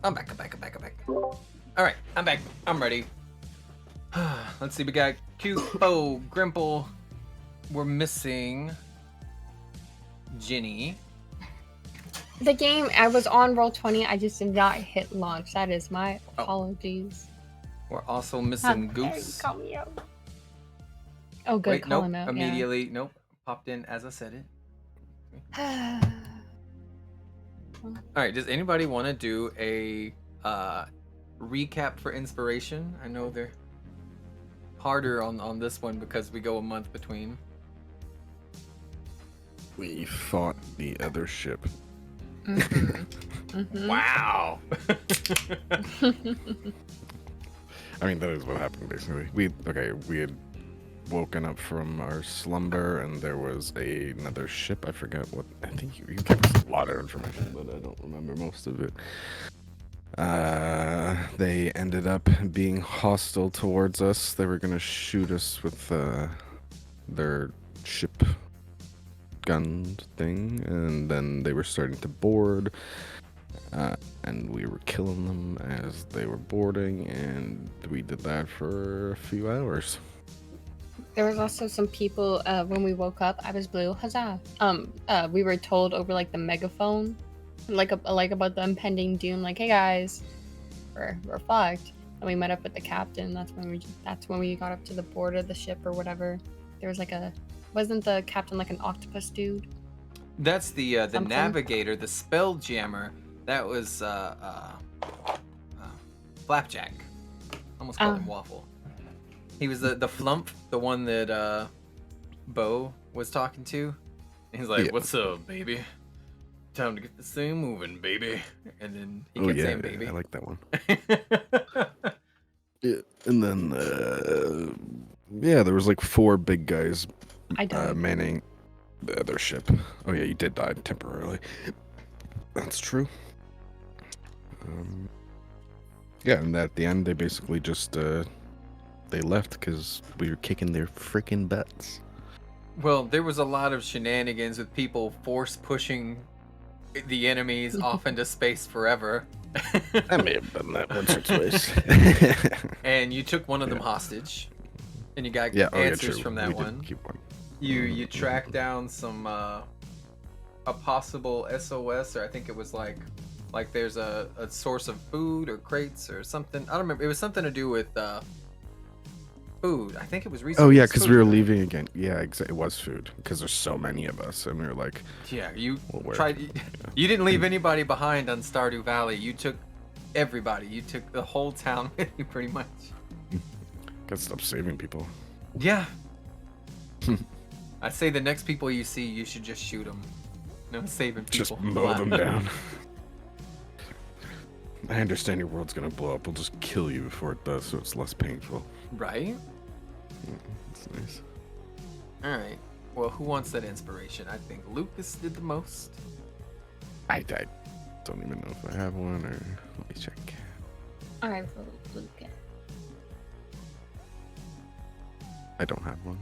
I'm back. All right, I'm back. I'm ready. Let's see. We got Cupo, Grimple. We're missing Ginny. The game, I was on Roll20. I just did not hit launch. That is my apologies. We're also missing How dare you Goose. call me out. Oh, good. Wait, call nope. him out. Immediately, nope. Popped in as I said it. Yeah. All right. Does anybody want to do a recap for inspiration? I know they're harder on this one because we go a month between. We fought the other ship. Mm-hmm. Mm-hmm. Wow. I mean, that is what happened basically. We had woken up from our slumber and there was another ship. I forget what. I think you gave us a lot of information, but I don't remember most of it. They ended up being hostile towards us. They were gonna shoot us with their ship gun thing, and then they were starting to board, and we were killing them as they were boarding, and we did that for a few hours. There was also some people when we woke up. I was blue, huzzah! We were told over like the megaphone, like about the impending doom. Like, hey guys, we're fucked. And we met up with the captain. That's when we got up to the board of the ship or whatever. There was like wasn't the captain like an octopus dude? That's the navigator, the Spelljammer. That was Flapjack. Almost called him Waffle. He was the flump, the one that Bo was talking to. He's like, yeah. What's up, baby? Time to get this thing moving, baby. And then he kept saying baby. I like that one. Yeah, and then there was like 4 big guys manning the other ship. Oh yeah, you did die temporarily. That's true. And at the end they basically just they left because we were kicking their freaking butts. Well, there was a lot of shenanigans with people force pushing the enemies off into space forever. I may have done that once or twice. And you took one of them hostage, and you got answers from that one. Did keep one. You tracked down some a possible SOS, or I think it was like there's a source of food or crates or something. I don't remember. It was something to do with food. I think it was Oh yeah, resources. because we were leaving again. Yeah, it was food because there's so many of us, and we were like, Yeah, you well, tried. You didn't leave anybody behind on Stardew Valley. You took everybody. You took the whole town with you, pretty much. gotta stop saving people. Yeah. I say the next people you see, you should just shoot them. No saving people. Just mow them down. I understand your world's gonna blow up. We'll just kill you before it does, so it's less painful. Right? That's nice. All right. Well, who wants that inspiration? I think Lucas did the most. I don't even know if I have one, or let me check. I vote Lucas. I don't have one.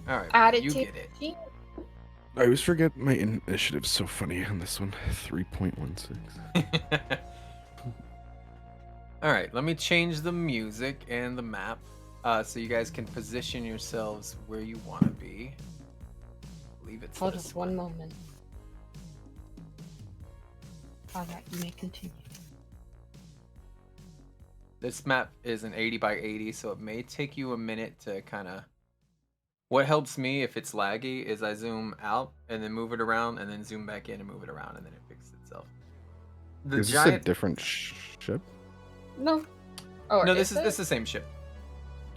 All right. Add it you to get it. sheet. I always forget my initiative's so funny on this one. 3.16. All right. Let me change the music and the map so you guys can position yourselves where you want to be. Leave it. Hold us one moment. Alright, you may continue. This map is an 80 by 80, so it may take you a minute to kind of... What helps me if it's laggy is I zoom out and then move it around and then zoom back in and move it around and then it fixes itself. The Is this a different ship? No. Oh, No, this is the same ship.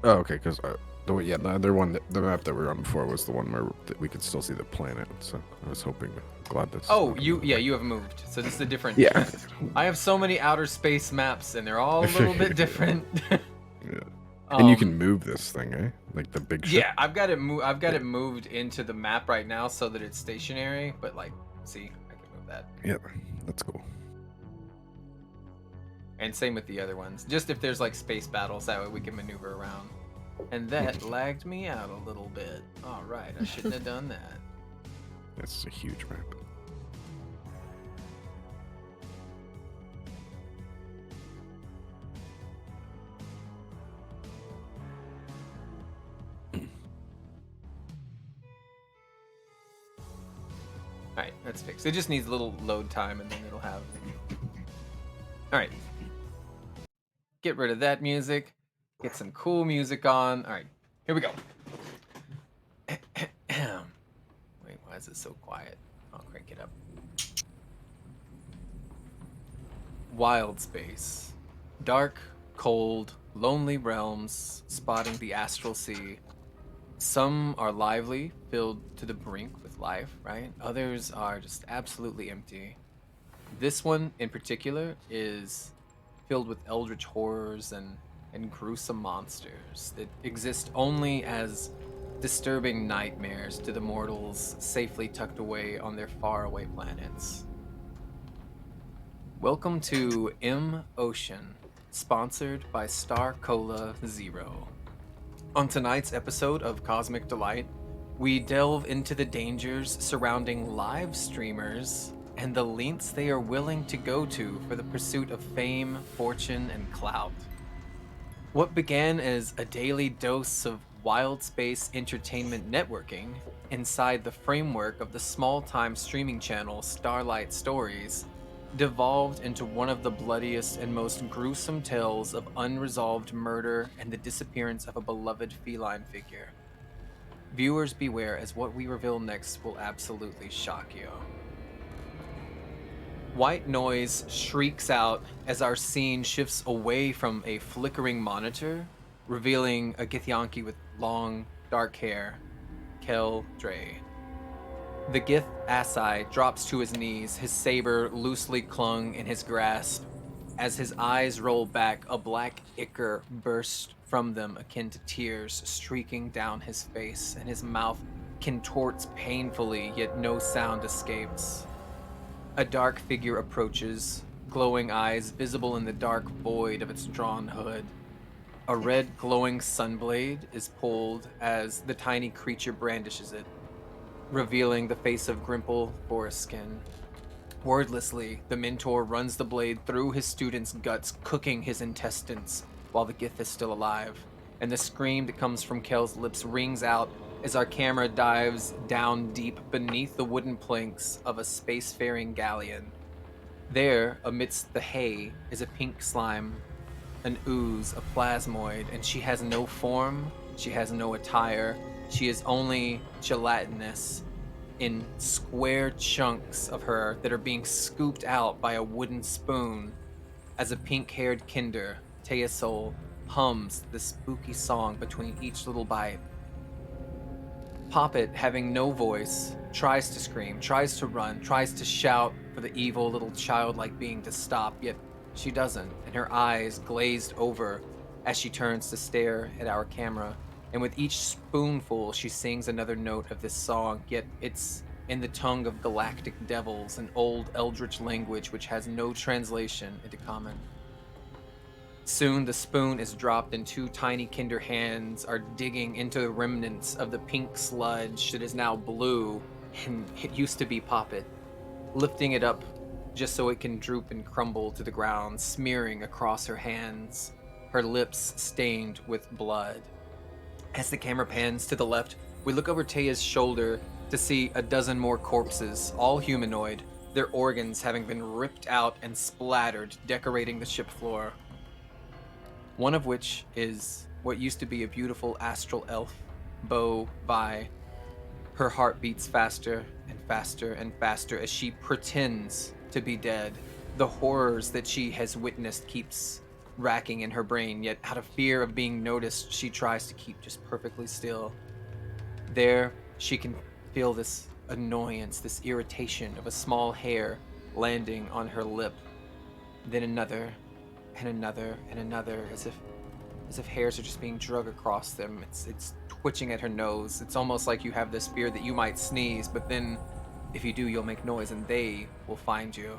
Oh, okay, because the other one, the map that we were on before was the one where we could still see the planet. So I was hoping, glad that's. Oh, you have moved. So this is a different. Yeah. I have so many outer space maps and they're all a little bit different. Yeah. And you can move this thing, eh? Like the big ship. Yeah, I've got it it moved into the map right now so that it's stationary. But like, see, I can move that. Yeah, that's cool. And same with the other ones. Just if there's like space battles, that way we can maneuver around. And that lagged me out a little bit. All right, I shouldn't have done that. That's a huge map. Alright, that's fixed. It just needs a little load time and then it'll have... Alright. Get rid of that music. Get some cool music on. Alright, here we go. Wait, why is it so quiet? I'll crank it up. Wild space. Dark, cold, lonely realms spotting the astral sea. Some are lively, filled to the brink with life, right? Others are just absolutely empty. This one in particular is filled with eldritch horrors and gruesome monsters that exist only as disturbing nightmares to the mortals safely tucked away on their faraway planets. Welcome to M Ocean, sponsored by Star Cola Zero. On tonight's episode of Cosmic Delight, we delve into the dangers surrounding live streamers and the lengths they are willing to go to for the pursuit of fame, fortune, and clout. What began as a daily dose of wild space entertainment networking inside the framework of the small-time streaming channel Starlight Stories devolved into one of the bloodiest and most gruesome tales of unresolved murder and the disappearance of a beloved feline figure. Viewers beware, as what we reveal next will absolutely shock you. White noise shrieks out as our scene shifts away from a flickering monitor, revealing a Githyanki with long, dark hair, Kel Dre. The Gith Asai drops to his knees, his saber loosely clung in his grasp. As his eyes roll back, a black ichor bursts from them akin to tears streaking down his face, and his mouth contorts painfully, yet no sound escapes. A dark figure approaches, glowing eyes visible in the dark void of its drawn hood. A red glowing sunblade is pulled as the tiny creature brandishes it, revealing the face of Grimple Foreskin. Wordlessly, the mentor runs the blade through his student's guts, cooking his intestines while the Gith is still alive, and the scream that comes from Kel's lips rings out as our camera dives down deep beneath the wooden planks of a spacefaring galleon. There, amidst the hay, is a pink slime, an ooze, a plasmoid, and she has no form, she has no attire, she is only gelatinous in square chunks of her that are being scooped out by a wooden spoon as a pink-haired kinder, Teosol, hums the spooky song between each little bite. Poppet, having no voice, tries to scream, tries to run, tries to shout for the evil little childlike being to stop, yet she doesn't, and her eyes glazed over as she turns to stare at our camera. And with each spoonful, she sings another note of this song, yet it's in the tongue of galactic devils, an old eldritch language which has no translation into common. Soon the spoon is dropped and two tiny kinder hands are digging into the remnants of the pink sludge that is now blue and it used to be Poppet, lifting it up just so it can droop and crumble to the ground, smearing across her hands, her lips stained with blood. As the camera pans to the left, we look over Taya's shoulder to see a dozen more corpses, all humanoid, their organs having been ripped out and splattered, decorating the ship floor. One of which is what used to be a beautiful astral elf, Bo Vi. Her heart beats faster and faster and faster as she pretends to be dead. The horrors that she has witnessed keeps racking in her brain, yet out of fear of being noticed, she tries to keep just perfectly still. There, she can feel this annoyance, this irritation of a small hair landing on her lip. Then another, and another, and another, as if hairs are just being drug across them. It's twitching at her nose. It's almost like you have this fear that you might sneeze, but then if you do, you'll make noise and they will find you.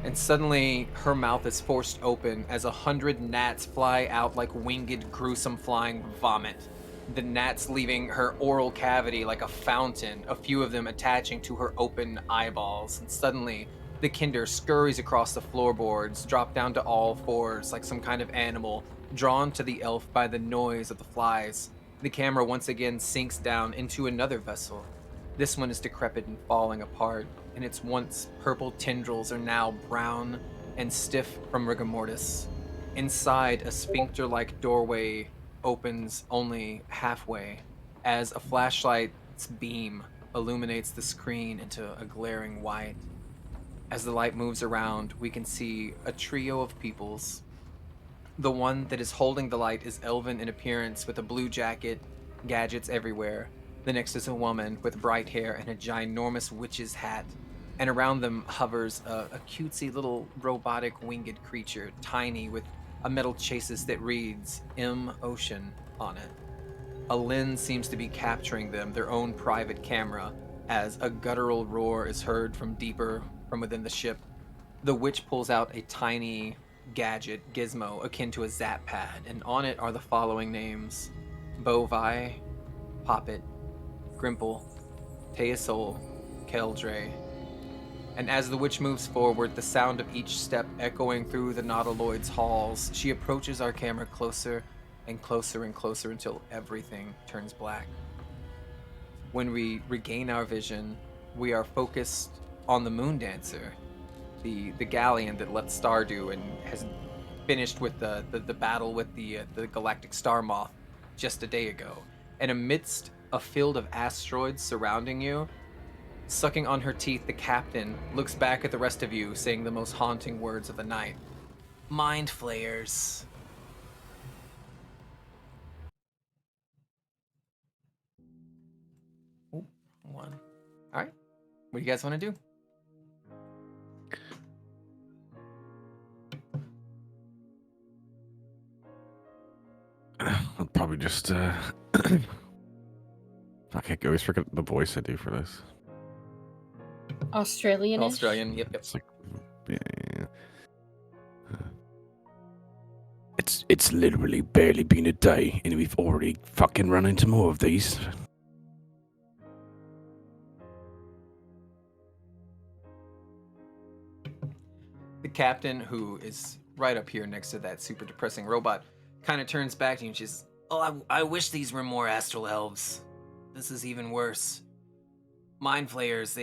And suddenly, her mouth is forced open as 100 gnats fly out like winged, gruesome flying vomit. The gnats leaving her oral cavity like a fountain, a few of them attaching to her open eyeballs. And suddenly, the kinder scurries across the floorboards, drop down to all fours like some kind of animal, drawn to the elf by the noise of the flies. The camera once again sinks down into another vessel. This one is decrepit and falling apart, and its once purple tendrils are now brown and stiff from rigor mortis. Inside, a sphincter-like doorway opens only halfway, as a flashlight's beam illuminates the screen into a glaring white. As the light moves around, we can see a trio of peoples. The one that is holding the light is elven in appearance with a blue jacket, gadgets everywhere. The next is a woman with bright hair and a ginormous witch's hat. And around them hovers a cutesy little robotic winged creature, tiny with a metal chassis that reads M Ocean on it. A lens seems to be capturing them, their own private camera, as a guttural roar is heard from deeper from within the ship. The witch pulls out a tiny gadget gizmo akin to a zap pad, and on it are the following names: Bo Vi, Poppet, Grimple, Teosol, Keldre. And as the witch moves forward, the sound of each step echoing through the Nautiloid's halls, she approaches our camera closer and closer and closer until everything turns black. When we regain our vision, we are focused on the Moon Dancer, the galleon that left Stardew and has finished with the battle with the galactic star moth just a day ago. And amidst a field of asteroids surrounding you, sucking on her teeth, the captain looks back at the rest of you, saying the most haunting words of the night. Mind flayers. Ooh, one. All right. What do you guys want to do? I'll probably just Okay, I always forget the voice I do for this. Australian. Australian, yep. It's like, yeah. It's literally barely been a day, and we've already fucking run into more of these. The captain, who is right up here next to that super depressing robot, kind of turns back to you and she's, Oh, I wish these were more astral elves. This is even worse. Mind flayers,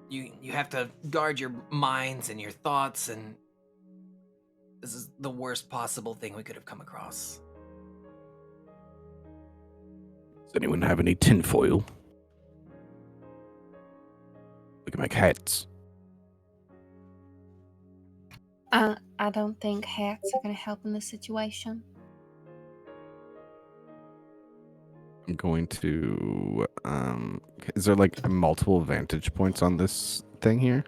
you have to guard your minds and your thoughts, and this is the worst possible thing we could have come across. Does anyone have any tinfoil? We can make hats. I don't think hats are gonna help in this situation. I'm going to is there like multiple vantage points on this thing here?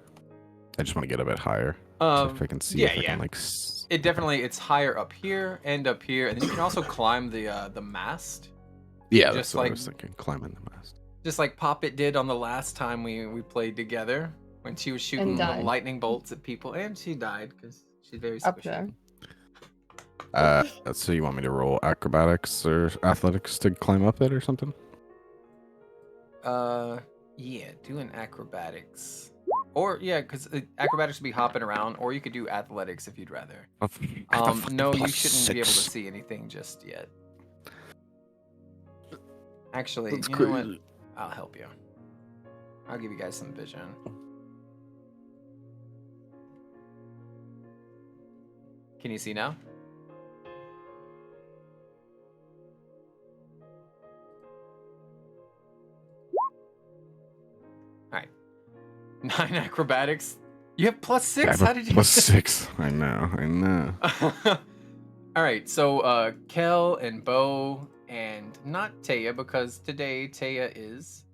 I just want to get a bit higher. So if I can see if I can like It definitely, it's higher up here and up here, and then you can also climb the mast. Yeah, just that's what like I was thinking. Climbing the mast. just like Poppet did on the last time we played together when she was shooting little lightning bolts at people, and she died because she's very Up squishy. there. So you want me to roll acrobatics or athletics to climb up it or something? Yeah, do an acrobatics. Or yeah, because acrobatics would be hopping around, or you could do athletics if you'd rather. No, you shouldn't be able to see anything just yet. Actually, That's you know what? I'll help you. I'll give you guys some vision. Can you see now? All right. 9 acrobatics. You have +6. How did you? +6. I know. All right. So, Kel and Bo and not Taya, because today Taya is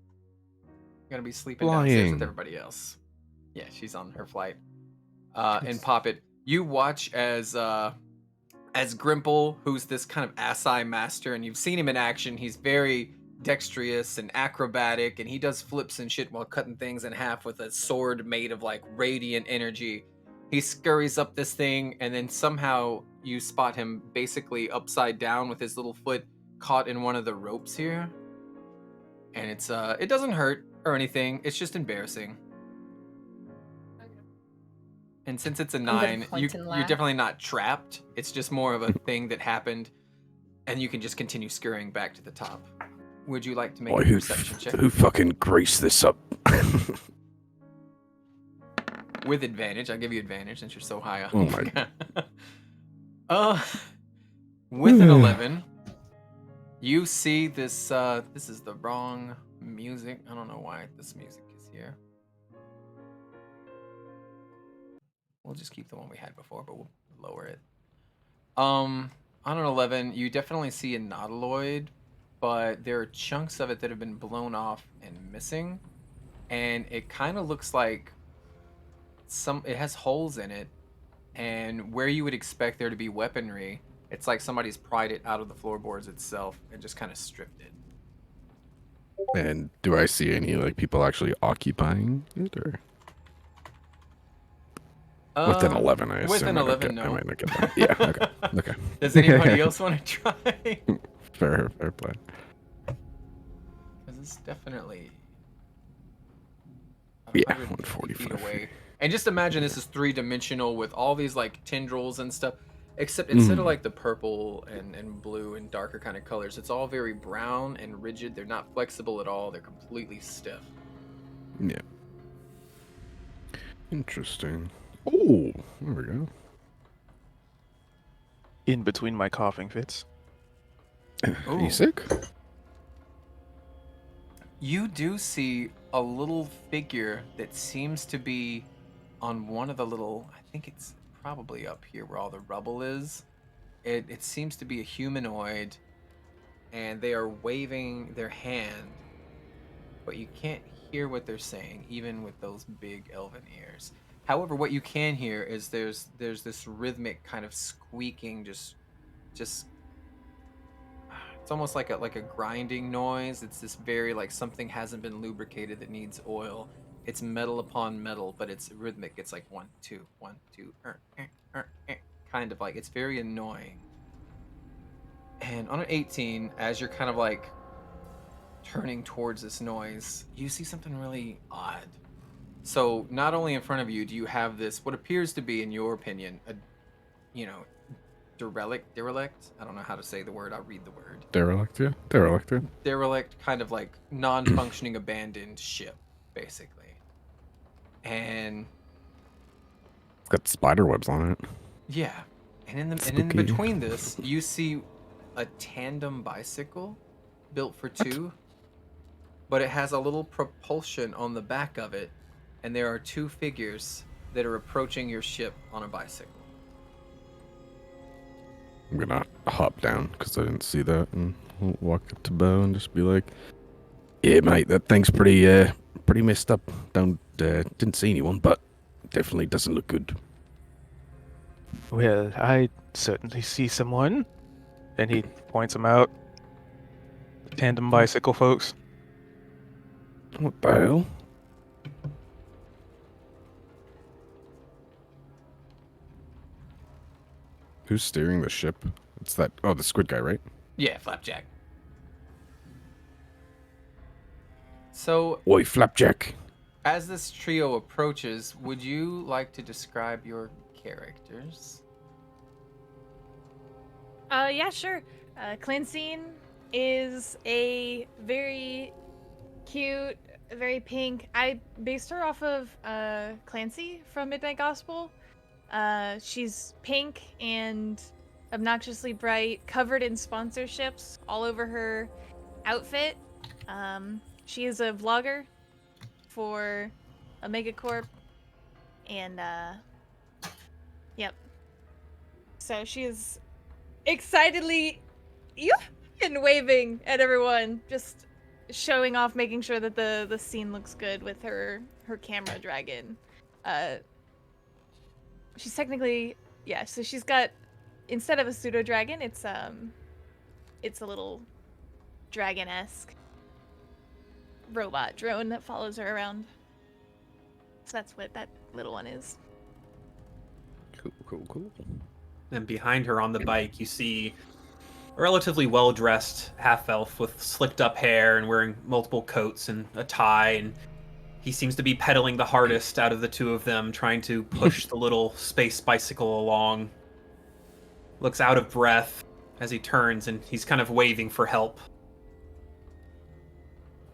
gonna be sleeping downstairs with everybody else. Yeah, she's on her flight. And Poppet, you watch as Grimple, who's this kind of Asai master, and you've seen him in action. He's very dexterous and acrobatic, and he does flips and shit while cutting things in half with a sword made of like radiant energy. He scurries up this thing, and then somehow you spot him basically upside down with his little foot caught in one of the ropes here. And it's it doesn't hurt or anything. It's just embarrassing. And since it's a 9, you're definitely not trapped. It's just more of a thing that happened, and you can just continue scurrying back to the top. Would you like to make a perception check? Who fucking greased this up? With advantage. I'll give you advantage since you're so high up. Oh my. With an 11, you see this, this is the wrong music. I don't know why this music is here. We'll just keep the one we had before, but we'll lower it. On an 11, you definitely see a nautiloid, but there are chunks of it that have been blown off and missing, and it kind of looks like it has holes in it, and where you would expect there to be weaponry, it's like somebody's pried it out of the floorboards itself and just kind of stripped it. And do I see any like people actually occupying it, or? With an 11, I assume. With an 11, no. I might not get that. Yeah, okay. Does anybody else want to try? Fair play. Because it's definitely... Yeah, 145 feet away. And just imagine this is 3-dimensional with all these like tendrils and stuff. Except instead of like the purple and blue and darker kind of colors, it's all very brown and rigid. They're not flexible at all. They're completely stiff. Yeah. Interesting. Oh, there we go. In between my coughing fits. Are you sick? You do see a little figure that seems to be on one of the little, I think it's probably up here where all the rubble is. It seems to be a humanoid, and they are waving their hand, but you can't hear what they're saying, even with those big elven ears. However, what you can hear is there's this rhythmic kind of squeaking, just it's almost like a grinding noise. It's this very like something hasn't been lubricated that needs oil. It's metal upon metal, but it's rhythmic. It's like 1 2 1 2 kind of like, it's very annoying. And on an 18, as you're kind of like turning towards this noise, you see something really odd. So not only in front of you do you have this, what appears to be, in your opinion, derelict. I don't know how to say the word. I'll read the word. Derelict, yeah. Derelict, yeah. Derelict, kind of like non-functioning abandoned ship, basically. And It's got spider webs on it. yeah, and in Spooky. between this, you see a tandem bicycle built for two, but it has a little propulsion on the back of it, and there are two figures that are approaching your ship on a bicycle. I'm gonna hop down because I didn't see that and walk up to Bo and just be like, "Yeah, mate, that thing's pretty messed up. Didn't see anyone, but definitely doesn't look good." Well, I certainly see someone. And he points them out. Tandem bicycle folks. What the hell? Who's steering the ship? It's that. Oh, the squid guy, right? Yeah, Flapjack. So, Oi, Flapjack. as this trio approaches, would you like to describe your characters? Yeah, sure. Cleansine is a very cute, very pink. I based her off of Clancy from Midnight Gospel. She's pink and obnoxiously bright, covered in sponsorships all over her outfit. She is a vlogger for Omega Corp, and yep. So she is excitedly and waving at everyone, just showing off, making sure that the scene looks good with her camera dragon. She's technically, yeah, so she's got, instead of a pseudo dragon, it's a little dragon-esque robot drone that follows her around. So that's what that little one is. Cool. And behind her on the bike, you see a relatively well-dressed half-elf with slicked-up hair and wearing multiple coats and a tie, and he seems to be pedaling the hardest out of the two of them, trying to push the little space bicycle along. Looks out of breath as he turns, and he's kind of waving for help.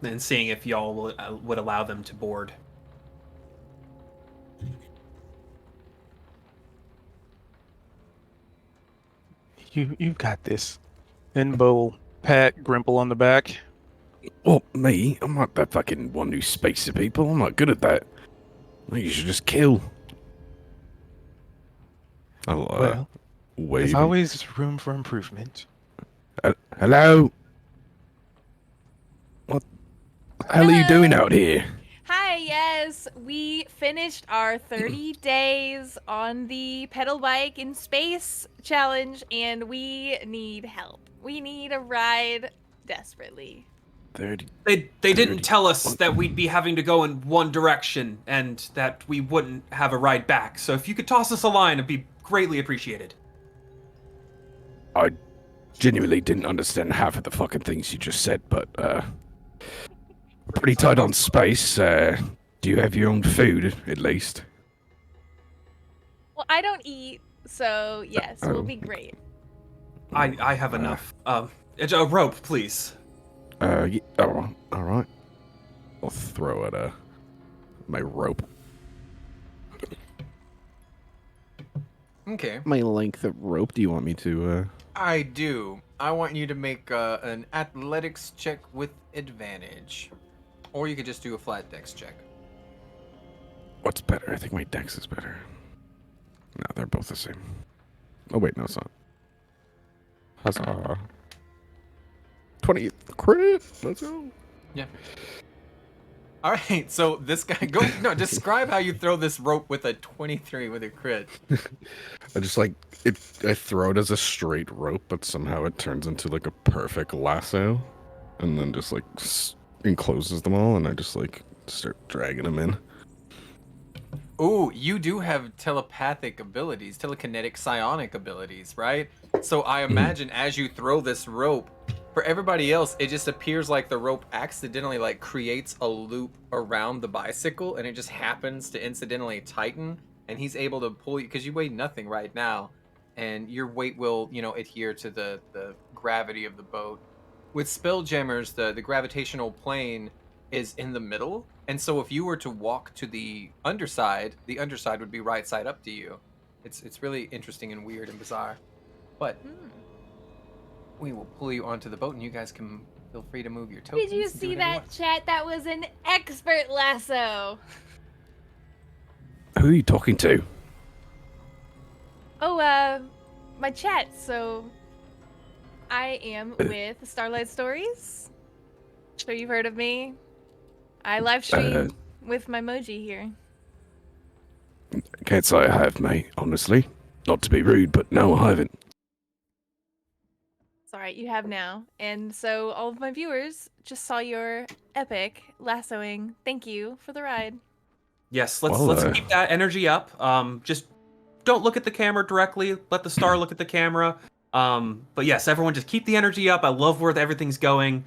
And seeing if y'all would allow them to board. You've got this. And Bo will pat Grimple on the back. Well, me? I'm not that fucking one who speaks to people. I'm not good at that. You should just kill. I'll Well, wave. there's always room for improvement. Hello? What the hell are you doing out here? Hi, yes, we finished our 30 days on the pedal bike in space challenge, and we need help. We need a ride desperately. 30. They didn't tell us that we'd be having to go in one direction and that we wouldn't have a ride back. So if you could toss us a line, it'd be greatly appreciated. I genuinely didn't understand half of the fucking things you just said, but pretty tight on space. Do you have your own food, at least? Well, I don't eat, so yes, we'll be great. I have enough. A rope, please. Yeah, all right. I'll throw at my rope. Okay. My length of rope. Do you want me to? I do. I want you to make an athletics check with advantage. Or you could just do a flat dex check. What's better? I think my dex is better. No, they're both the same. Oh wait, no, it's not. Huzzah! 20 crit. Let's go. Yeah. All right. So this guy describe how you throw this rope with a 23 with a crit. I just like it. I throw it as a straight rope, but somehow it turns into like a perfect lasso, and then just like encloses them all, and I just like start dragging them in. Ooh, you do have telepathic abilities, telekinetic psionic abilities, right? So I imagine as you throw this rope, for everybody else, it just appears like the rope accidentally like creates a loop around the bicycle, and it just happens to incidentally tighten, and he's able to pull you because you weigh nothing right now. and your weight will, adhere to the gravity of the boat. With Spelljammers, the gravitational plane is in the middle, and so if you were to walk to the underside would be right side up to you. It's really interesting and weird and bizarre. But we will pull you onto the boat, and you guys can feel free to move your tokens. Did you and do see whatever you that, want. chat? That was an expert lasso. Who are you talking to? Oh, my chat. So, I am with Starlight Stories. Sure you've heard of me. I live stream with my Moji here. Can't say I have, mate, honestly. Not to be rude, but no, I haven't. It's alright, you have now. And so all of my viewers just saw your epic lassoing. Thank you for the ride. Yes, let's keep that energy up. Just don't look at the camera directly. Let the star look at the camera. But yes, everyone just keep the energy up. I love where everything's going.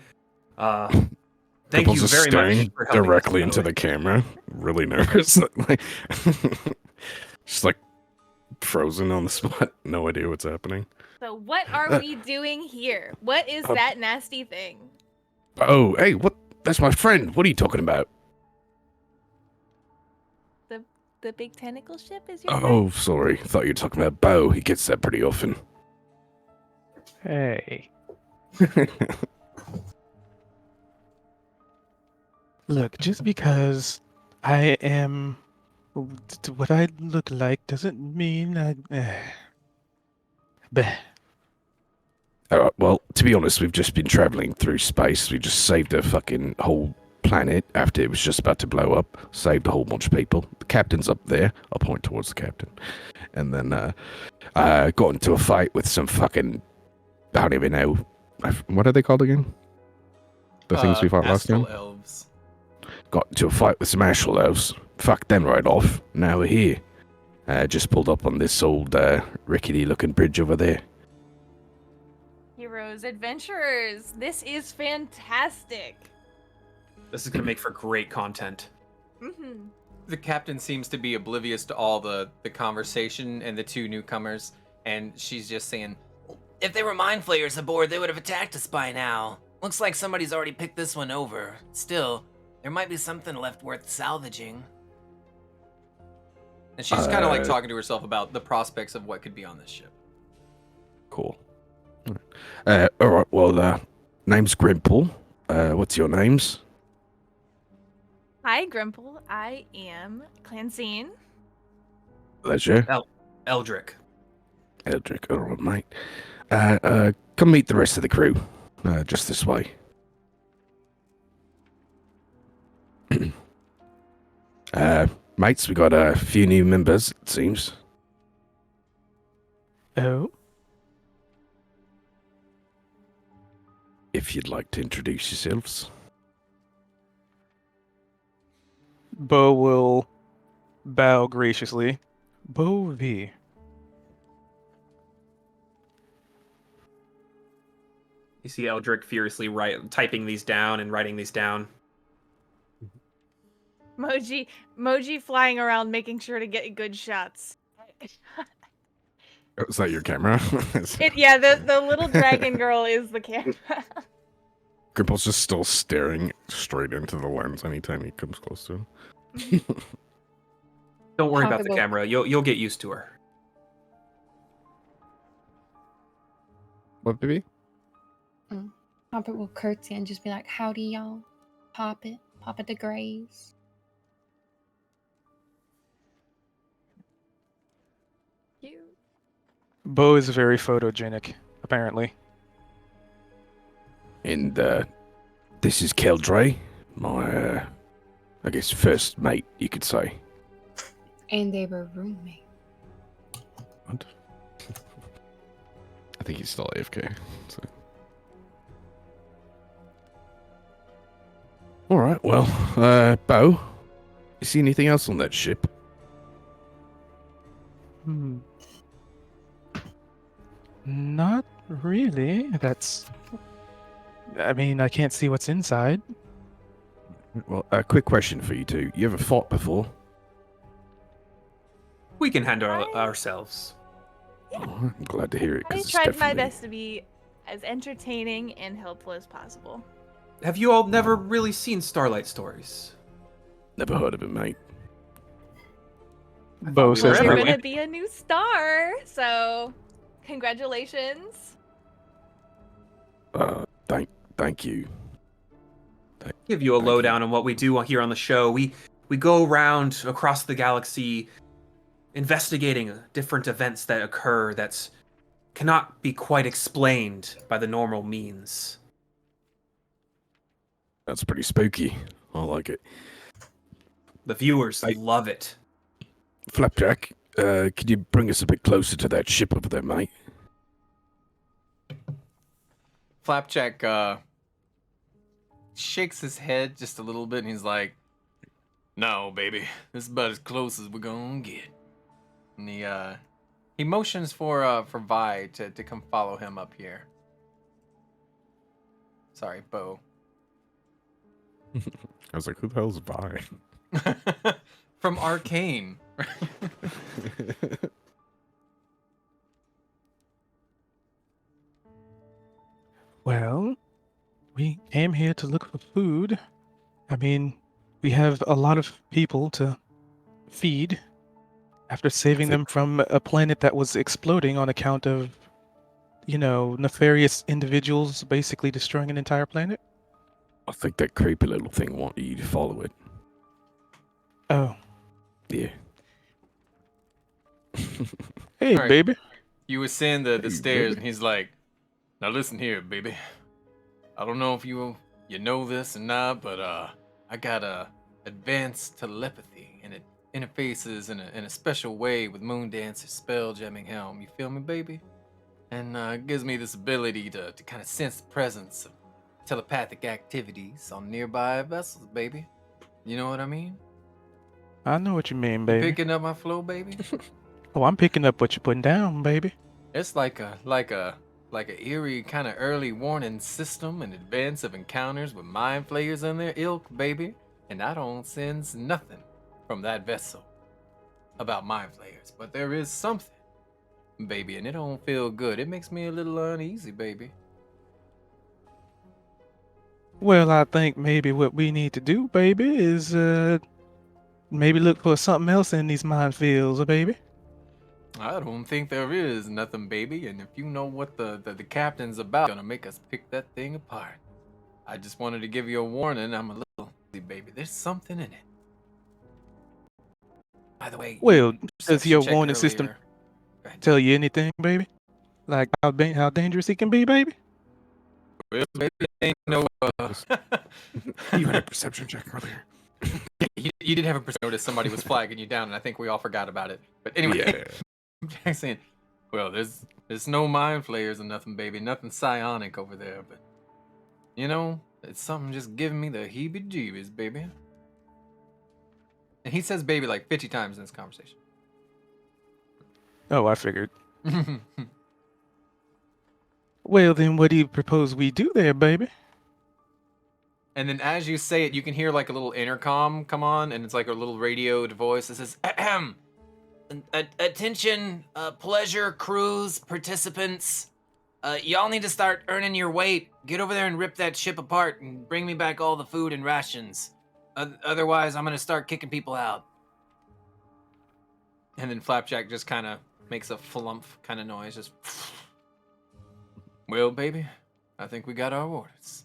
Thank you very much for helping directly us, into the camera. Really nervous. Just like frozen on the spot. No idea what's happening. So what are we doing here? What is that nasty thing? Oh, hey, what? That's my friend. What are you talking about? The big tentacle ship is your friend? Oh, sorry. Thought you were talking about Bo. He gets that pretty often. Hey. Look, just because I am what I look like doesn't mean I. Bleh. Well, to be honest, we've just been traveling through space. We just saved a fucking whole planet after it was just about to blow up. Saved a whole bunch of people. The captain's up there. I'll point towards the captain. And then I got into a fight with some fucking... I don't even know. What are they called again? The things we fought last time? Astral elves. Got into a fight with some astral elves. Fucked them right off. Now we're here. Just pulled up on this old rickety-looking bridge over there. Heroes, adventurers. This is fantastic. This is going to make for great content. Mm-hmm. The captain seems to be oblivious to all the conversation and the two newcomers, and she's just saying, if they were mind flayers aboard, they would have attacked us by now. Looks like somebody's already picked this one over. Still, there might be something left worth salvaging. and she's kind of like talking to herself about the prospects of what could be on this ship. Cool. Alright, well, name's Grimple. What's your names? Hi, Grimple. I am Clansine. Pleasure. Eldrick. Eldrick, alright, mate. Come meet the rest of the crew. Just this way. Mates, we got a few new members, it seems. Oh? If you'd like to introduce yourselves. Bo will bow graciously. Bo V. You see Eldrick furiously typing these down and writing these down. Moji flying around making sure to get good shots. Is that your camera? Yeah, the little dragon girl is the camera. Grimple's just still staring straight into the lens anytime he comes close to him. Don't worry Talk about the about- camera. You'll get used to her. What, baby? Pop it will curtsy and just be like, howdy, y'all. Pop it to Grays. Cute. Bo is very photogenic, apparently. And, this is Keldre, my, I guess first mate, you could say. And they were roommates. What? I think he's still AFK. So. Alright, well, Bo, you see anything else on that ship? Not really. I mean, I can't see what's inside. Well, a quick question for you two. You ever fought before? We can handle ourselves. Oh, I'm glad to hear it. I 'Cause it's tried my definitely... best to be as entertaining and helpful as possible. Have you all never really seen Starlight Stories? Never heard of it, mate. I thought Bo we says were You're no. gonna be a new star, so congratulations. Thank you. Give you a Thank you. lowdown on what we do here on the show. We go around across the galaxy investigating different events that occur that cannot be quite explained by the normal means. That's pretty spooky. I like it. The viewers Hey. love it. Flapjack, could you bring us a bit closer to that ship over there, mate? Flapjack shakes his head just a little bit and he's like, "No, baby, this is about as close as we're gonna get." And he motions for Vi to come follow him up here. Sorry, Bo. I was like, who the hell's Vi? From Arcane. Well, we came here to look for food. I mean, we have a lot of people to feed after saving them from a planet that was exploding on account of, nefarious individuals basically destroying an entire planet. I think that creepy little thing wanted you to follow it. Oh, Yeah. hey, All right. baby. You ascend the Hey, stairs baby. and he's like, "Now listen here, baby. I don't know if you know this or not, but I got advanced telepathy and it interfaces in a special way with Moondancer's spelljamming helm. You feel me, baby? And it gives me this ability to kind of sense the presence of telepathic activities on nearby vessels, baby. You know what I mean? I know what you mean, You baby. picking up my flow, baby? Oh, I'm picking up what you're putting down, baby. It's like a eerie kind of early warning system in advance of encounters with mind flayers and their ilk, baby. And I don't sense nothing from that vessel about mind flayers, but there is something, baby, and it don't feel good. It makes me a little uneasy, baby. Well, I think maybe what we need to do, baby, is maybe look for something else in these minefields, baby. I don't think there is nothing, baby, and if you know what the captain's about, gonna make us pick that thing apart. I just wanted to give you a warning. I'm a little uneasy, baby. There's something in it. By the way, Well, does perception your check warning system earlier. Go ahead. tell you anything, baby? Like how dangerous it can be, baby? Well, baby, ain't no. You had a perception check earlier. You did have a notice somebody was flagging you down, and I think we all forgot about it. But anyway, Yeah. I'm saying, well, there's no mind flayers or nothing, baby. Nothing psionic over there, but it's something just giving me the heebie-jeebies, baby. And he says "baby" like 50 times in this conversation. Oh, I figured. Well, then what do you propose we do there, baby? And then as you say it, you can hear like a little intercom come on, and it's like a little radioed voice that says, "Ahem. Attention, pleasure cruise participants. Y'all need to start earning your weight. Get over there and rip that ship apart and bring me back all the food and rations. Otherwise, I'm gonna start kicking people out." And then Flapjack just kind of makes a flump kind of noise. Just, well, baby, I think we got our orders.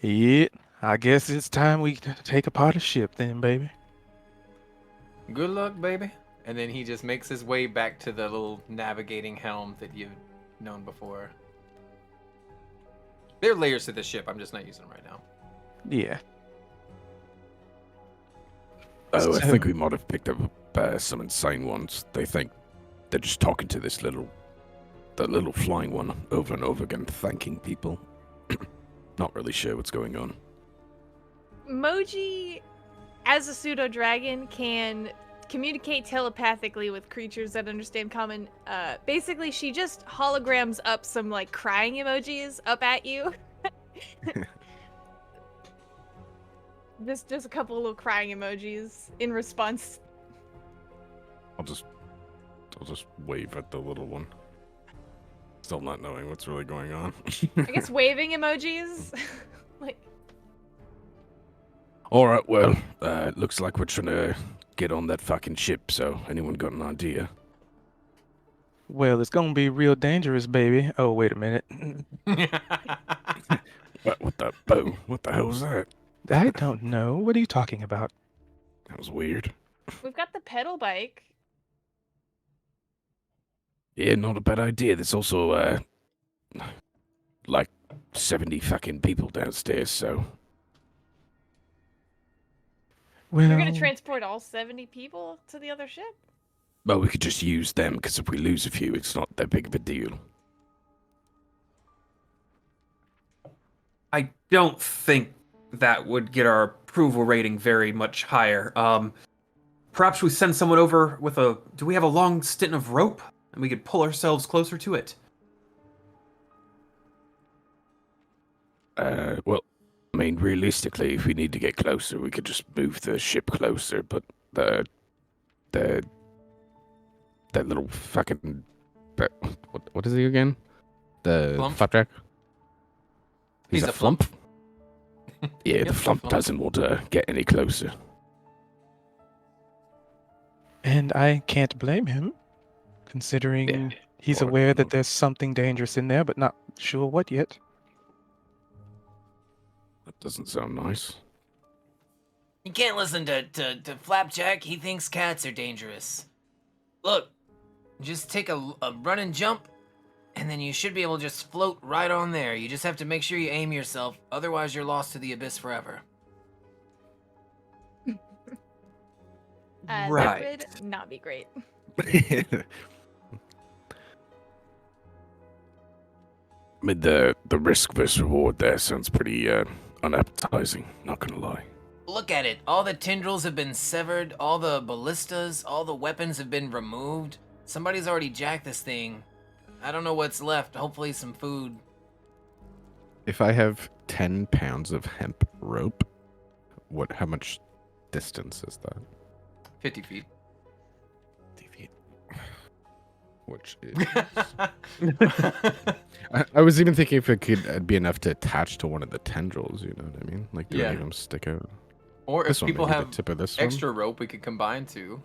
Yeah, I guess it's time we take apart a ship then, baby. Good luck, baby. And then he just makes his way back to the little navigating helm that you've known before. There are layers to this ship. I'm just not using them right now. Yeah. Oh, I So- think we might have picked up some insane ones. They think they're just talking to the little flying one over and over again, thanking people. Not really sure what's going on. Moji, as a pseudo dragon, can communicate telepathically with creatures that understand common. Basically, she just holograms up some like crying emojis up at you. Just a couple of little crying emojis in response. I'll just wave at the little one. Still not knowing what's really going on. I guess waving emojis. Like, All right, well, it looks like we're trying to get on that fucking ship. So, anyone got an idea? Well, it's gonna be real dangerous, baby. Oh, wait a minute. What the Bo? What the hell was that? I don't know. What are you talking about? That was weird. we've got the pedal bike. Yeah, not a bad idea. There's also like 70 fucking people downstairs. So, Well, We're gonna transport all 70 people to the other ship. well, we could just use them because if we lose a few, it's not that big of a deal. I don't think that would get our approval rating very much higher. Perhaps we send someone over with a... Do we have a long stint of rope? And we could pull ourselves closer to it. Well, I mean, realistically, if we need to get closer, we could just move the ship closer. But that little fucking what is he again? The Flump? flapjack. He's a flump. Yeah, Yep, the flump flump. doesn't want to get any closer. and I can't blame him, considering he's or- aware that there's something dangerous in there, but not sure what yet. That doesn't sound nice. You can't listen to Flapjack. He thinks cats are dangerous. Look, just take a run and jump, and then you should be able to just float right on there. You just have to make sure you aim yourself, otherwise you're lost to the abyss forever. Right. That would not be great. I mean, the risk versus reward there sounds pretty unappetizing, not gonna lie. Look at it. All the tendrils have been severed, all the ballistas, all the weapons have been removed. Somebody's already jacked this thing. I don't know what's left. Hopefully some food. If I have 10 pounds of hemp rope, how much distance is that? 50 feet. 50 feet. Which is... I was even thinking if it could be enough to attach to one of the tendrils, you know what I mean? Like, do any of them stick out? Or This if one, people maybe the have tip of this extra rope, we could combine two.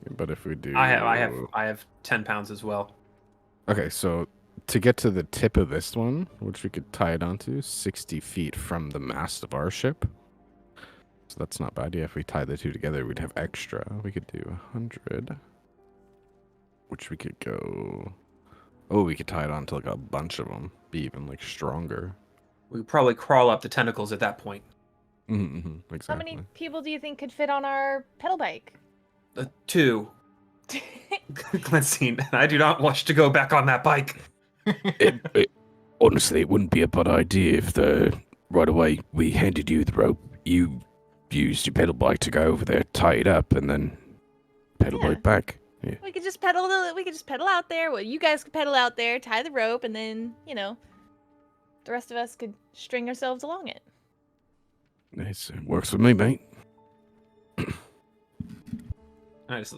one. But if we do... I have 10 pounds as well. Okay, so to get to the tip of this one, which we could tie it onto, 60 feet from the mast of our ship. So that's not bad. Yeah, if we tie the two together, we'd have extra. We could do 100. Which we could go... Oh, we could tie it onto like a bunch of them. Be even like stronger. We could probably crawl up the tentacles at that point. Mm-hmm, exactly. How many people do you think could fit on our pedal bike? 2. Cleansing. I do not wish to go back on that bike. Honestly, it wouldn't be a bad idea if right away we handed you the rope, you used your pedal bike to go over there, tie it up, and then pedal Yeah. right back. Yeah. We could just pedal out there. Well, you guys could pedal out there, tie the rope, and then, the rest of us could string ourselves along it. It works for me, mate. Nice.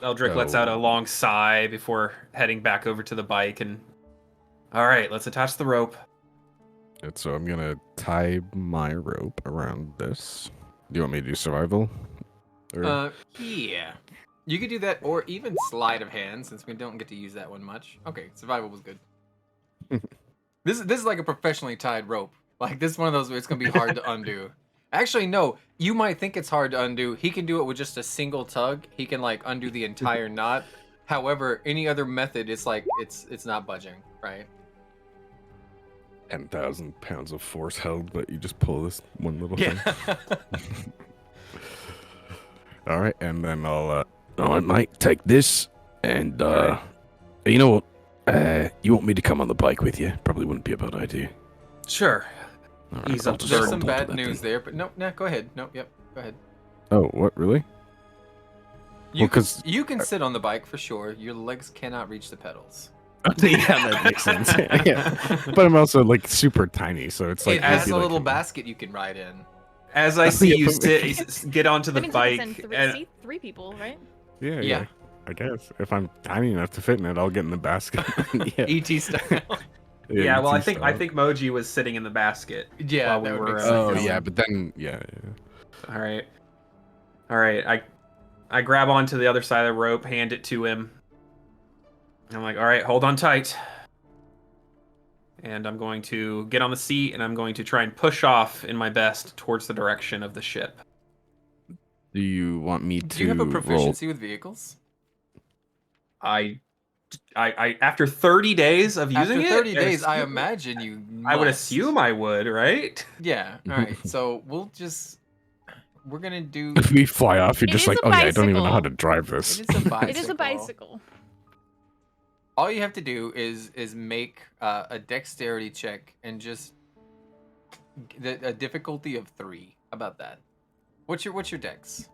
Eldrick lets out a long sigh before heading back over to the bike and... Alright, let's attach the rope. And so I'm gonna tie my rope around this. Do you want me to do survival? Or... Yeah. You could do that, or even sleight of hand, since we don't get to use that one much. Okay, survival was good. This is like a professionally tied rope. Like, this is one of those where it's gonna be hard to undo. Actually, no. You might think it's hard to undo. He can do it with just a single tug. He can like undo the entire knot. However, any other method, it's like it's not budging, right? 10,000 pounds of force held, but you just pull this one little Yeah. thing. All right, and then I'll. All right, mate, take this, and you know what? You want me to come on the bike with you? Probably wouldn't be a bad idea. Sure. All right, Ease I'll up the just There's hold some onto bad that news thing. there, but no, go ahead. No, yep, go ahead. Oh, what? Really? You Well, can, 'cause- you can sit on the bike for sure. Your legs cannot reach the pedals. Yeah, that makes sense. Yeah, but I'm also like super tiny, so it's like It I'd has be, a like, little basket you can ride in. As I see Yeah, you but- get onto the That means we can bike, send and three people, right? Yeah. I guess if I'm tiny enough to fit in it, I'll get in the basket. Yeah. ET style. Yeah, well, ET I think style. Moji was sitting in the basket. Yeah, while that we would were. make sense. Oh going. yeah, but then yeah. All right. I grab onto the other side of the rope, hand it to him. I'm like, all right, hold on tight. And I'm going to get on the seat, and I'm going to try and push off in my best towards the direction of the ship. Do you want me to Do you have a roll? proficiency with vehicles? I after 30 days of using After 30 it, days, I imagine you I would must. assume I would, right? Yeah. All right. So we're gonna do. If we fly off, you're It just is like, a oh yeah, I don't even know how bicycle. to drive this. It is a bicycle. It is a bicycle. All you have to do is make a dexterity check and just a difficulty of 3. How about that? What's your dex?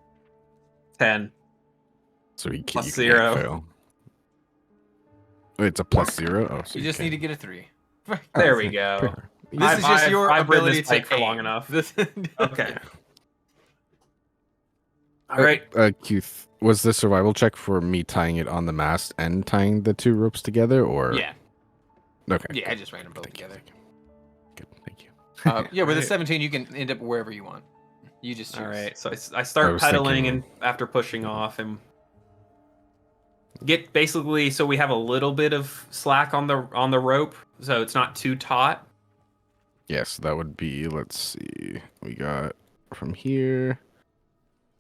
10. So you Plus can't 0. fail. Wait, it's a +0. Oh, so You just can't. need to get a 3. There we go. This is just your I've ridden ability this bike to for long aim. enough. This- Okay. All right. Keith, was the survival check for me tying it on the mast and tying the 2 ropes together, or? Yeah. Okay. Yeah, I good. just ran them both Thank you, together. Good. Thank you. Yeah, with a Right. 17, you can end up wherever you want. You just choose. All right. So I I start was pedaling, thinking- and after pushing off, and get basically so we have a little bit of slack on the rope, so it's not too taut. Yes, that would be. Let's see. We got from here,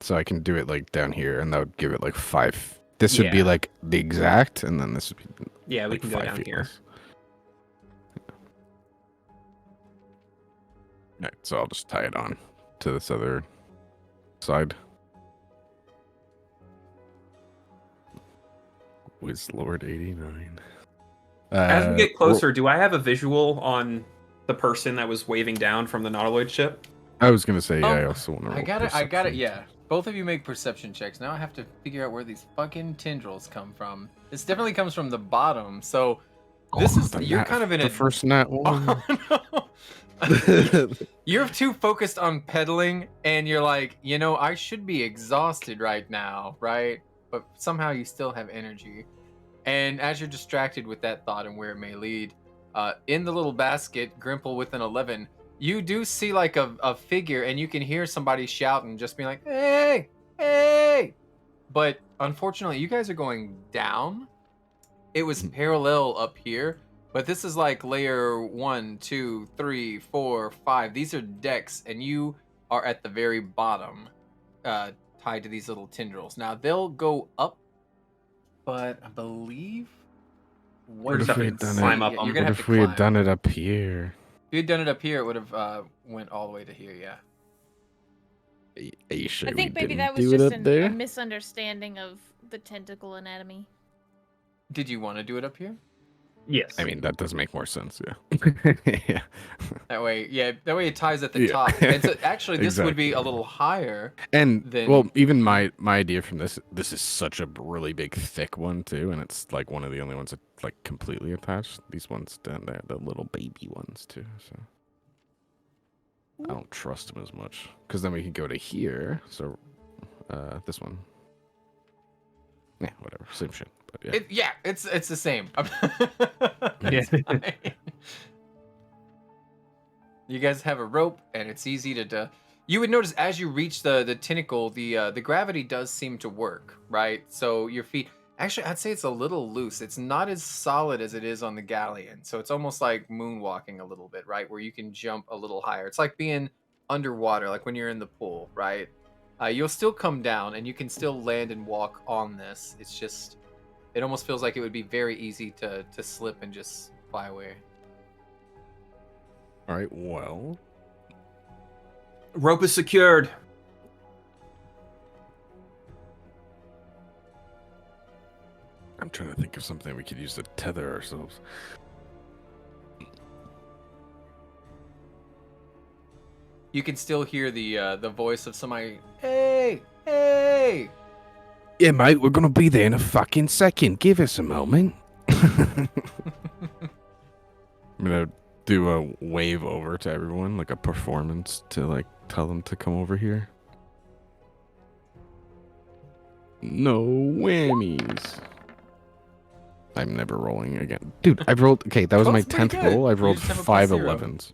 so I can do it like down here, and that would give it like 5. This would be Yeah. like the exact, and then this would be Yeah, we like can go 5 down feet here. less. Alright, so I'll just tie it on to this other side. Wiz Lord 89. As we get well, closer, do I have a visual on the person that was waving down from the Nautiloid ship? I was gonna say, yeah, I Oh, also want to. I got it. Yeah. Both of you make perception checks. Now I have to figure out where these fucking tendrils come from. This definitely comes from the bottom. So this is you're kind of in the a first nat one. Oh, no. You're too focused on pedaling, and you're like, I should be exhausted right now, right? But somehow you still have energy. And as you're distracted with that thought and where it may lead, in the little basket, Grimple with an 11, you do see like a figure, and you can hear somebody shouting, just being like, "Hey, hey!" But unfortunately, you guys are going down. It was parallel up here, but this is like layer 1, 2, 3, 4, 5. These are decks, and you are at the very bottom, tied to these little tendrils. Now they'll go up, but I believe We're just having to climb up them. You're gonna What have if to we climb. had done it up here? If you had done it up here, it would have went all the way to here. Yeah. Are you sure I think we maybe didn't that was do it just up a there? misunderstanding of the tentacle anatomy. Did you want to do it up here? Yes. I mean, that does make more sense. Yeah. Yeah. That way it ties at the Yeah. top. And so actually, this would be a Exactly. little higher. And Then- well, even my idea from this is such a really big, thick one too, and it's like one of the only ones that like completely attached. These ones down there, the little baby ones too. So I don't trust them as much because then we can go to here. So this one, yeah, whatever, same shit. But yeah, It's the same. Yeah. It's fine. You guys have a rope, and it's easy to. You would notice as you reach the tentacle, the gravity does seem to work, right? So your feet. Actually, I'd say it's a little loose. It's not as solid as it is on the galleon. So it's almost like moonwalking a little bit, right? Where you can jump a little higher. It's like being underwater, like when you're in the pool, right? You'll still come down, and you can still land and walk on this. It's just. It almost feels like it would be very easy to slip and just fly away. all right. Well, Rope is secured. I'm trying to think of something we could use to tether ourselves. You can still hear the voice of somebody. Hey, hey! Yeah, mate, we're gonna be there in a fucking second. Give us a moment. I'm gonna do a wave over to everyone, like a performance to like tell them to come over here. No whammies. I'm never rolling again. Dude, I've rolled... Okay, that was my 10th roll. I've rolled 5 11s.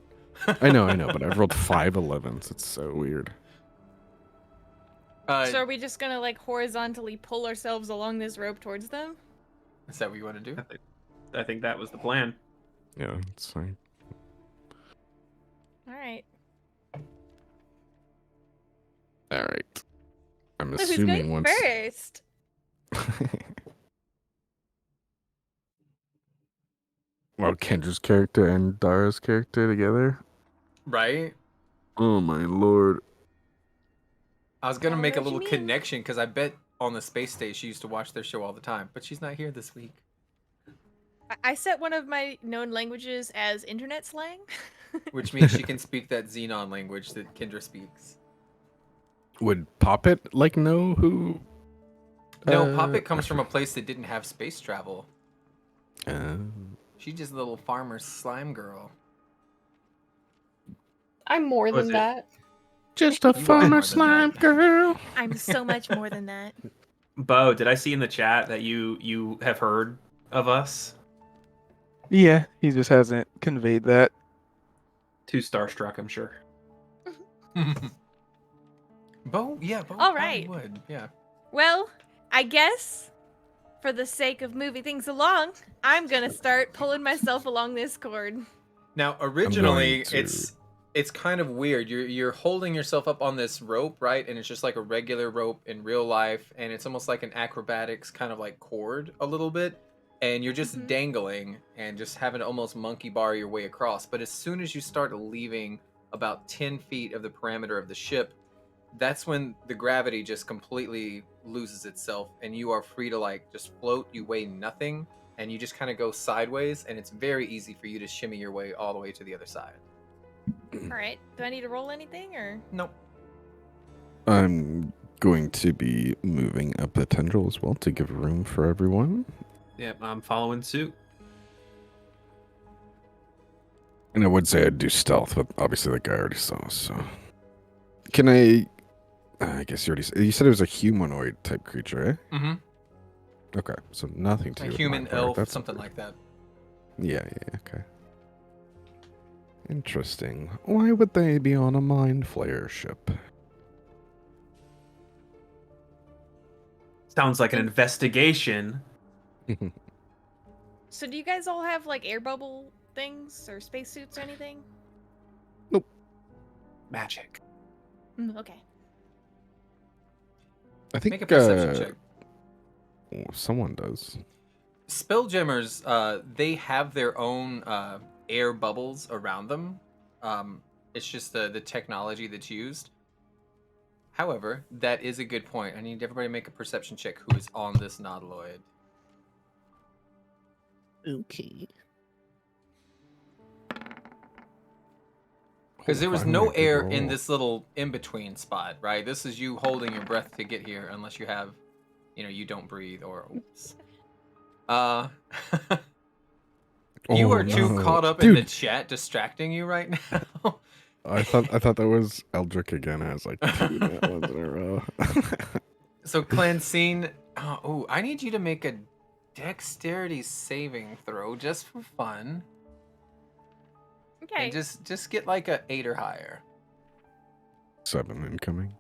I know, but I've rolled 5 11s. It's so weird. So are we just gonna like horizontally pull ourselves along this rope towards them? Is that what you want to do? I think that was the plan. Yeah, it's fine. All right. All right. I'm So who's assuming going once... first? Well, Kendra's character and Dara's character together? Right? Oh my lord. I was going to I make a know what you little mean. connection because I bet on the space station she used to watch their show all the time, but she's not here this week. I set one of my known languages as internet slang. Which means she can speak that Xenon language that Kendra speaks. Would Poppet, like, know who... No, Poppet comes from a place that didn't have space travel. Uh, She's just a little farmer slime girl. I'm more Was than it- that. just a You are more farmer than slime that. girl. I'm so much more than that. Bo, did I see in the chat that you have heard of us? Yeah, he just hasn't conveyed that. Too starstruck, I'm sure. Bo All probably right. would. Yeah. Well, I guess for the sake of moving things along, I'm gonna start pulling myself along this cord. Now, originally, to- it's kind of weird. You're holding yourself up on this rope, right? And it's just like a regular rope in real life, and it's almost like an acrobatics kind of like cord a little bit, and you're just dangling and just having to almost monkey bar your way across. But as soon as you start leaving about 10 feet of the parameter of the ship, that's when the gravity just completely loses itself, and you are free to like just float. You weigh nothing, and you just kind of go sideways, and it's very easy for you to shimmy your way all the way to the other side. All right. Do I need to roll anything or? Nope. I'm going to be moving up the tendril as well to give room for everyone. Yep, I'm following suit. And I would say I'd do stealth, but obviously that guy already saw us, so... Can I... I guess you already... You said it was a humanoid type creature, eh? Mm-hmm. Okay, so nothing to A do with human mind flayer. elf, That's something like that. Yeah, okay. Interesting. Why would they be on a mind flayer ship? Sounds like an investigation. So do you guys all have like air bubble things or spacesuits or anything? Magic. Okay. I think Make a perception check. someone does. Spelljammers, they have their own air bubbles around them. It's just the technology that's used. However, that is a good point. I need everybody to make a perception check who is on this nautiloid. Okay. Because there was no air in this little in-between spot, right? This is you holding your breath to get here, unless you have, you don't breathe or oops. You are too caught up in the chat distracting you right now. I thought that was Eldrick again. I was like, 2 net ones in a row. So Clancine, I need you to make a dexterity saving throw just for fun. Okay. And just get like a 8 or higher. 7 incoming.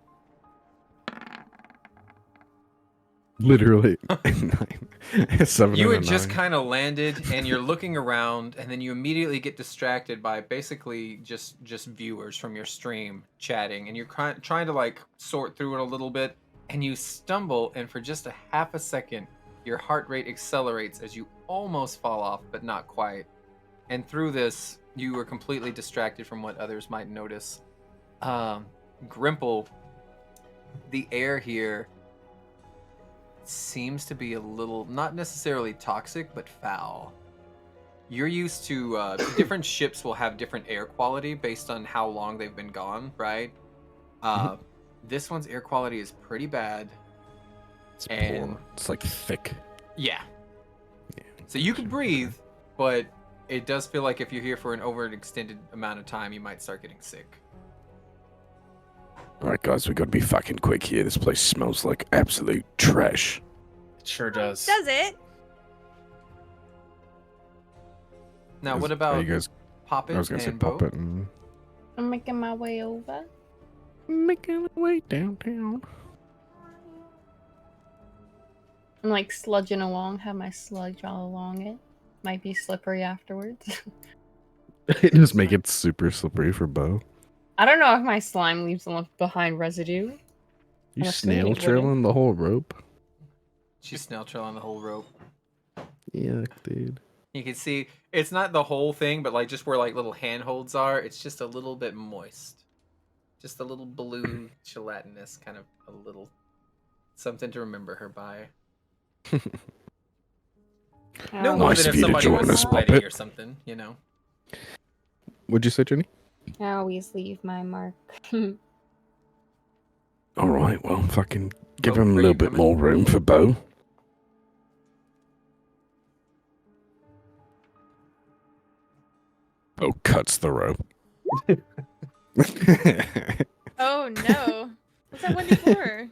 Literally 9. 7 You and had a just 9. kind of landed and you're looking around, and then you immediately get distracted by basically just viewers from your stream chatting, and you're trying to like sort through it a little bit, and you stumble, and for just a half a second your heart rate accelerates as you almost fall off, but not quite. And through this, you were completely distracted from what others might notice. Grimple, the air here seems to be a little, not necessarily toxic, but foul. You're used to, different ships will have different air quality based on how long they've been gone, right? This one's air quality is pretty bad. It's and poor. It's like thick. Yeah. So you can breathe, but it does feel like if you're here for an overextended amount of time, you might start getting sick. Alright, guys, we gotta be fucking quick here. This place smells like absolute trash. It sure does. Does it? Now, what Are about you guys? Poppet I was gonna say and Bo? pop it and I'm making my way over. making my way downtown. I'm like sludging along, have my sludge all along it. Might be slippery afterwards. Just make it super slippery for Bo. I don't know if my slime leaves behind residue. You I'm assuming it snail wouldn't. trailing the whole rope. She's snail trail on the whole rope. Yeah, dude. You can see it's not the whole thing, but like just where like little handholds are, it's just a little bit moist. Just a little blue gelatinous, kind of a little something to remember her by. No more Nice than of if you to somebody join was us, sweaty Puppet. or something, you know. What'd you say, Jenny? I always leave my mark. Alright, well, fucking give Bo, him a are little you bit coming? more room for Bo. Bo cuts the rope. Oh no. What's that one for?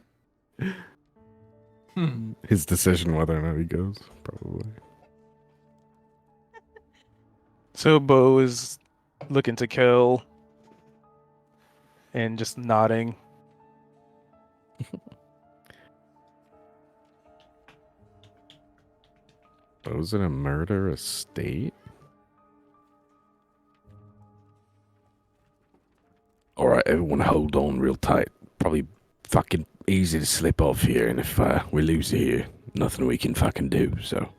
His decision whether or not he goes, probably. So Bo is looking to kill and just nodding. Bo's in a murder estate? Alright, everyone hold on real tight. Probably fucking easy to slip off here, and if we lose here, nothing we can fucking do, so.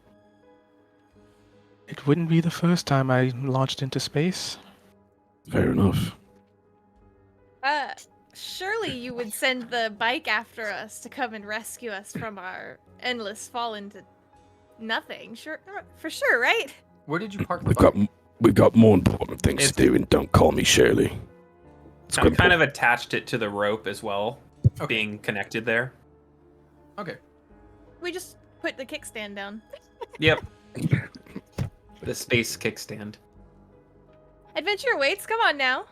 It wouldn't be the first time I launched into space. Fair enough. Surely you would send the bike after us to come and rescue us from our endless fall into nothing. Sure, for sure, right? Where did you park the bike? We've got more important things It's- to do, and don't call me Shirley. It's I've kind of attached it to the rope as well, Okay. being connected there. Okay. We just put the kickstand down. Yep. The space kickstand. Adventure awaits. Come on now.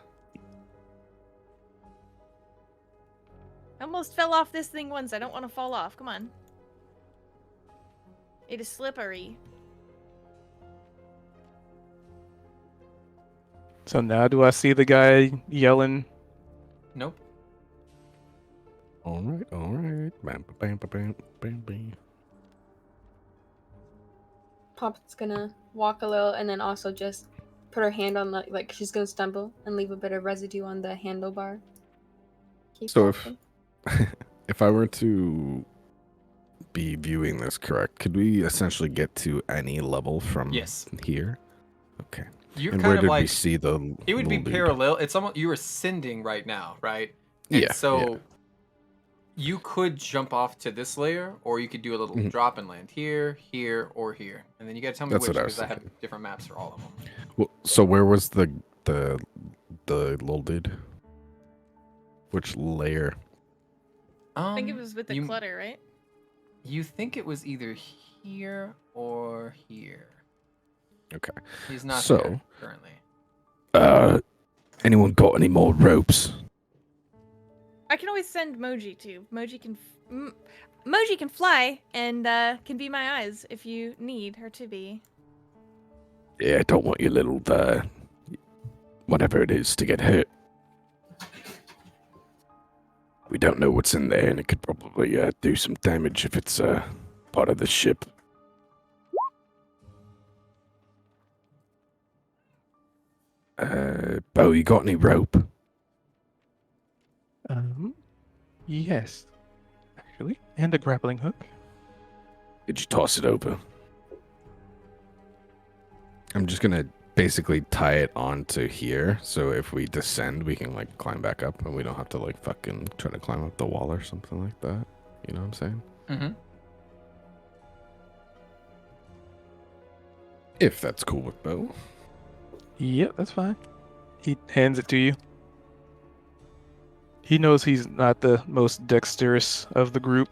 I almost fell off this thing once. I don't want to fall off. Come on. It is slippery. So now do I see the guy yelling? Nope. Alright. Bam, bam, bam, bam, bam, bam. Pop's gonna walk a little and then also just put her hand on the, like she's gonna stumble and leave a bit of residue on the handlebar. Keep So walking. if I were to be viewing this correct, could we essentially get to any level from Yes. here? Okay. You're And kind where of did like we see the it would be little dude? parallel. It's almost you were ascending right now, right? And Yeah, so you could jump off to this layer, or you could do a little Mhm. drop and land here, here, or here. And then you gotta tell me That's which what I was because I have thinking. different maps for all of them. Well, so where was the little dude? Which layer? I think it was with the you, clutter, right? You think it was either here or here. Okay. He's not So- there currently. Anyone got any more ropes? I can always send Moji too. Moji can Moji can fly and can be my eyes if you need her to be. Yeah, I don't want your little whatever it is to get hurt. We don't know what's in there, and it could probably do some damage if it's part of the ship. Bo, you got any rope? Yes, actually, and a grappling hook. Could you toss it over? I'm just gonna basically tie it onto here, so if we descend, we can like climb back up, and we don't have to like fucking try to climb up the wall or something like that. You know what I'm saying? Mm-hmm. If that's cool with Bo. Yep, that's fine. He hands it to you. He knows he's not the most dexterous of the group.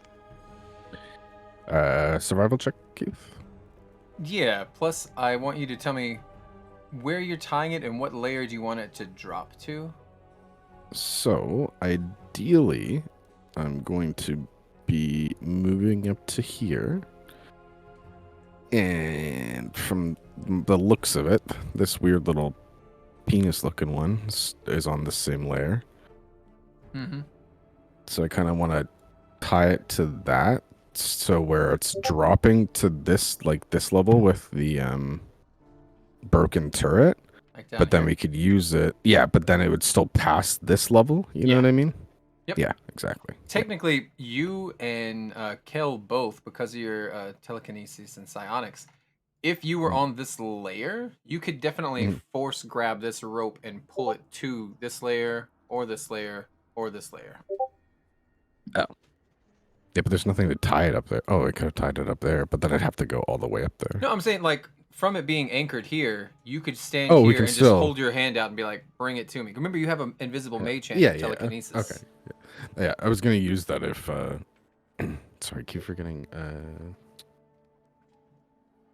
Survival check, Keith. Yeah, plus I want you to tell me where you're tying it and what layer do you want it to drop to? So, ideally, I'm going to be moving up to here. And from the looks of it, this weird little penis-looking one is on the same layer. Mm-hmm. So I kind of want to tie it to that, so where it's dropping to this, like this level with the broken turret. Like down But then here? we could use it. Yeah, but then it would still pass this level. You know Yeah. what I mean? Yep. Yeah, exactly. Technically, you and Kel both, because of your telekinesis and psionics, if you were on this layer, you could definitely force grab this rope and pull it to this layer, or this layer, or this layer. Oh. Yeah, but there's nothing to tie it up there. Oh, I could have tied it up there, but then I'd have to go all the way up there. No, I'm saying, like, from it being anchored here, you could stand Oh, we here can and just still- hold your hand out and be like, bring it to me. Remember, you have an invisible mage hand Yeah, with yeah. telekinesis. Okay. Yeah, I was going to use that if... sorry, I keep forgetting.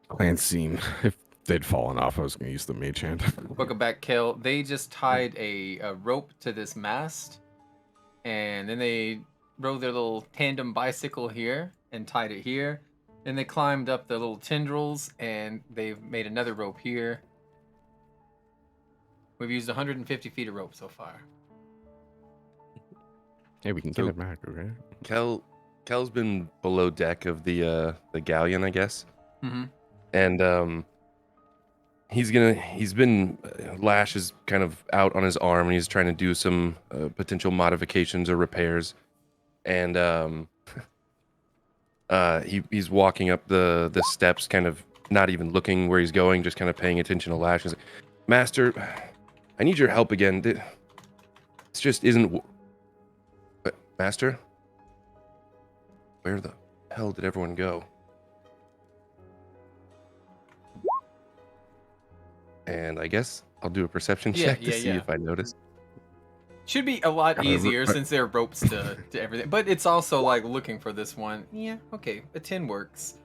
Clancy, if they'd fallen off, I was going to use the mage hand. Welcome back, Kel. They just tied a rope to this mast, and then they rode their little tandem bicycle here and tied it here. Then they climbed up the little tendrils, and they've made another rope here. We've used 150 feet of rope so far. Hey, we can get it back, okay? Kel's been below deck of the galleon, I guess. Mm-hmm. And Lash is kind of out on his arm, and he's trying to do some potential modifications or repairs. And he's walking up the steps, kind of not even looking where he's going, just kind of paying attention to Lash. He's like, Master, I need your help again. This just isn't... But, Master? Where the hell did everyone go? And I guess I'll do a perception check to see if I notice. Should be a lot easier since there are ropes to everything. But it's also like looking for this one. Yeah, okay, a 10 works.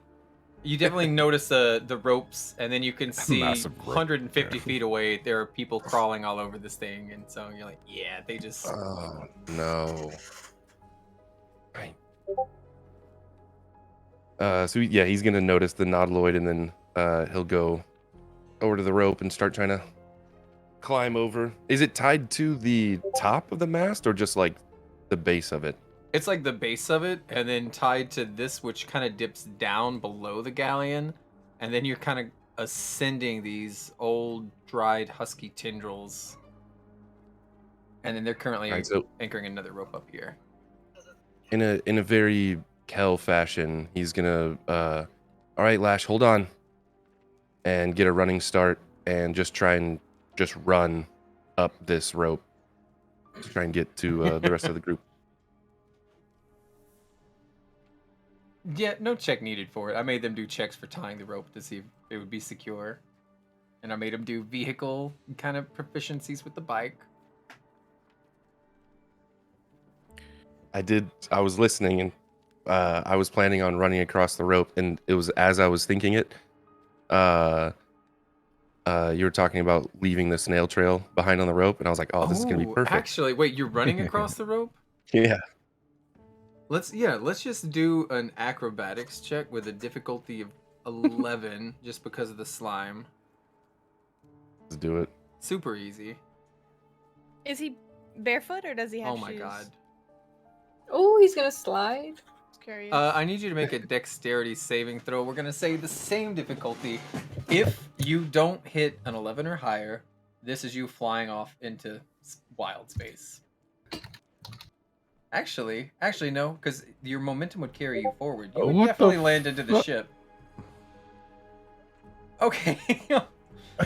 You definitely notice the ropes, and then you can see Massive rope. 150 feet away, there are people crawling all over this thing. And so you're like, yeah, they just... Oh, no. Right. So yeah, he's going to notice the nautiloid, and then he'll go over to the rope and start trying to climb over. Is it tied to the top of the mast, or just like the base of it? It's like the base of it, and then tied to this, which kind of dips down below the galleon, and then you're kind of ascending these old, dried, husky tendrils, and then they're currently anchoring another rope up here. In a very Kel fashion, he's gonna, all right, Lash, hold on, and get a running start, and just try and just run up this rope to try and get to the rest of the group. Yeah, no check needed for it. I made them do checks for tying the rope to see if it would be secure. And I made them do vehicle kind of proficiencies with the bike. I was listening, and I was planning on running across the rope, and it was as I was thinking it, you were talking about leaving the snail trail behind on the rope, and I was like, oh, this is going to be perfect. Actually, wait, you're running across the rope? Yeah. Let's just do an acrobatics check with a difficulty of 11 just because of the slime. Let's do it. Super easy. Is he barefoot or does he have shoes? Oh my god. Oh, he's gonna slide. Just curious. I need you to make a dexterity saving throw. We're gonna say the same difficulty. If you don't hit an 11 or higher, this is you flying off into wild space. Actually, no, because your momentum would carry you forward. You would definitely land into the ship. Okay.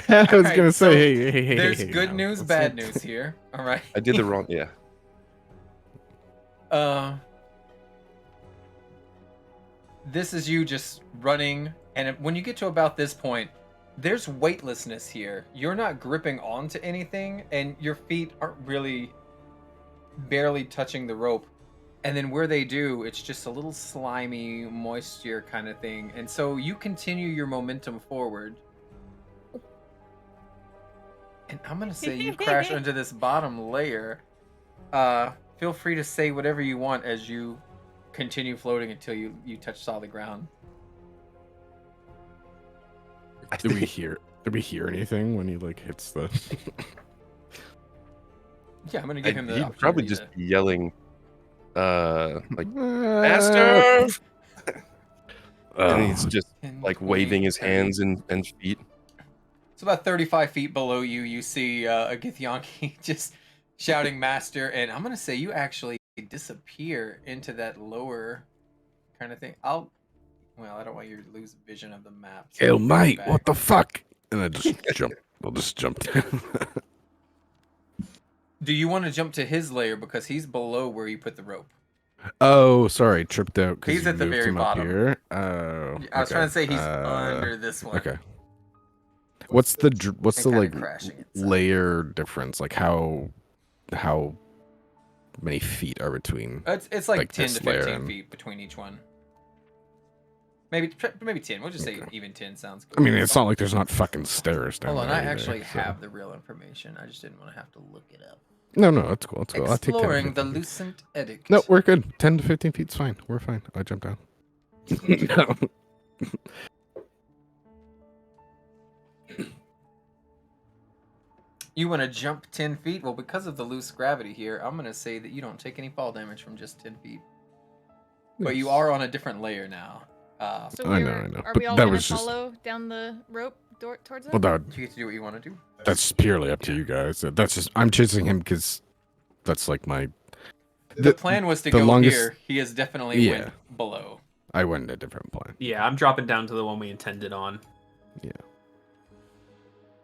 I was gonna say, hey, there's good news, bad news here. All right. I did the wrong, yeah. This is you just running, and when you get to about this point, there's weightlessness here. You're not gripping onto anything, and your feet aren't really barely touching the rope. And then where they do, it's just a little slimy moisture kind of thing. And so you continue your momentum forward. And I'm going to say you crash into this bottom layer. feel free to say whatever you want as you continue floating until you touch solid ground. Do we hear anything when he like hits the? Yeah, I'm gonna give him the He'd opportunity. probably just be yelling, like Master. master, and he's just like waving his hands and feet. So about 35 feet below you, you see a Githyanki just shouting "Master," and I'm gonna say you actually disappear into that lower kind of thing. I don't want you to lose vision of the map. So Yo, I'll mate, back. what the fuck? And I just jump. I'll just jump down. Do you want to jump to his layer because he's below where you put the rope? Oh, sorry, tripped out because He's you at the moved very him bottom. up here. Oh, I was trying to say he's okay. under this one. Okay. What's the And kinda like crashing inside. layer difference? Like how many feet are between? It's like 10 this to layer 15 and- feet between each one. Maybe 10. We'll just say Okay. even 10 sounds good. I mean, it's not like there's not fucking stairs down Hold on, there I either, actually so- have the real information. I just didn't want to have to look it up. No, that's cool. That's cool. I'll take 10 to Exploring the 15 feet. Lucent Edict. No, we're good. 10 to 15 feet's fine. We're fine. I jumped down. No. You want to jump 10 feet? Well, because of the loose gravity here, I'm going to say that you don't take any fall damage from just 10 feet. But you are on a different layer now. So I we know, were, I know. are But we all that gonna was just- follow down the rope towards Well, him? you get to do what you want to do. that's purely up to you guys. That's just I'm chasing him because that's like my. The plan was to the go longest- here. He has definitely Yeah. went below. I went a different plan. Yeah, I'm dropping down to the one we intended on. Yeah.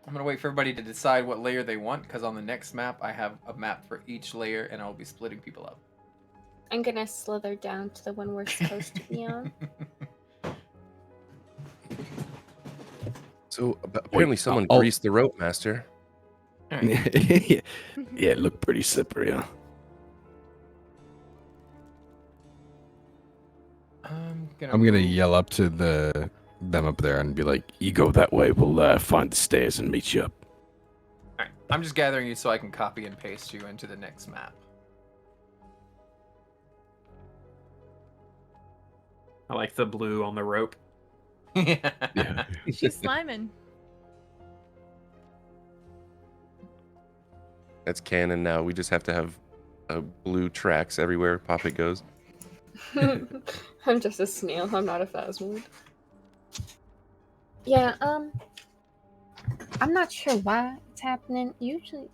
I'm going to wait for everybody to decide what layer they want, because on the next map, I have a map for each layer, and I'll be splitting people up. I'm gonna slither down to the one we're supposed to be on. So apparently someone I'll- greased the rope, master. Yeah, it looked pretty slippery, huh? I'm I'm gonna yell up to them up there and be like, "You go that way. We'll find the stairs and meet you up." Alright, I'm just gathering you so I can copy and paste you into the next map. I like the blue on the rope. Yeah. Yeah. She's sliming. That's canon now. We just have to have blue tracks everywhere Poppet goes. I'm just a snail. I'm not a phasmid. Yeah, I'm not sure why it's happening. Usually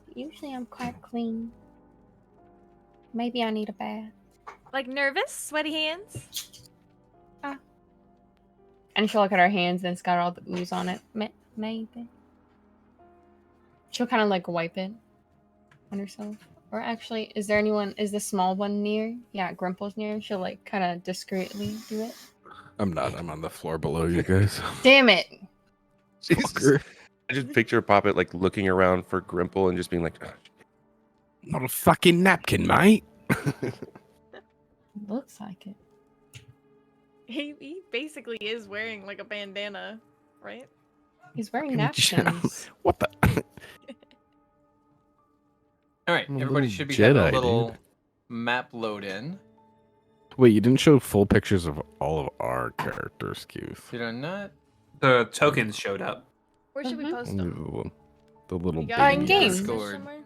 I'm quite clean. Maybe I need a bath. Like nervous, sweaty hands. And she'll look at her hands and it's got all the ooze on it. Maybe. She'll kind of like wipe it on herself. Or actually, is the small one near? Yeah, Grimple's near. She'll like kind of discreetly do it. I'm not. I'm on the floor below you guys. Damn it! Jesus. I just picture Poppet like looking around for Grimple and just being like, "Ugh, Not a fucking napkin, mate. Looks like it. He basically is wearing like a bandana, right? He's wearing Fucking napkins. What the? Alright, I'm a everybody little should be having a Jedi, little dude. map load in. Wait, you didn't show full pictures of all of our characters, Keith. Did I not? The tokens showed up. Where should we Mhm. post Only them? the little You baby. got in any game. messages Discord. somewhere?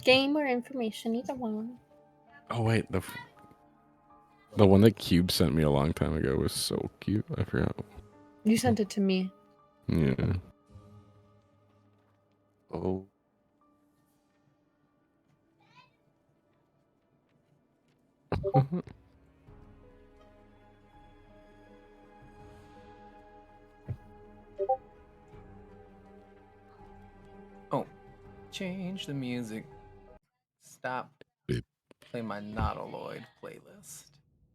Game or information, either one. Oh wait, the one that Cube sent me a long time ago was so cute. I forgot. You sent it to me. Yeah. oh, Change the music. Stop. Beep. Play my Nautiloid playlist.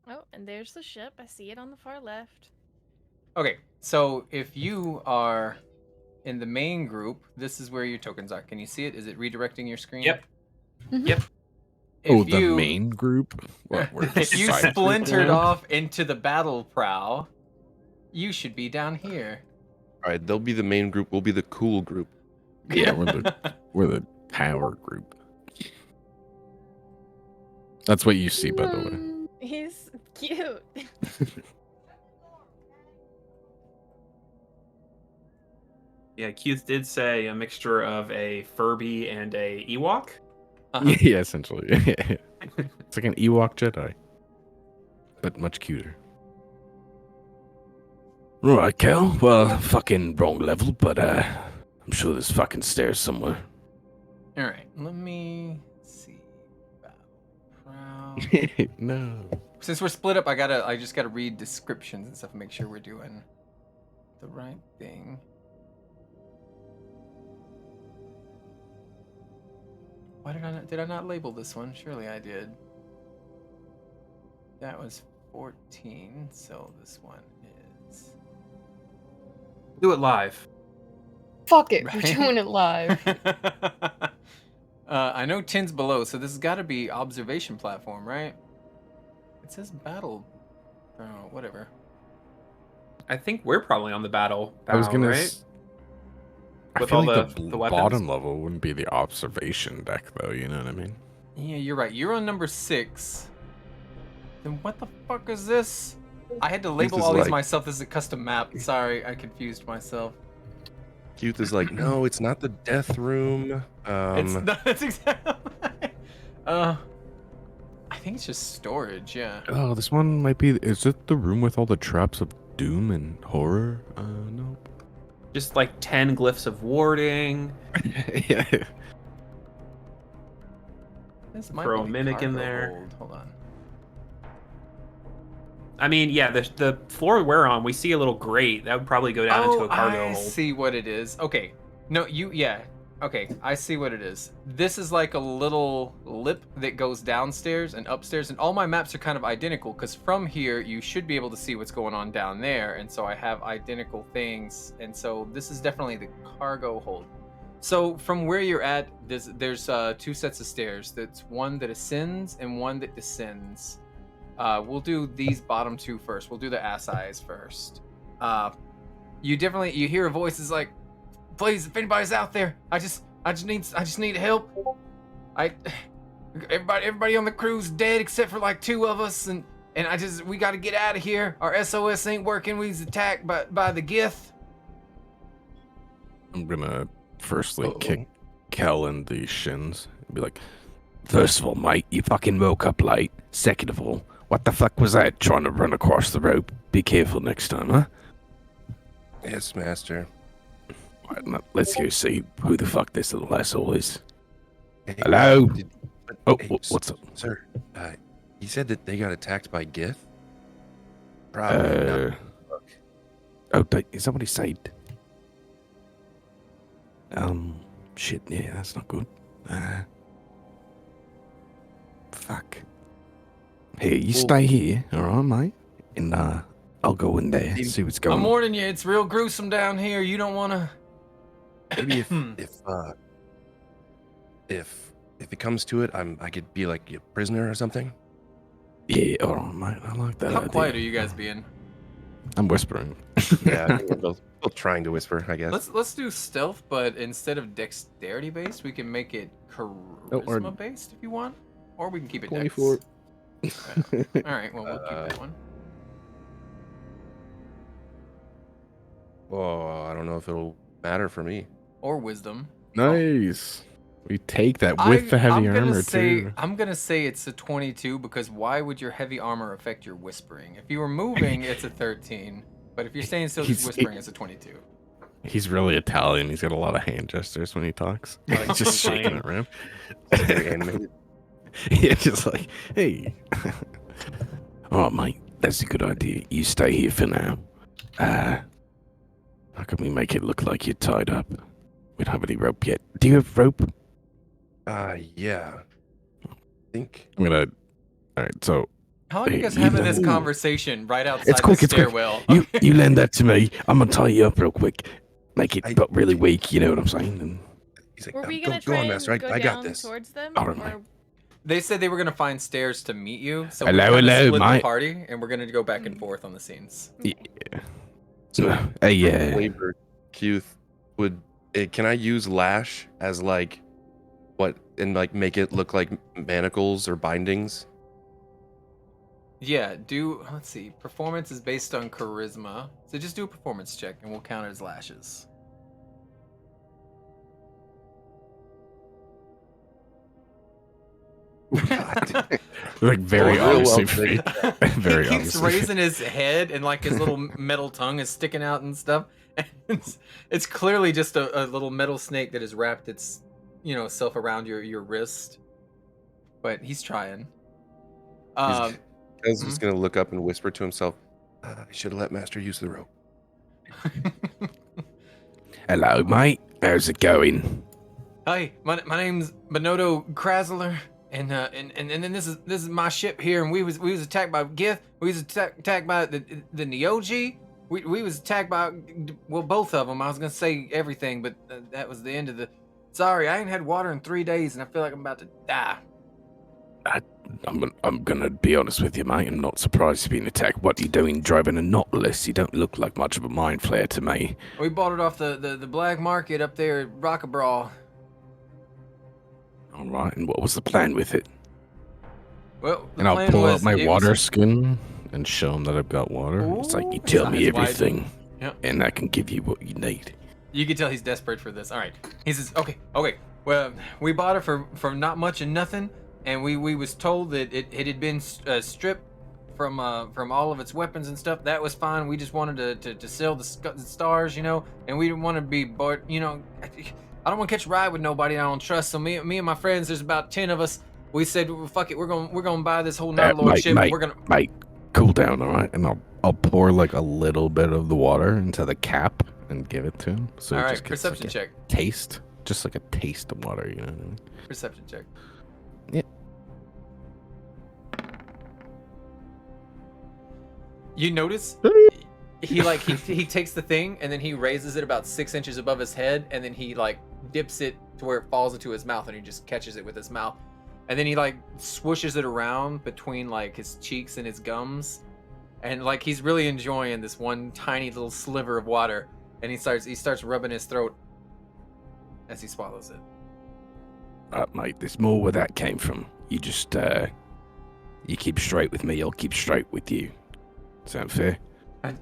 Oh, and there's the ship. I see it on the far left. Okay, so if you are in the main group, this is where your tokens are. Can you see it? Is it redirecting your screen? Yep. Mhm. Yep. Oh, If the you- main group. What? We're If you side group splintered now? off into the battle prow, you should be down here. all right. They'll be the main group. We'll be the cool group. Yeah, we're the power group. That's what you see, by the way. He's cute. Yeah, Keith did say a mixture of a Furby and a Ewok. Yeah, essentially. It's like an Ewok Jedi, but much cuter. Right, Kel. Well, fucking wrong level, but I'm sure there's fucking stairs somewhere. All right, let me see. Proud. No. Since we're split up, I just gotta read descriptions and stuff and make sure we're doing the right thing. Why did I not label this one? Surely I did. That was 14, so this one is. Do it live. Fuck it, we're Right? doing it live. I know 10's below, so this has got to be observation platform, right? It says battle. Oh, whatever. I think we're probably on the battle. I was gonna. right? I With feel all like the the weapons? bottom level wouldn't be the observation deck, though. You know what I mean? Yeah, you're right. You're on number 6. Then what the fuck is this? I had to label is all these like- myself. This is a custom map. Sorry, I confused myself. Keith is like, no, it's not the death room. It's not. It's exactly. I think it's just storage. Yeah. Oh, this one might be. Is it the room with all the traps of doom and horror? No. Just like 10 glyphs of warding. Yeah. This might Throw be a mimic in cargo there. hold. Hold on. I mean, yeah, the floor we're on, we see a little grate. That would probably go down into a cargo I hold. see what it is. Okay. No, yeah. Okay, I see what it is. This is like a little lip that goes downstairs and upstairs, and all my maps are kind of identical, because from here, you should be able to see what's going on down there, and so I have identical things, and so this is definitely the cargo hold. So from where you're at, there's 2 sets of stairs. That's one that ascends and one that descends. We'll do these bottom 2 first. We'll do the ass eyes first. You hear a voice is like, please, if anybody's out there, I just need help. Everybody on the crew's dead except for like 2 of us, and we got to get out of here. Our SOS ain't working. We was attacked by the Gith. I'm gonna firstly kick Kel in the shins and be like, first of all, mate, you fucking woke up late. Second of all, what the fuck was that trying to run across the rope? Be careful next time, huh? Yes, master. Right, now, let's go see who the fuck this little asshole is. Hey, Hello? Oh, hey, what's up? Sir, he said that they got attacked by Gith? Probably not. Is that what he said? Shit, yeah, that's not good. Fuck. Hey, you stay here, alright, mate? And, I'll go in there, see what's going I'm on. warning you, it's real gruesome down here. You don't want to. Maybe if it comes to it, I could be like a prisoner or something. Yeah, alright, mate, I like that How idea. quiet are you guys being? I'm whispering. Yeah, I think we're both trying to whisper, I guess. Let's do stealth, but instead of dexterity based, we can make it charisma based if you want, or we can keep it 24. Dex. All right, well we'll keep that one. Oh, I don't know if it'll matter for me. Or wisdom. Nice. We take that with the heavy armor, too. I'm gonna say it's a 22 because why would your heavy armor affect your whispering? If you were moving, it's a 13, but if you're staying still just whispering, it's a 22. He's really Italian. He's got a lot of hand gestures when he talks. Like Just playing. shaking it around. Very animated. Yeah, just like, hey. All right, mate. That's a good idea. You stay here for now. How can we make it look like you're tied up? We don't have any rope yet. Do you have rope? Yeah. I think. I'm gonna. All right, so How long are you Hey, guys you having know- this conversation right outside it's quick. the It's quick. stairwell? You lend that to me. I'm gonna tie you up real quick. Make it but really weak. You know what I'm saying? And He's like, Were we go, gonna go try on, and master. go I down got this. towards them? All right, Or They said they were gonna find stairs to meet you, so Hello, we're gonna hello, split the mate. party, and we're gonna go back and forth on the scenes. yeah. So, hey, yeah. Flavor, Keith, can I use lash as like what and like make it look like manacles or bindings Yeah, let's see. Performance is based on charisma. So just do a performance check and we'll count it as lashes. Like very Oh, real well obviously. Very he keeps obviously. raising his head and like his little metal tongue is sticking out and stuff. And it's clearly just a little metal snake that has wrapped its, self around your wrist. But he's trying. He's just gonna look up and whisper to himself, I should have let Master use the rope. Hello, mate. How's it going? Hi, my name's Benodo Krasler, and then this is my ship here, and we was attacked by Gith. We was attacked by the Neogi. We was attacked by both of them. I was gonna say everything, but that was the end of the. Sorry, I ain't had water in 3 days, and I feel like I'm about to die. I'm gonna be honest with you, mate. I'm not surprised you've been attacked. What are you doing driving a Nautilus? You don't look like much of a mind flayer to me. We bought it off the black market up there at Rockabraw. All right, and what was the plan with it? Well, And I'll pull out my water skin and show him that I've got water. It's like, you tell me everything, and I can give you what you need. You can tell he's desperate for this. All right. He says, okay. Well, we bought it for not much and nothing, and we was told that it had been stripped from all of its weapons and stuff. That was fine. We just wanted to sell the stars, and we didn't want to be bored, I don't want to catch a ride with nobody I don't trust. So me and my friends, there's about 10 of us. We said, well, fuck it, we're gonna buy this whole Night Lord ship. Mate, cool down, all right? And I'll pour like a little bit of the water into the cap and give it to him. So all he right, just gets perception like check. Taste, just like a taste of water, you know what I mean? Perception check. Yeah. You notice he takes the thing and then he raises it about 6 inches above his head, and then he like dips it to where it falls into his mouth, and he just catches it with his mouth, and then he like swooshes it around between like his cheeks and his gums, and like he's really enjoying this one tiny little sliver of water, and he starts rubbing his throat as he swallows it. Mate, there's more where that came from. You just you keep straight with me, I'll keep straight with you. Sound fair?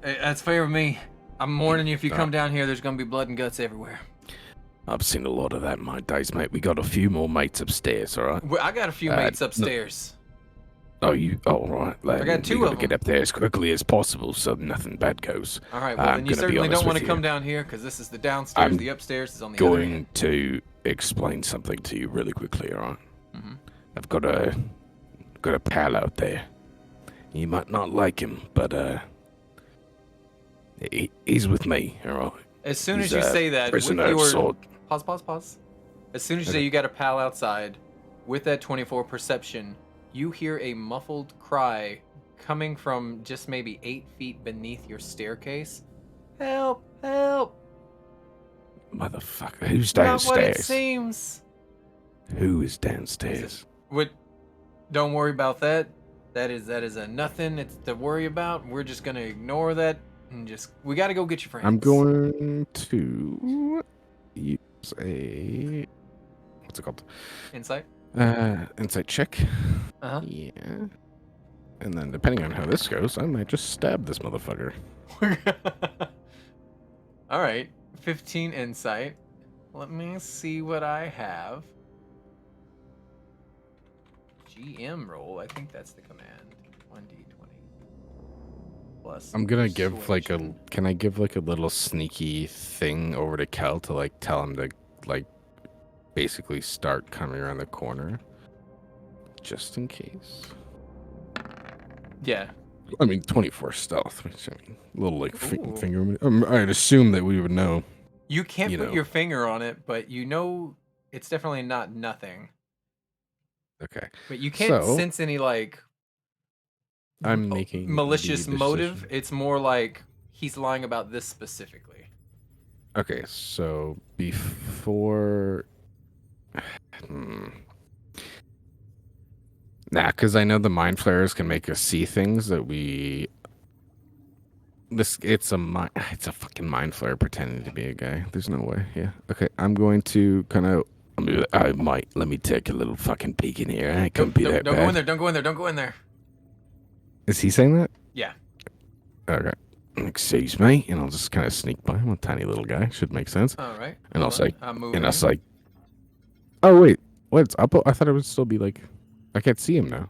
That's fair with me. I'm warning you, if you come down here, there's gonna be blood and guts everywhere. I've seen a lot of that in my days, mate. We got a few more mates upstairs, all right? Well, I got a few mates upstairs. Oh, all right. I got two of them. Get up there as quickly as possible so nothing bad goes. All right, well, then you certainly don't want to come down here, because this is the downstairs. The upstairs is on the other end. Going to explain something to you really quickly, all right? Mm-hmm. I've got a pal out there. You might not like him, but he's with me, all right? As soon as you say that, with your sword. Pause. As soon as you say you got a pal outside, with that 24 perception, you hear a muffled cry coming from just maybe 8 feet beneath your staircase. Help! Help! Motherfucker, who's downstairs? Not what it seems. Who is downstairs? Don't worry about that. That is a nothing. It's to worry about. We're just gonna ignore that and we gotta go get your friends. I'm going to use a what's it called? Insight. Insight check. Uh-huh. Yeah. And then depending on how this goes, I might just stab this motherfucker. All right. 15 insight. Let me see what I have. GM roll. I think that's the command. 1d20 plus. I'm gonna give persuasion. Can I give like a little sneaky thing over to Kel to like tell him to like basically start coming around the corner, just in case. Yeah. I mean, 24 stealth. Which, I mean, a little like Ooh. finger. I'd assume that we would know. You can't You put know. your finger on it, but you know it's definitely not nothing. Okay. But you can't So- sense any like I'm making malicious the motive. decision. It's more like he's lying about this specifically. Okay, so before. Nah, because I know the mind flayers can make us see things that we. It's a fucking mind flare pretending to be a guy. There's no way. Yeah. Okay, I'm going to kind of. Let me take a little fucking peek in here. I couldn't be that Don't bad. go in there. Don't go in there. Don't go in there. Is he saying that? Yeah. Okay. Excuse me, and I'll just kind of sneak by him. A tiny little guy should make sense. All right. And I'll hold on. say, I'm moving. and I'll say, oh wait, what's up? I thought it would still be like, I can't see him now.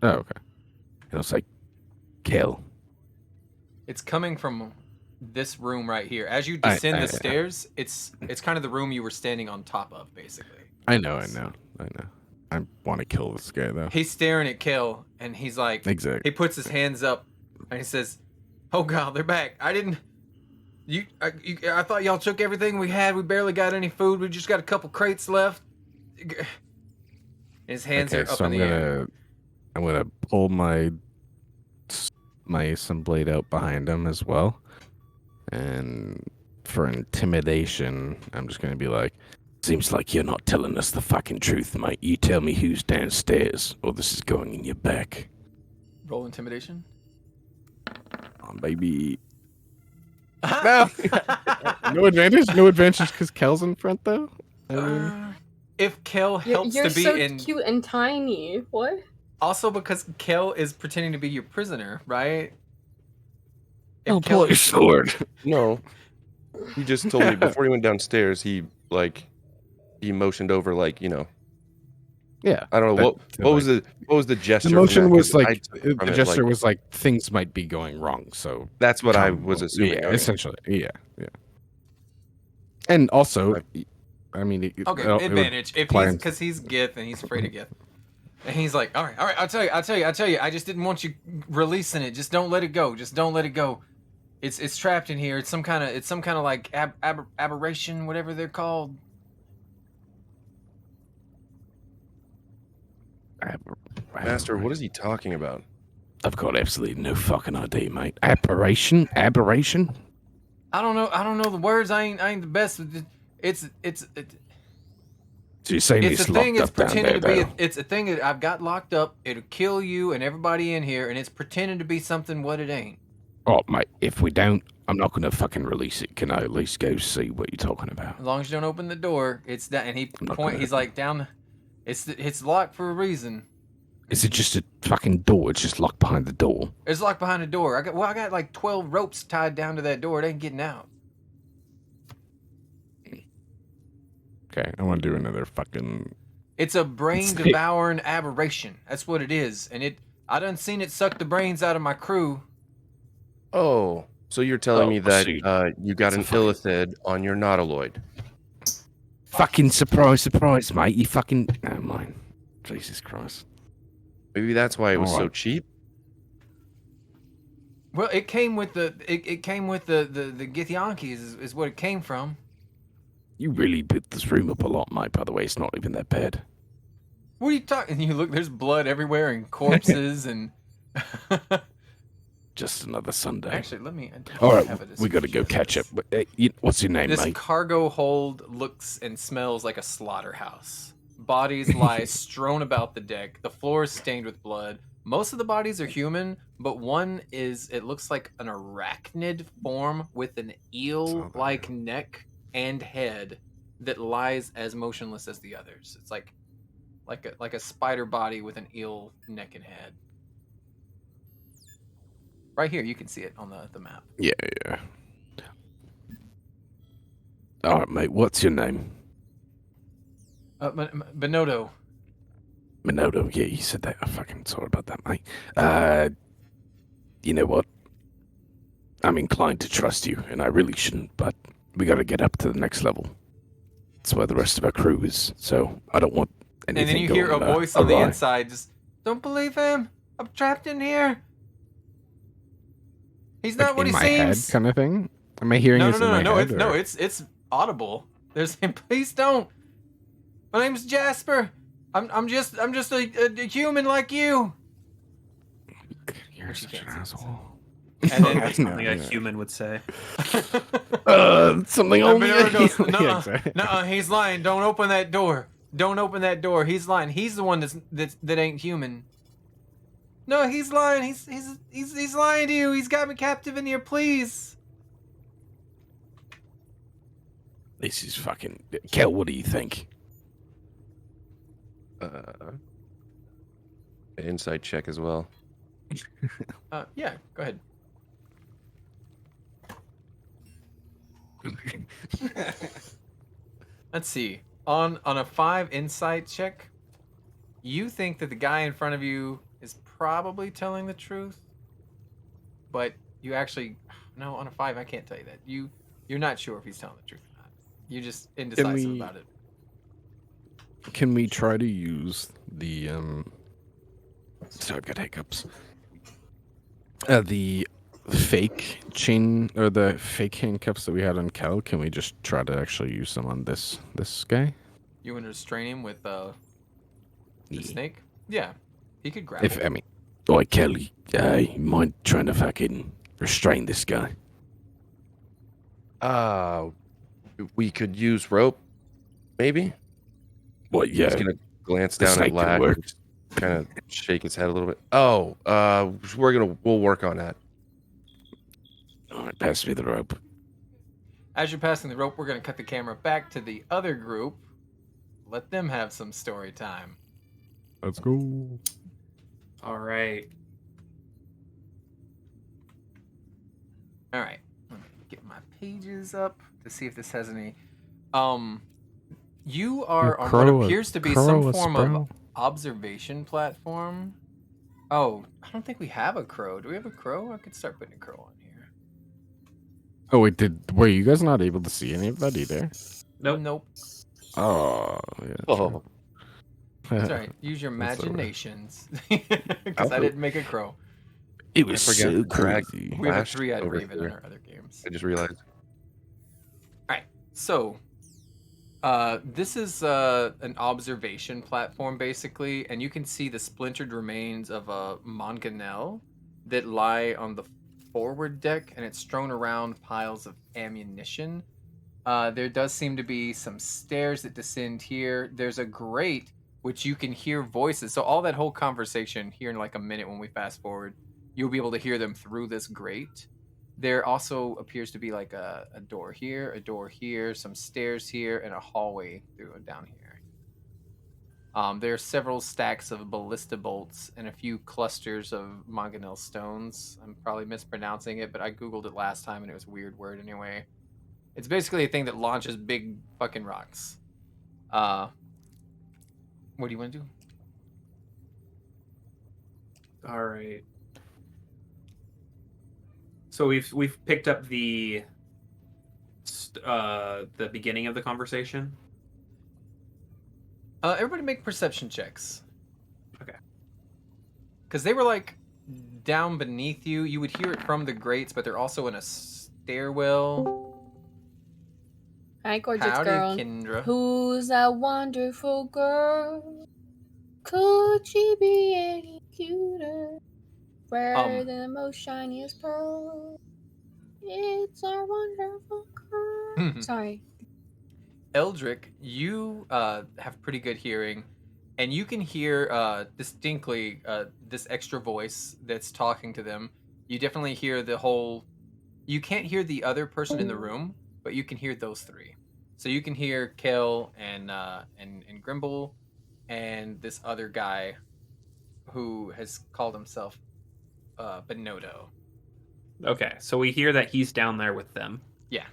Oh, okay. And I'll say, kill. It's coming from this room right here. As you descend the stairs, it's kind of the room you were standing on top of, basically. I know. I want to kill this guy though. He's staring at Kel, and he's like, Exactly. he puts his hands up, and he says, "Oh God, they're back. I didn't. I thought y'all took everything we had. We barely got any food. We just got a couple crates left." His hands are up in the air. I'm gonna pull my some blade out behind him as well, and for intimidation, I'm just gonna be like, "Seems like you're not telling us the fucking truth, mate. You tell me who's downstairs, or this is going in your back." Roll intimidation. Oh, baby. No, no advantage. No advantage because Kel's in front though. If Kel helps You're to be so in, cute and tiny. What? also because Kel is pretending to be your prisoner, right? If Oh, Kel- pull your sword. No. He just told me before he went downstairs, he motioned over Yeah. I don't know what was the gesture. The from motion that? was 'Cause I like took from the it, gesture was like things might be going wrong. So that's what I come- was assuming. Yeah, Okay. essentially. Yeah. And also, I mean, Okay, it would advantage. If apply he's in- because he's Gith and he's afraid of Gith, and he's like, all right, I'll tell you. I just didn't want you releasing it. Just don't let it go. Just don't let it go. It's trapped in here. It's some kind of like aberration, whatever they're called. Master, what is he talking about? I've got absolutely no fucking idea, mate. Aberration. I don't know the words. I ain't the best with it. So you're saying It's a it's thing. locked It's up down pretending there, to be. though? It's a thing that I've got locked up. It'll kill you and everybody in here, and it's pretending to be something what it ain't. Oh, mate, if we don't, I'm not going to fucking release it. Can I at least go see what you're talking about? As long as you don't open the door, it's that. And I'm not gonna he's like down. It's locked for a reason. Is it just a fucking door? It's just locked behind the door. It's locked behind the door. I got like 12 ropes tied down to that door. It ain't getting out. Okay, I want to do another fucking... It's a brain devouring aberration. That's what it is. And I done seen it suck the brains out of my crew. Oh, so you're telling me that see. you got an It's a fucking- illithid on your nautiloid? Fucking surprise, mate. You fucking... Never mind. Jesus Christ. Maybe that's why it was so Alright. cheap. Well, it came with the Githyankis is what it came from. You really built this room up a lot, mate. By the way, it's not even that bad. What are you talking? You look, there's blood everywhere and corpses and. Just another Sunday. Actually, let me. All right, have a we got to go description of catch up. this. What's your name, This mate? cargo hold looks and smells like a slaughterhouse. Bodies lie strewn about the deck. The floor is stained with blood. Most of the bodies are human, but one is, it looks like an arachnid form with an eel-like neck and head that lies as motionless as the others. It's like a spider body with an eel neck and head. Right here, you can see it on the map. Yeah. All right, mate. What's your name? Benodo. Minoto. Yeah, you said that. I'm fucking sorry about that, mate. You know what? I'm inclined to trust you, and I really shouldn't, but we got to get up to the next level. That's where the rest of our crew is, so I don't want anything And then you hear a going, voice on the awry. inside, just, don't believe him. I'm trapped in here. He's not Like what in he my seems. head kind of thing? Am I hearing this in my head? It's audible. They're saying, please don't. My name's Jasper. I'm just a human like you. You're such an asshole. And then That's something a human would say. Something And only Bernardo goes, Yeah, nuh-uh, exactly. nuh-uh, he's lying. Don't open that door. Don't open that door. He's lying. He's the one that ain't human. No, he's lying. He's lying to you. He's got me captive in here. Please. This is fucking... Kel, what do you think? Insight check as well. Yeah, go ahead. Let's see. On a 5 insight check, you think that the guy in front of you is probably telling the truth, but you actually no, on a 5 I can't tell you that. You're not sure if he's telling the truth or not. You're just indecisive about it. Can we try to use the sorry, I've got hiccups. The fake chain or the fake handcuffs that we had on Cal, can we just try to actually use them on this guy? You want to restrain him with the snake? Yeah. He could grab If I mean, oi Kelly, you mind trying to fucking restrain this guy? We could use rope, maybe. What? Yeah, He's gonna glance the down at snake could Lash, work. kind of shake his head a little bit. Oh, we'll work on that. All right, pass me the rope. As you're passing the rope, we're going to cut the camera back to the other group. Let them have some story time. Let's go. All right. All right. Let me get my pages up to see if this has any. You are on what appears to be some form of observation platform. Oh, I don't think we have a crow. Do we have a crow? I could start putting a crow on here. Oh wait, were you guys not able to see any of that either? Nope. Oh, yeah. Oh, That's all right. Use your That's all right. imaginations. Because I didn't make a crow. It I was forgot so to drag crazy. We have a Flash 3-eyed over raven in here. our other games. I just realized. Alright, so this is an observation platform basically, and you can see the splintered remains of a mangonel that lie on the forward deck, and it's strewn around piles of ammunition. There does seem to be some stairs that descend here. There's a grate which you can hear voices. So all that whole conversation here in like a minute when we fast forward, you'll be able to hear them through this grate. There also appears to be like a door here, some stairs here, and a hallway through and down here. There are several stacks of ballista bolts and a few clusters of mangonel stones. I'm probably mispronouncing it, but I googled it last time and it was a weird word anyway. It's basically a thing that launches big fucking rocks. What do you want to do? All right. So we've picked up the beginning of the conversation. Everybody make perception checks. Okay. Because they were like down beneath you. You would hear it from the grates, but they're also in a stairwell. Hi, gorgeous Howdy, girl. Kendra. Who's that wonderful girl? Could she be any cuter? Fairer than the most shiniest pearl. It's our wonderful girl. Sorry. Eldrick, you have pretty good hearing, and you can hear distinctly this extra voice that's talking to them. You definitely hear the whole. You can't hear the other person in the room, but you can hear those three. So you can hear Kel and Grimble, and this other guy, who has called himself Benodo. Okay, so we hear that he's down there with them. Yeah.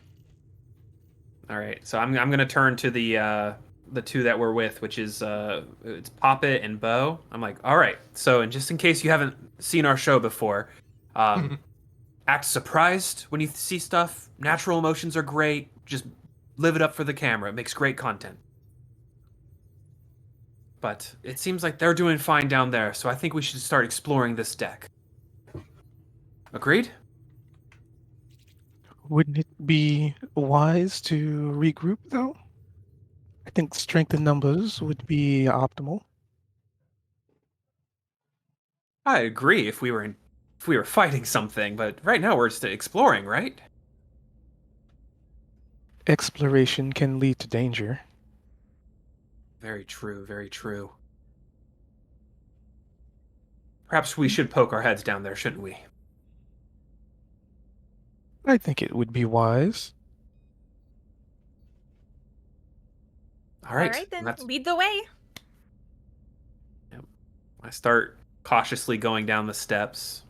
All right, so I'm gonna turn to the two that we're with, which is it's Poppet and Bo. I'm like, all right. So, and just in case you haven't seen our show before, act surprised when you see stuff. Natural emotions are great. Just live it up for the camera. It makes great content. But it seems like they're doing fine down there, so I think we should start exploring this deck. Agreed? Wouldn't it be wise to regroup, though? I think strength in numbers would be optimal. I agree if we were fighting something, but right now we're just exploring, right? Exploration can lead to danger. Very true, very true. Perhaps we should poke our heads down there, shouldn't we? I think it would be wise. All right. All right, then. That's- Lead the way. I start cautiously going down the steps.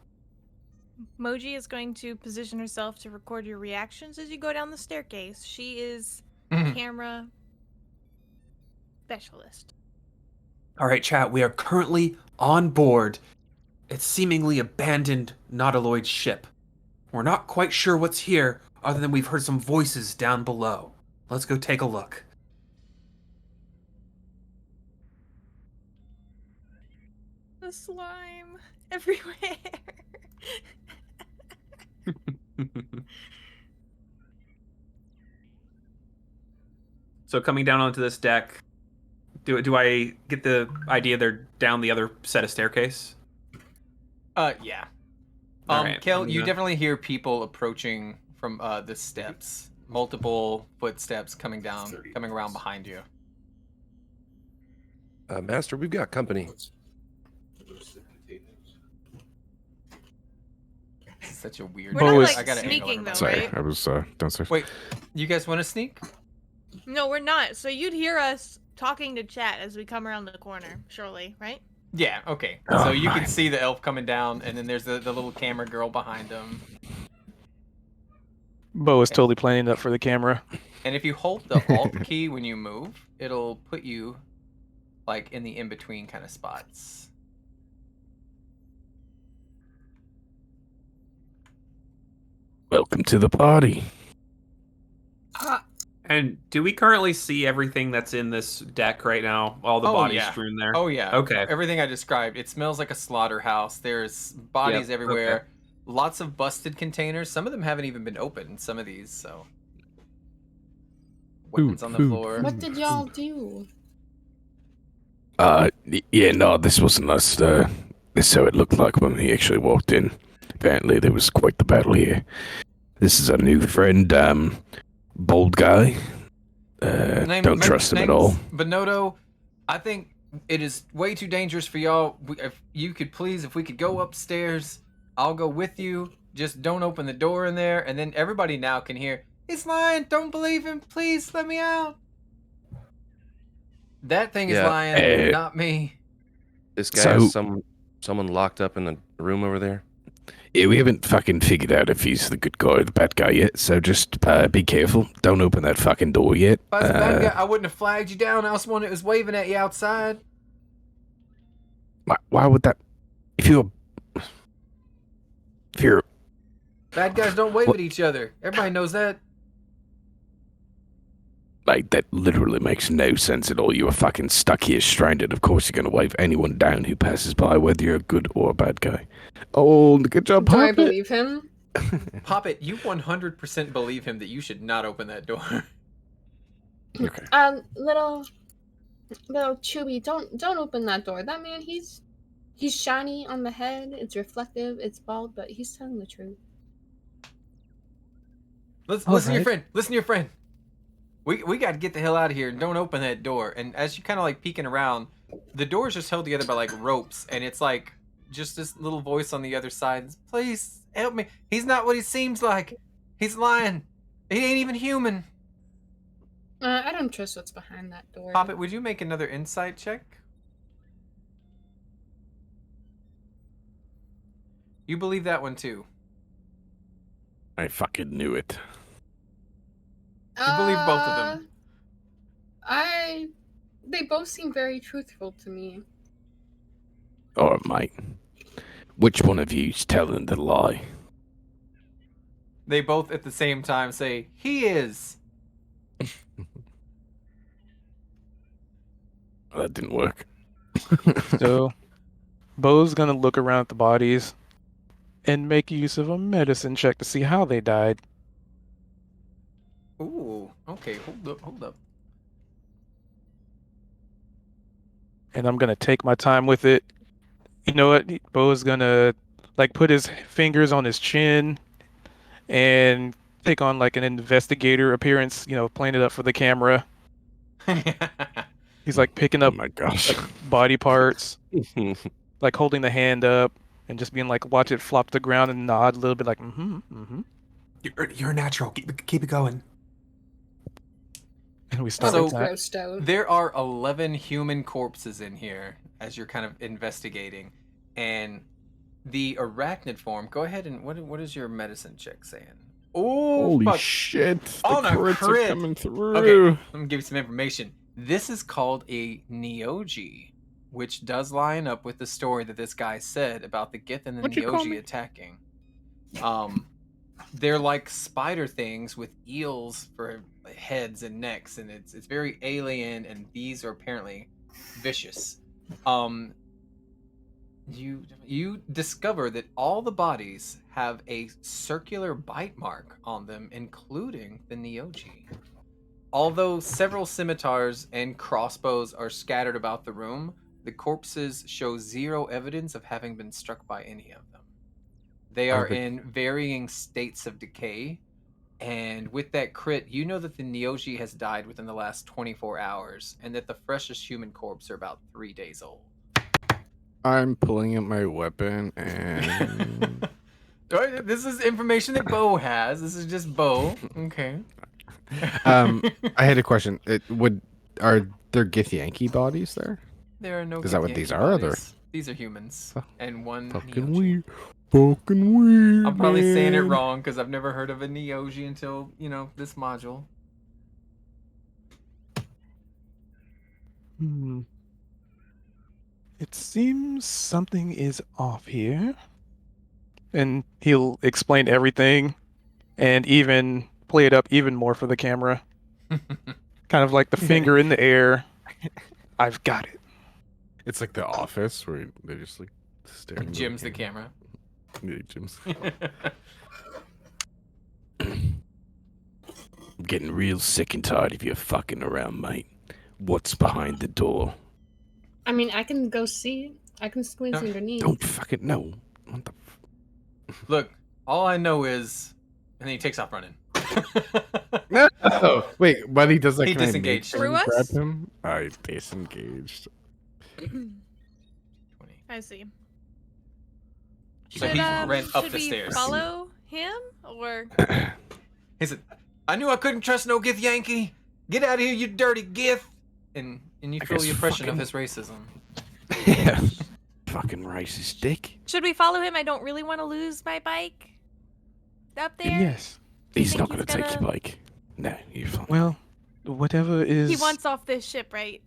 Moji is going to position herself to record your reactions as you go down the staircase. She is Mhm. camera specialist. All right, chat, we are currently on board its seemingly abandoned nautiloid ship. We're not quite sure what's here, other than we've heard some voices down below. Let's go take a look. The slime everywhere. So coming down onto this deck, do I get the idea they're down the other set of staircase? Yeah. All right, Kel, I'm you gonna- definitely hear people approaching from the steps. Multiple footsteps coming down, coming around behind you. Master, we've got company. This is such a weird. We're not Bo like I gotta angle sneaking though, everybody. Sorry, right? I was downstairs. Wait, you guys want to sneak? No, we're not. So you'd hear us talking to chat as we come around the corner, surely, right? Yeah, okay. Oh, So you my. can see the elf coming down, and then there's the little camera girl behind him. Bo is totally playing up for the camera. And if you hold the Alt key when you move, it'll put you like in the in-between kind of spots. Welcome to the party. And do we currently see everything that's in this deck right now? All the Oh, bodies yeah. strewn there? Oh yeah. Okay. Everything I described. It smells like a slaughterhouse. There's bodies Yep, everywhere. okay. Lots of busted containers. Some of them haven't even been opened. Some of these, so weapons on the food. floor. What did y'all do? Yeah, no, this wasn't us. This is how it looked like when we actually walked in. Apparently, there was quite the battle here. This is our new friend, Bold Guy. Don't trust him at all. Benodo, I think it is way too dangerous for y'all. If you could please, if we could go upstairs, I'll go with you. Just don't open the door in there, and then everybody now can hear, he's lying, don't believe him, please let me out. That thing is Yeah. lying, not me. This guy So- has someone locked up in the room over there. Yeah, we haven't fucking figured out if he's the good guy or the bad guy yet, so just be careful. Don't open that fucking door yet. If I was a bad guy, I wouldn't have flagged you down. I was the one that was waving at you outside. Why would that... If you're... Bad guys don't wave at each other. Everybody knows that. Like, that literally makes no sense at all. You are fucking stuck here stranded. Of course you're going to wave anyone down who passes by, whether you're a good or a bad guy. Oh, good job, Do I Poppet. believe him? Poppet, you 100% believe him that you should not open that door. Okay. Little Chubby, don't open that door. That man, he's shiny on the head. It's reflective. It's bald, but he's telling the truth. Listen to your Alright. friend. Listen to your friend. We got to get the hell out of here and don't open that door. And as you kind of like peeking around, the door is just held together by like ropes, and it's like just this little voice on the other side. Please help me. He's not what he seems like. He's lying. He ain't even human. I don't trust what's behind that door. Poppet, would you make another insight check? You believe that one too. I fucking knew it. You believe both of them. They both seem very truthful to me. Alright, mate. Which one of you's telling the lie? They both at the same time say, he is. Well, that didn't work. So, Bo's gonna look around at the bodies and make use of a medicine check to see how they died. Ooh, okay, hold up. And I'm gonna take my time with it. You know what? Bo's gonna like put his fingers on his chin and take on like an investigator appearance, you know, playing it up for the camera. He's like picking Oh up my gosh. like body parts, like holding the hand up and just being like, watch it flop to the ground and nod a little bit like, You're natural. Keep it going. And we start So- with that. Grossed out. There are 11 human corpses in here as you're kind of investigating. and the arachnid form. Go ahead and what is your medicine check saying? Oh, Holy fuck. shit! The On a crits crit. are coming through. Okay, let me give you some information. This is called a Neogi, which does line up with the story that this guy said about the Gith and the What'd you call Neogi me? attacking. They're like spider things with eels for heads and necks, and it's very alien. And these are apparently vicious. You discover that all the bodies have a circular bite mark on them, including the Neogi. Although several scimitars and crossbows are scattered about the room, the corpses show zero evidence of having been struck by any of them. They are in varying states of decay, and with that crit, you know that the Neogi has died within the last 24 hours, and that the freshest human corpse are about 3 days old. I'm pulling out my weapon and Alright, this is information that Bo has. This is just Bo. Okay. I had a question. Are there Githyanki bodies there? There are no. Is that what Githyanki these are, or they're- bodies. These are humans and one Fucking Neogi. weird. Fucking weird. I'm probably saying it man. wrong because I've never heard of a Neogi until this module. It seems something is off here. And he'll explain everything and even play it up even more for the camera. Kind of like the finger in the air. I've got it. It's like The Office where they just like staring. Jim's the camera. Yeah, Jim's. I'm getting real sick and tired of you fucking around, mate. What's behind the door? I mean, I can go see. I can squeeze No, underneath. Don't fucking know. What the Look, all I know is, and then he takes off running. No. Oh, wait, while he does that, He can I disengaged. make Through him us? grab him? I disengaged. 20. I see. So he ran up should the we stairs. follow him or? He said, "I knew I couldn't trust no Githyanki. Get out of here, you dirty Gith!" And you I feel the guess oppression of fucking- his racism. Yeah. Fucking racist dick. Should we follow him? I don't really want to lose my bike up there. Yes. Do you He's think not gonna take your gonna- bike. No, you're fine. Well, whatever is. He wants off this ship, right?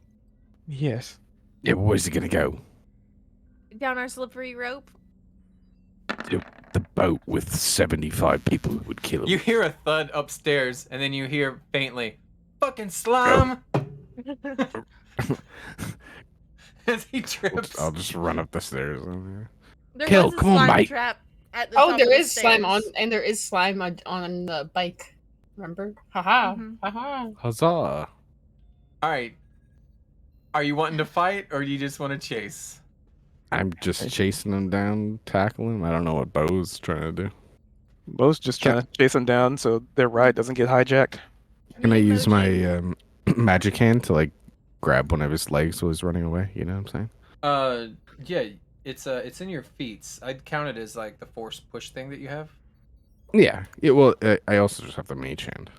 Yes. Yeah, where's he gonna go? Down our slippery rope. The boat with 75 people who would kill him. You hear a thud upstairs, and then you hear faintly, "Fucking slime!" As he trips. I'll just run up the stairs. There Kill, was a come on, slime mate. trap at the Oh, top there of the is slime on, stairs. and there is slime on the bike. Remember? Haha. Mhm. Haha. Huzzah! All right. Are you wanting to fight, or do you just want to chase? I'm just chasing him down, tackling him. I don't know what Bo's trying to do. Bo's just trying to chase him down so their ride doesn't get hijacked. Can I Me use emoji. my magic hand to like grab one of his legs while he's running away? You know what I'm saying? Yeah, it's in your feats. I'd count it as like the force push thing that you have. Yeah. Well, I also just have the mage hand.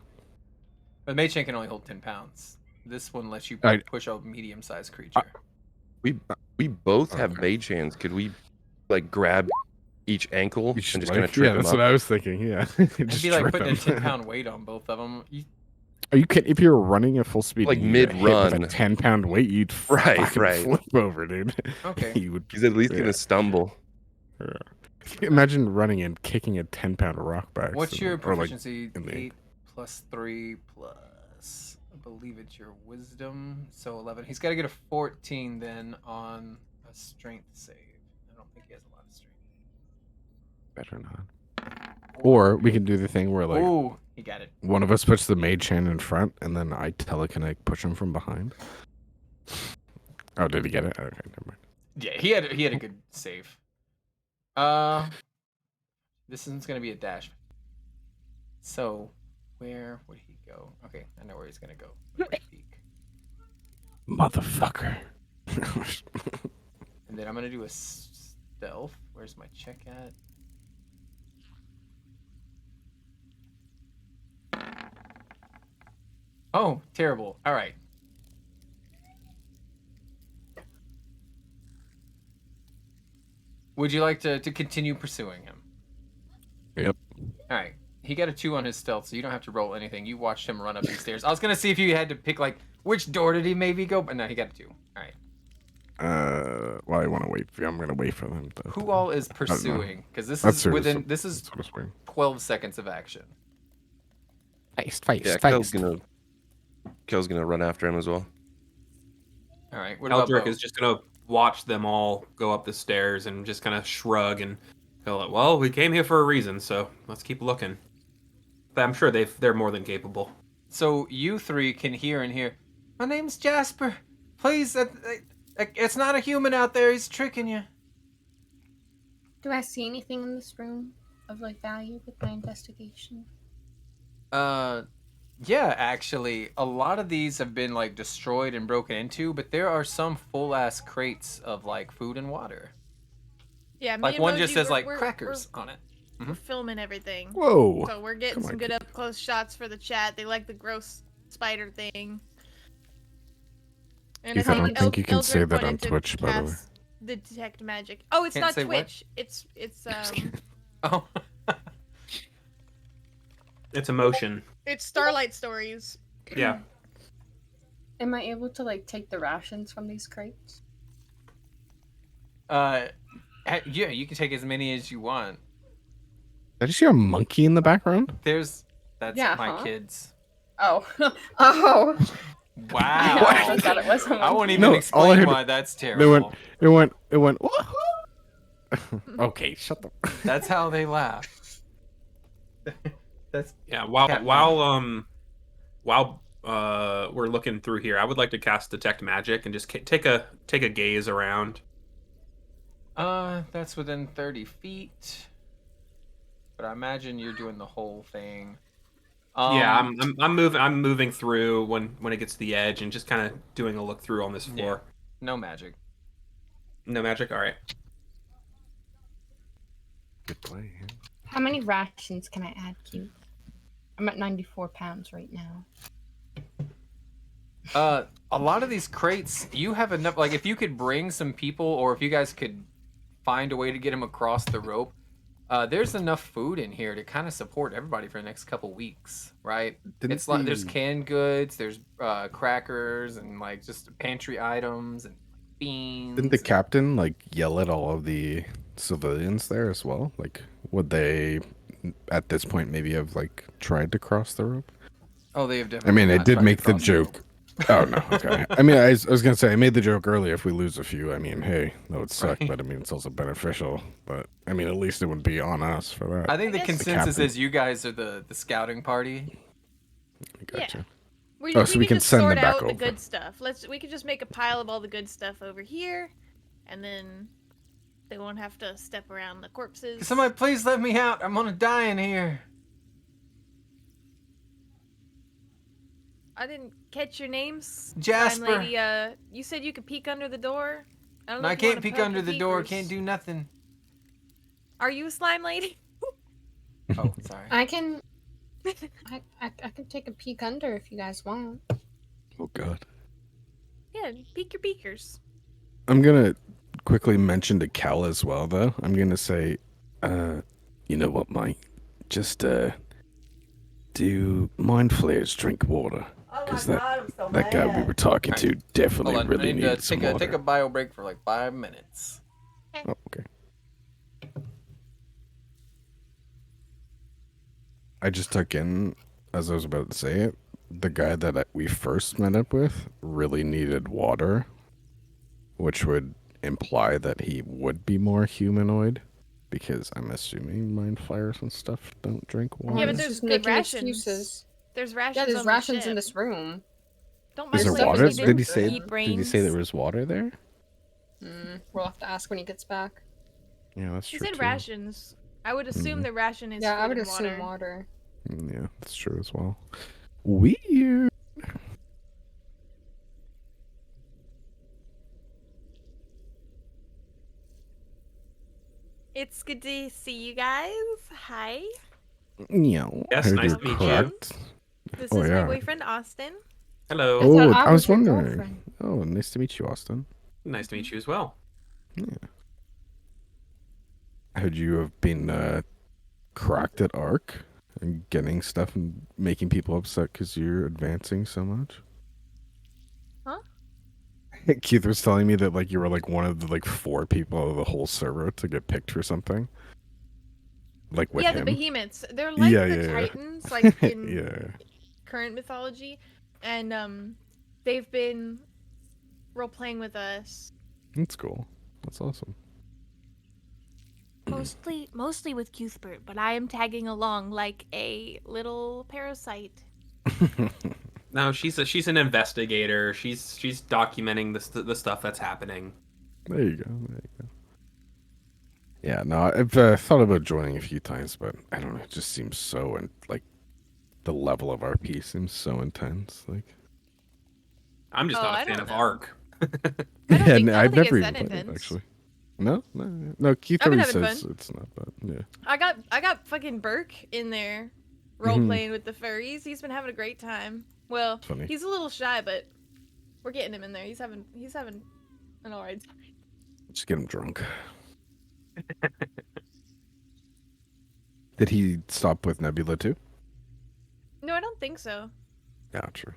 But Mage Hand can only hold 10 pounds. This one lets you I- push a medium-sized creature. We both have Okay. mage hands. Could we like grab each ankle and just kind of trip yeah, him that's up? what I was thinking. Yeah. It'd Just be like trip putting him. a 10-pound weight on both of them. Are you kidding? If you're running at full speed, Like and you got hit with mid-run. a 10-pound weight, you'd Right, fucking right. flip over, dude. Okay. you would. He's at least Yeah. gonna stumble. Imagine running and kicking a 10-pound rock back. What's your or like proficiency? in the- 8 plus 3 plus, I believe it's your wisdom. So 11. He's got to get a 14 then on a strength save. I don't think he has a lot of strength. better not. Or we can do the thing where like Ooh, he got it. one of us puts the mage hand in front, and then I telekinetic push him from behind. Oh, did he get it? Okay, never mind. Yeah, he had a good save. This is gonna be a dash. So, where would he go? Okay, I know where he's gonna go. Quick peek. Motherfucker. And then I'm gonna do a stealth. Where's my check at? Oh, terrible. All right. Would you like to continue pursuing him? Yep. All right. He got a 2 on his stealth, so you don't have to roll anything. You watched him run up these stairs. I was gonna see if you had to pick like which door did he maybe go, but no, he got a 2. All right. Well, I want to wait. I'm gonna wait for them. Who all is pursuing? Because this That's is serious. within. This is That's what it's wearing. 12 seconds of action. Yeah, Kel's gonna run after him as well. All right. What about Eldrick Bo? is just gonna watch them all go up the stairs and just kind of shrug and go like, "Well, we came here for a reason, so let's keep looking." But I'm sure they're more than capable. So you 3 can hear and hear. My name's Jasper. Please, it's not a human out there. He's tricking you. Do I see anything in this room of like value with my investigation? Yeah, actually, a lot of these have been like destroyed and broken into, but there are some full ass crates of like food and water. Yeah, me Like and one just Moji, says we're- like crackers on it. We're filming everything. Whoa. So we're getting Come some on, good kid. up close shots for the chat. They like the gross spider thing. And Keith, I don't think you can say Eldrick that on wanted to Twitch, by the way. cast the detect magic. Oh, it's Can't not say what? Twitch. It's Oh. It's emotion. it's Starlight Stories. Yeah. Am I able to like take the rations from these crates? Yeah, you can take as many as you want. Did you see a monkey in the background? That's Yeah, my huh? kids. Oh, oh! Wow. I thought it was a I won't monkey. even No, all I explain heard- why that's It terrible. went. Woohoo! Okay, shut the. That's how they laugh. That's Yeah. Cat While we're looking through here, I would like to cast detect magic and just take a gaze around. that's within 30 feet. But I imagine you're doing the whole thing. Yeah, I'm moving through when it gets to the edge and just kind of doing a look through on this floor. No magic. No magic. All right. Good play. How many rations can I add, Q? I'm at 94 pounds right now. A lot of these crates, you have enough. Like, if you could bring some people, or if you guys could find a way to get them across the rope, there's enough food in here to kind of support everybody for the next couple weeks, right? Didn't Like there's the- canned goods, there's crackers, and like just pantry items and beans. Didn't the captain like yell at all of the civilians there as well? Like, would they, at this point, maybe have like tried to cross the rope? Oh, they have I definitely. mean, I not did tried to make the cross joke. Oh no, okay. I mean, I was gonna say I made the joke earlier. If we lose a few, I mean, hey, that would suck, Right. but I mean, it's also beneficial. But I mean, at least it wouldn't be on us for that. I think the guess- consensus captain. is you guys are the scouting party. I gotcha. We, Oh, so we can just send them sort back out the over. good stuff. We could just make a pile of all the good stuff over here, and then they won't have to step around the corpses. Somebody, please let me out. I'm gonna die in here. I didn't catch your names. Jasper. Slime lady, you said you could peek under the door. I don't know No, I if you can't wanna peek poke under your the door. peekers. Can't do nothing. Are you a slime lady? Oh, sorry. I can can take a peek under if you guys want. Oh god. Yeah, peek your peekers. I'm gonna quickly mention to Cal as well, though. I'm gonna say, you know what, mate? Just do mind flares, drink water, because that guy we were talking to definitely Hold on. really I need to needed some water. take a bio break for like 5 minutes. Oh, okay. I just took in, as I was about to say it, the guy that we first met up with really needed water, which would imply that he would be more humanoid, because I'm assuming mind flayers and stuff don't drink water. Yeah, but It's there's just good making rations. excuses. There's rations. Yeah, there's on rations the in ship. this room. Don't Is mind there stuff water? if you Did he didn't say? eat Did he say there brains. was water there? We'll have to ask when he gets back. Yeah, that's He true. said too. rations. I would assume Mhm. the ration is Yeah, I food would and assume water. water. Yeah, that's true as well. Weird. It's good to see you guys. Hi. Yeah. Yes, heard nice you're to meet you. cracked. This Oh, is yeah. my boyfriend Austin. Hello. Oh, thought I I was was your wondering. girlfriend. Oh, nice to meet you, Austin. Nice to meet you as well. Yeah. Had you have been cracked at Arc and getting stuff and making people upset because you're advancing so much? Huh? Keith was telling me that like you were like one of the like 4 people out of the whole server to get picked for something. Like with Yeah, him. the behemoths. They're like Yeah, the yeah, yeah. Titans, like in Yeah. current mythology, and they've been role playing with us. That's cool. That's awesome. Mostly with Cuthbert, but I am tagging along like a little parasite. No, she's an investigator. She's documenting the stuff that's happening. There you go. There you go. Yeah, no, I've thought about joining a few times, but I don't know. It just seems so and like the level of RP seems so intense. Like, I'm just Oh, not I a fan don't of know. ARC. I don't think I've it's never that even played it intense. actually. No. Keith I've been always having says it's not, but yeah. I got fucking Burke in there role playing with the furries. He's been having a great time. Well, Funny. he's a little shy, but we're getting him in there. He's having an alright time. Just get him drunk. Did he stop with Nebula too? No, I don't think so. Yeah, true.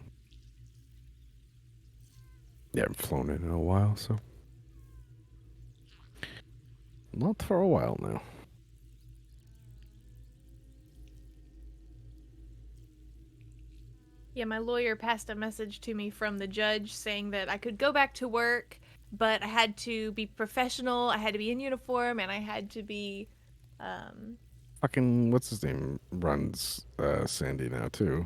Yeah, I've flown it in a while, so. Not for a while now. Yeah, my lawyer passed a message to me from the judge saying that I could go back to work, but I had to be professional, I had to be in uniform, and I had to be, Fucking, what's his name? Runs Sandy now, too.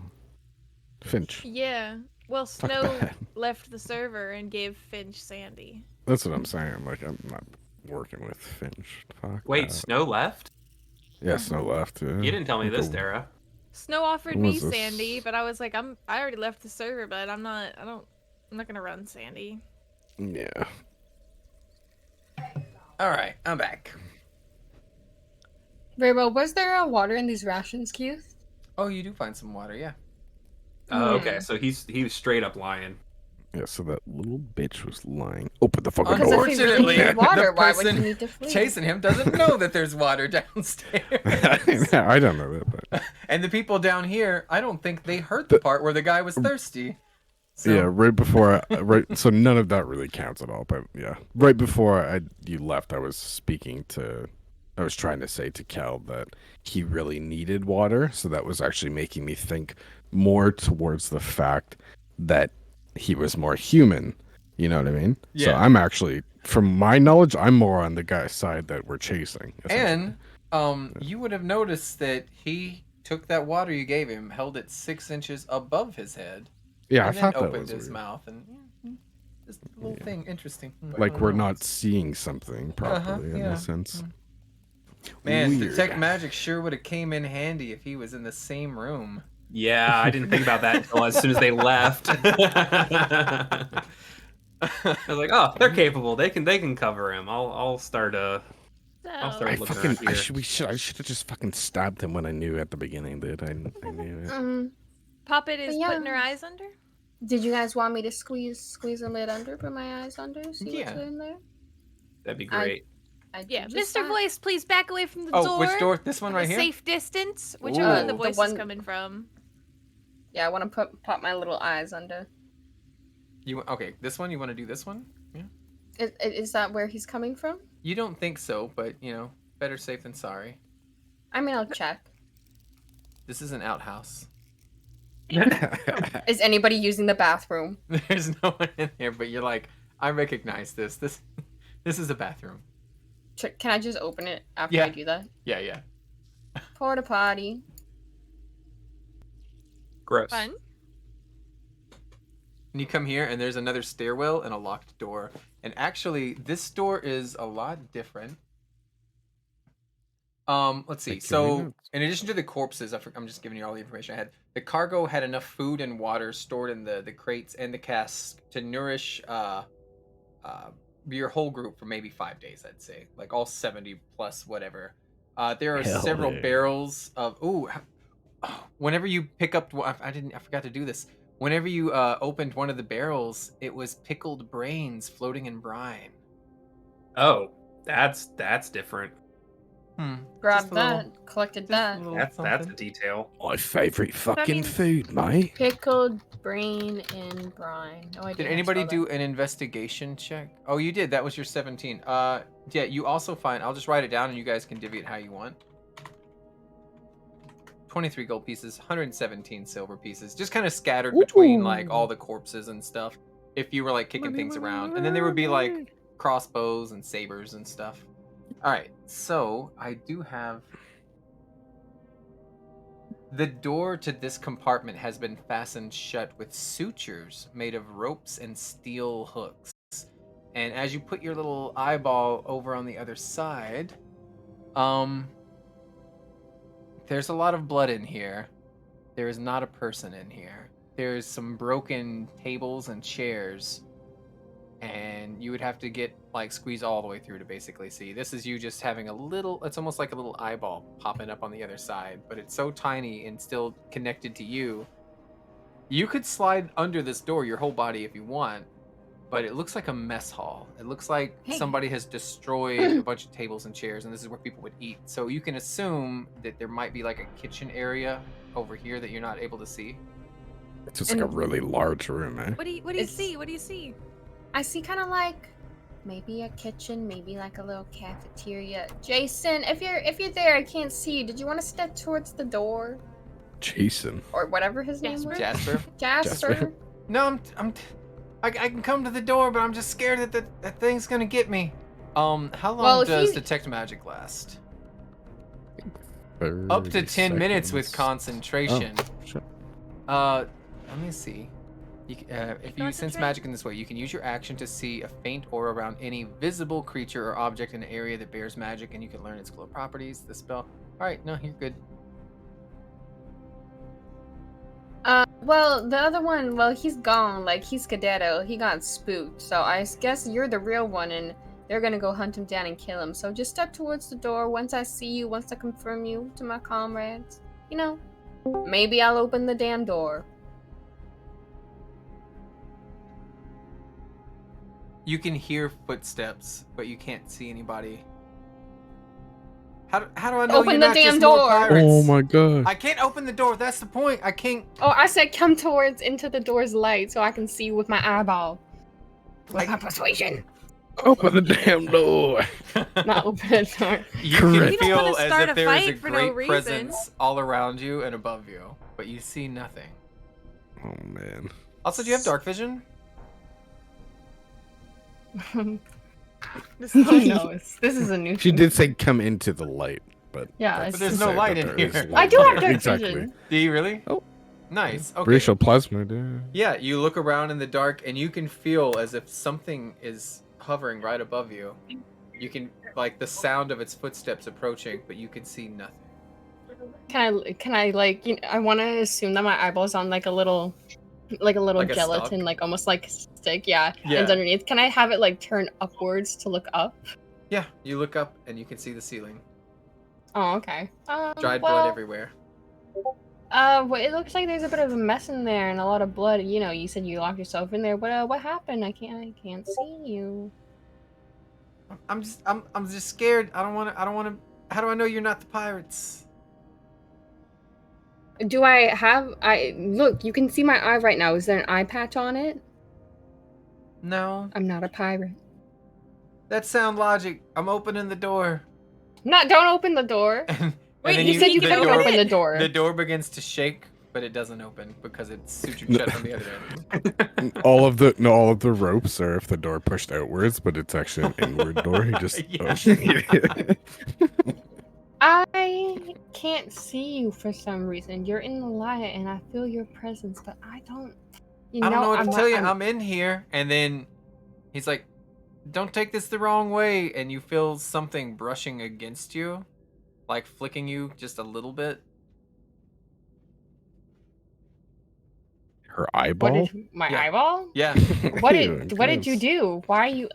Finch. yeah. Well, Fuck Snow that. left the server and gave Finch Sandy. That's what I'm saying. Like, I'm not working with Finch. Fuck Wait, that. Snow left? Yeah, Snow left. Yeah. You didn't tell me this, Go- Dara. Snow offered What me was this? Sandy, but I was like, I already left the server, but I'm not gonna run Sandy. Yeah. All right, I'm back. Very well. Was there water in these rations, Keith? Oh, you do find some water, yeah. Oh, okay, so he was straight up lying. Yeah, so that little bitch was lying. Open the fucking Because door. if he really Unfortunately, needed water, the why would he person need to flee? chasing him doesn't know that there's water downstairs. I don't know that, but And the people down here, I don't think they heard the part where the guy was thirsty. So, yeah, right before, so none of that really counts at all. But yeah, right before you left, I was trying to say to Kel that he really needed water, so that was actually making me think more towards the fact that he was more human. You know what I mean? So Yeah. I'm actually, from my knowledge, I'm more on the guy's side that we're chasing. essentially. And you would have noticed that he took that water you gave him, held it 6 inches above his head, yeah, I and then thought that opened was his weird. mouth. And just a little thing, interesting. I Like don't we're know. not seeing something properly in yeah. a sense. Man, Weird. detect magic sure would have came in handy if he was in the same room. Yeah, I didn't think about that until as soon as they left. I was like, oh, they're capable. They can cover him. I'll start So, start looking around here. I should have just fucking stabbed him when I knew at the beginning, dude. I knew it. Poppet is Yeah. putting her eyes under. Did you guys want me to squeeze a lid under, put my eyes under, see Yeah. what's in there? That'd be great. I did Yeah, just Mr. that. Voice, please back away from the Oh, door. which door? This one At right a here? safe distance, whichever one the Ooh. voice The is one- coming from. Yeah, I want to pop my little eyes under. Okay, this one? You want to do this one? Yeah. Is that where he's coming from? You don't think so, but, better safe than sorry. I mean, I'll check. This is an outhouse. Is anybody using the bathroom? There's no one in here, but you're like, I recognize this. This is a bathroom. Can I just open it after Yeah. I do that? Yeah. Porta potty. Gross. Fun. And you come here, and there's another stairwell and a locked door. And actually, this door is a lot different. Let's see. Like, give me So, notes. in addition to the corpses, I'm just giving you all the information I had. The cargo had enough food and water stored in the crates and the casks to nourish your whole group for maybe 5 days, I'd say. Like all 70 plus whatever. There are Hell several yeah. barrels of whenever you pick up I forgot to do this. Whenever you opened one of the barrels, it was pickled brains floating in brine. Oh, that's different. Grabbed that, collected that. That's a detail. My favorite fucking means- food, mate. Pickled brain and brine. Oh, I Did anybody do an investigation check? Oh, you did. That was your 17. Yeah, you also find. I'll just write it down, and you guys can divvy it how you want. 23 gold pieces, 117 silver pieces, just kind of scattered between like all the corpses and stuff. If you were like kicking things around, and then there would be like crossbows and sabers and stuff. All right, so I do have. The door to this compartment has been fastened shut with sutures made of ropes and steel hooks. And as you put your little eyeball over on the other side, there's a lot of blood in here. There is not a person in here. There's some broken tables and chairs. And you would have to squeeze all the way through to basically see. This is you just having it's almost like a little eyeball popping up on the other side, but it's so tiny and still connected to you. You could slide under this door your whole body if you want, but it looks like a mess hall. It looks like somebody has destroyed a bunch of tables and chairs, and this is where people would eat. So you can assume that there might be like a kitchen area over here that you're not able to see. It's just like a really large room, eh? What do you see? What do you see? I see kind of like maybe a kitchen, maybe like a little cafeteria. Jason, if you're there, I can't see you. Did you want to step towards the door Jason. or whatever his name was? Jasper? Jasper. No, I can come to the door, but I'm just scared that that thing's gonna get me. How long does detect magic last? Up to 10 minutes with concentration. Oh, sure. Let me see. If you sense magic in this way, you can use your action to see a faint aura around any visible creature or object in an area that bears magic, and you can learn its glow properties. The spell. All right, no, you're good. Well, the other one, well, he's gone. Like, he's skedaddle. He got spooked. So I guess you're the real one, and they're gonna go hunt him down and kill him. So just step towards the door. Once I see you, once I confirm you to my comrades, maybe I'll open the damn door. You can hear footsteps, but you can't see anybody. How do I know Open you're the not damn just more door. pirates? Oh my god. I can't open the door. That's the point. I can't. Oh, I said come into the door's light so I can see with my eyeball. With my persuasion. Open the damn door. Not open the door. You Correct. can You don't feel wanna as start if a there is a fight for no great reason. presence all around you and above you, but you see nothing. Oh man. Also, do you have dark vision? This is a new She thing. did say come into the light, but Yeah, that's it's But there's to no say light that in there is here. light I do have there. dark Exactly. vision. Do you really? Oh. Nice. Okay. Racial plasma, dude. Yeah, you look around in the dark and you can feel as if something is hovering right above you. You can the sound of its footsteps approaching, but you can see nothing. Can I I want to assume that my eyeball's on like a little Like a gelatin, stalk? like almost like stick, yeah. Yeah. And underneath, can I have it turn upwards to look up? Yeah, you look up and you can see the ceiling. Oh, okay. Dried blood everywhere. Well, it looks like there's a bit of a mess in there and a lot of blood. You said you locked yourself in there, but what happened? I can't see you. I'm just scared. I don't want to. How do I know you're not the pirates? Do look? You can see my eye right now. Is there an eye patch on it? No. I'm not a pirate. That's sound logic. I'm opening the door. Don't open the door. And Wait, then You said you the couldn't door, open the door. The door begins to shake, but it doesn't open because it's sutured shut from the other end. all of the ropes are if the door pushed outwards, but it's actually an inward door. He just I can't see you for some reason. You're in the light, and I feel your presence, but I don't. I don't know what to tell you. I'm in here, and then he's like, "Don't take this the wrong way," and you feel something brushing against you, like flicking you just a little bit. Her eyeball. My Yeah. eyeball? Yeah, What Ew, did you gross. do? Why are you?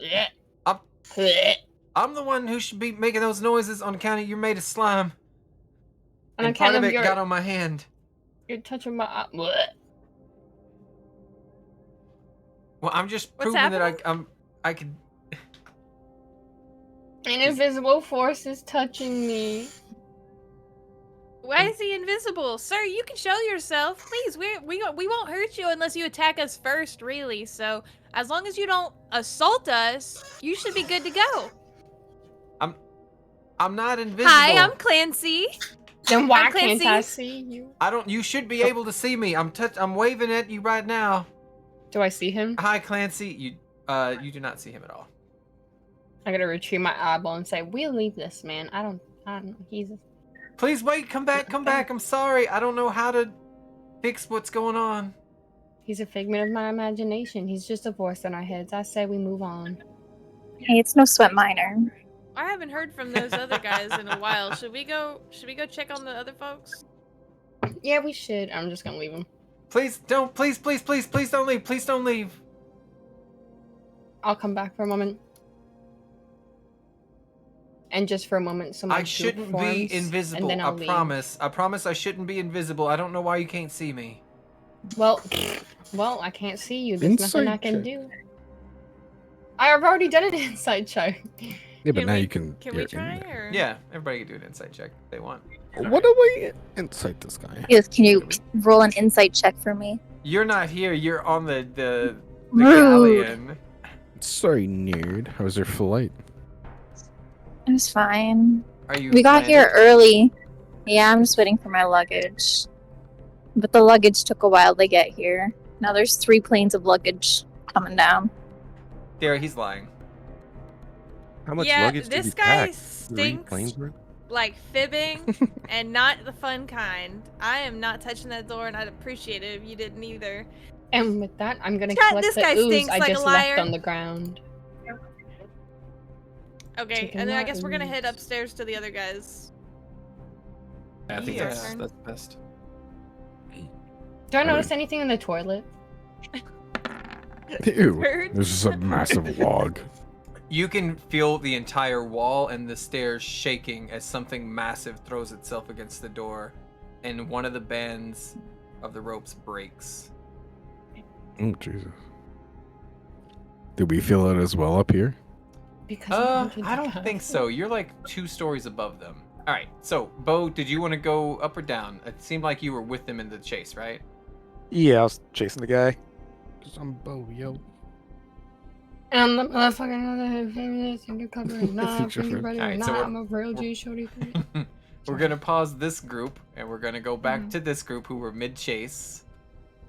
I'm the one who should be making those noises on account of you're made of slime, On and part account of of it your got on my hand. you're touching my eye. Well, I'm just What's proving that happening? I could. An invisible force is touching me. Why is he invisible? Sir, you can show yourself. Please, we won't hurt you unless you attack us first, really. So, as long as you don't assault us, you should be good to go. I'm not invisible. Hi, I'm Clancy. Then why I'm can't I Clancy. see you? You should be able to see me. I'm waving at you right now. Do I see him? Hi, Clancy. You do not see him at all. I gotta retrieve my eyeball and say, we'll leave this man. I don't he's Please wait, come back. I'm sorry. I don't know how to fix what's going on. he's a figment of my imagination. He's just a voice in our heads. I say we move on. Hey, it's no sweat minor. I haven't heard from those other guys in a while. Should we go check on the other folks? Yeah, we should. I'm just gonna leave him. Please don't leave. Please don't leave. I'll come back for a moment. And just for a moment, so my I shouldn't forms, be invisible. and then I'll I leave. promise. I promise I shouldn't be invisible. I don't know why you can't see me. Well, I can't see you. There's nothing I can check. do. I've already done an insight check. Yeah, but now you can. Can you're we try? in there. Or? Yeah, everybody can do an insight check if they want. What do we incite this guy? Yes, can you roll an insight check for me? You're not here. You're on the Rude. galleon. Sorry, nerd. How was your flight? It was fine. Are you? We got landed? here early. Yeah, I'm just waiting for my luggage. But the luggage took a while to get here. Now there's 3 planes of luggage coming down. There, he's lying. How much Yeah, luggage did this you guy pack? 3 stinks planes worth? like fibbing and not the fun kind. I am not touching that door, and I'd appreciate it if you didn't either. And with that, I'm gonna Chat, collect this the guy ooze stinks I like a just liar. left on the ground. Okay, Chicken and then I nut guess we're gonna head ooze. upstairs to the other guys. I think Yeah. that's best. Do I notice anything in the toilet? Ew. Birds. There's just a massive log. You can feel the entire wall and the stairs shaking as something massive throws itself against the door, and one of the bands of the ropes breaks. Oh, Jesus. Did we feel it as well up here? Because I don't think so. You're like 2 stories above them. All right. So, Bo, did you want to go up or down? It seemed like you were with them in the chase, right? Yeah, I was chasing the guy. Some bow, yo. And the motherfucking famous and you're covering That's not your for you, friend. brother. Alright, Not, so we're- I'm a real G shorty. We're gonna pause this group and we're gonna go back to this group who were mid chase.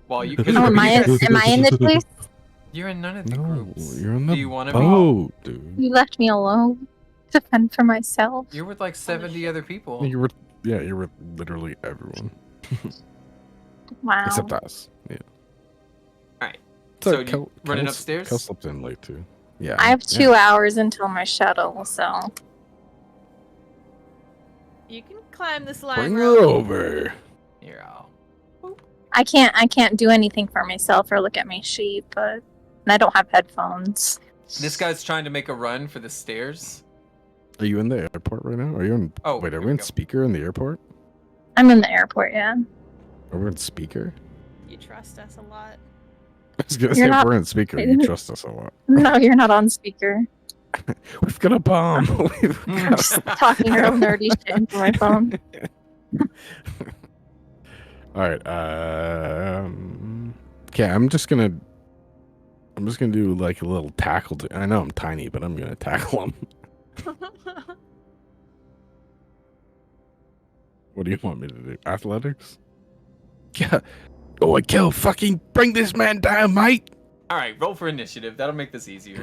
While you, 'cause Oh, am remember I, am I in this place? you're in none of the No, groups. you're on Do the you want to be? boat, dude. You left me alone to fend for myself. You're with like 70 other people. You were, yeah, you were literally everyone Wow. except us. Yeah. Alright. So So you running upstairs? Kel slept in late too. Yeah. I have 2 hours until my shuttle, so You can climb this line. Bring her rope. over. Here, I'll. I can't do anything for myself or look at my sheep, but I don't have headphones. This guy's trying to make a run for the stairs. Are you in the airport right now? Are you in? Oh, wait, are here we we in go. speaker in the airport? I'm in the airport, yeah. Are we in speaker? You trust us a lot. I was gonna You're say not- if we're in speaker. You trust us a lot. No, you're not on speaker. We've got a bomb. I'm just talking real nerdy shit into my phone. All right. Okay, I'm just gonna do like a little tackle. I know I'm tiny, but I'm gonna tackle him. What do you want me to do? Athletics? Yeah. Oh, kill! Fucking bring this man down, mate. Alright, roll for initiative. That'll make this easier.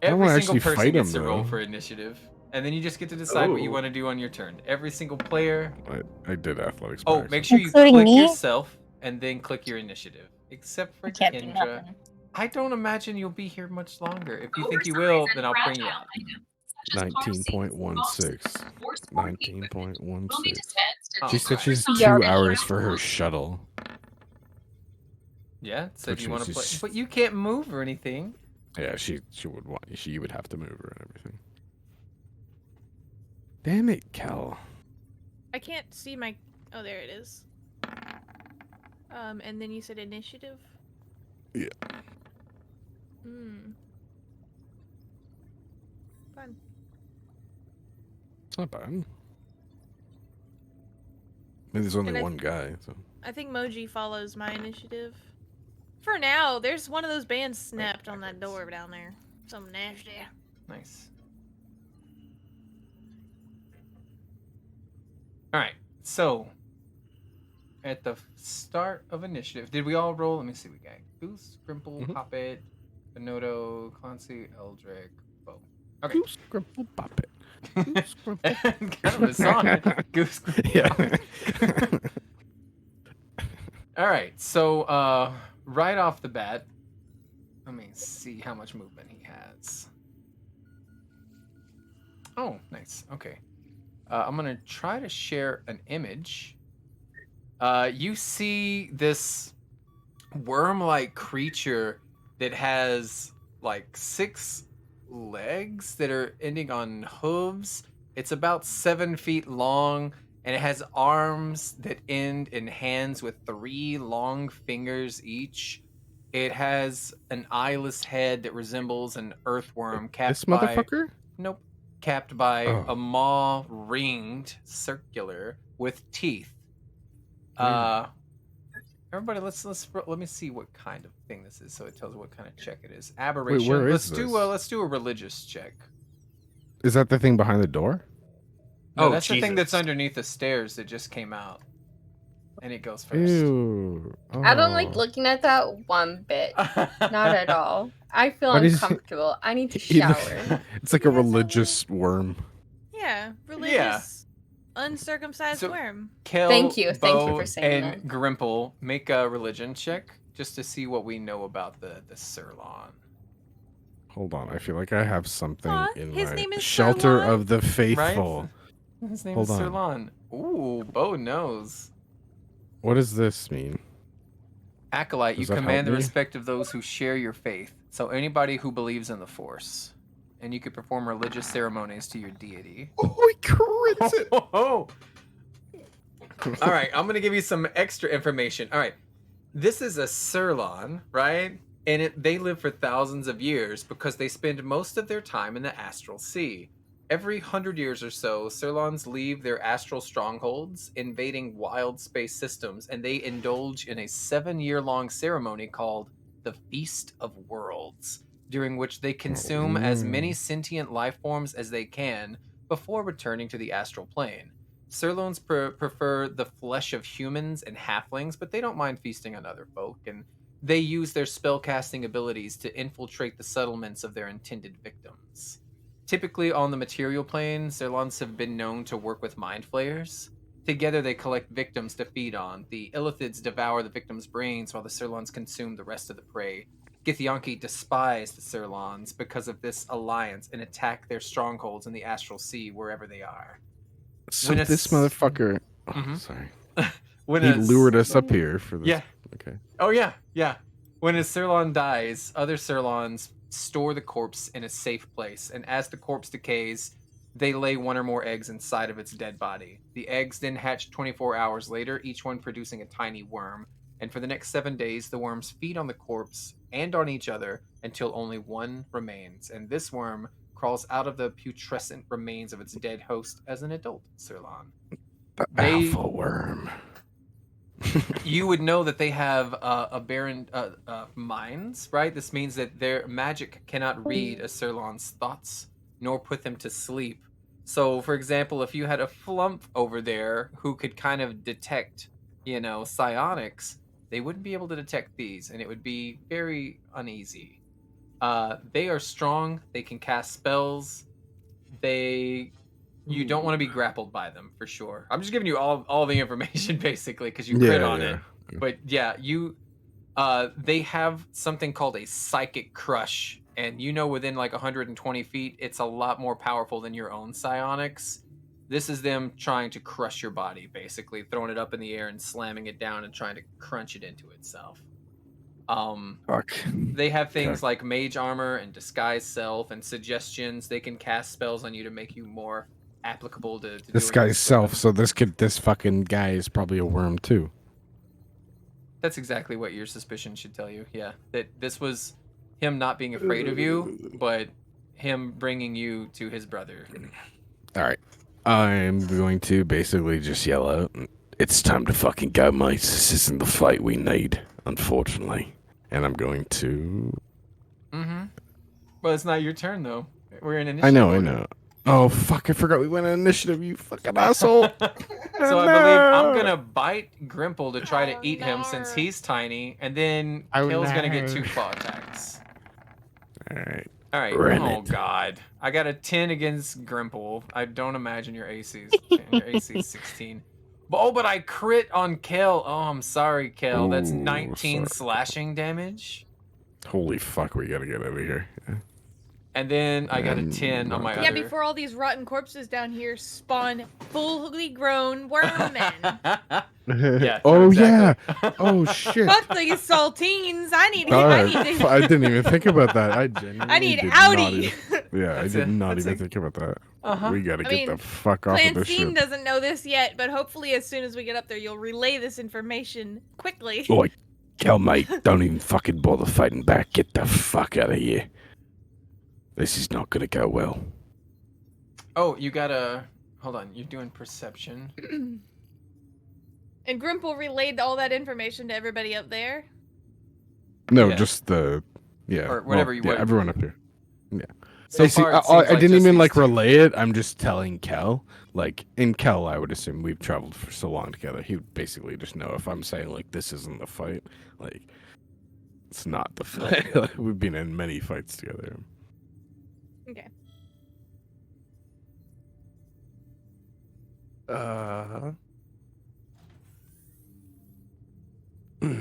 I don't Every wanna single actually person fight gets him, to roll though. for initiative. And then you just get to decide what you Oh. want to do on your turn. Every single player. I did athletics. Oh, by make accident. sure you Including click me? yourself and then click your initiative. Except for I can't do Kendra. nothing. I don't imagine you'll be here much longer. If you think you will, then I'll bring you out. 19.16. 19.16. Oh, She said she's Yeah. 2 hours for her shuttle. Yeah, so if Which you want to means play. she's- But you can't move or anything. Yeah, she would want. She would have to move her and everything. Damn it, Kel. I can't see my. Oh, there it is. And then you said initiative. Yeah. Hmm. Fun. It's not bad. I mean, there's only And one guy, so. I think Moji follows my initiative. For now, there's one of those bands snapped on that door down there. Something nasty. Nice. All right. So, at the start of initiative, did we all roll? Let me see. We got Goose, Grimple, Poppet, Benodo, Clancy, Eldrick, Bo. Okay. Goose, Grimple, Poppet. Goose, Grimple. Kind of a song. Goose, Grimple, Yeah. Poppet. All right. So, right off the bat, let me see how much movement he has. Oh, nice. Okay. I'm going to try to share an image. You see this worm-like creature that has like 6 legs that are ending on hooves. It's about 7 feet long, and it has arms that end in hands with 3 long fingers each. It has an eyeless head that resembles an earthworm capped This motherfucker? Nope. Capped by Oh. a maw ringed circular with teeth. Weird. Everybody, let me see what kind of thing this is, so it tells what kind of check it is. Aberration. where let's is do this? let's do a religious check. Is that the thing behind the door? No, Oh, that's the thing that's Jesus. underneath the stairs that just came out, and it goes first. Ew. I don't like Oh. looking at that one bit. Not at all. I feel Why did you- uncomfortable. I need to He- shower. It's like a Yes, I religious worm. Yeah, religious, uncircumcised So- worm. Kel, Thank you Bo, for saying and Grimple, make a religion check just to see what we know about the Sirlon. Hold on, I feel like I have something Aw, in his my name is shelter Sirlon? of the faithful. His name Hold is on. Sirlon. Ooh, Bo knows. What does this mean? Acolyte, you Does that help command the me? respect of those who share your faith. So anybody who believes in the Force. And you could perform religious ceremonies to your deity. Oh, he crits it! All right, I'm going to give you some extra information. All right, this is a Sirlon, right? And they live for thousands of years because they spend most of their time in the astral sea. Every 100 years or so, Sirlons leave their astral strongholds, invading wild space systems, and they indulge in a 7-year-long ceremony called the Feast of Worlds, during which they consume as many sentient life forms as they can before returning to the astral plane. Sirloins prefer the flesh of humans and halflings, but they don't mind feasting on other folk, and they use their spellcasting abilities to infiltrate the settlements of their intended victims. Typically on the material plane, Sirlons have been known to work with mind flayers. Together they collect victims to feed on. The Illithids devour the victims' brains while the Sirlons consume the rest of the prey. Githyanki despise the Sirlons because of this alliance and attack their strongholds in the astral sea wherever they are. So When this it's- motherfucker... Oh, Mhm. sorry. When He a lured us up here for this. Yeah. Okay. Oh yeah. When a Sirlon dies, other Sirlons store the corpse in a safe place, and as the corpse decays, they lay 1 or more eggs inside of its dead body. The eggs then hatch 24 hours later, each one producing a tiny worm, and for the next 7 days, the worms feed on the corpse and on each other until only one remains, and this worm crawls out of the putrescent remains of its dead host as an adult Sirlon. The They- alpha worm. You would know that they have a barren minds, right? This means that their magic cannot read a Sirlon's thoughts, nor put them to sleep. So, for example, if you had a flump over there who could kind of detect, psionics, they wouldn't be able to detect these, and it would be very uneasy. They are strong. They can cast spells. You don't want to be grappled by them for sure. I'm just giving you all the information basically because you crit on it. But yeah, they have something called a psychic crush, and within like 120 feet, it's a lot more powerful than your own psionics. This is them trying to crush your body, basically throwing it up in the air and slamming it down and trying to crunch it into itself. Fuck. They have things like mage armor and disguise self and suggestions. They can cast spells on you to make you more applicable to This doing guy's for self, them. so this fucking guy is probably a worm too. That's exactly what your suspicion should tell you. Yeah, that this was him not being afraid of you, but him bringing you to his brother. All right. I'm going to basically just yell out, "It's time to fucking go, mates. This isn't the fight we need, unfortunately." And I'm going to... Mm-hmm. Well, it's not your turn, though. We're in initiative. I know. Oh, fuck, I forgot we went on initiative, you fucking asshole. So I believe I'm going to bite Grimple to try to eat him since he's tiny, and then Kill's going to get 2 claw attacks. All right. Oh, God. I got a 10 against Grimple. I don't imagine your AC is 16. But I crit on Kel. Oh, I'm sorry, Kel. That's 19 slashing damage. Holy fuck, we gotta get out of here. And then I got a 10 on my Yeah, other. before all these rotten corpses down here spawn fully grown worm men. Yeah. Oh, exactly. yeah. Oh, shit. Fuck these saltines. I need I didn't even think about that. I genuinely I need did outie. I did not even think about that. We gotta get the fuck off of this Clancine shit. doesn't know this yet, but hopefully as soon as we get up there, you'll relay this information quickly. Boy, Kel, mate, don't even fucking bother fighting back. Get the fuck out of here. This is not gonna go well. Oh, you gotta... Hold on, you're doing perception. And Grimple relayed all that information to everybody up there. No, Yeah. just the... Yeah. Or whatever well, everyone up here. Yeah. So See, far, it I seems didn't just even these like two. relay it. I'm just telling Kel. Like in Kel, I would assume we've traveled for so long together. He would basically just know if I'm saying like this isn't the fight. Like it's not the fight. Like, we've been in many fights together. Okay. Let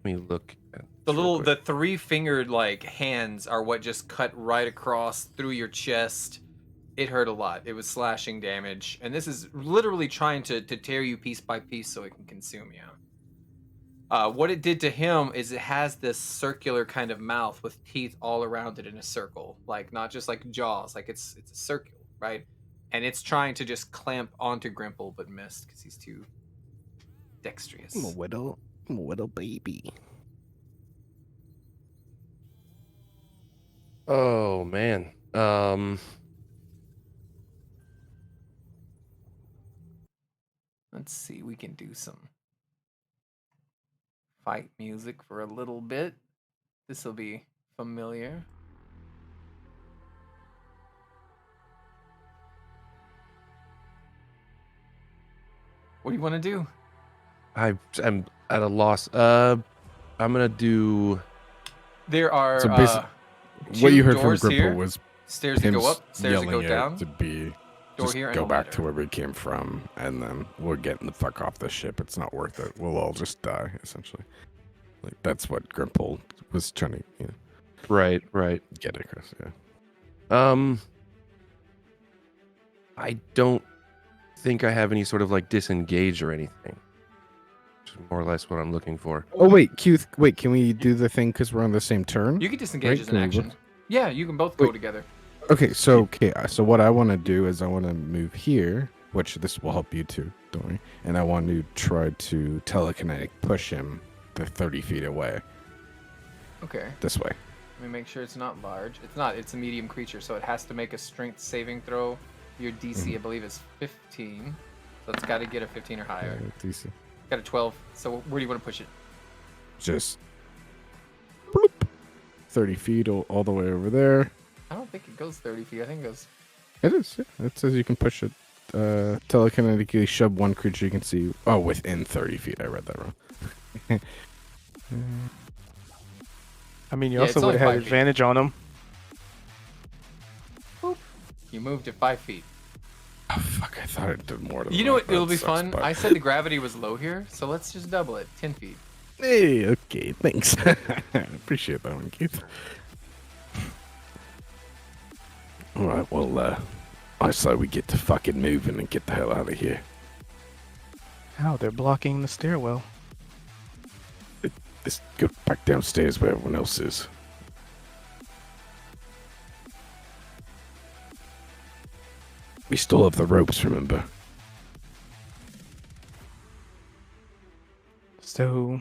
me look at The 3-fingered like hands are what just cut right across through your chest. It hurt a lot. It was slashing damage, and this is literally trying to tear you piece by piece so it can consume you. What it did to him is it has this circular kind of mouth with teeth all around it in a circle, like not just like jaws, like it's a circle, right? And it's trying to just clamp onto Grimple, but missed because he's too dexterous. I'm a little baby. Oh man. Let's see, we can do some fight music for a little bit. This will be familiar. What do you want to do? I'm at a loss. I'm gonna do. There are So basically, two what you heard from doors Grimple here. was Stairs to him go up, stairs to go yelling out down. to be Door just here and go a back ladder. to where we came from, and then we're getting the fuck off the ship. It's not worth it. We'll all just die, essentially. Like that's what Grimple was trying to, Right. get across. Yeah. I don't think I have any sort of like disengage or anything. Which is more or less what I'm looking for. Oh wait, Q. Wait, can we do the thing because we're on the same turn? You can disengage Right, as can an we action. both- Yeah, you can both go Wait. together. Okay, so what I want to do is I want to move here, which this will help you too. Don't worry. And I want to try to telekinetic push him the 30 feet away Okay. this way. Let me make sure it's not large. It's not. It's a medium creature, so it has to make a strength saving throw. Your DC, I believe, is 15. So it's got to get a 15 or higher. DC. Got a 12. So where do you want to push it? Just bloop, 30 feet all the way over there. I don't think it goes 30 feet. I think it goes... It is. Yeah. It says you can push it. Telekinetically shove one creature you can see. Oh, within 30 feet. I read that wrong. I mean, you Yeah, it's also would only have had 5 feet. advantage on him. You moved to 5 feet. Oh, fuck. I thought it did more than You know that. what? It'll That be sucks, fun. but- I said the gravity was low here, so let's just double it. 10 feet. Hey, okay. Thanks. Appreciate that one, Keith. Alright, well, I say we get to fucking moving and get the hell out of here. How they're blocking the stairwell. Let's go back downstairs where everyone else is. We still have the ropes, remember? So,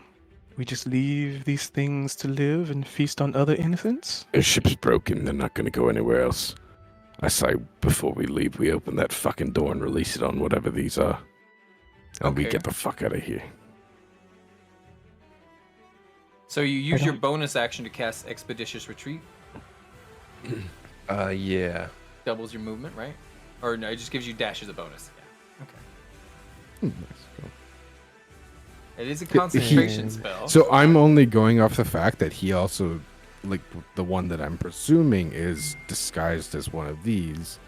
We just leave these things to live and feast on other innocents? Their ship's broken. They're not gonna go anywhere else. I say before we leave, we open that fucking door and release it on whatever these are. And we Okay. get the fuck out of here. So you use your don't- bonus action to cast Expeditious Retreat. Yeah. Doubles your movement, right? Or no, it just gives you dash as a bonus. Yeah. Okay. Cool. It is a concentration spell. So I'm only going off the fact that he also, like the one that I'm presuming is disguised as one of these,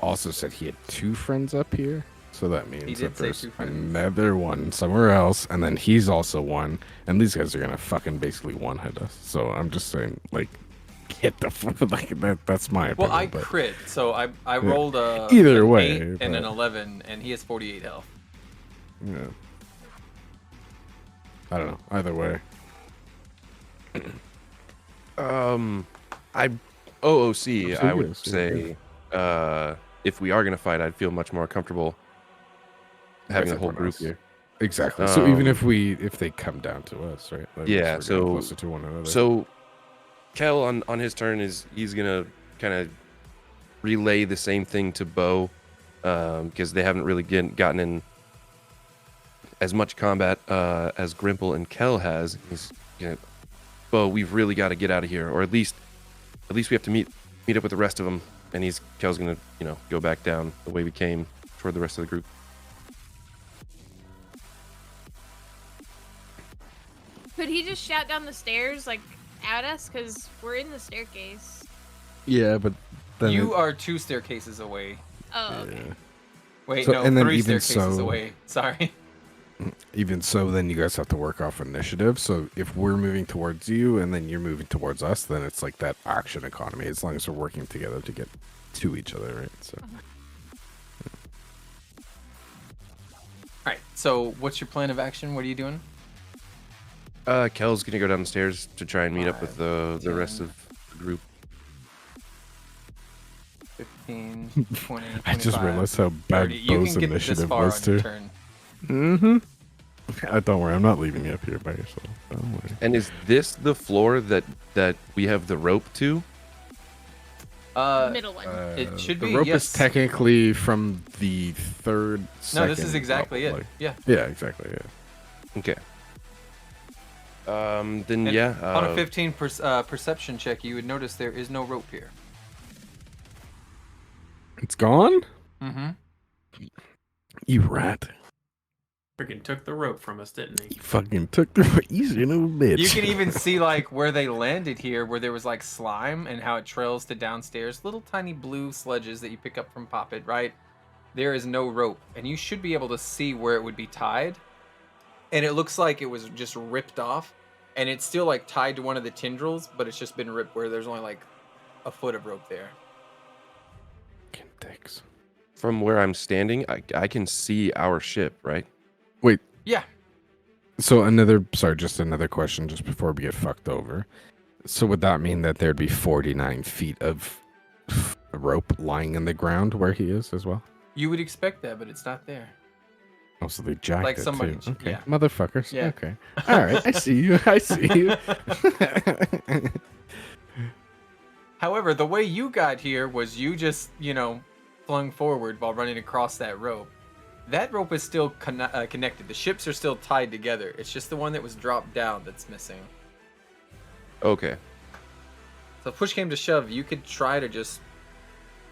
also said he had 2 friends up here. So that means did that say there's 2 friends. another one somewhere else, and then he's also one, and these guys are gonna fucking basically one-hit us. So I'm just saying, like, get the fuck, like that's my opinion. Well, I but crit, so I rolled a Either an way, 8 and but- an 11, and he has 48 health. yeah. I don't know. Either way, I OOC, So I would yes, say, if we are gonna fight, I'd feel much more comfortable having a Except whole for group us. here. exactly. So even Um, if they come down to us, right? Like, Yeah, we're getting so- closer to one another. So, Kel on his turn he's gonna kind of relay the same thing to Bo, because they haven't really gotten in as much combat as Grimple and Kel has. He's gonna, Bo, we've really got to get out of here, or at least we have to meet up with the rest of them. And Kel's gonna go back down the way we came toward the rest of the group. Could he just shout down the stairs, like, at us? Because we're in the staircase. yeah, but then You are 2 staircases away. Oh, okay. yeah. Wait, So- no, and then 3 even staircases so- away. Sorry. Even so, then you guys have to work off initiative. So if we're moving towards you and then you're moving towards us, then it's like that action economy. As long as we're working together to get to each other, right? So All right. So what's your plan of action? What are you doing? Kel's gonna go down the stairs to try and meet up with 5, the rest 10. of the group. 15, 20, I just 25, realized how bad 30. You Bo's can get initiative this far was on too. your turn. Mm-hmm. Don't worry, I'm not leaving you up here by yourself. Don't worry. And is this the floor that we have the rope to? Middle one. It should the be, rope yes. is technically from the third. No, this is second exactly up, it. like- Yeah. Yeah, exactly. Yeah. Okay. Then And yeah. On a 15 perception check, you would notice there is no rope here. It's gone. Mm-hmm. You rat. Freaking took the rope from us, didn't he? You fucking took the easy little bitch. You can even see like where they landed here, where there was like slime and how it trails to downstairs. Little tiny blue sledges that you pick up from Poppet, right? There is no rope, and you should be able to see where it would be tied. And it looks like it was just ripped off, and it's still like tied to one of the tendrils, but it's just been ripped where there's only like a foot of rope there. Fucking dicks. From where I'm standing, I can see our ship, right? Wait. Yeah. So just another question, just before we get fucked over. So would that mean that there'd be 49 feet of rope lying in the ground where he is as well? You would expect that, but it's not there. Oh, so they jacked Like it somebody- too. Okay, yeah. motherfuckers. Yeah. Okay. All right, I see you. I see you. However, the way you got here was you just, flung forward while running across that rope. That rope is still connected. The ships are still tied together. It's just the one that was dropped down that's missing. Okay. So if push came to shove, you could try to just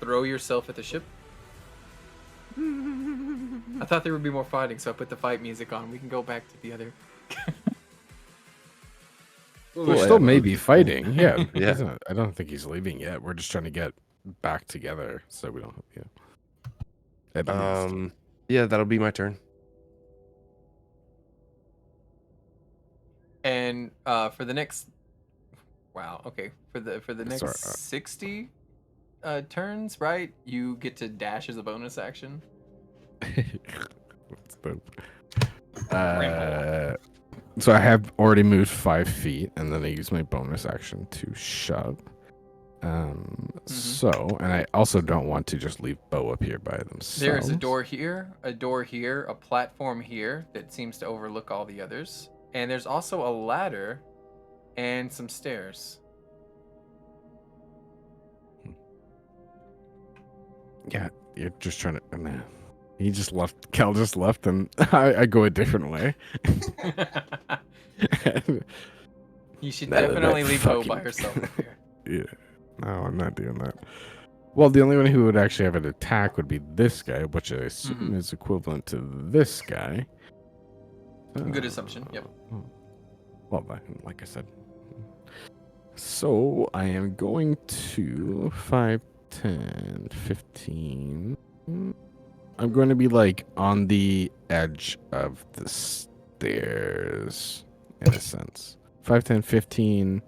throw yourself at the ship. I thought there would be more fighting, so I put the fight music on. We can go back to the other. Well, Cool, there yeah, still no, may it's be fighting. Yeah. Yeah. I don't think he's leaving yet. We're just trying to get back together so we don't. Yeah. At least. Yeah, that'll be my turn. And for the next, wow, okay, for the next Sorry, 60 turns, right? You get to dash as a bonus action. What's the- so I have already moved 5 feet, and then I use my bonus action to shove. So, and I also don't want to just leave Bo up here by themselves. There is a door here, a platform here that seems to overlook all the others, And there's also a ladder and some stairs. Yeah, you're just trying to. Nah. He just left. Cal just left, and I go a different way. You should That definitely leave Bo fucking- by herself up here. Yeah. No, I'm not doing that. Well, the only one who would actually have an attack would be this guy, which I assume is equivalent to this guy. Good assumption. Yep. Well, like I said. So I am going to 5, 10, 15. I'm going to be like on the edge of the stairs in a sense. 5, 10, 15.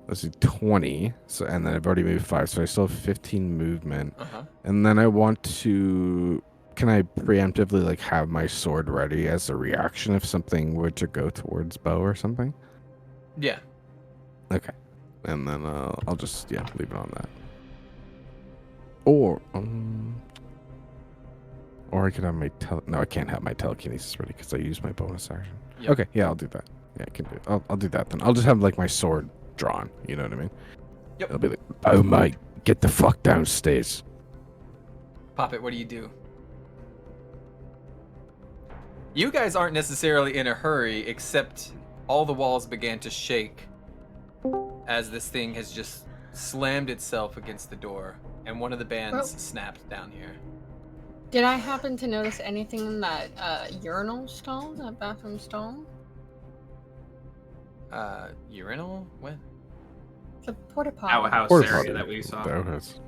Let's see, 20. So, and then I've already moved 5, so I still have 15 movement. And then I want to. Can I preemptively like have my sword ready as a reaction if something were to go towards Bo or something? Yeah. Okay. And then I'll just leave it on that. Or I could have my no, I can't have my telekinesis ready because I used my bonus action. Yep. Okay, yeah, I'll do that. Yeah, I can do it. I'll do that then. I'll just have like my sword drawn. You know what I mean? Yep. It'll be like, oh my, get the fuck downstairs. Poppet, what do you do? You guys aren't necessarily in a hurry, except all the walls began to shake as this thing has just slammed itself against the door, and one of the bands snapped down here. Did I happen to notice anything in that urinal stall, that bathroom stall? Urinal? What? The porta potty. Outhouse Porta area potty. that we saw. That was-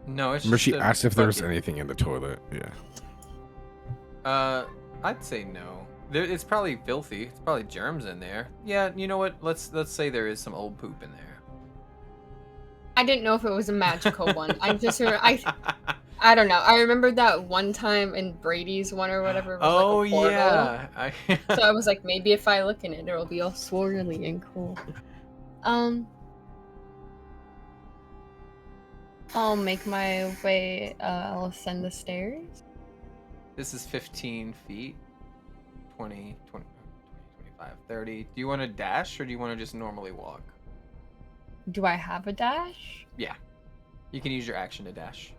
No, it's Remember just she a asked if there was bucket. anything in the toilet. Yeah. I'd say no. It's probably filthy. It's probably germs in there. Yeah, you know what? Let's say there is some old poop in there. I didn't know if it was a magical one. I just I don't know. I remember that one time in Brady's one or whatever. It was like a portal. Yeah. So I was like, maybe if I look in it, it'll be all swirly and cool. I'll make my way. I'll ascend the stairs. This is 15 feet. 20, 25, 30. Do you want to dash or do you want to just normally walk? Do I have a dash? Yeah. You can use your action to dash.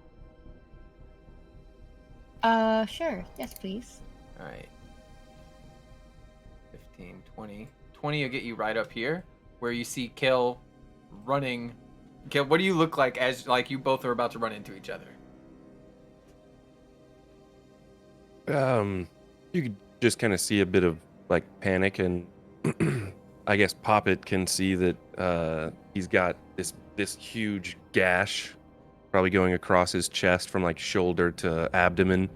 Sure. Yes, please. All right. 15, 20. 20 will get you right up here where you see Kill running. Kill, what do you look like as like you both are about to run into each other? You could just kind of see a bit of like panic, and I guess Poppet can see that he's got this huge gash, probably going across his chest from like shoulder to abdomen,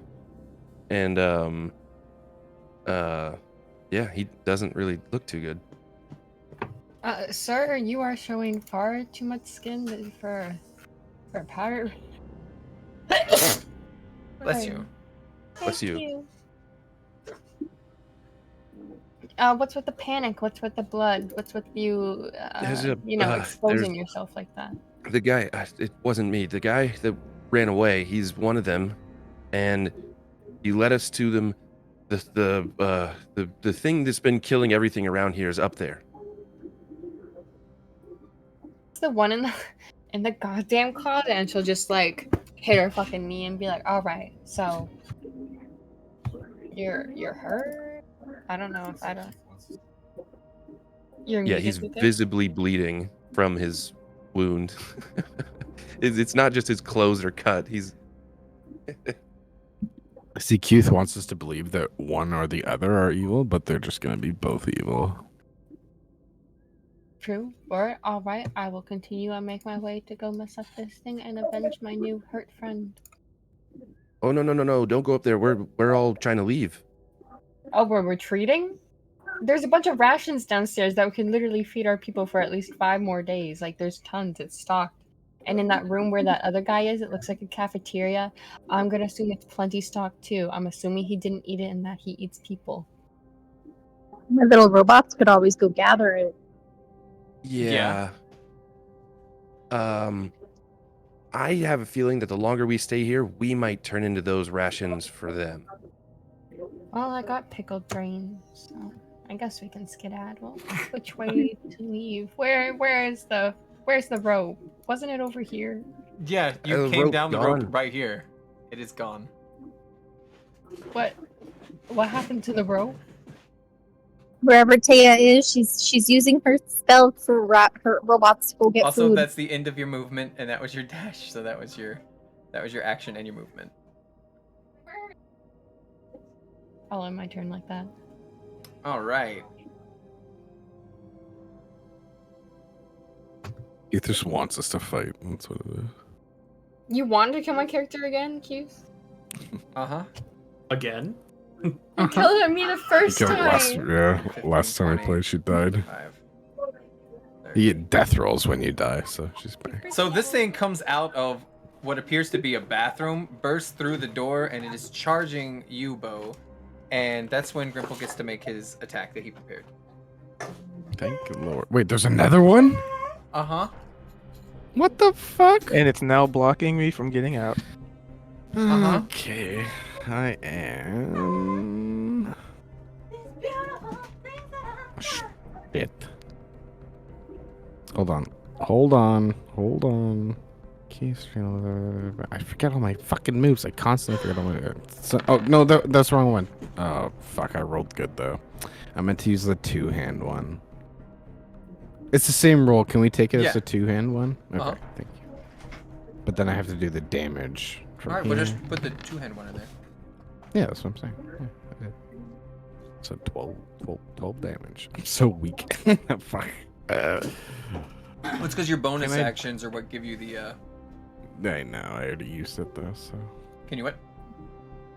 and yeah, he doesn't really look too good. Sir, you are showing far too much skin for powder. Bless you. Bless you. What's with the panic? What's with the blood? What's with you, exposing yourself like that? The guy, it wasn't me. The guy that ran away, he's one of them, and he led us to them. The thing that's been killing everything around here is up there. It's the one in the goddamn closet, and she'll just like hit her fucking knee and be like, "All right, so you're hurt." I don't know if I don't. Yeah, he's visibly bleeding from his wound. It's not just his clothes are cut. He's. See, Keith wants us to believe that one or the other are evil, but they're just going to be both evil. True. Or all right, I will continue and make my way to go mess up this thing and avenge my new hurt friend. Oh no! Don't go up there. We're all trying to leave. Oh, we're retreating? There's a bunch of rations downstairs that we can literally feed our people for at least 5 more days. Like, there's tons. It's stocked. And in that room where that other guy is, it looks like a cafeteria. I'm gonna assume it's plenty stocked too. I'm assuming he didn't eat it and that he eats people. My little robots could always go gather it. Yeah. I have a feeling that the longer we stay here, we might turn into those rations for them. Well, I got pickled brains, so I guess we can skedaddle. Which way to leave? Where's the rope? Wasn't it over here? Yeah, you The came rope down the rope gone. right here. It is gone. What happened to the rope? Wherever Taya is, she's using her spell for her robots to go get Also, food. that's the end of your movement, and that was your dash. So that was your action and your movement. I'll end my turn like that. All right. It just wants us to fight. That's what it is. You wanted to kill my character again, Keith? Again? You killed me the first Killed time. last time I 20, played, she died. 5, You get death rolls when you die, so she's back. So this thing comes out of what appears to be a bathroom, bursts through the door, and it is charging you, Bo. And that's when Grimple gets to make his attack that he prepared. Thank you, Lord. Wait, there's another one? Uh-huh. What the fuck? And it's now blocking me from getting out. Uh-huh. Okay, I am. Shit. Hold on. Keys. I forget all my fucking moves. I constantly forget all my. Oh no, that's the wrong one. Oh fuck! I rolled good though. I meant to use the 2-hand one. It's the same roll. Can we take it as a 2-hand one? Okay, thank you. But then I have to do the damage. All right, we'll just put the 2-hand one in there. Yeah, that's what I'm saying. Yeah, I did. So 12 damage. I'm so weak. Fuck. Well, it's because your bonus actions are what give you the. I know. I already used it though. So. Can you what?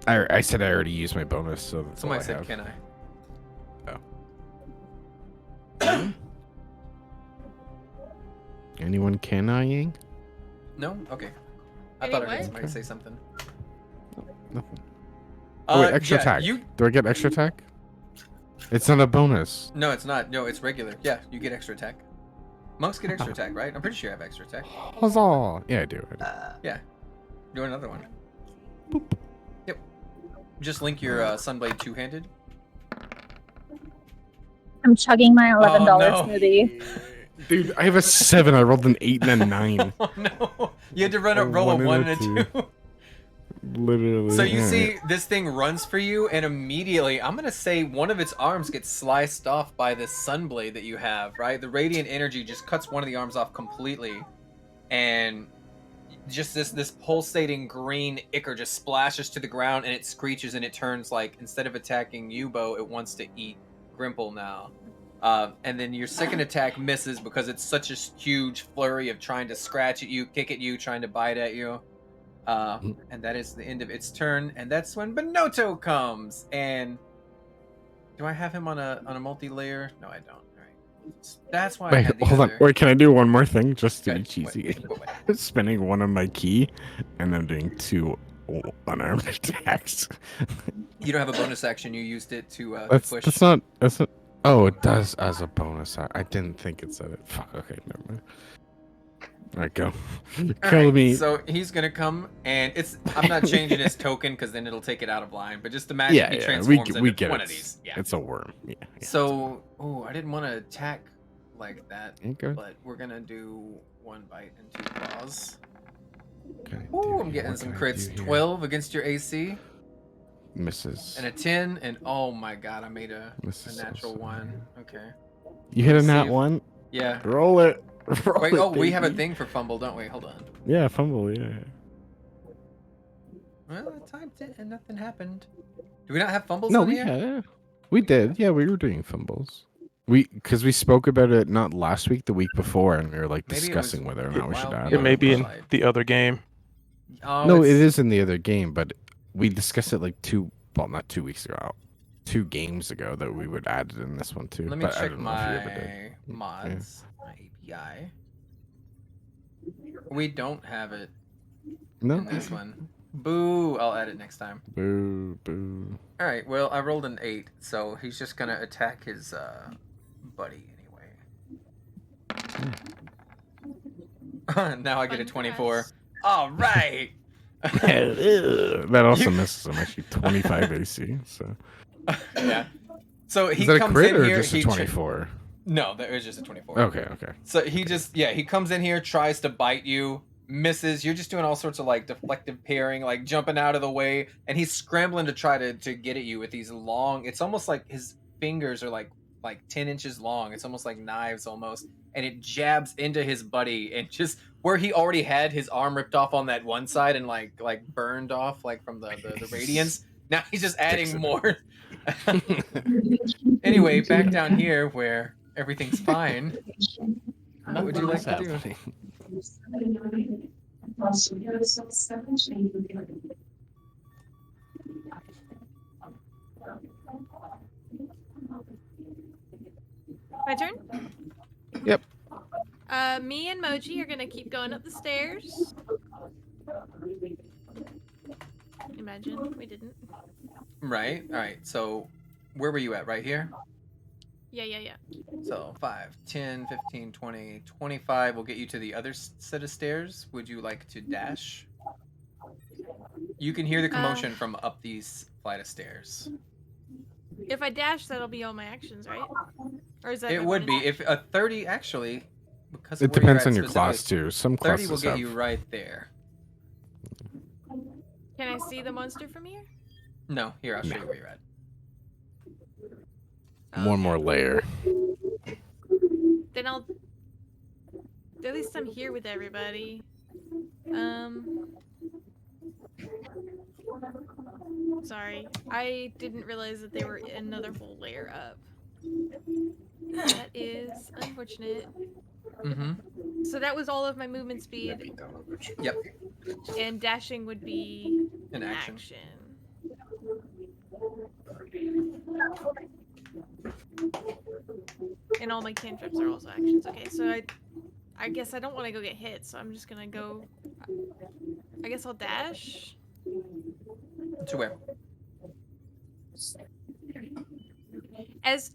I said I already used my bonus, so that's Somebody all I said, have. "Can I?" Oh. Anyone can I-ing? No. Okay. I Any thought I heard what? somebody say something. Nothing. Oh, wait, extra attack. Do I get extra attack? It's not a bonus. No, it's not. No, it's regular. Yeah, you get extra attack. Monks get extra attack, right? I'm pretty sure you have extra attack. Huzzah! Yeah, I do. Yeah. Do another one. Boop. Yep. Just link your Sunblade 2-handed. I'm chugging my $11 no. smoothie. Dude, I have a 7. I rolled an 8 and a 9. Oh no! You had to roll a 1 and a 2. Literally. So you see, this thing runs for you, and immediately, I'm gonna say one of its arms gets sliced off by this Sunblade that you have, right? The radiant energy just cuts one of the arms off completely, and just this pulsating green ichor just splashes to the ground, and it screeches, and it turns like, instead of attacking you, Bo, it wants to eat Grimple now. And then your second attack misses because it's such a huge flurry of trying to scratch at you, kick at you, trying to bite at you. And that is the end of its turn, and that's when Benoto comes. And do I have him on a multi-layer? No, I don't. All right. That's why. Wait, hold on. Wait, can I do one more thing just to be cheesy? What? Spending one of my key, and then doing 2 unarmed attacks. You don't have a bonus action. You used it to push. That's not. Oh, it does as a bonus. I didn't think it said it. Fuck. Okay, never mind. All right, go. Kill me. So he's gonna come, and I'm not changing his token because then it'll take it out of line. But just imagine he transforms into one of these. Yeah. It's a worm. Yeah. So, I didn't want to attack like that, Okay. but we're gonna do 1 bite and 2 claws. Okay. Ooh, I'm getting some crits. 12 against your AC. Misses. And a 10, and oh my god, I made a natural also, 1. Okay. You hit a Let's nat see if- 1? Yeah. Roll it. Wait, we have a thing for fumble, don't we? Hold on. Yeah, fumble, yeah. Well, I typed it and nothing happened. Do we not have fumbles No, on we here? had. We did. Yeah, we were doing fumbles. Because we spoke about it not last week, the week before, and we were like Maybe it discussing was whether or not we should wild. add It may it. be in the other game. Oh, No, it it's- is in the other game, but we discussed it like not 2 weeks ago, 2 games ago that we would add it in this one too. Let me but I check don't know if you ever did. my mods, my API. We don't have it No. in this one. Boo! I'll add it next time. Boo, boo. All right. Well, I rolled an 8, so he's just gonna attack his buddy anyway. Now I get a 24. All right. That also misses. I'm actually 25 AC. So. Yeah. So he Is that a comes crit in or here. just a 24? No, that was just a 24. Okay, okay. So he just he comes in here, tries to bite you, misses. You're just doing all sorts of like deflective parrying, like jumping out of the way, and he's scrambling to try to get at you with these long. It's almost like his fingers are like 10 inches long. It's almost like knives almost, and it jabs into his buddy, and just where he already had his arm ripped off on that one side and like burned off like from the radiance. Now he's just adding more. Anyway, back down here where everything's fine. What would you like to do? My turn? Yep. Me and Moji are gonna keep going up the stairs. Imagine we didn't. Right. All right. So where were you at? Right here? Yeah. So 5, 10, 15, 20, 25 will get you to the other set of stairs. Would you like to dash? You can hear the commotion from up these flight of stairs. If I dash, that'll be all my actions, right? Or is that It my would be. bonus? If a 30 actually, because It of where depends you're on at your class specifically, too. Some 30 classes will get have. you right there. Can I see the monster from here? No, here, I'll show you where you're at. One more layer. Then I'll. At least I'm here with everybody. Sorry, I didn't realize that they were another whole layer up. That is unfortunate. Mm-hmm. So that was all of my movement speed, Yep. and dashing would be An action. And all my cantrips are also actions. Okay, so I guess I don't want to go get hit, so I'm just gonna go. I guess I'll dash. To where? As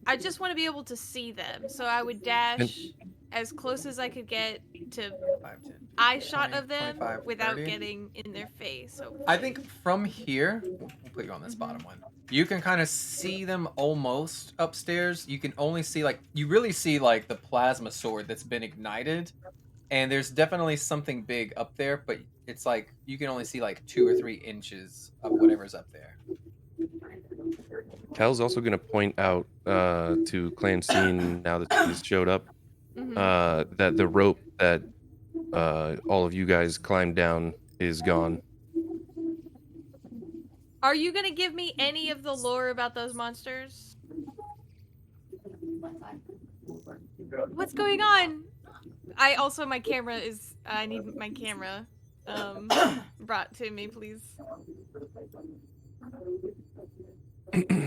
I just want to be able to see them, so I would dash as close as I could get to 5, 10, eye shot 20, of them 25, without 30. getting in their face. So I think from here, we'll put you on this bottom one. You can kind of see them almost upstairs. You can only see you really see like the plasma sword that's been ignited, and there's definitely something big up there, but it's like you can only see like 2 or 3 inches of whatever's up there. Cal's also going to point out to Clan Scene, now that he's showed up, that the rope that all of you guys climbed down is gone. are you gonna give me any of the lore about those monsters? What's going on? My camera is. I need my camera brought to me, please.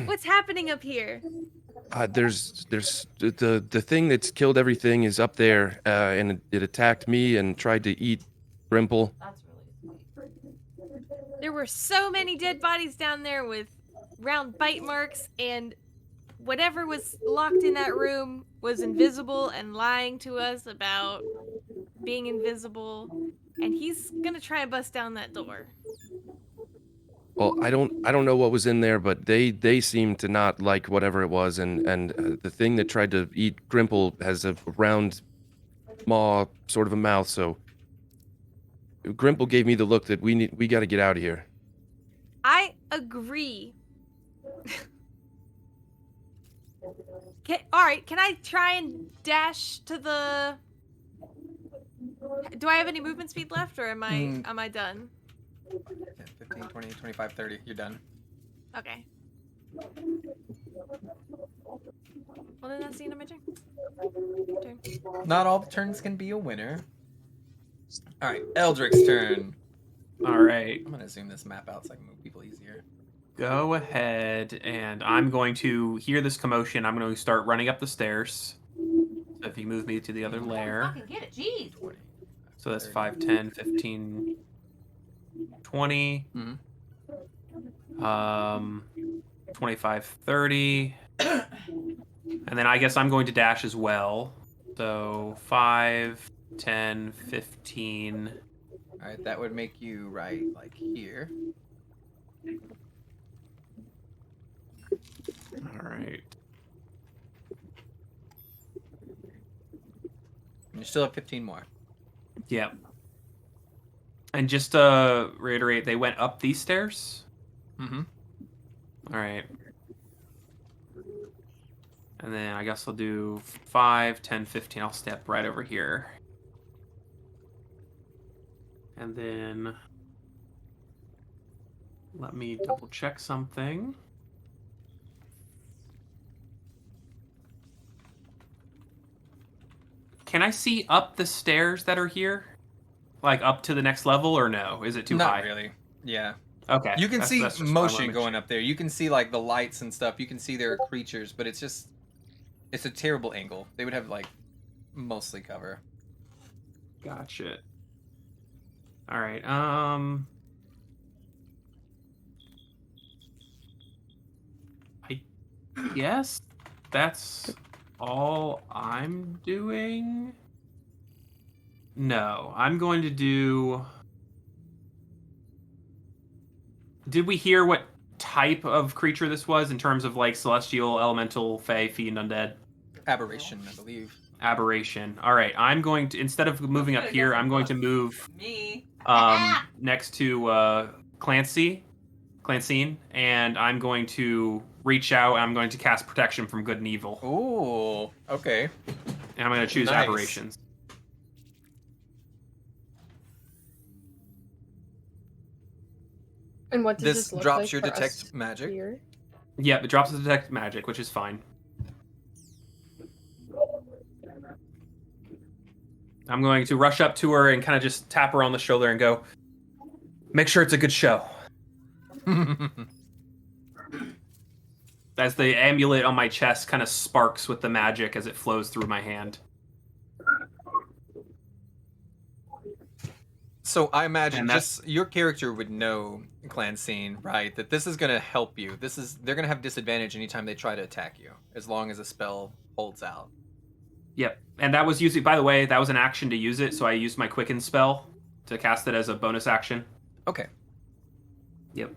What's happening up here? There's the thing that's killed everything is up there, and it attacked me and tried to eat Grimple. There were so many dead bodies down there with round bite marks, and whatever was locked in that room was invisible and lying to us about being invisible, and he's gonna try and bust down that door. Well, I don't know what was in there, but they seem to not like whatever it was, and the thing that tried to eat Grimple has a round maw, sort of a mouth. So Grimple gave me the look that we got to get out of here. I agree. Alright, can I try and dash to the... Do I have any movement speed left, or am I done? 10, 15, 20, 25, 30. You're done. Okay. Well, then that's the end of my turn. Not all the turns can be a winner. All right, Eldric's turn. All right. I'm gonna zoom this map out so I can move people easier. Go ahead, and I'm going to hear this commotion. I'm going to start running up the stairs. So if you move me to the other layer. Fucking get it, jeez. 20. So that's 5, 10, 15, 20. 25, 30. And then I guess I'm going to dash as well. So 5, 10, 15. All right, that would make you right like here. All right. And you still have 15 more. Yep. And just to reiterate, they went up these stairs? Mm-hmm. All right. And then I guess I'll do 5, 10, 15. I'll step right over here. And then let me double check something. Can I see up the stairs that are here? Like up to the next level, or no? Is it too Not high? really. Yeah. Okay. You can see that's just what I motion wanted to going check. up there. You can see like the lights and stuff. You can see there are creatures, but it's a terrible angle. They would have like mostly cover. Gotcha. All right. I guess that's all I'm doing. No, I'm going to do. Did we hear what type of creature this was in terms of like celestial, elemental, fey, fiend, undead? Aberration, I believe. Aberration. All right, I'm going to, instead of moving up here, I'm going to move next to Clancy, and I'm going to reach out and I'm going to cast protection from good and evil. Ooh, okay. And I'm going to choose Nice. aberrations. And what does This this look drops like your for detect us magic. here? Yep, it drops the detect magic, which is fine. I'm going to rush up to her and kind of just tap her on the shoulder and go, make sure it's a good show. As the amulet on my chest kind of sparks with the magic as it flows through my hand. So I imagine And that's- just your character would know, Clansine, right? That this is going to help you. They're going to have disadvantage anytime they try to attack you, as long as a spell holds out. Yep. And that was using, by the way, that was an action to use it, so I used my Quicken spell to cast it as a bonus action. Okay. Yep.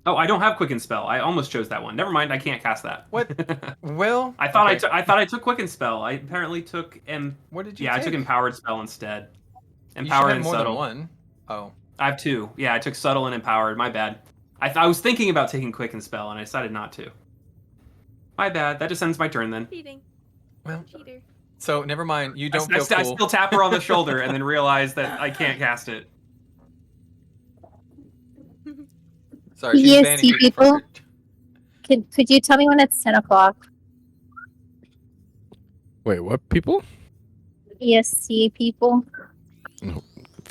Oh, I don't have Quicken spell. I almost chose that one. Never mind, I can't cast that. What? Well, I thought okay. I thought I took Quicken spell. I apparently took What did you I take? took Empowered spell instead. You should Empowered have and more subtle. than one. Oh. I have 2. Yeah, I took subtle and empowered. My bad. I was thinking about taking Quicken spell and I decided not to. My bad. That just ends my turn then. Cheating. Well, Cheater. so never mind. You don't I feel cool. I still tap her on the shoulder and then realize that I can't cast it. Sorry, she's banning EST you people? for- Could you tell me when it's 10 o'clock? Wait, what people? EST people?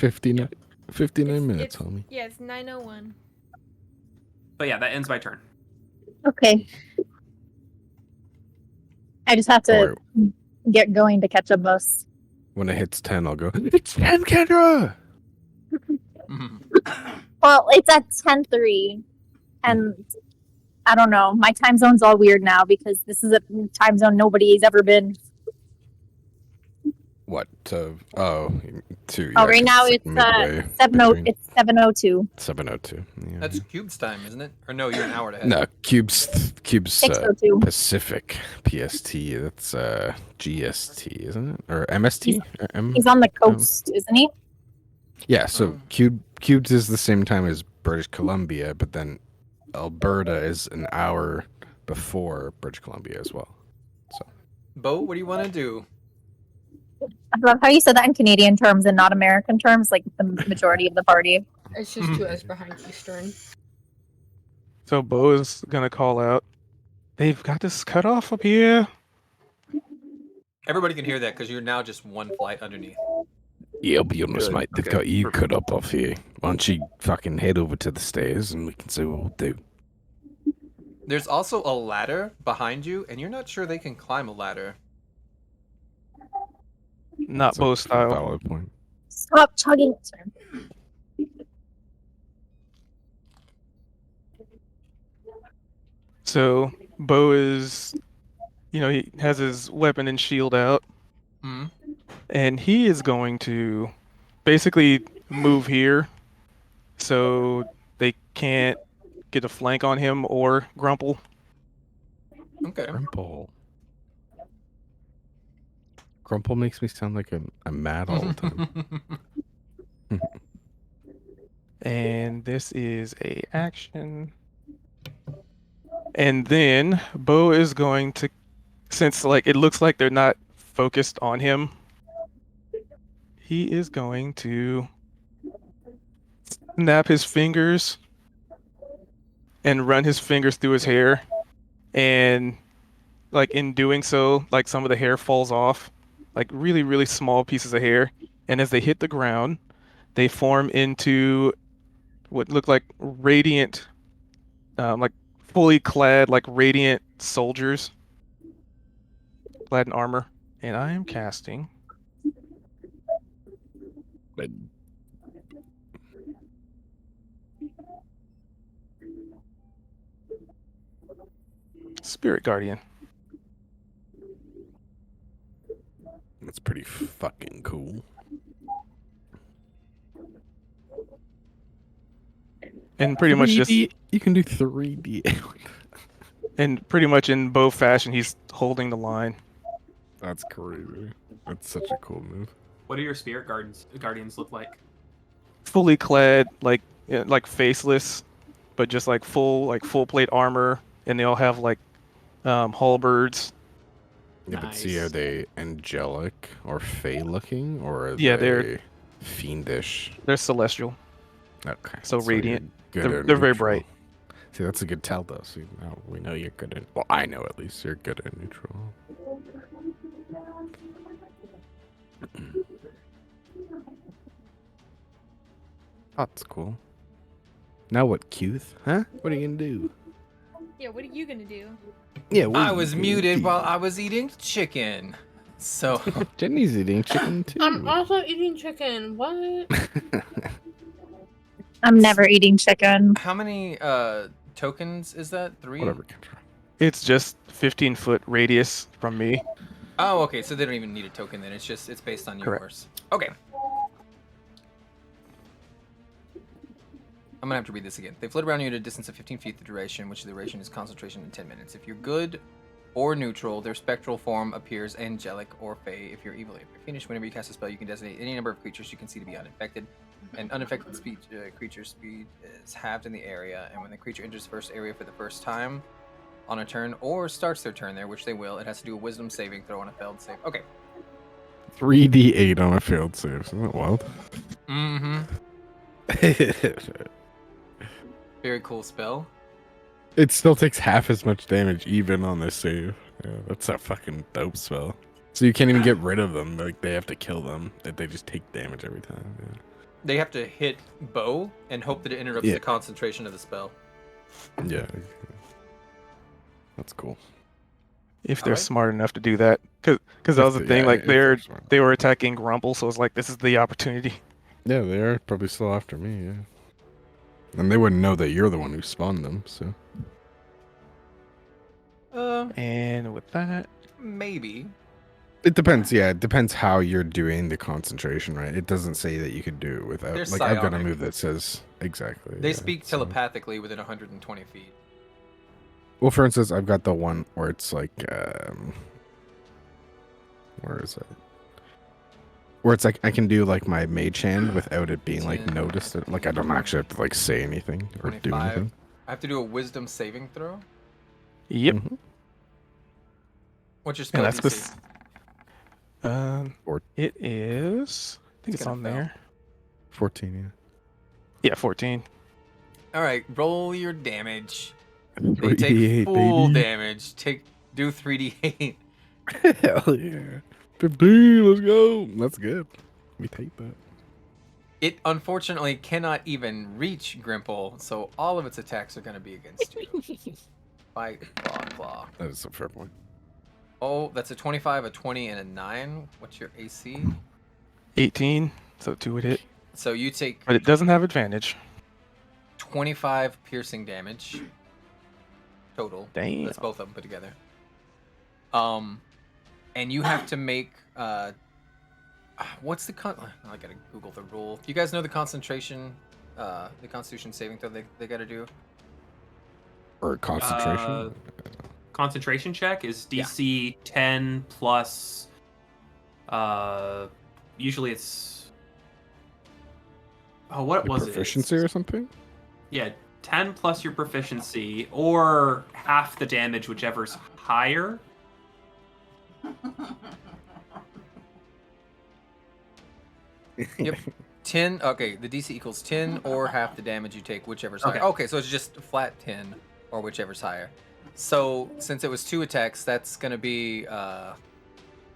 59 minutes, homie. Yeah, it's 9:01. But yeah, that ends my turn. Okay. I just have to Or get going to catch a bus. when it hits 10, I'll go, it's 10, Kendra! Mhm. Well, it's at 10:03, and I don't know. My time zone's all weird now because this is a time zone nobody's ever been. What? To Right now it's midway 70. between. It's 7:02. 7:02. Yeah. That's Cube's time, isn't it? Or no, you're an hour ahead. No, Cube's 6:02. Pacific PST. That's GST, isn't it? Or MST? Or M? He's on the coast, isn't he? Yeah. So Cubes is the same time as British Columbia, but then Alberta is an hour before British Columbia as well. So Bo, what do you want to do? I love how you said that in Canadian terms and not American terms, like the majority of the party. It's just 2 hours behind Eastern. So Bo is gonna call out. They've got this cut off up here. Everybody can hear that because you're now just one flight underneath. yeah, I'll be honest, Good. mate. They've Okay, got you perfect. cut up off here. Why don't you fucking head over to the stairs and we can see what we'll do. There's also a ladder behind you, and you're not sure they can climb a ladder. Not That's a Bo style. valid point. Stop chugging. So Bo is, he has his weapon and shield out, Hmm. and he is going to basically move here, so they can't get a flank on him or Grumple. Okay. Grumple. Grumple makes me sound like I'm mad all the time. And this is a action. And then Bo is going to, since like it looks like they're not focused on him, he is going to snap his fingers and run his fingers through his hair. And like in doing so, like some of the hair falls off, like really, really small pieces of hair. And as they hit the ground, they form into what look like radiant, like fully clad, like radiant soldiers, clad in armor. And I am casting Spirit Guardian. That's pretty fucking cool. And pretty much just, you can do 3D. and pretty much in Bo fashion, he's holding the line. That's crazy. That's such a cool move. What do your spirit guardians look like? Fully clad, like like faceless, but just like full plate armor, and they all have like halberds. Yeah, but see, are Nice. they angelic or fey looking, or are Yeah, they they're fiendish? they're celestial. Okay, So you're radiant. good They're- or they're very neutral. bright. See, that's a good tell, though. See, now we know you're good at. Well, I know at least you're good at neutral. That's cool. Now what, Cuth? Huh? What are you gonna do? Yeah, what are you gonna do? Yeah, I was muted while I was eating chicken. So Jenny's eating chicken too. I'm also eating chicken. What? I'm never eating chicken. how many tokens is that? 3? Whatever. Kendra. It's just 15-foot radius from me. Oh, okay. So they don't even need a token then. It's based on Correct. yours. Okay. I'm gonna have to read this again. They float around you at a distance of 15 feet. The duration, which the duration is concentration in 10 minutes. If you're good or neutral, their spectral form appears angelic or fey. If you're evil, if you're fiendish, whenever you cast a spell, you can designate any number of creatures you can see to be uninfected. And unaffected creature's speed is halved in the area, and when the creature enters the first area for the first time on a turn or starts their turn there, which they will, it has to do a wisdom saving throw on a failed save. Okay. 3d8 on a failed save. Isn't that wild? Mm-hmm. Very cool spell. It still takes half as much damage even on the save. Yeah, that's a fucking dope spell. So you can't even get rid of them. Like they have to kill them. They just take damage every time. Yeah. They have to hit bow and hope that it interrupts Yeah. the concentration of the spell. Yeah. That's cool. If they're Alright. smart enough to do that, because that was the thing. Like they were attacking Grumple, so it's like this is the opportunity. Yeah, they are probably still after me. Yeah. And they wouldn't know that you're the one who spawned them. So. And with that, Maybe. It depends. Yeah, it depends how you're doing the concentration, right? It doesn't say that you could do it without. They're Like I've got a psionic. move that says exactly. They yeah, speak so- telepathically within 120 feet. Well, for instance, I've got the one where it's like, where is it? Where it's like I can do like my mage hand without it being like 18. noticed. Like I don't actually have to like say anything or do 25. anything. I have to do a wisdom saving throw. yep. Mhm. What's your spell And that's DC? Or- it is. I think It's it's gonna on fail. there. 14. Yeah, 14. All right, roll your damage. They 3d8, take full baby. damage. Do 3d8. Hell yeah! 15. Let's go. That's good. We take that. It unfortunately cannot even reach Grimple, so all of its attacks are going to be against you. Bite, claw. That is a fair point. Oh, that's a 25, a 20, and a 9. What's your AC? 18. So 2 would hit, So you take but it doesn't have advantage. 25 piercing damage total. Damn. That's both of them put together. And you have to make what's the I gotta Google the rule. Do you guys know the concentration the Constitution saving throw they got to do? Or concentration? Concentration check is DC 10 plus. Usually it's. Oh, what was it? Proficiency or something? Yeah, 10 plus your proficiency, or half the damage, whichever's higher. Yep. 10. Okay, the DC equals 10 or half the damage you take, whichever's higher. Okay, so it's just flat 10 or whichever's higher. So since it was 2 attacks, that's gonna be a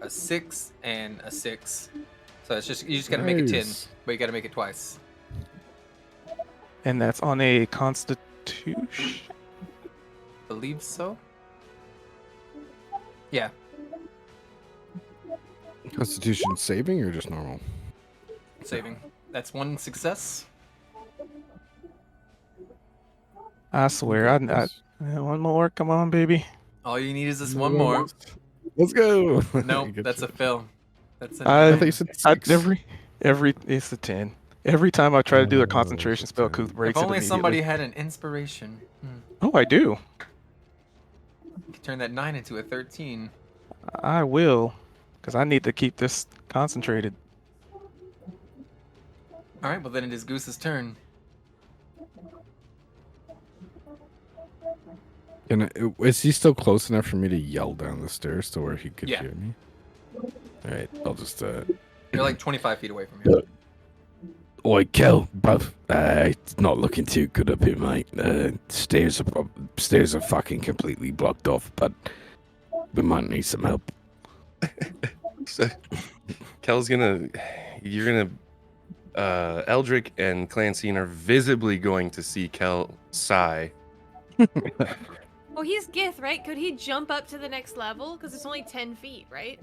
6 and a 6. So it's just you just gotta make it 10, but you gotta make it twice. And that's on a Constitution. Believe so. Yeah. Constitution saving or just normal? Saving. That's 1 success. I swear, one more. Come on, baby. All you need is this one more. Let's go. Nope, that's a fail. That's a I thought you said 6. Every it's a 10. Every time I try to do a concentration spell, Kuth breaks If it only immediately. somebody had an inspiration. Oh, I do. You could turn that 9 into a 13. I will, because I need to keep this concentrated. All right, well then it is Goose's turn. Is he still close enough for me to yell down the stairs to where he could Yeah. hear me? All right, I'll just. You're like 25 feet away from you. Oi, Kel, bruv. It's not looking too good up here, mate. Stairs are fucking completely blocked off, but we might need some help. So, you're gonna, Eldrick and Clancine are visibly going to see Kel sigh. Well, he's Gith, right? Could he jump up to the next level? Because it's only 10 feet, right?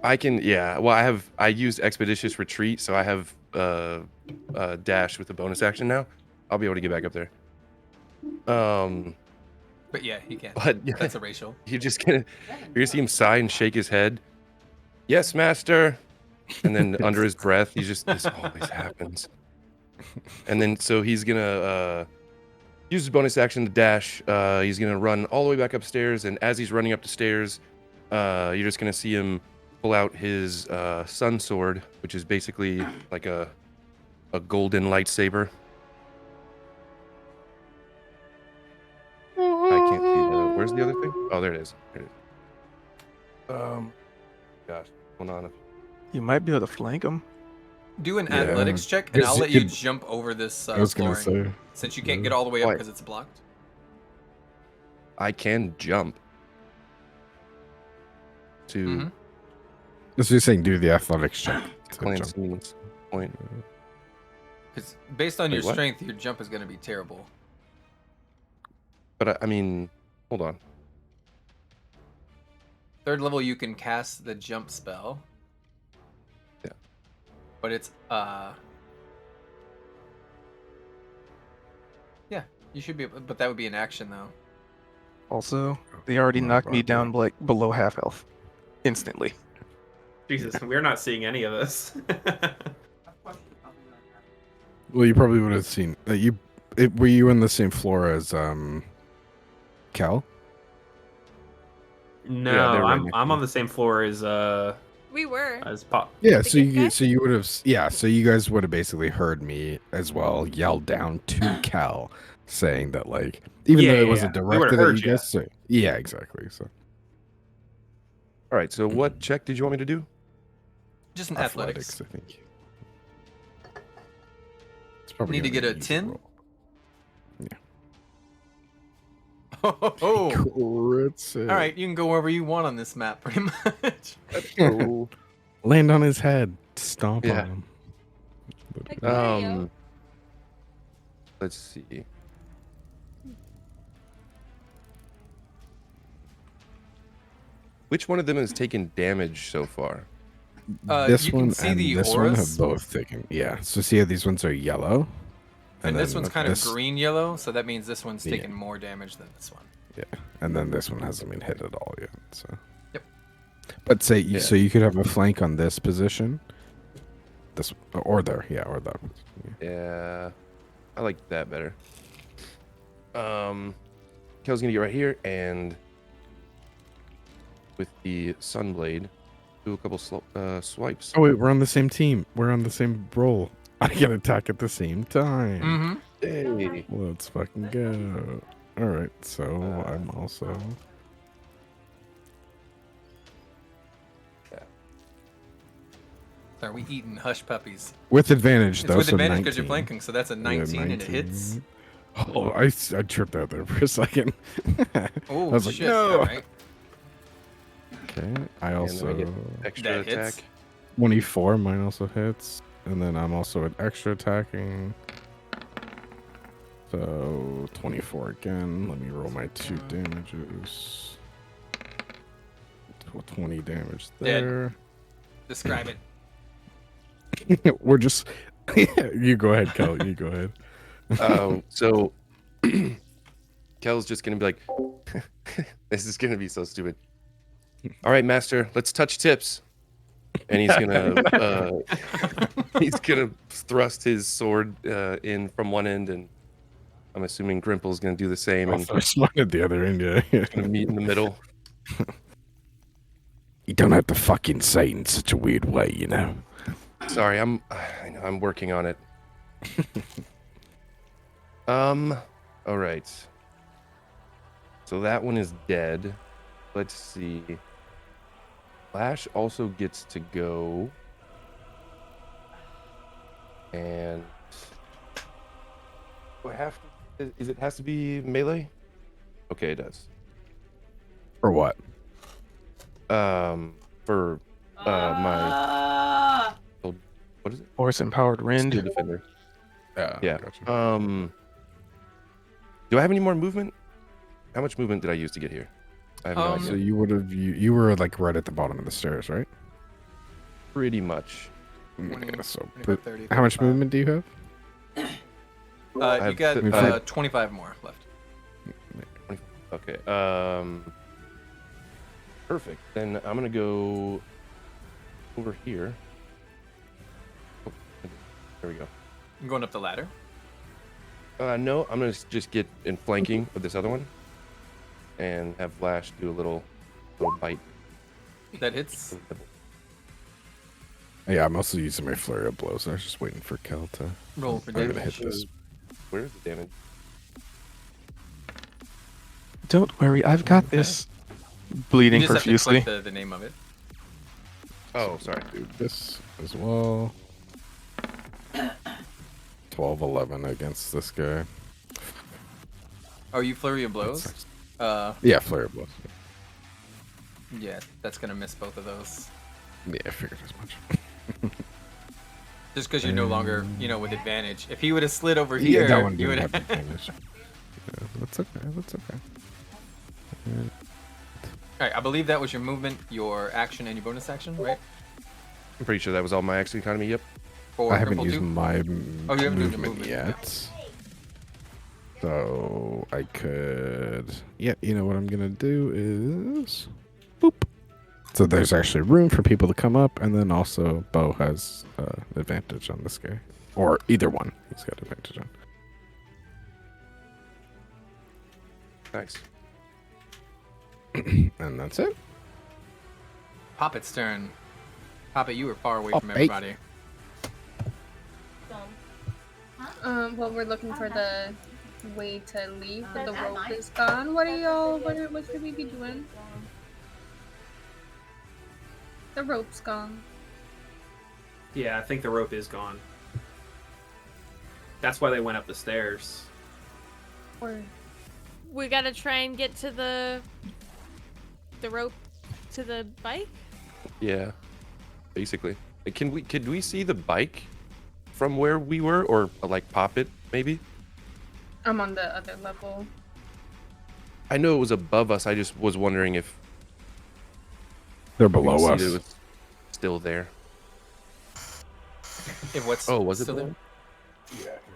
I can, yeah. Well, I used Expeditious Retreat, so I have dash with a bonus action now. I'll be able to get back up there. But yeah, he can. But That's a racial. you're gonna see him sigh and shake his head. Yes, master. And then under his breath, this always happens. And then so he's gonna use his bonus action to dash. He's gonna run all the way back upstairs, and as he's running up the stairs, you're just gonna see him pull out his sun sword, which is basically like a golden lightsaber. I can't see the. Where's the other thing? Oh, there it is. There it is. Gosh, hold on. You might be able to flank him. Do an athletics check, and I'll let you jump over this I was gonna flooring, say. since you can't get all the way up Why? because it's blocked. I can jump. To Mhm. That's what you're saying. Do the athletics check. to jump. Clancine's point. Because based on Wait, your what? strength, your jump is going to be terrible. But I mean, hold on. 3rd level, you can cast the jump spell. Yeah. But it's yeah, you should be able, but that would be an action though. Also, they already knocked me down like below half health, instantly. Jesus, we're not seeing any of this. Well, you probably would have seen. Were you in the same floor as Cal? No, they're right next I'm to on the same floor as We were. Pop. Yeah, The so gift guy? you would have so you guys would have basically heard me as well yell down to Cal saying that like even though it wasn't We would've directed at heard you ya. guys. So, yeah, exactly. So All right. So what check did you want me to do? Just an athletics. I think. It's probably Need to gonna get be a easy 10? roll. Oh, Crits it. all right, you can go wherever you want on this map, pretty much. Land on his head. Stomp Yeah. on him. Like Mario. Let's see. Which one of them has taken damage so far? This you can one see and the this one have auras. both taken. Yeah. So see how these ones are yellow, And this then one's kind of this- green yellow, so that means this one's Yeah. taking more damage than this one. and then this one hasn't been hit at all yet. So. Yep. But say Yeah. so you could have a flank on this position, this or there, yeah, or that. One. Yeah. I like that better. Kel's gonna get right here and with the Sunblade, do a couple swipes. Oh wait, we're on the same team. We're on the same roll. I can attack at the same time. Hey. Let's fucking go. All right, so I'm also. Are we eating hush puppies? With advantage, It's though. with so advantage because 19. you're flanking, so that's a 19, and it hits. Oh, I tripped out there for a second. Oh, I was like, shit. no. All right. Okay, I also get extra That attack. hits. 24. Mine also hits, and then I'm also an extra attacking. So 24 again. Let me roll my 2 damages. 20 damage there. Describe it. We're just. You go ahead, Kel. You go ahead. So Kel's just gonna be like, this is gonna be so stupid. All right, Master, let's touch tips. And he's gonna thrust his sword in from one end, and I'm assuming Grimple's gonna do the same and First one at the other end, yeah. gonna meet in the middle. You don't have to fucking say it in such a weird way, you know. Sorry, I know I'm working on it. All right. So that one is dead. Let's see. Flash also gets to go. And do I have to, is it has to be melee? Okay, it does. Or what? For my what is it? Force empowered Steel rend. defender. Yeah. Gotcha. Do I have any more movement? How much movement did I use to get here? I have no idea. So you would have you were like right at the bottom of the stairs, right? Pretty much. 20, Yeah, so 25, 30, how much 35. movement do you have? You have got 25 more left. Okay. Perfect. Then I'm gonna go over here. Oh, there we go. I'm going up the ladder. No, I'm gonna just get in flanking with this other one, and have Flash do a little bite. That hits. Yeah, I'm also using my flurry of blows. I was just waiting for Kel to. Roll for I'm gonna damage. hit this. Where's the damage? Don't worry, I've got this. Bleeding You just have to profusely. click the name of it. Oh, sorry. Do this as well. 12, 11 against this guy. Oh, you flurry of blows? Yeah, flurry of blows. Yeah, that's gonna miss both of those. Yeah, I figured as much. Just because you're no longer, with advantage. If he would have slid over Yeah, here, that one you would didn't have. have advantage. Yeah, that's okay. That's okay. All right, I believe that was your movement, your action, and your bonus action, right? I'm pretty sure that was all my action economy. Yep. For I haven't Grimple used too? my Oh, you haven't used your movement movement. yet. So I could. Yeah, you know what I'm gonna do is. Boop. So there's actually room for people to come up, and then also Bo has advantage on this guy, or either one. He's got advantage on. Nice. And that's it. Poppet's turn. Poppet, you were far away from Poppet. everybody. Well, we're looking for the way to leave, but the rope is gone. What are y'all? What should we be doing? The rope's gone. Yeah, I think the rope is gone. That's why they went up the stairs. Or We gotta try and get to the rope to the bike. Yeah. Basically, could we see the bike from where we were, or like pop it maybe? I'm on the other level. I know it was above us. I just was wondering if They're we could below see us. that it was still there. If what's Oh, was it still below?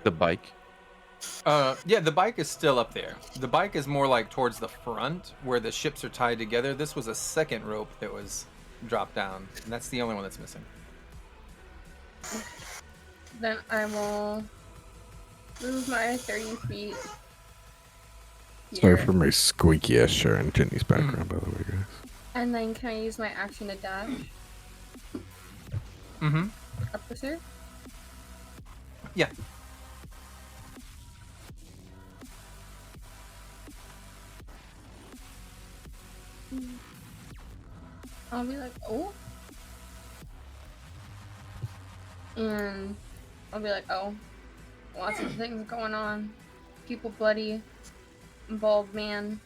The bike. Yeah, the bike is still up there. The bike is more like towards the front where the ships are tied together. This was a second rope that was dropped down, and that's the only one that's missing. Then I will Move my 30 feet. Sorry Here. for my squeaky ass chair in Jenny's background, by the way, guys. And then can I use my action to dash? Mm-hmm. Up the stairs? Yeah. I'll be like, oh. And I'll be like, oh. Lots of things going on. People bloody. Bald man.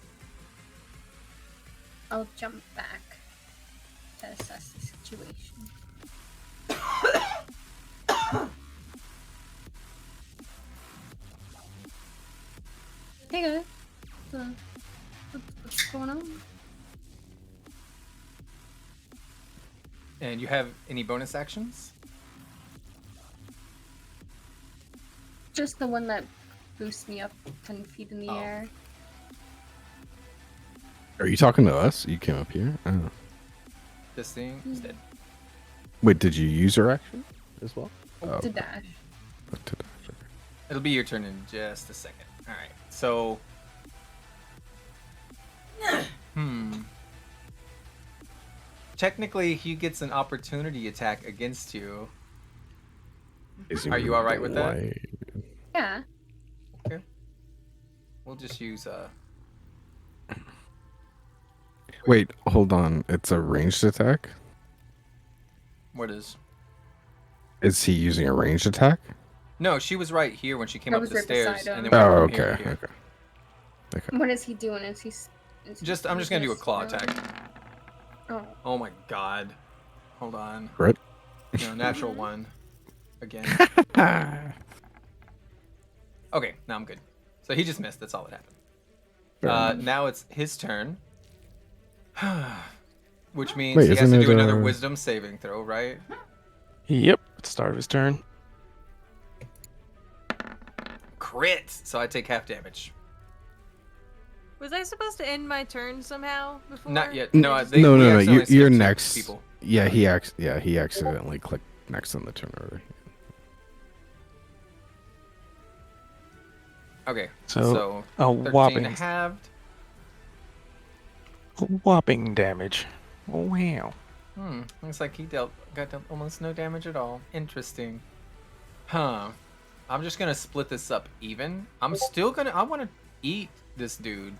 I'll jump back to assess the situation. Hey guys. What's going on? And you have any bonus actions? Just the one that boosts me up 10 feet in the Oh. air. Are you talking to us? You came up here? Oh. This thing is dead. Wait, did you use your action as well? To dash. To dash, okay. It'll be your turn in just a second. All right. So. Technically, he gets an opportunity attack against you. Are you all right with that? Yeah. We'll just use Wait, hold on. It's a ranged attack? What is? Is he using a ranged attack? No, she was right here when she came I up was the right stairs, beside and him. then we Oh, went from here okay, to here. okay. What is he doing? Is he I'm just gonna do a claw no? attack. Oh. Oh my god. Hold on. Crit? No, natural one. Again. Okay, now I'm good. So he just missed. That's all that happened. Now it's his turn. Which means Wait, he has to isn't do it, another wisdom saving throw, right? Yep. Start of his turn. Crit! So I take half damage. Was I supposed to end my turn somehow before? Not yet. Or No, just- they, No, we no, no. accidentally You're skipped two next. people. Yeah, he accidentally clicked next on the turn order. Okay, So, so a 13 whopping, halved. whopping damage. Oh, wow. Looks like he got dealt almost no damage at all. Interesting. Huh. I'm just gonna split this up even. I want to eat this dude.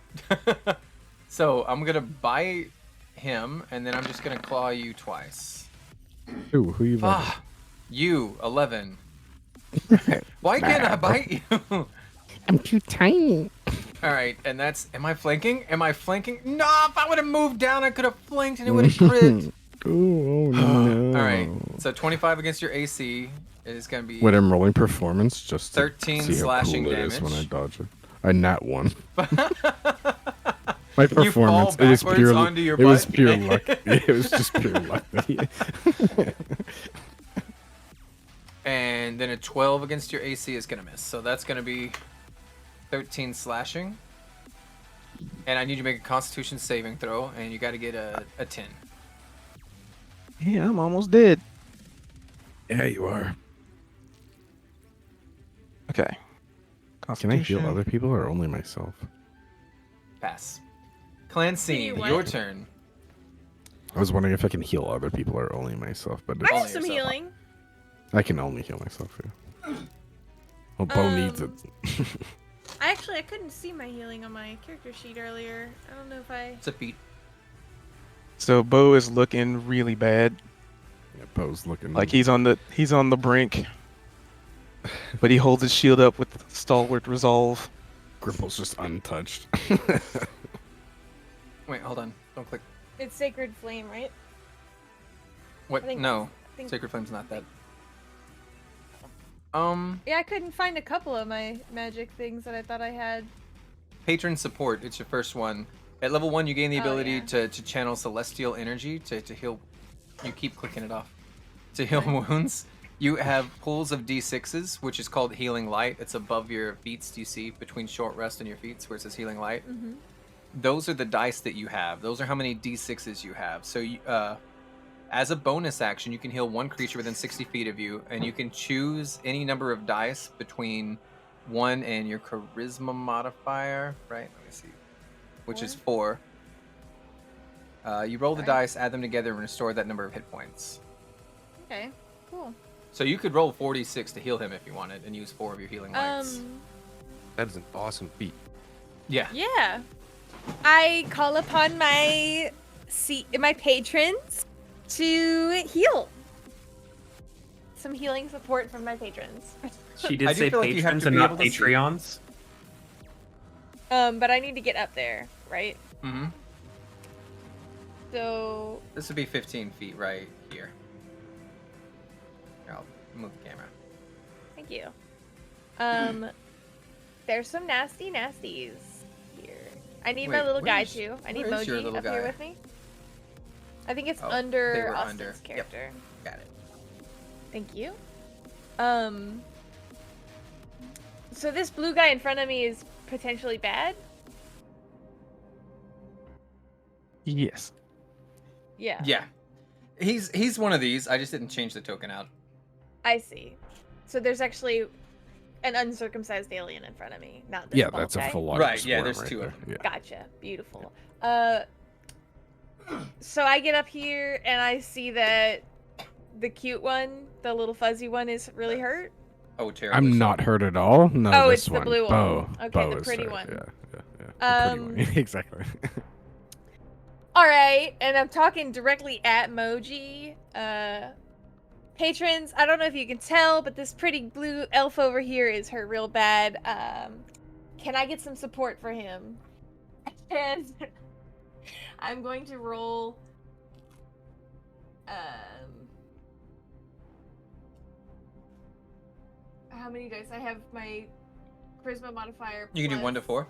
So I'm gonna bite him, and then I'm just gonna claw you twice. Who you biting? Ah, you 11. Why can't I bite you? I'm too tiny. All right, and that's. Am I flanking? Am I flanking? No, if I would have moved down, I could have flanked and it would have crit. Oh no. All right, so 25 against your AC is gonna be. Wait, I'm rolling performance just to 13 see how slashing cool it is when I damage. dodge it. I nat one. My You fall performance. It was backwards pure. onto your It was butt. pure luck. It was just pure luck. And then a 12 against your AC is gonna miss. So that's gonna be 13 slashing. And I need you to make a Constitution saving throw, and you got to get a 10. Yeah, I'm almost dead. Yeah, you are. Okay. Can I heal Constitution. other people or only myself? Pass. Clancine, what? your turn. I was wondering if I can heal other people or only myself, but I have Only some yourself. healing. I can only heal myself. Yeah. Well, Bo needs it. I couldn't see my healing on my character sheet earlier. I don't know if I. It's a feat. So Bo is looking really bad. Yeah, Bo's looking Like he's on the brink. But he holds his shield up with stalwart resolve. Gripple's just untouched. Wait, hold on. Don't click. It's Sacred Flame, right? What? I think No. I think- Sacred Flame's not that. Yeah, I couldn't find a couple of my magic things that I thought I had. Patron support. It's your first one. At level 1, you gain the Oh, ability yeah. to channel celestial energy to heal. You keep clicking it off. To heal wounds. You have pools of D6s, which is called Healing Light. It's above your feet. Do you see between short rest and your feet where it says Healing Light? Mm-hmm. Those are the dice that you have. Those are how many D6s you have. So you, as a bonus action, you can heal one creature within 60 feet of you, and you can choose any number of dice between 1 and your charisma modifier, right? Let me see. Which is 4. You roll the dice, add them together, and restore that number of hit points. Okay, cool. So you could roll 46 to heal him if you wanted, and use 4 of your healing lights. That is an awesome feat. Yeah. Yeah. I call upon my patrons to heal. Some healing support from my patrons. She did I do say feel like you have patrons to and be not able to see. Patreons. But I need to get up there, right? Mm-hmm. So This would be 15 feet right here. Here, I'll move the camera. thank you. There's some nasty nasties here. I need my Wait, little guy where's- too. I need where is your Moji little up here guy? with me. I think it's Oh, they under were Austin's under. Yep. character. Got it. Thank you. So this blue guy in front of me is potentially bad? Yes. Yeah. Yeah. He's one of these. I just didn't change the token out. I see. So there's actually an uncircumcised alien in front of me, not this Yeah, bald that's guy. a full Right, yeah, there's two of them. Yeah. Gotcha. Beautiful. So I get up here and I see that the cute one, the little fuzzy one, is really hurt. Oh, terrible. I'm not hurt at all. No, Oh, this it's the one. blue one. Bo. Okay, Bo the is pretty hurt. one. Yeah. The pretty one. Exactly. All right, and I'm talking directly at Moji. Patrons, I don't know if you can tell, but this pretty blue elf over here is hurt real bad. Can I get some support for him? And I'm going to roll. How many dice? I have my charisma modifier. You can do 1 to 4.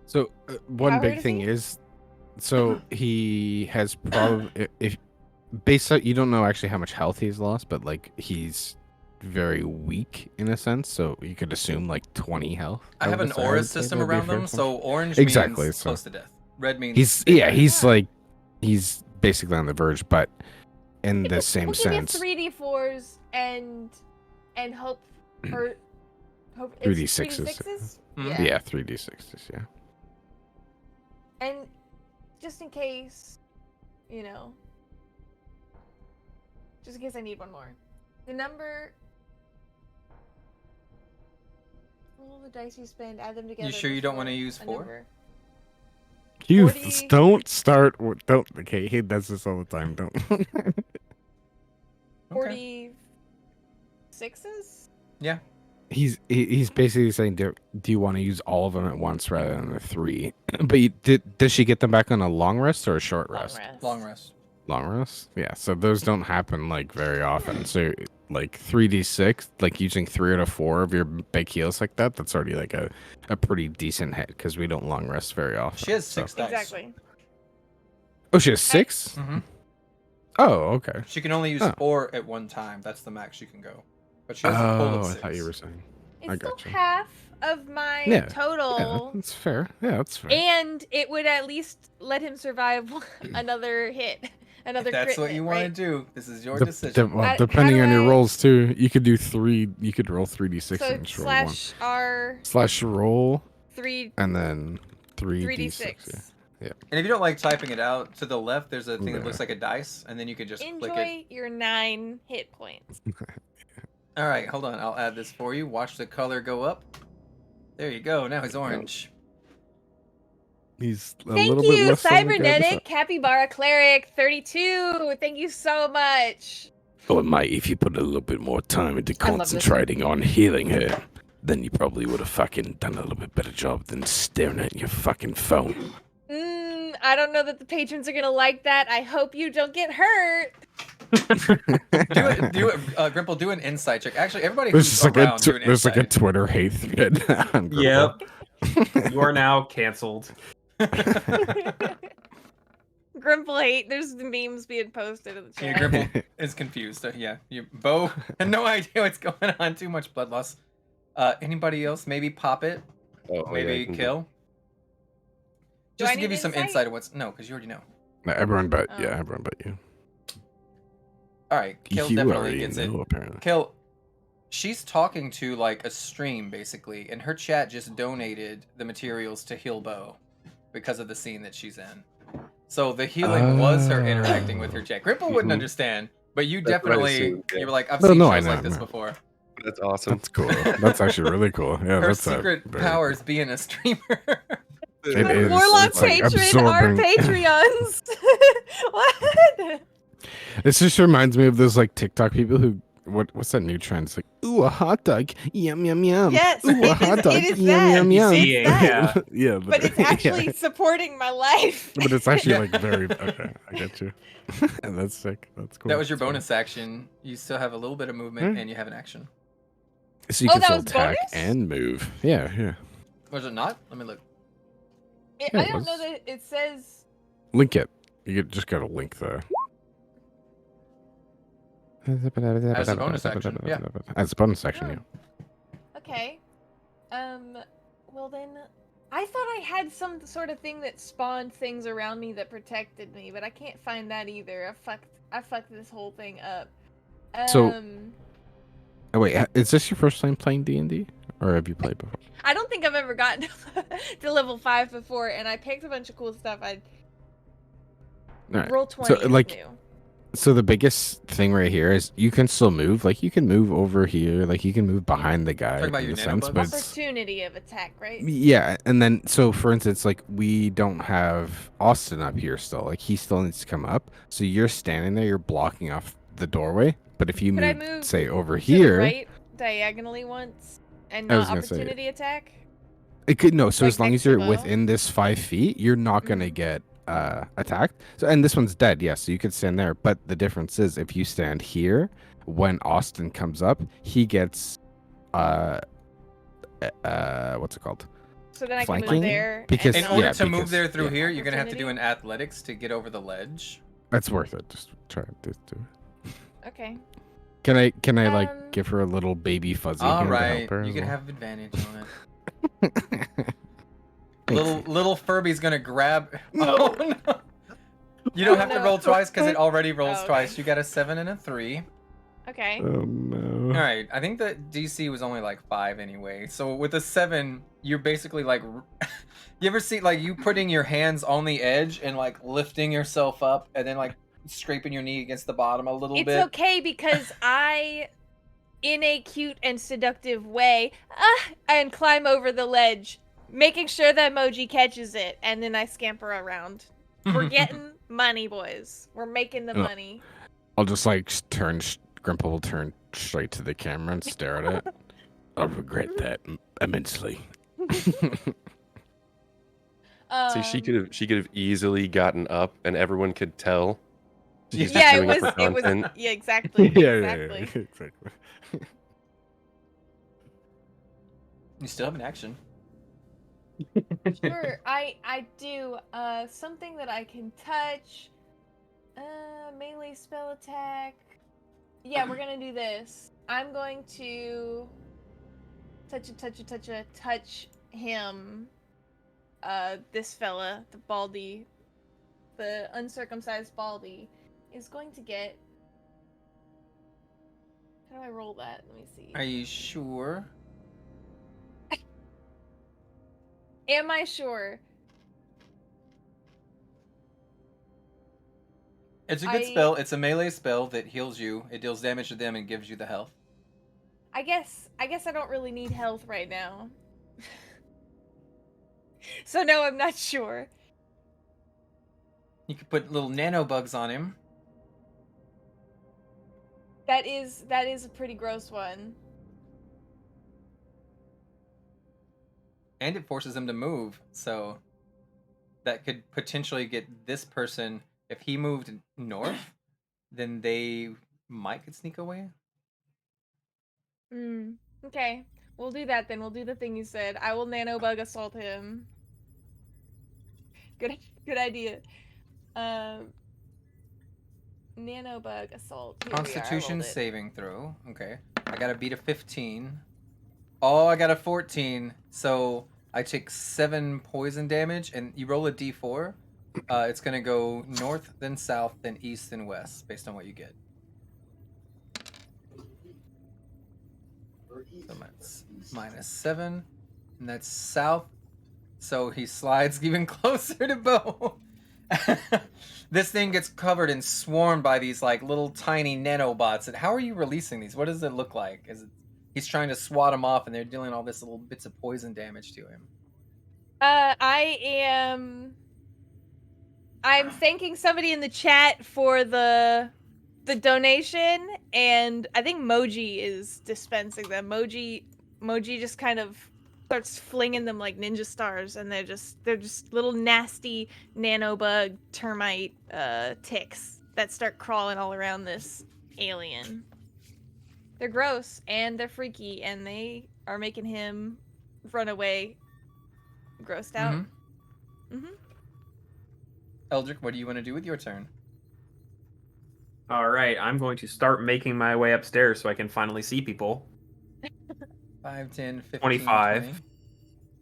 So one How hurt big is thing he? is, so he has probably if based on, you don't know actually how much health he's lost, but like he's very weak in a sense. So you could assume like 20 health. I have an would aura say system that'd be a around fair them, so assumption. orange Exactly, means so- close to death. Red means He's big yeah, bad. he's like he's basically on the verge, but in the same we'll sense. Give you 3d4s and hope or hope it's 3d6s. 3d6s? Mhm. Yeah, 3d6s. Yeah. And just in case, you know, just in case I need one more. The number. All the dice you spend, add them together. You sure you don't before want to use a 4? number. You 40 don't start. Don't. Okay, he does this all the time. Don't. 46s? Yeah. He's basically saying, do you want to use all of them at once rather than the 3? But does she get them back on a long rest or a short Long rest? rest. Long rest. Long rest. Yeah. So those don't happen like very often. So like 3d6, like using 3 out of 4 of your big heals like that, that's already like a pretty decent hit because we don't long rest very often. She has so- 6 dice. Exactly. Oh, she has 6. Mhm. Oh, okay. She can only use Oh. 4 at one time. That's the max she can go. But she has a pull Oh, of I 6. thought you were saying. I It's still gotcha. half of my Yeah. total. Yeah, that's fair. Yeah, that's fair. And it would at least let him survive another hit. Another If that's crit what hit, you want right? to do. This is your Well, decision. How depending do on your I- rolls too, you could do 3. You could roll 3d6 So and just roll 1. slash R Slash roll 3 and then 3d6. 3d6. And if you don't like typing it out, to the left there's a thing that Yeah. looks like a dice, and then you can just click it. Enjoy your 9 hit points. All right, hold on. I'll add this for you. Watch the color go up. There you go. Now he's orange. He's a Thank little bit you, less on the guy Cybernetic Capybara Cleric 32. Thank you so much. Oh, mate, if you put a little bit more time into I love this. concentrating on healing her, then you probably would have fucking done a little bit better job than staring at your fucking phone. I don't know that the patrons are gonna like that. I hope you don't get hurt. Grimple, do an insight check. Actually, everybody There's who's just like a around do an there's like a insight. Twitter hate thread. on Yep. Gripple. You are now canceled. Grimple hate. There's the memes being posted in the Yeah, chat. Grimple is confused. Bo had no idea what's going on. Too much blood loss. Anybody else? Maybe pop it. Oh, Maybe yeah, I can do- kill. Do Just I to give need you some insight? insight of what's because you already know. No, everyone but Oh. everyone but you. All right, kill you definitely already gets know, it. apparently. Kill. she's talking to like a stream basically, and her chat just donated the materials to heal Bo because of the scene that she's in. So the healing was her interacting with her chat. Grimple wouldn't understand, but you That's what I definitely assumed, yeah. you were like, I've No, seen no, I shows know, like this no. before. That's awesome. That's cool. That's actually really cool. Yeah, Her that's secret very powers cool. being a streamer. It is. Warlock It's like patron, our absorbing. Patreons. What? This just reminds me of those like TikTok people who what's that new trend? It's like, ooh, a hot dog, yum yum yum. Yes, ooh, a it hot is- dog, it is yum that. yum yum. Seeing, yeah. Yeah, But it's actually yeah. supporting my life. But it's actually like very okay. I get you. That's sick. That's cool. That was your That's cool. bonus action. You still have a little bit of movement, Hmm. and you have an action. So you Oh, can that still was attack bonus? and move. Yeah, yeah. Was it not? Let me look. I Yeah, it don't know was. that it says. Link it. Just gotta link the. As a bonus action, yeah. As a bonus action, Oh. yeah. Okay. Well then, I thought I had some sort of thing that spawned things around me that protected me, but I can't find that either. I fucked this whole thing up. So- Oh wait, is this your first time playing D&D, or have you played before? I don't think I've ever gotten to level 5 before, and I picked a bunch of cool stuff. Alright, Roll 20 so, is like, new. So the biggest thing right here is you can still move. Like you can move over here. Like you can move behind the guy. Talking about in your a sense, nanobugs? but it's, Opportunity of attack, right? yeah. And then so for instance, like we don't have Austin up here still. Like he still needs to come up. So you're standing there. You're blocking off the doorway. But if you Could I move, move say over To the here, right diagonally once, and I was not gonna say- opportunity attack. it could no. So Like as long next as to you're Bo? within this 5 feet, you're not gonna Mhm. get attacked. So and this one's dead. Yeah. So you could stand there. But the difference is if you stand here, when Austin comes up, he gets what's it called? So then I can Flanking? move there. Because- In and order yeah, to move because- there through yeah. here, you're gonna have to do Opportunity? an athletics to get over the ledge. That's worth it. Just try to do it. Okay. Can I Um, like give her a little baby fuzzy All hand to right, help her? you as can well? have advantage on it. Little Furby's gonna grab. Oh no! You don't Oh, have to no. roll twice because it already rolls Oh, okay. twice. You got a 7 and a 3. Okay. Oh no. All right, I think that DC was only like 5 anyway. So with a 7, you're basically like, you ever see like you putting your hands on the edge and like lifting yourself up and then like scraping your knee against the bottom a little It's bit. okay because I, in a cute and seductive way, and climb over the ledge, making sure that emoji catches it, and then I scamper around. We're getting money, boys. We're making the Oh. money. I'll just like Grimple will turn straight to the camera and stare at it. I'll regret that immensely. See, she could have easily gotten up, and everyone could tell. She's just Yeah, doing it for it was. content. Yeah, exactly. Exactly. exactly. You still have an action. Sure, I do. Something that I can touch. Melee spell attack. Yeah, we're gonna do this. I'm going to touch him. This fella, the baldy, the uncircumcised baldy, is going to get. How do I roll that? Let me see. Are you sure? Am I sure? It's a good I- spell. It's a melee spell that heals you. It deals damage to them and gives you the health. I guess I don't really need health right now. So no, I'm not sure. You could put little nano bugs on him. That is a pretty gross one. And it forces him to move, so that could potentially get this person. If he moved north, then they might could sneak away. Okay. We'll do that then. We'll do the thing you said. I will nano bug assault him. Good idea. Nano bug assault. Here we are, I Constitution rolled it. saving throw. Okay. I got to beat a 15. Oh, I got a 14. So I take 7 poison damage, and you roll a d4. It's going to go north, then south, then east, then west, based on what you get. So that's -7, and that's south. So he slides even closer to Bo. This thing gets covered and swarmed by these like little tiny nanobots. And how are you releasing these? What does it look like? He's trying to swat them off, and they're dealing all this little bits of poison damage to him? I'm thanking somebody in the chat for the donation, and I think Moji is dispensing them. Moji just kind of starts flinging them like ninja stars, and they're just little nasty nanobug termite ticks that start crawling all around this alien. They're gross and they're freaky, and they are making him run away grossed out. Eldrick, what do you want to do with your turn? All right, I'm going to start making my way upstairs so I can finally see people. 5, 10, 15, 25. 20. The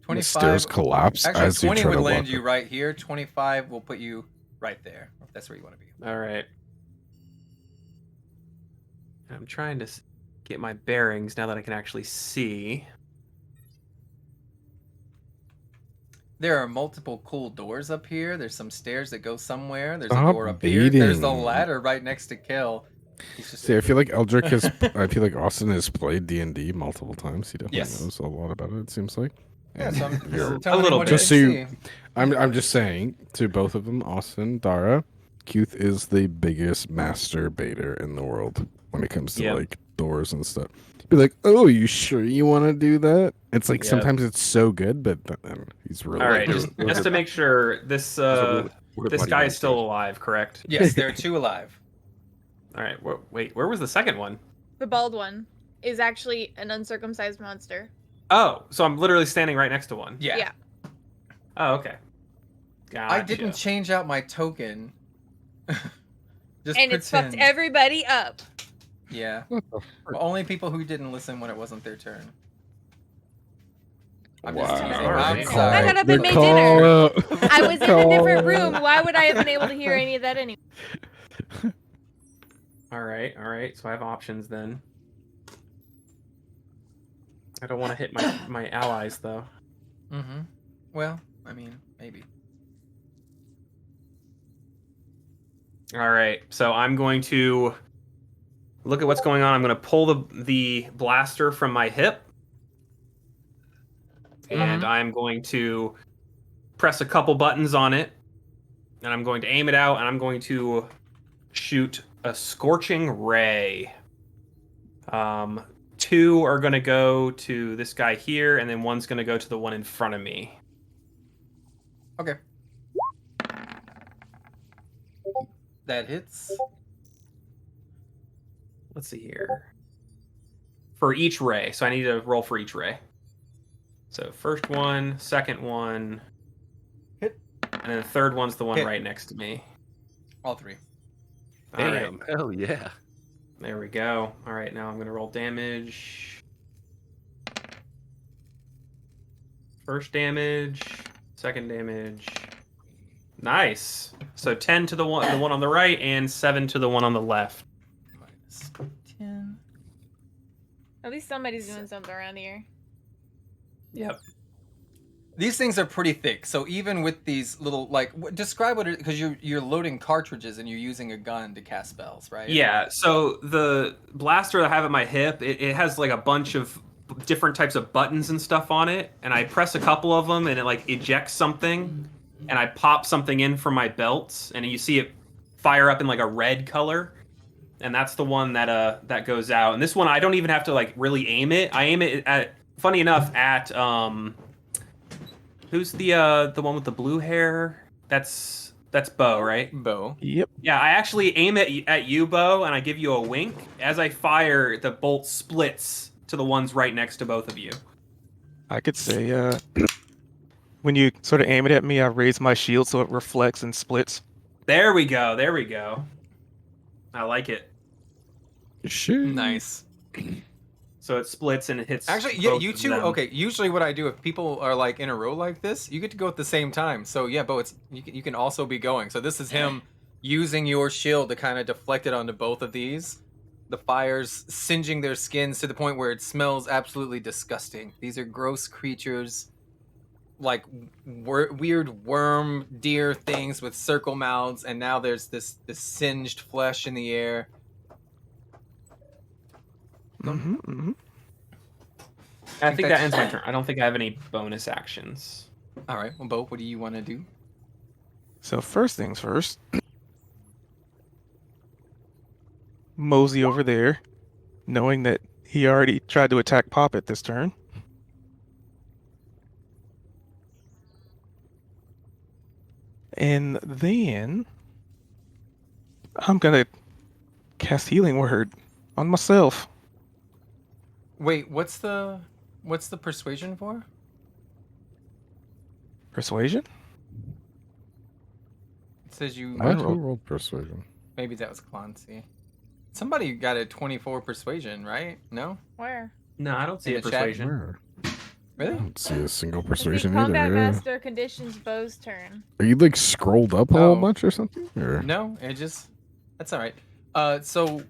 25. stairs collapse Actually, as you 20 try would to land walk you up. right here. 25 will put you right there, if that's where you want to be. All right. I'm trying to get my bearings now that I can actually see. There are multiple cool doors up here. There's some stairs that go somewhere. There's Stop a door up here. There's a baiting. ladder right next to Kel. He's just See, I feel like Eldrick has. I feel like Austin has played D&D multiple times. He definitely Yes. knows a lot about it. It seems like. Yeah, so I'm You're- just telling A little you what bit. you Just so you, see. I'm just saying to both of them, Austin, Dara, Keith is the biggest master baiter in the world when it comes to Yep. like doors and stuff. Be like, oh, you sure you want to do that? It's like Yep. sometimes it's so good, but he's really All right, good. just to make sure, this this guy is still alive, correct? Yes, there are 2 alive. All right. Wait, where was the second one? The bald one is actually an uncircumcised monster. Oh, so I'm literally standing right next to one. Yeah. Oh, okay. Gotcha. I didn't change out my token. Just And it's fucked pretend. everybody up. Yeah. Well, only people who didn't listen when it wasn't their turn. I'm just teasing. All right. I'm sorry. I got up and made Call dinner. out. I was in a Call different out. room. Why would I have been able to hear any of that anyway? All right. So I have options then. I don't want to hit my allies though. Mm-hmm. Well, I mean, maybe. All right. So I'm going to look at what's going on. I'm going to pull the blaster from my hip. And I'm going to press a couple buttons on it. And I'm going to aim it out, and I'm going to shoot a scorching ray. 2 are going to go to this guy here, and then 1's going to go to the one in front of me. Okay. That hits. Let's see here. For each ray. So I need to roll for each ray. So first one, second one. Hit. And then the third one's the one Hit. right next to me. All 3. All right. Damn, hell yeah. There we go. All right, now I'm going to roll damage. First damage, second damage. Nice. So 10 to the one on the right, and 7 to the one on the left. Minus 10. At least somebody's doing something around here. Yep. These things are pretty thick, so even with these little, like, describe what it, because you're loading cartridges and you're using a gun to cast spells, right? Yeah, so the blaster that I have at my hip, it has like a bunch of different types of buttons and stuff on it, and I press a couple of them and it like ejects something, and I pop something in from my belt, and you see it fire up in like a red color, and that's the one that goes out. And this one I don't even have to like really aim it. I aim it at, funny enough, at who's the one with the blue hair? That's Bo, right? Bo. Yep. Yeah, I actually aim at you, Bo, and I give you a wink. As I fire, the bolt splits to the ones right next to both of you. I could say, when you sort of aim it at me, I raise my shield so it reflects and splits. There we go. There we go. I like it. Shoot. Nice. So it splits and it hits. Actually, yeah, both you of two. them. Okay, usually what I do if people are like in a row like this, you get to go at the same time. So yeah, Bo, you can also be going. So this is him using your shield to kind of deflect it onto both of these, the fires singeing their skins to the point where it smells absolutely disgusting. These are gross creatures, like weird worm deer things with circle mouths, and now there's this singed flesh in the air. I think that that's- ends my turn. I don't think I have any bonus actions. All right, well, Bo, what do you want to do? So first things first. Mosey over there, knowing that he already tried to attack Poppet this turn. And then I'm gonna cast Healing Word on myself. Wait, what's the persuasion for? Persuasion? It says you. What? Who rolled persuasion? Maybe that was Clancy. Somebody got a 24 persuasion, right? No? Where? No, I don't see In a the chat? persuasion. Where? I Really? don't see a single Let's see, persuasion Combat either. Master conditions Bo's turn. Are you like scrolled up a whole Oh. bunch or something? Or? No, it just. That's all right. So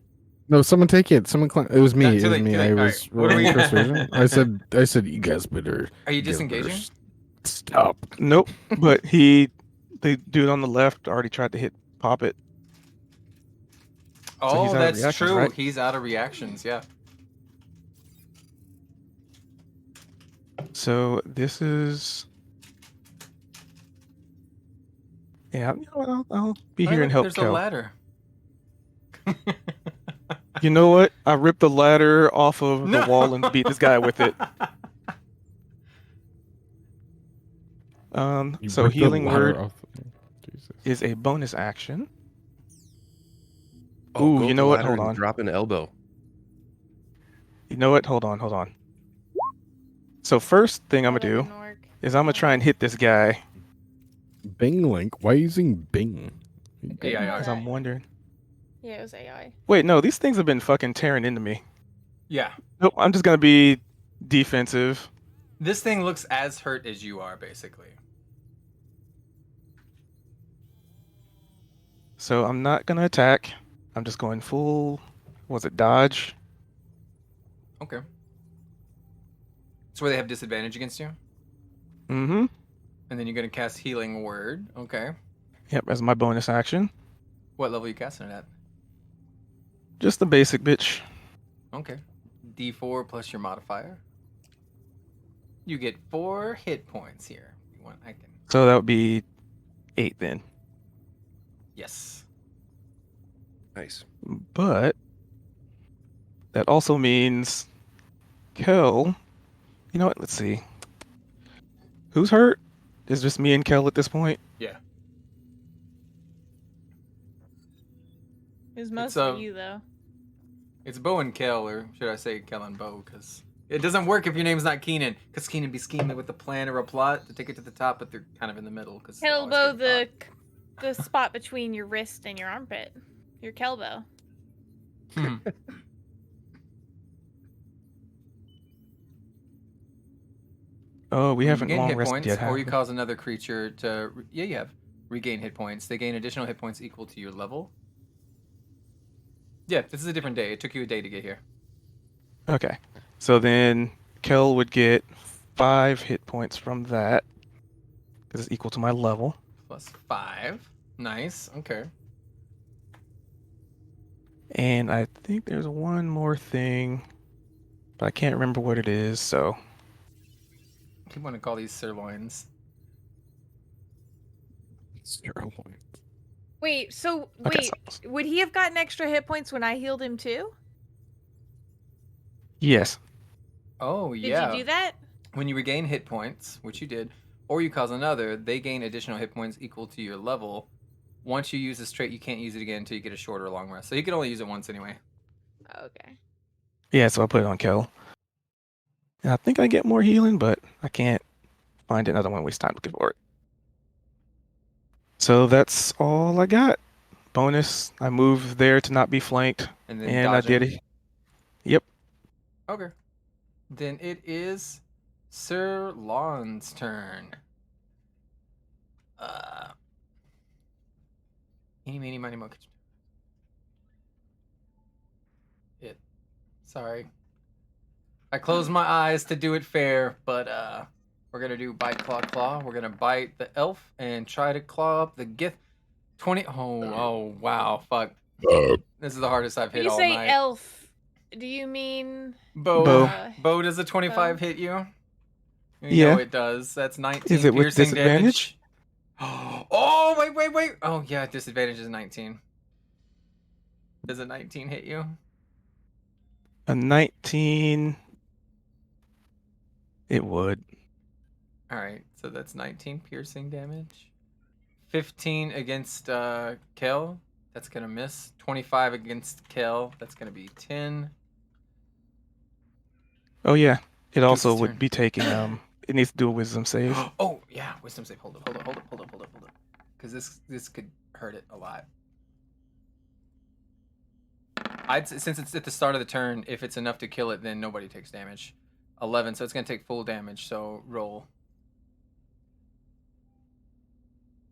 No, someone take it. It was me. No, It too was late, me. too late. I All was right. What are rolling we- persuasion. I said, you guys better. are you guys better disengaging? Stop. Nope. But the dude on the left already tried to hit Poppet. Oh, he's out of that's reactions, true. right? He's out of reactions. Yeah. So this is. Yeah, you know what? I'll be Hey, here and look, help there's a Kel. ladder. You know what? I ripped the ladder off of the No. wall and beat this guy with it. You So ripped the Healing ladder Word off the- Jesus. is a bonus action. Oh, Ooh, go you up know the what? ladder Hold and on. drop an elbow. You know what? Hold on. So first thing I'm Oh, gonna that do didn't work. is I'm gonna try and hit this guy Bing Link. Why are you using Bing? AIR. because I'm wondering. Yeah, it was AI. Wait, no, these things have been fucking tearing into me. Yeah. Nope, I'm just gonna be defensive. This thing looks as hurt as you are, basically. So I'm not gonna attack. I'm just going full. Was it dodge? Okay. It's where they have disadvantage against you, Mm-hmm. and then you're gonna cast Healing Word. Okay. Yep, as my bonus action. What level are you casting it at? Just the basic bitch. Okay. D4 plus your modifier. You get 4 hit points here. You want? I can. So that would be 8 then. Yes. Nice. But that also means Kel. You know what? Let's see. Who's hurt? Is just me and Kel at this point? Yeah. It was mostly uh, you, though. It's Bo and Kel, or should I say Kel and Bo? Because it doesn't work if your name's not Keenan. Because Keenan be scheming with a plan or a plot to take it to the top, but they're kind of in the middle. Because Kelbo, the spot between your wrist and your armpit. Your Kelbo. Oh, we haven't Regain long hit rested points, yet. or have you we? cause another creature to. Yeah, you have. Regain hit points. They gain additional hit points equal to your level. Yeah, this is a different day. It took you a day to get here. Okay. So then Kel would get 5 hit points from that. Because it's equal to my level. Plus 5. Nice. Okay. And I think there's one more thing. But I can't remember what it is, so. I keep wanting to call these sirloins. Wait, so Okay, wait, would he have gotten extra hit points when I healed him too? Yes. Oh, Did yeah. you do that? When you regain hit points, which you did, or you cause another, they gain additional hit points equal to your level. Once you use this trait, you can't use it again until you get a short or long rest. So you can only use it once anyway. Okay. Yeah, so I put it on Kel. And I think I get more healing, but I can't find another one. Waste time looking for it. So that's all I got. Bonus, I moved there to not be flanked. And then And I dodging. did it. Yep. Okay. Then it is Sir Lon's turn. Eeny, meeny, miny, moe. it. Sorry. I closed my eyes to do it fair, but we're gonna do bite, claw, claw. We're gonna bite the elf and try to claw up the gift. 20. Oh, wow, fuck. This is the hardest I've When hit you all say night. elf, do you mean Bo. Bo, does a 25 hit you? You Yeah. know it does. That's 19 Is it with piercing disadvantage? damage. Oh, wait. Oh, yeah, disadvantage is 19. Does a 19 hit you? A 19. It would. All right, so that's 19 piercing damage. 15 against Kel. That's going to miss. 25 against Kel. That's going to be 10. Oh yeah. It also Goose's would turn. be taking it needs to do a wisdom save. Oh, yeah, wisdom save. Hold up. Because this could hurt it a lot. Since it's at the start of the turn, if it's enough to kill it, then nobody takes damage. 11, so it's going to take full damage, so roll.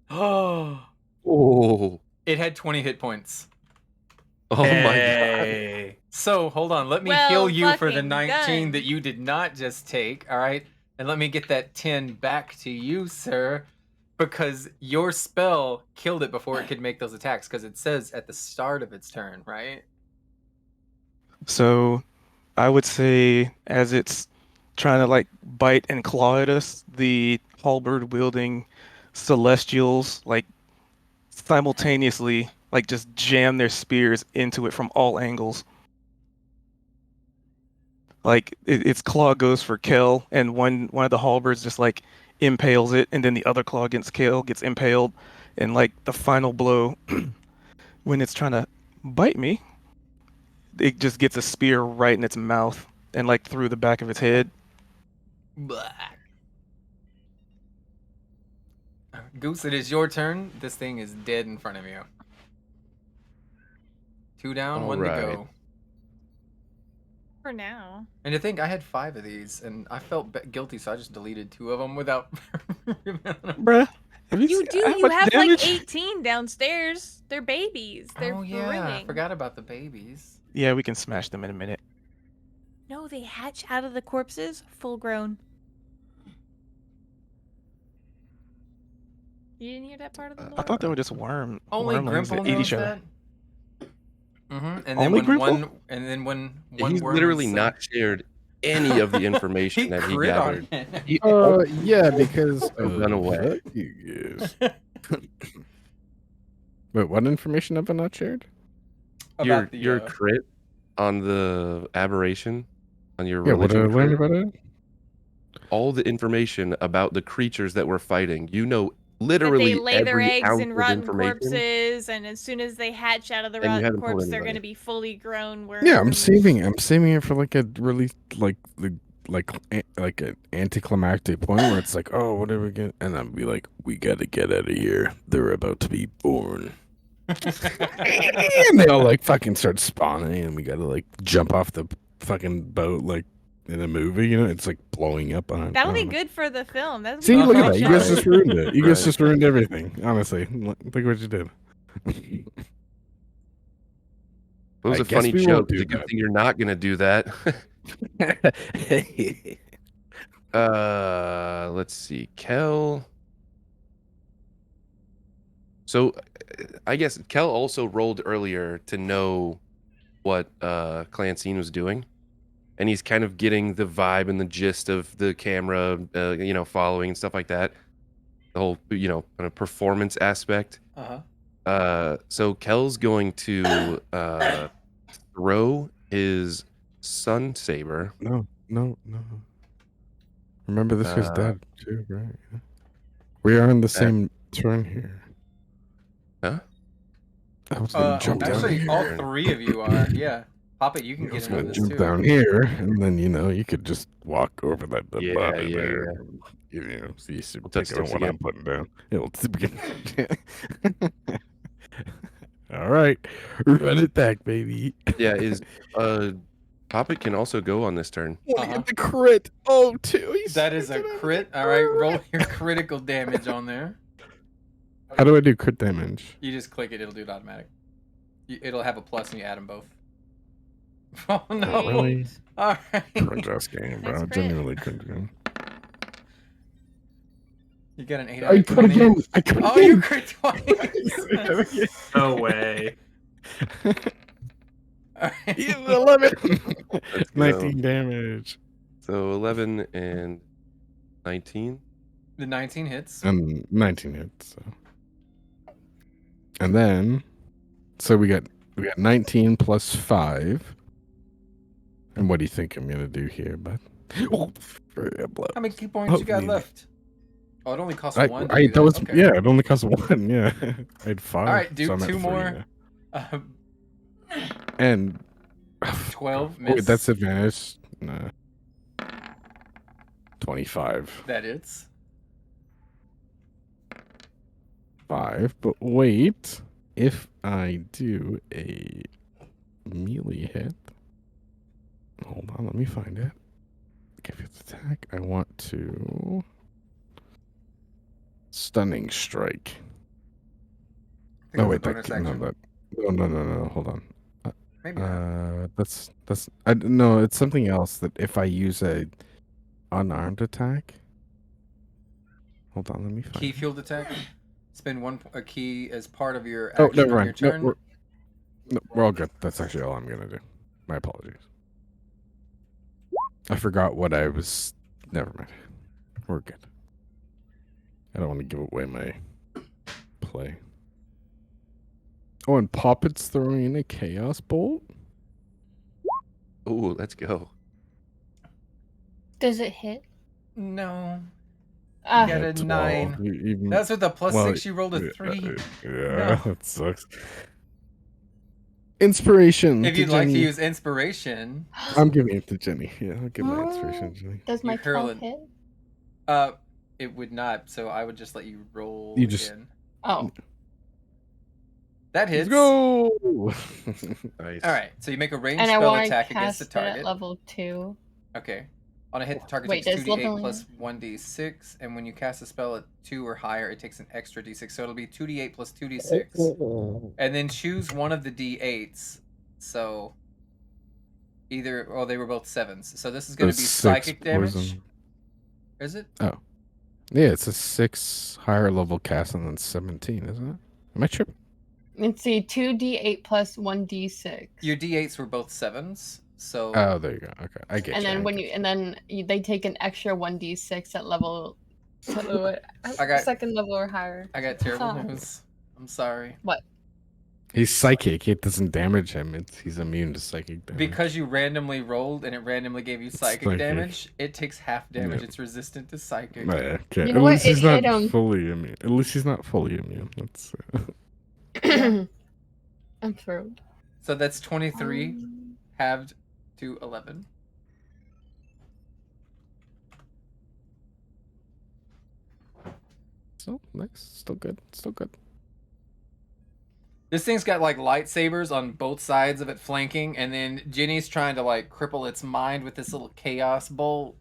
Oh. It had 20 hit points. Oh my god. Hey. So, hold on. Let me Well, heal you for the fucking 19 done. that you did not just take, all right? And let me get that 10 back to you, sir, because your spell killed it before it could make those attacks, because it says at the start of its turn, right? So I would say as it's trying to like bite and claw at us, the halberd wielding celestials like simultaneously like just jam their spears into it from all angles. Like its claw goes for Kel, and one of the halberds just like impales it, and then the other claw against Kel gets impaled, and like the final blow, when it's trying to bite me, it just gets a spear right in its mouth and like through the back of its head. Blah. Goose, it is your turn. This thing is dead in front of you. 2 down, All 1 right. to go. for now? And to think, I had 5 of these, and I felt guilty, so I just deleted 2 of them without. Bruh, have You seen do. how You much have damage? like 18 downstairs. They're babies. They're Oh yeah, I brewing. forgot about the babies. Yeah, we can smash them in a minute. No, they hatch out of the corpses full grown. You didn't hear that part of the lore? I thought they were just wormlings Only Grimple that eat knows each other. that. And then Only when Grimple? when He's worm literally is, not shared any of the information that he crit on gathered. it. Yeah, because Run away. fuck you guys. Wait, what information have I not shared? About the, your crit on the aberration on your Yeah, what did I religion learn crit, about it? all the information about the creatures that we're fighting. You know That literally they lay their every eggs ounce in of rotten information. corpses, and as soon as they hatch out of the And you rotten haven't told corpse, they're anybody. going to be fully grown worms. Yeah, I'm saving it for like a really like an anticlimactic point where it's like, oh, what do we get? And I'll be like, we gotta get out of here. They're about to be born. And they all like fucking start spawning, and we gotta like jump off the fucking boat like in a movie. You know, it's like blowing up on. That'll be good for the film. That'll See, be look a at great that. You guys show. just ruined it. You guys Right. just ruined everything. Honestly, look at what you did. It was I a guess funny we joke. won't do It's a good that. thing you're not gonna do that. Let's see, Kel. So, I guess Kel also rolled earlier to know what Clancine was doing, and he's kind of getting the vibe and the gist of the camera, following and stuff like that. The whole, kind of performance aspect. So Kel's going to throw his sun saber. No. Remember, this guy's dead too, right? We are in the same turn here. Huh? I was gonna jump down actually, here. all 3 of you are. Yeah, Pop It, you can I was get in on gonna this jump too. down here, and then you could just walk over that dead Yeah, body yeah, there. yeah. So you should We'll touch pick on sticks what again. I'm putting down. All right, run it back, baby. Yeah, is Poppet can also go on this turn. The crit. Oh, two. That is a crit. All right, roll your critical damage on there. How do I do crit damage? You just click it; it'll do it automatic. It'll have a plus, and you add them both. Oh no! Really? All right. Cringe ass game, Nice bro. crit. Genuinely cringe game. You get an 8 out I of crit 20. again! I crit Oh, again! you crit twice. No way. All right. He's 11! Let's go. 19 damage. So 11 and 19. The 19 hits. 19 hits. So. And then, so we got 19 plus 5. And what do you think I'm gonna do here, bud? Oh, How many key points you got me. left? Oh, it only costs 1 to do that that. was Okay. yeah. It only cost 1. Yeah, I had 5. All right, do so I'm at 2 3 more. now. And 12 miss. wait, that's advantage. No. 25. That hits. 5. But wait, if I do a melee hit, hold on, let me find it. Give it attack. I want to stunning strike. I think Oh wait, that's a bonus action. no. Hold on. Maybe not. That's no. It's something else that if I use a unarmed attack. Hold on, let me find. Key fueled attack. Spend a key as part of your Oh, action never on mind. your No, turn. we're all good. That's actually all I'm gonna do. My apologies. I forgot what I was. Never mind. We're good. I don't want to give away my play. Oh, and Poppet's throwing in a Chaos Bolt? Oh, let's go. Does it hit? No. Ah, You got a 12. 9. Even, That's with a plus well, 6. You rolled a 3. Yeah, that sucks. Inspiration. If to you'd like to Jenny. use inspiration, I'm giving it to Jenny. Yeah, I'll give my inspiration to Jenny. does my You hurl 12 hit? it would not. So I would just let you roll You just- again. Oh, That hits. Let's go! Nice. All right. So you make a ranged and I spell want to attack against cast the it at target. level 2. Okay. On a hit, the target Wait, takes does 2d8 level- plus 1d6, and when you cast a spell at 2 or higher, it takes an extra d6. So it'll be 2d8 plus 2d6. And then choose one of the d8s. So either, oh, they were both 7s. So this is going to be psychic damage. Is it? Oh. Yeah, it's a 6 higher level cast and then 17, isn't it? Am I tripping? Let's see, 2d8 plus 1d6. Your d8s were both 7s. So Oh, there you go. Okay, I get And you. then I when get you they take an extra 1d6 at level second level or higher. I got terrible Huh. news. I'm sorry. He's psychic. It doesn't damage him. He's immune to psychic damage. Because you randomly rolled and it randomly gave you psychic Psychic. damage, it takes half damage. Yeah. It's resistant to psychic. Yeah, okay. You know At what? least he's It not hit him. fully immune. At least he's not fully immune. That's I'm thrilled. So that's 23 Um, halved to 11. still nice. Still good. Still good. This thing's got like lightsabers on both sides of it flanking, and then Jenny's trying to like cripple its mind with this little chaos bolt.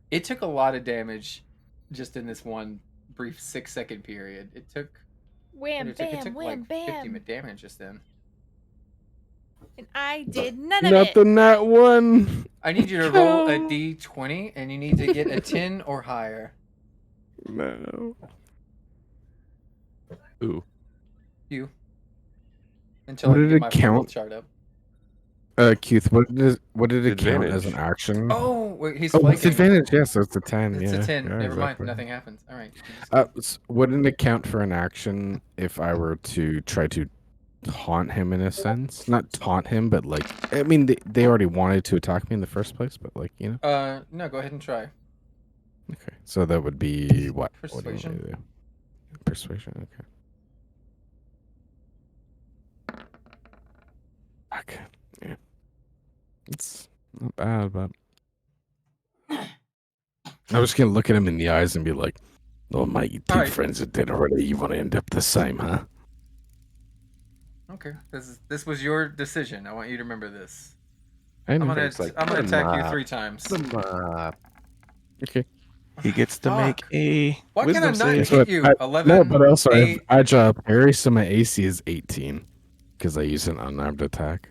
It took a lot of damage just in this one brief 6-second period. It took Wham, it bam, took wham, like bam. 50 damage just then. And I did none of Not it. the nat one. I need you to roll a d20, and you need to get a 10 or higher. No. Ooh. You. Until What I did get it my count? roll chart up. Keith, what did it count as an Advantage. action? Oh, wait, he's Oh, flanking. it's advantage. Yeah, so it's a 10. It's yeah. a 10. Yeah, Never exactly. mind. Nothing happens. All right. Wouldn't it count for an action if I were to try to taunt him in a sense? Not taunt him, but like, I mean, they already wanted to attack me in the first place, but like, you know. No, go ahead and try. Okay, so that would be what? What do you want me Persuasion. to do? Persuasion. Okay. Okay. Yeah. It's not bad, but I was gonna look at him in the eyes and be like, "Oh, my two Alright. friends are dead already. You want to end up the same, huh?" Okay. This was your decision. I want you to remember this. I I'm know. gonna Thanks, like, I'm gonna put 'em attack you up. 3 times. Okay. He gets to make Fuck. a Why can I wisdom not save. hit But you? I- 11. No, but also I have 8. agile parry, so my AC is 18 because I use an unarmed attack.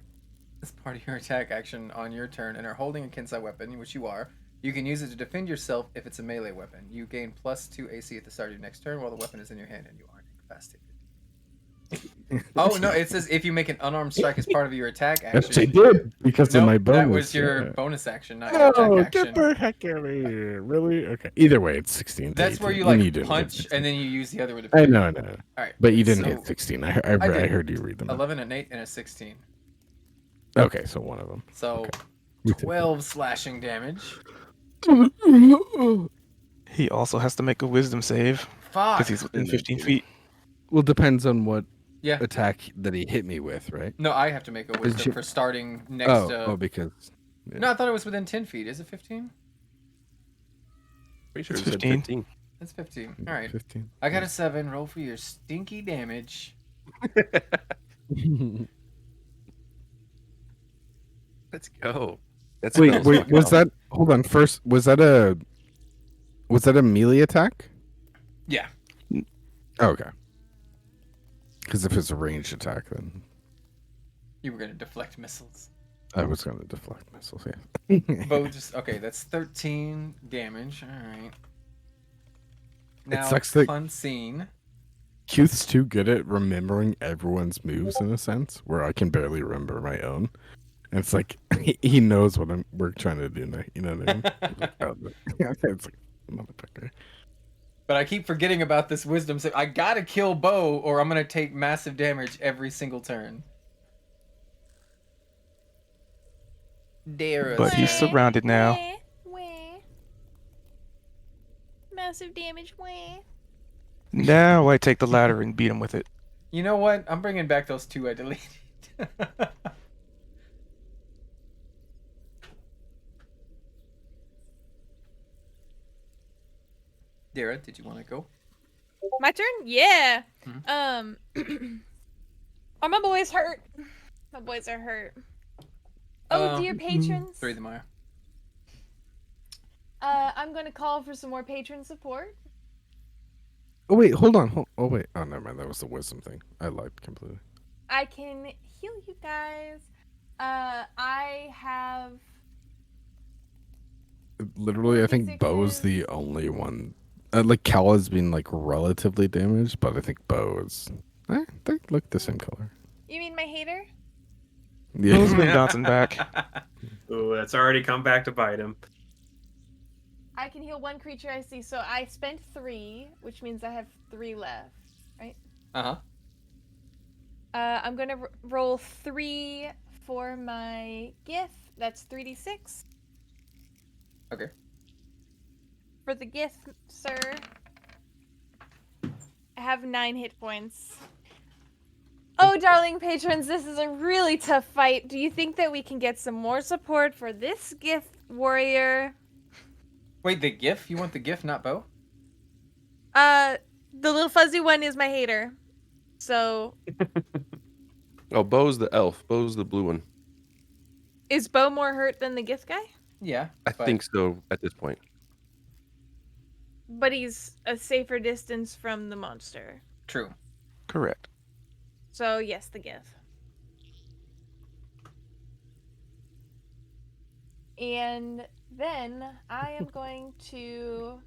as part of your attack action on your turn and are holding a Kensai weapon, which you are, you can use it to defend yourself if it's a melee weapon. You gain +2 AC at the start of your next turn while the weapon is in your hand and you aren't incapacitated. Oh no! It says if you make an unarmed strike as part of your attack action. Yes, I did because of Nope, my bonus. that was your yeah. bonus action, not your attack Oh, action. get the heck out of here! Really? Okay. Either way, it's 16. That's where you punch and then you use the other one to. I know. All right, But you didn't so hit 16. I did. heard you read them. 11, an 8, and a 16. Okay, so one of them. So Okay. 12 slashing damage. He also has to make a wisdom save because Fuck. he's within 15 feet. Well, depends on what Yeah. attack that he hit me with, right? No, I have to make a wisdom you- for starting next. Because. Yeah. No, I thought it was within 10 feet. Is it 15? Pretty sure It's it said 15. 15. It's 15. All right. 15. I got a 7. Roll for your stinky damage. Let's go. That's Wait, was that? Hold on. First, was that a melee attack? Yeah. Oh, okay. Because if it's a ranged attack, then You were going to deflect missiles. I was going to deflect missiles. Yeah. Bo just. Okay, that's 13 damage. All right. Now, sucks that- fun scene. Qth's too good at remembering everyone's moves in a sense, where I can barely remember my own. And it's like he knows what we're trying to do now. You know what I mean? It's like motherfucker. But I keep forgetting about this wisdom. So I gotta kill Bo, or I'm gonna take massive damage every single turn. Dare But he's surrounded now. Massive damage. Wah. Now I take the ladder and beat him with it. You know what? I'm bringing back those 2 I deleted. Dara, did you want to go? My turn? Yeah. Mhm. Are my boys hurt? My boys are hurt. Oh, dear patrons. 3 of them are. I'm going to call for some more patron support. Oh wait, hold on. Oh wait. Oh never mind. That was the wisdom thing. I lied completely. I can heal you guys. I have... Literally, I think Bo's the only one. Like Cal has been like relatively damaged, but I think Bo is. They look the same color. You mean my hater? Bo's Yeah. been bouncing back. Ooh, that's already come back to bite him. I can heal 1 creature I see, so I spent 3, which means I have 3 left, right? Uh-huh. I'm gonna roll 3 for my gift. That's 3d6. Okay. For the gift, sir, I have 9 hit points. Oh, darling patrons, this is a really tough fight. Do you think that we can get some more support for this gift warrior? Wait, the GIF? You want the GIF, not Bo? The little fuzzy one is my hater. So, Oh, Bo's the elf. Bo's the blue one. is Bo more hurt than the gift guy? Yeah. I think so at this point. But he's a safer distance from the monster. True. Correct. So, yes, the gift. And then I am going to,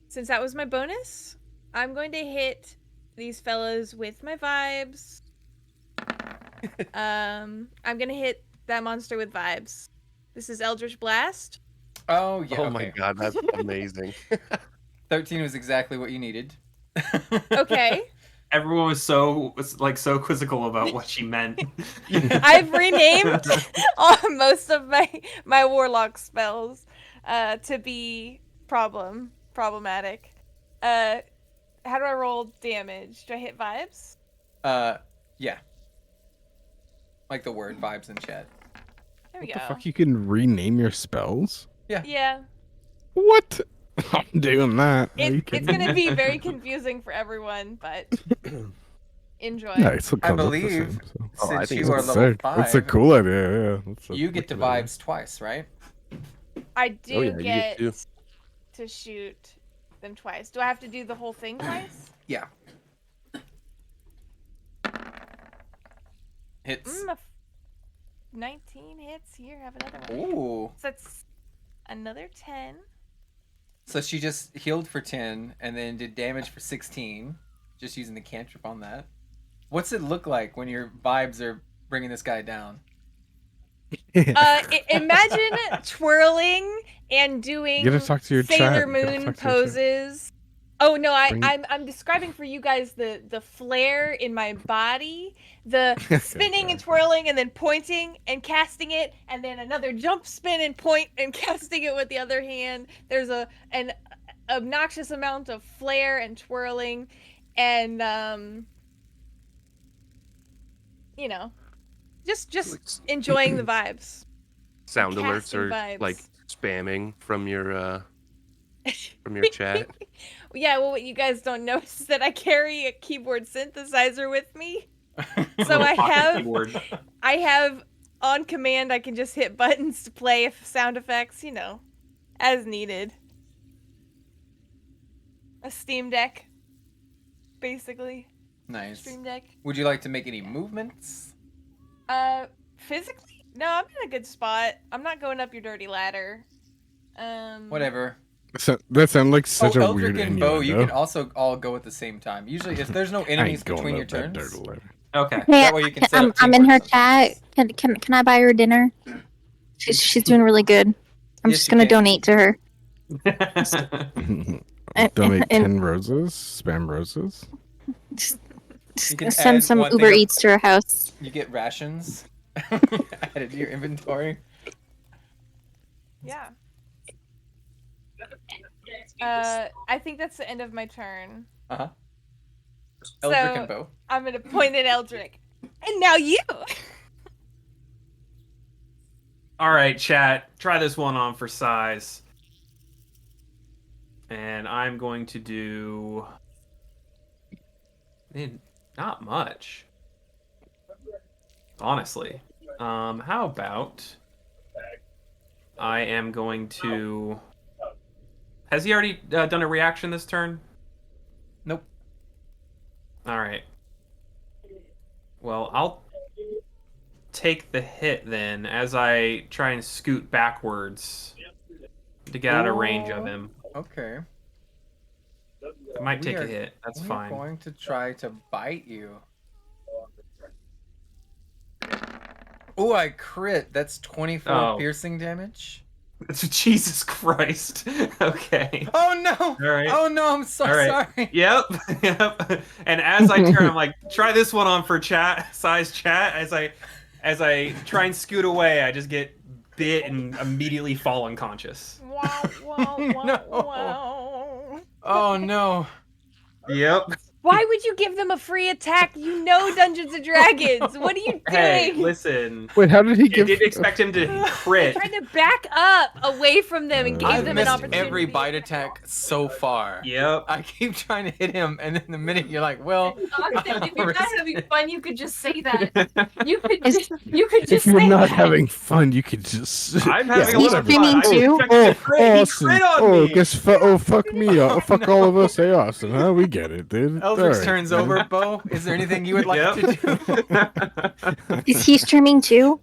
since that was my bonus, I'm going to hit these fellas with my vibes. I'm going to hit that monster with vibes. This is Eldritch Blast. Oh, yeah. Oh okay. my god, that's amazing. 13 was exactly what you needed. Okay. Everyone was so quizzical about what she meant. I've renamed most of my warlock spells to be problematic. How do I roll damage? Do I hit vibes? Yeah. Like the word vibes in chat. There we What go. the fuck? You can rename your spells? Yeah. What? I'm doing that. Are you It's kidding gonna me? be very confusing for everyone, but enjoy. Yeah, it still I comes up the believe same, so. Oh, I since think you are That's level sick. 5, That's a cool idea. Yeah. That's a you get to wicked idea. vibes twice, right? I do Oh, yeah, you get get to. to shoot them twice. Do I have to do the whole thing twice? Yeah. Hits. 19 hits. Here, have another one. Ooh. So that's another 10. So she just healed for 10 and then did damage for 16, just using the cantrip on that. What's it look like when your vibes are bringing this guy down? Imagine twirling and doing You gotta talk to your Sailor chat. You gotta Moon talk to your chat. poses. Oh no, Bring- I'm describing for you guys the flare in my body, the spinning and twirling and then pointing and casting it, and then another jump spin and point and casting it with the other hand. There's an obnoxious amount of flare and twirling, and you know, just enjoying the vibes. Sound alerts Casting are vibes. like spamming from your chat. Yeah, well, what you guys don't know is that I carry a keyboard synthesizer with me. So Little pocket keyboard. I have on command, I can just hit buttons to play sound effects, you know, as needed. A Steam Deck, basically. Nice. Stream Deck. Would you like to make any movements? Physically? No, I'm in a good spot. I'm not going up your dirty ladder. Whatever. So, that sounds like such a Eldrick weird and Bo, you can innuendo. also all go at the same time. Usually, if there's no I enemies ain't going between your up that turns, dirty ladder. Okay. Hey, that way you can set up I'm in her teamwork. chat. Can I buy her dinner? She's doing really good. I'm Yes, just you gonna can. donate to her. Donate and- 10 roses, spam roses. Just You can send add some one Uber thing of- Eats to her house. You get rations added to your inventory. Yeah. I think that's the end of my turn. Uh-huh. Eldrick So- and Bo. I'm gonna point at Eldrick. And now you! All right, chat. Try this one on for size. And I'm going to do... not much. Honestly. How about... I am going to... Has he already done a reaction this turn? Nope. Alright. Well, I'll take the hit then as I try and scoot backwards to get out of range of him. Okay. I might We take are- a hit. That's We're fine. going to try to bite you. Oh, I crit. That's 24 Oh. piercing damage. Jesus Christ. Okay. Oh no! All right. Oh no! I'm so All right. sorry. Yep. Yep. And as I turn, I'm like, try this one on for size chat. As I try and scoot away, I just get bit and immediately fall unconscious. Wow, wow, wow, No. wow. Oh no! Yep. Why would you give them a free attack? You know Dungeons and Dragons. What are you doing? Hey, listen. Wait, how did he I give? didn't expect him to crit. Trying to back up away from them and give I've them an missed opportunity. every bite attack so far. Yep. I keep trying to hit him, and then the minute you're like, "Well, Austin, if you're not Risk- having fun, you could just say that. You could Is- just, you could If just you're say not that. having fun, you could just. I'm having a He's lot of streaming fun. I too? expected Oh, to crit. He Austin. crit on Oh, me. fuck me. Fuck all of us. Hey, Austin. Huh? We get it, dude. Eldrick's All right, turns man. over." Bo, is there anything you would like to do? Is he streaming too?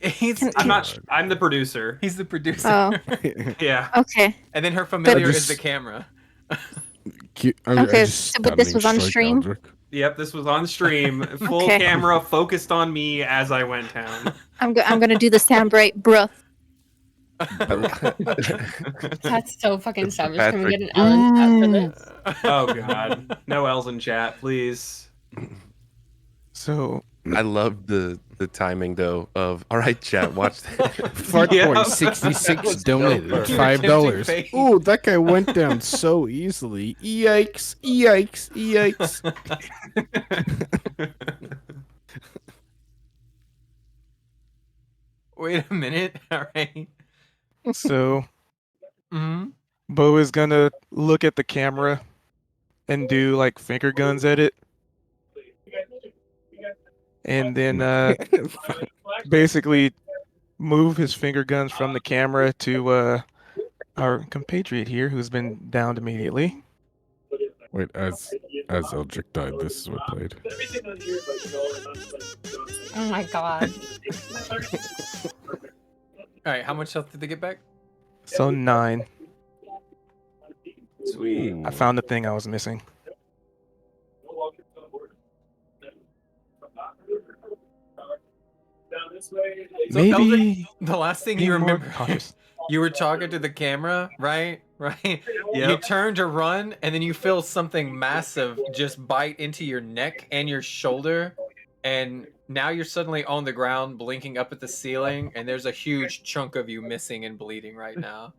He's I'm not. I'm the producer. He's the producer. Oh, Yeah. okay. And then her familiar is just- the camera. Okay, but this was on stream? Yep. This was on stream. Full Okay. camera focused on me as I went down. I'm gonna do the sound bright, bruh. That's so fucking savage. Can we get an Patrick. Ellen chat for this? Oh God. No L's in chat, please. So I love the timing though of all right, chat. Watch that. Fart Yeah. Boy 66 donated You're $5. tempting fate. Ooh, that guy went down so easily. Yikes! Yikes! Yikes! Wait a minute. All right. so Hmm. Bo is gonna look at the camera and do like finger guns at it. And then basically move his finger guns from the camera to our compatriot here who's been downed immediately. Wait, as as Eldrick died, this is what played. Oh my god. All right, how much health did they get back? So 9. Sweet. I found the thing I was missing. So Maybe Eldrick, the last thing be you more remember, cautious. you were talking to the camera, right? Right. You turn to run, and then you feel something massive just bite into your neck and your shoulder, and now you're suddenly on the ground, blinking up at the ceiling, and there's a huge chunk of you missing and bleeding right now.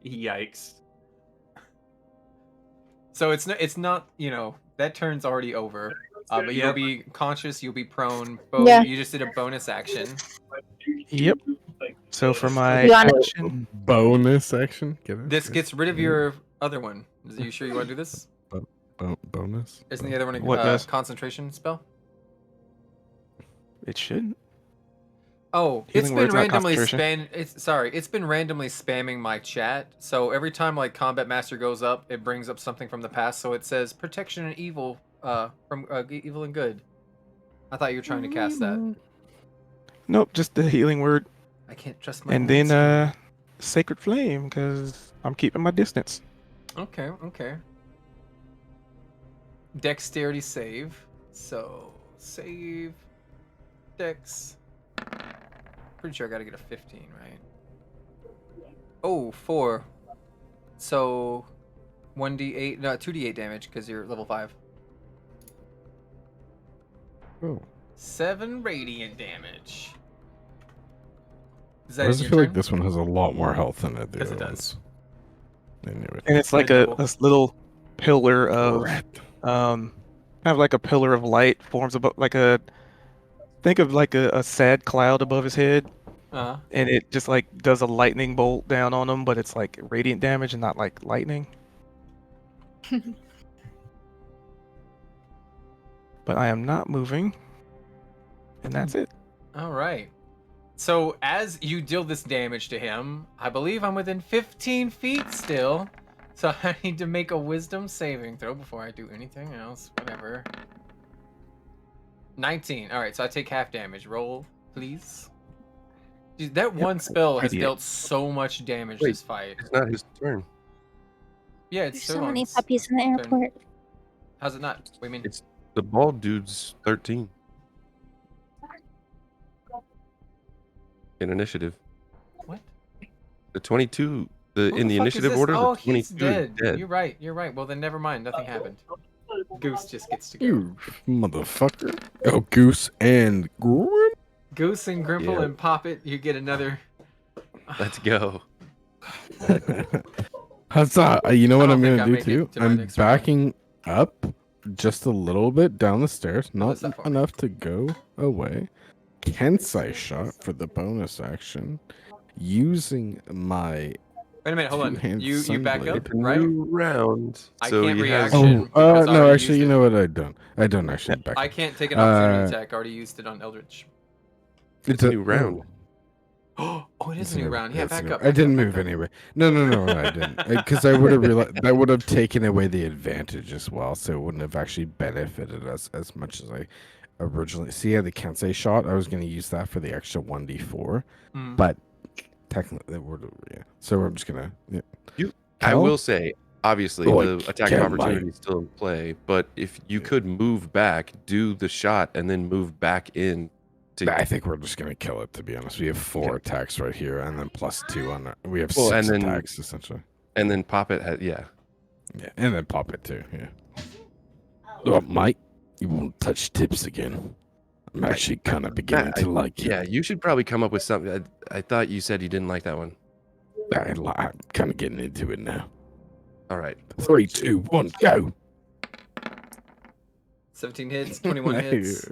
Yikes. So it's not that turn's already over. But you'll be conscious, you'll be prone. Bo, Yeah. you just did a bonus action. Yep. So for my You wanna- action, Bonus action. Get it? This gets rid of your other one. Are you sure you want to do this? Bonus. Isn't the other one What a does? concentration spell? it shouldn't. Oh, Healing it's been word's not randomly concentration. it's been randomly spamming my chat. So every time like Combat Master goes up, it brings up something from the past. So it says protection and evil, from evil and good. I thought you were trying to cast that. Nope, just the healing word, I can't trust my. and own then screen. sacred flame, because I'm keeping my distance. Okay. Dexterity save. So save. Dex. Pretty sure I gotta get a 15, right? Oh, 4. So 1d8, no, 2d8 damage because you're level 5. Oh. 7 radiant damage. Is Why that does in it your feel like turn? this one has a lot more health than it Yes, it other does. ones? I knew it. And it's like a Double. little pillar of Rat. kind of like a pillar of light forms above, like a think of like a sad cloud above his head, Uh-huh. and it just like does a lightning bolt down on him, but it's like radiant damage and not like lightning. But I am not moving, and that's it. All right. So as you deal this damage to him, I believe I'm within 15 feet still. So I need to make a wisdom saving throw before I do anything else. Whatever. 19. All right, so I take half damage. Roll, please. Dude, that one spell has idiot. dealt so much damage Wait. this fight. It's not his turn. Yeah, it's There's so many Sirloin's puppies in the turn. airport. How's it not? What do you mean? It's the bald dude's 13 in initiative. What? The 22, Who in the the fuck is initiative this? order, Oh, the 22 he's dead. is dead. You're right. Well, then never mind. Nothing happened. Goose just gets to go. You motherfucker. Oh, Goose and Grim? Goose and Grimple Yeah. and Poppet, you get another. Let's go. Huzzah! You know I what don't I'm think gonna I do make it too? to my I'm next round. backing up just a little bit down the stairs, not What's that for? enough to go away. Kensai shot for the bonus action, using my Wait a minute, hold on. two-hand You back sunblade. up, It's a right? new round. I So can't he has. reaction. because I no, already actually, used you it. know what? I don't actually back I up. can't take an opportunity Uh, attack. I already used it on Eldritch. It's a new round. Oh, it is It's a new new- round. Yeah, it's back new- up. I back didn't up, move back up. anyway. No, I didn't. Because I would have realized that would have taken away the advantage as well, so it wouldn't have actually benefited us as much as I originally. See, the Kensei shot, I was going to use that for the extra 1d4, Mm. but technically, it would. Yeah. So I'm just gonna. Yeah. I Cal? will say, obviously, Oh, the attack Cal of opportunity is still in play, but if you could move back, do the shot, and then move back in to. I think we're just gonna kill it. To be honest, we have 4 attacks right here, and then +2 on. We have Well, 6 and then- attacks essentially. And then pop it. Yeah. Yeah, and then pop it too. Yeah. Oh, Mike, you won't touch tips again. I'm actually kind of beginning to like you. Yeah, you should probably come up with something. I thought you said you didn't like that one. I'm kind of getting into it now. All right. 3, 2, 1, go. 17 hits, 21 hits.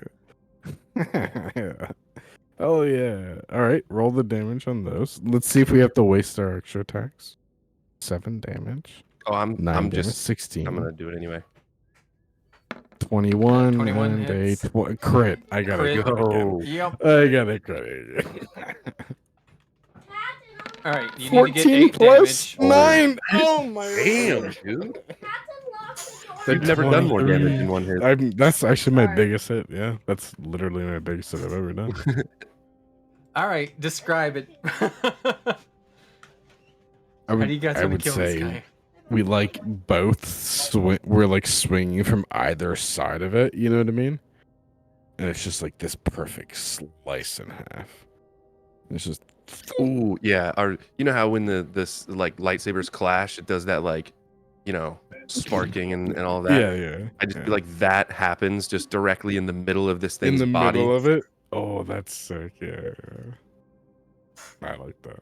Oh yeah. All right, roll the damage on those. Let's see if we have to waste our extra attacks. 7 damage. Oh, 9 I'm damage. just 16. I'm gonna do it anyway. 21. 21 and hits. a crit. I gotta Crit. go. Yep. I gotta crit. All right, you need to 14 get 8 plus damage. 9. Oh my Damn, lord. dude. You've never done more damage in one hit. That's actually my Sorry. biggest hit. Yeah, that's literally my biggest hit I've ever done. All right, describe it. I How do you guys I want to would kill say this guy? we like both we're like swinging from either side of it. You know what I mean? And it's just like this perfect slice in half. It's just Ooh, yeah. You know how when this like lightsabers clash, it does that like, sparking and all that. yeah. I just feel like that happens just directly in the middle of this in thing's the body. middle of it. Oh, that's sick. Yeah, I like that.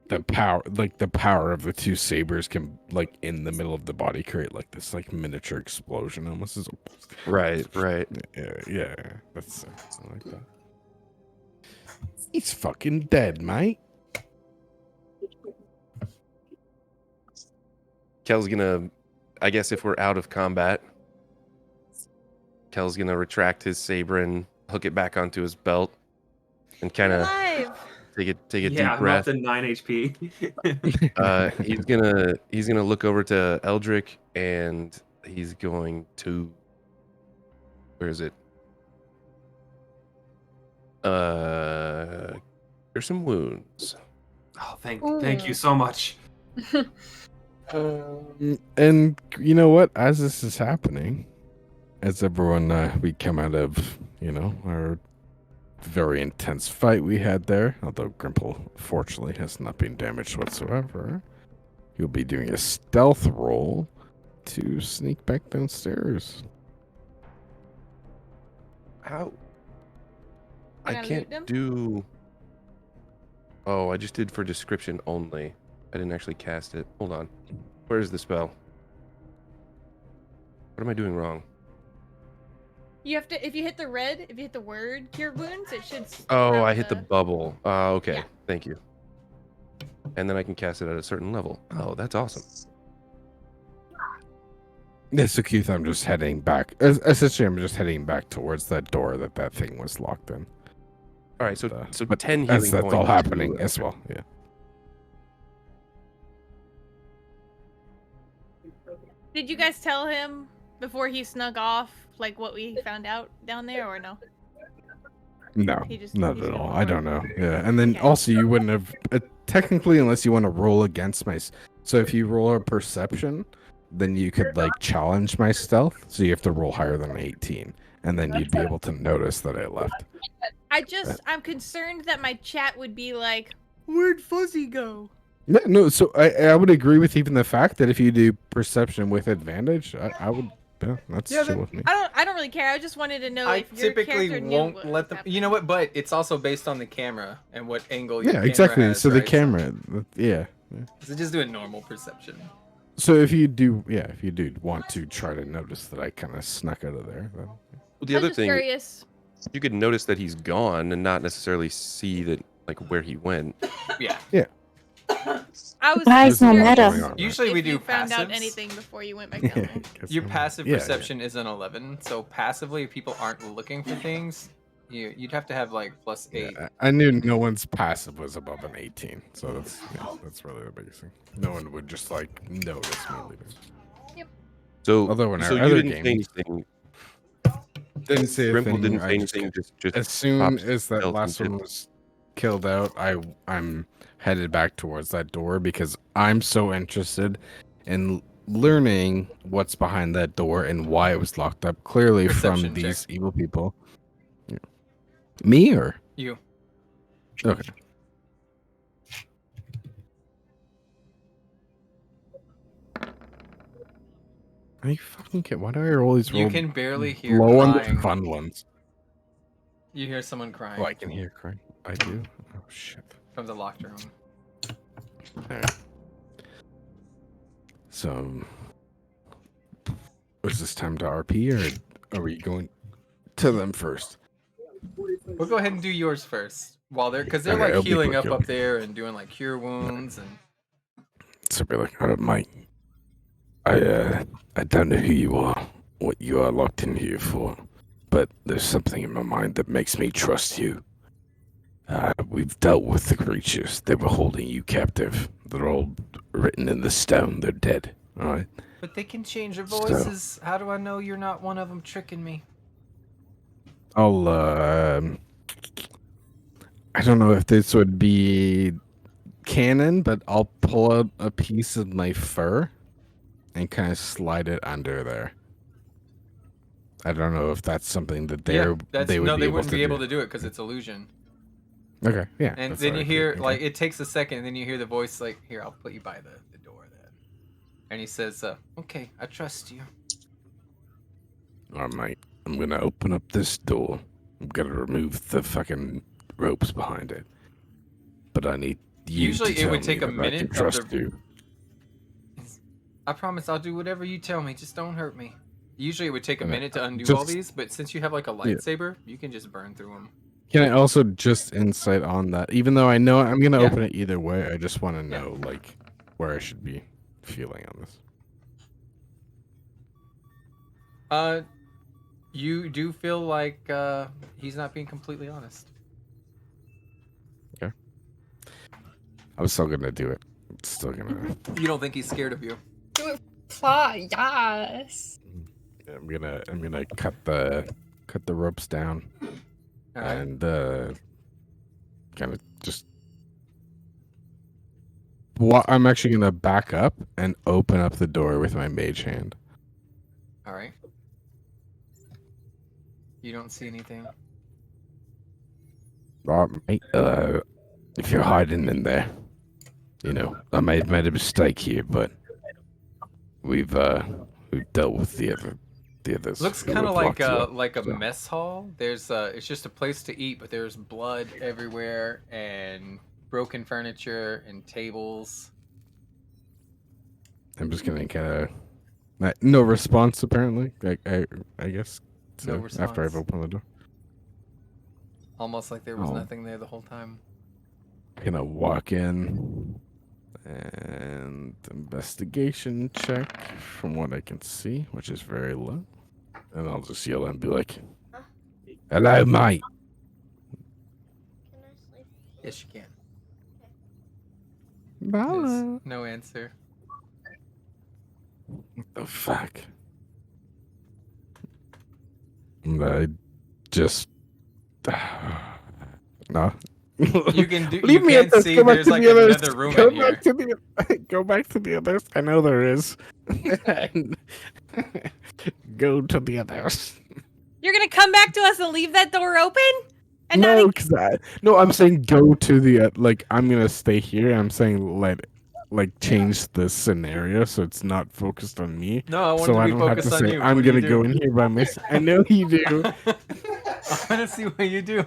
The power of the two sabers can like in the middle of the body create like this like miniature explosion almost. Right. Yeah. That's sick. I like that. He's fucking dead, mate. Kel's gonna, I guess if we're out of combat, Kel's gonna retract his saber and hook it back onto his belt and kind of Alive. take a Yeah, deep I'm up breath. to 9 HP. He's gonna look over to Eldrick and he's going to, where is it? There's some wounds. Oh, thank you so much. And you know what? As this is happening, as everyone we come out of, our very intense fight we had there, although Grimple fortunately has not been damaged whatsoever, you'll be doing a stealth roll to sneak back downstairs. How? You're I gonna can't loot them? do. Oh, I just did for description only. I didn't actually cast it. Hold on. Where's the spell? What am I doing wrong? You have to, if you hit the word cure wounds, it should. Oh, grab I hit the bubble. Okay. Yeah. Thank you. And then I can cast it at a certain level. Oh, that's awesome. Yeah, so Keith, I'm just heading back. Essentially, I'm just heading back towards that door that thing was locked in. All right, so But 10 that's healing points. all happening as well. Yeah. Did you guys tell him before he snuck off, like what we found out down there, or no? No, He just- not he's at gonna all. I don't know. Yeah, and then Okay. also you wouldn't have technically, unless you want to roll against my. So if you roll a perception, then you could like challenge my stealth. So you have to roll higher than 18, and then you'd be able to notice that I left. I'm concerned that my chat would be like, where'd Fuzzy go? Yeah, no. So I would agree with even the fact that if you do perception with advantage, I would. Yeah, that's Yeah, chill that- with me. I don't really care. I just wanted to know I if your typically character knew won't what let was them. happening. You know what? But it's also based on the camera and what angle. Your Yeah, camera exactly. has, So the right? camera, yeah. So just do a normal perception. So if you do want to try to notice that I kind of snuck out of there, then The I'm other just thing, curious. you could notice that he's gone and not necessarily see that like where he went. Yeah. I was Nice, just no curious meta. Usually if we do you found out passives. anything before you went back down there. Your passive Yeah, perception is an 11. So passively, if people aren't looking for things, you'd have to have like +8. yeah, I knew no one's passive was above an 18, so that's really the biggest thing. No one would just like notice me leaving. So, Although in so our you other didn't games- say anything. Didn't say a Grimple thing. didn't I say just- anything. Just as soon pops as that stealth last and one was killed out, I'm headed back towards that door because I'm so interested in learning what's behind that door and why it was locked up. Clearly Perception from check. these evil people. Yeah. Me or You. okay? Are you fucking kidding? Why do I roll these You roll can barely hear low on the crying. fun ones? You hear someone crying Oh, I can hear crying. I do. Oh shit. from the locked room. Alright. So, is this time to RP or are we going to them first? We'll go ahead and do yours first. While they're, because they're Okay, like it'll be healing quick, up it'll up be- there and doing like cure wounds and. So be like, Mike, I don't know who you are, what you are locked in here for, but there's something in my mind that makes me trust you. We've dealt with the creatures. They were holding you captive. They're all written in the stone. They're dead. All right. But they can change their So- voices. How do I know you're not one of them tricking me? I'll I don't know if this would be canon, but I'll pull out a piece of my fur and kind of slide it under there. I don't know if that's something that they would no, be they able wouldn't to be able do. to do it because it's illusion. Okay, yeah. And that's then what you I hear, think, like, okay. it takes a second, and then you hear the voice, like, here, I'll put you by the door then. And he says, okay, I trust you. All right, mate. I'm gonna open up this door. I'm gonna remove the fucking ropes behind it. But I need you Usually to it tell would me take a that I minute can of trust the- you. I promise I'll do whatever you tell me, just don't hurt me. Usually it would take a Okay, minute to undo all just- these, but since you have, like, a Yeah. lightsaber, you can just burn through them. Can I also just insight on that? Even though I know I'm gonna Yeah. open it either way, I just want to Yeah. know like where I should be feeling on this. You do feel like, he's not being completely honest. I'm still gonna do it. I'm still gonna. You don't think he's scared of you? Plot, yes. I'm gonna cut the ropes down All right. and kind of just. Well, I'm actually gonna back up and open up the door with my mage hand. All right. You don't see anything. Mate, if you're hiding in there, you know, I may have made a mistake here, but we've dealt with the others. Looks who kind of have like locked you a up, so. mess hall. There's it's just a place to eat, but there's blood everywhere and broken furniture and tables. I'm just gonna kind of no response apparently. I guess No so after I've response. opened the door. Almost like there was Oh. nothing there the whole time. Gonna walk in and investigation check from what I can see, which is very low. And I'll just yell and be like, "Hello, mate." Yes, you can. Bye. There's no answer. What the fuck? I just no. You can do. Leave You me can't at this. see. Go back There's to like the others. another room Go in here. back to the. Go back to the others. I know there is. Go to the others. You're gonna come back to us and leave that door open? And No, not because no, I'm saying go to the like. I'm gonna stay here. I'm saying change the scenario so it's not focused on me. No, I want So to I be don't have to focused on say you. I'm What do gonna you go do? in here by myself. I know you do. I want to see what you do.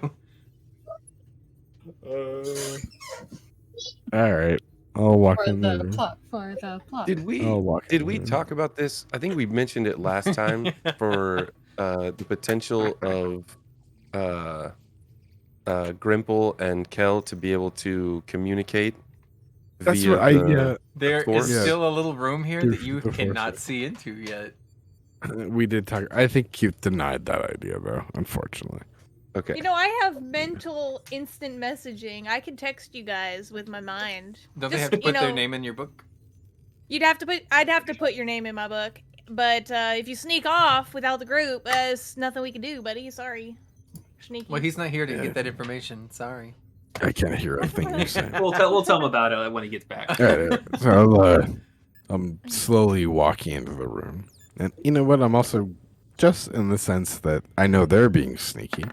All right, I'll walk For in the the room. plot. For the plot. Did we I'll walk did in we the room. talk about this? I think we mentioned it last time for the potential of Grimple and Kel to be able to communicate That's via what I the There is Force? Yeah. still a little room here Through that you the force, cannot yeah. see into yet. We did talk. I think Keith denied that idea though. Unfortunately. Okay. You know, I have mental instant messaging. I can text you guys with my mind. Don't they Just, have to you put their know, name in your book? I'd have to put your name in my book. But if you sneak off without the group, there's nothing we can do, buddy. Sorry. Sneaky. Well, he's not here to Yeah. get that information. Sorry. I can't hear a thing you're saying. We'll tell him about it when he gets back. All right, so I'm slowly walking into the room, and you know what? I'm also just in the sense that I know they're being sneaky.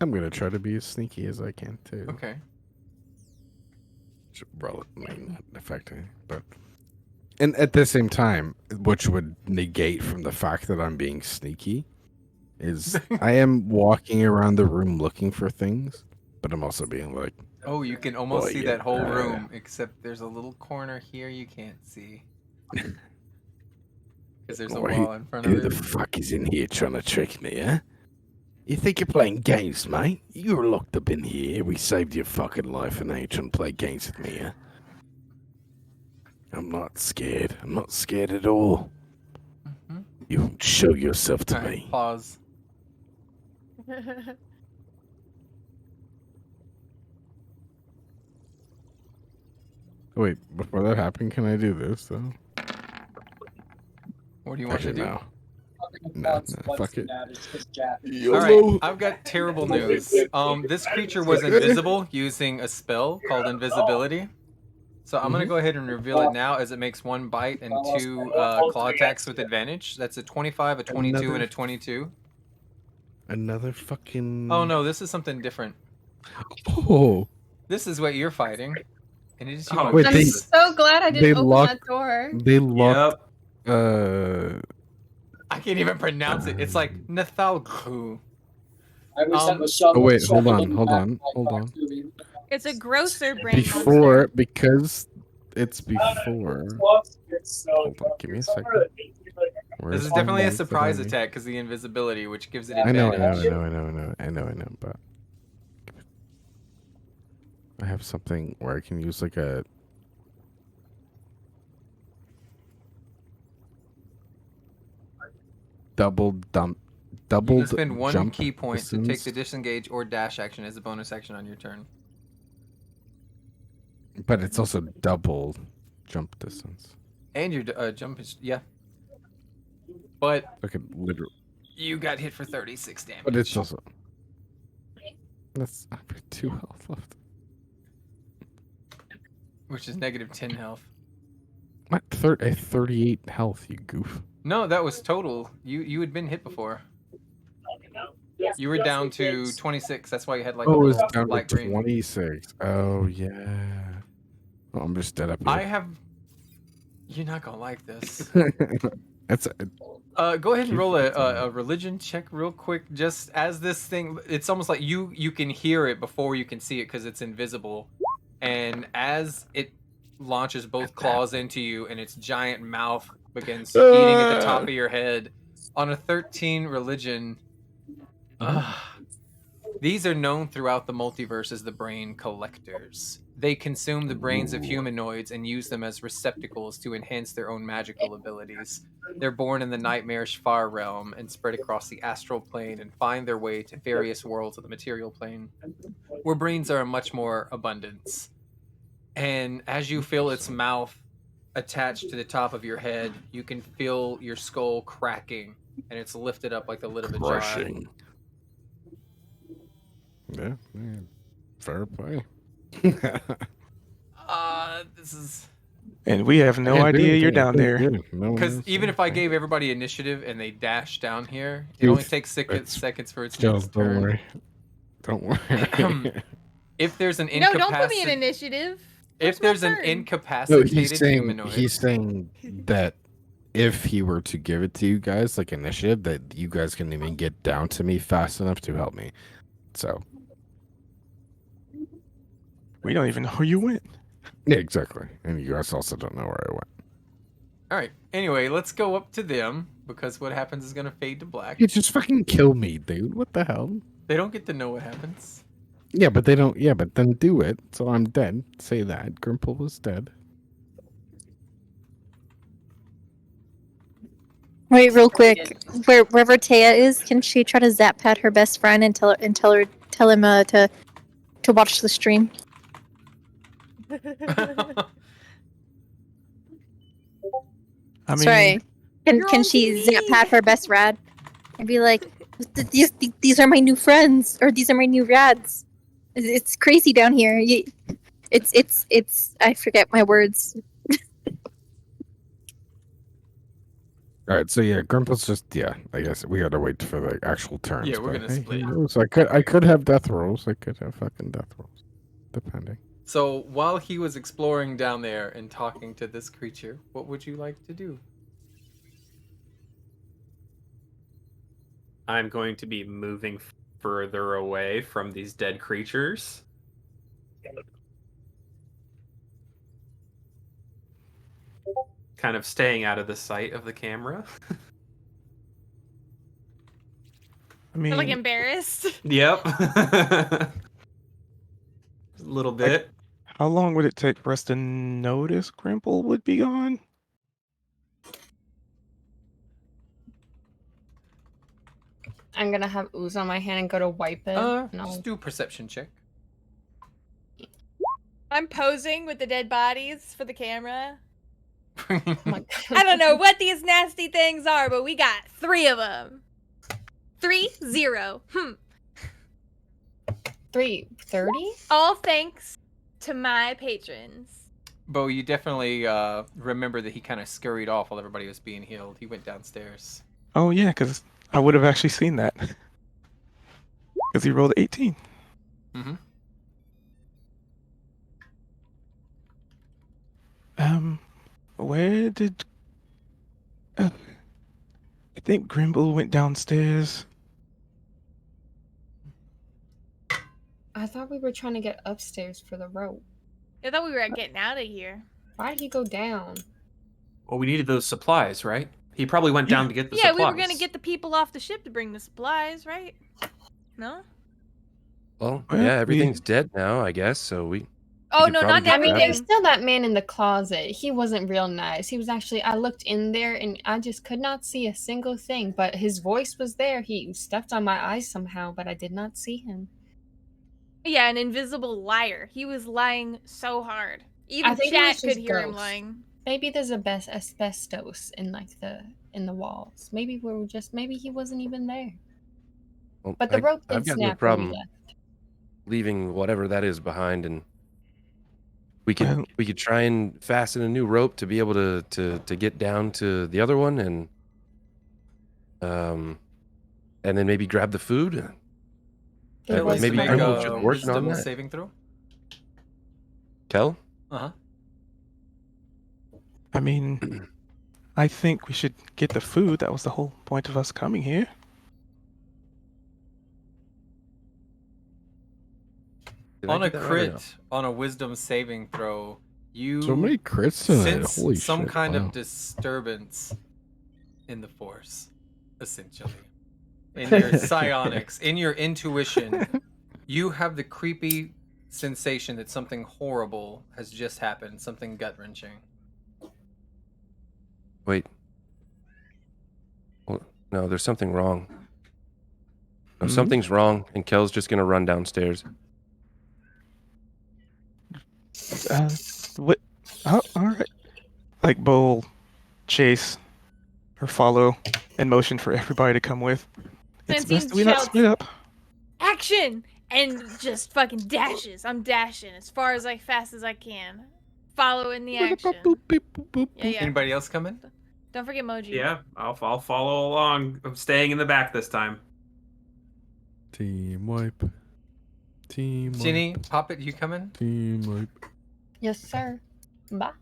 I'm gonna try to be as sneaky as I can too. Okay. Well, I mean, not effectively, but and at the same time, which would negate from the fact that I'm being sneaky, is I am walking around the room looking for things, but I'm also being like, Oh, you can almost Well, see yeah, that whole room, except there's a little corner here you can't see. Because there's a "Boy, wall in front who of the it. fuck is in here trying to trick me, huh? You think you're playing games, mate? You were locked up in here. We saved your fucking life, and now you're trying to play games with me, huh? I'm not scared. I'm not scared at all. Mhm. You won't show yourself to Alright, me. pause. Wait, before that happened, can I do this, though? What do you want Actually, to do? no. No, fuck it. All right, I've got terrible news. This creature was invisible using a spell called invisibility. So I'm gonna go ahead and reveal it now, as it makes 1 bite and 2 claw attacks with advantage. That's a 25, a 22, and a 22. Another fucking. Oh no, this is something different. Oh. This is what you're fighting, and it is Oh, yours. Wait, I'm they- so glad I they didn't open lock- that door. They locked. Yep. I can't even pronounce it. It's like Nathalku. Oh wait, hold on. It's a grosser brain Before, monster. because it's before. Hold on, give me a second. This is definitely a surprise attack because the invisibility, which gives it I know, advantage. I know, but I have something where I can use like a double You can spend 1 jump key point to take distance. the disengage or dash action as a bonus action on your turn. But it's also double jump distance. And your jump is, yeah. But I could literally. you got hit for 36 damage. But it's also. That's 2 health left. Which is negative 10 health. What? 38 health, you goof. No, that was total. You had been hit before. You were down to 26. That's why you had like a Oh, it was little down light to green. 26. Oh, yeah. Oh, I'm just dead up I here. have. You're not gonna like this. That's Go ahead and roll a religion check real quick. Just as this thing, it's almost like you can hear it before you can see it because it's invisible. And as it launches both claws into you and its giant mouth begins eating at the top of your head, on a 13 religion, these are known throughout the multiverse as the brain collectors. They consume the brains of humanoids and use them as receptacles to enhance their own magical abilities. They're born in the nightmarish far realm and spread across the astral plane and find their way to various worlds of the material plane, where brains are in much more abundance. And as you feel its mouth attached to the top of your head, you can feel your skull cracking, and it's lifted up like the lid of a jar. Yeah, fair play. This is... And we have no idea you're down there. Because even if I gave everybody initiative and they dash down here, it only takes seconds for its next turn. Don't worry. Don't worry. If there's an No, don't put me in initiative. If there's an No, incapacitated humanoid. he's saying that if he were to give it to you guys, like initiative, that you guys can even get down to me fast enough to help me. So. We don't even know where you went. Yeah, exactly. And you guys also don't know where I went. All right. Anyway, let's go up to them because what happens is going to fade to black. You just fucking kill me, dude. What the hell? They don't get to know what happens. Yeah, but they don't. Yeah, but then do it. So I'm dead. Say that. Grimple was dead. Wait, real quick. Wherever Taya is, can she try to zap pad her best friend and tell him to watch the stream? I mean, Sorry. Can she zap pad her best rad and be like, these are my new friends, or these are my new rads. It's crazy down here. It's I forget my words. All right, so yeah, Grimple's just I guess we gotta wait for the actual turns. Yeah, we're but gonna split. who knows? I could have death rolls. I could have fucking death rolls, depending. So while he was exploring down there and talking to this creature, what would you like to do? I'm going to be moving further away from these dead creatures. Kind of staying out of the sight of the camera. I mean, Like embarrassed. Yep. A little bit. how long would it take for us to notice Grimple would be gone? I'm gonna have ooze on my hand and go to wipe it. No. Just do a perception check. I'm posing with the dead bodies for the camera. Oh my I don't know what these nasty things are, but we got 3 of them. 3-0. 330? All thanks to my patrons. Bo, you definitely remember that he kind of scurried off while everybody was being healed. He went downstairs. Oh yeah, because I would have actually seen that. Because he rolled 18. Mm-hmm. Where did... I think Grimble went downstairs. I thought we were trying to get upstairs for the rope. I thought we were getting out of here. Why did he go down? Well, we needed those supplies, right? He probably went down to get the Yeah, supplies. we were gonna get the people off the ship to bring the supplies, right? No? Well, Well, yeah, everything's dead now, I guess. So we. Oh could no, probably not get I mean, back. there's everything. still that man in the closet. He wasn't real nice. He was actually, I looked in there and I just could not see a single thing, but his voice was there. He stepped on my eyes somehow, but I did not see him. Yeah, an invisible liar. He was lying so hard. Even think it chat was could just hear him ghosts. lying. Maybe there's asbestos in in the walls. Maybe maybe he wasn't even there. Well, But the rope I've did got no snap when we problem left. leaving whatever that is behind, and we Well- could try and fasten a new rope to be able to get down to the other one, and then maybe grab the food. There Kel was needs to maybe make one Grimble a should more. work on wisdom that. saving throw. Kel? Uh-huh. I mean, I think we should get the food. That was the whole point of us coming here. Did I On a get that right or no? crit, on a wisdom saving throw, you So many crits tonight. sense Holy some shit. kind wow. of disturbance in the force, essentially. In your psionics, in your intuition, you have the creepy sensation that something horrible has just happened, something gut-wrenching. Wait. Well, no, there's something wrong. No, Hmm? something's wrong, and Kel's just gonna run downstairs. What? Oh, all right. Like Bowl, chase, or follow, and motion for everybody to come with. It's Francine best that we not shouts, split up. Action! And just fucking dashes. I'm dashing as far as fast as I can. Following the action. Yeah, yeah. Anybody else coming? Don't forget Moji. Yeah, I'll follow along. I'm staying in the back this time. Team wipe. Team wipe. Ginny, Poppet, you coming? Team wipe. Yes, sir. Bye.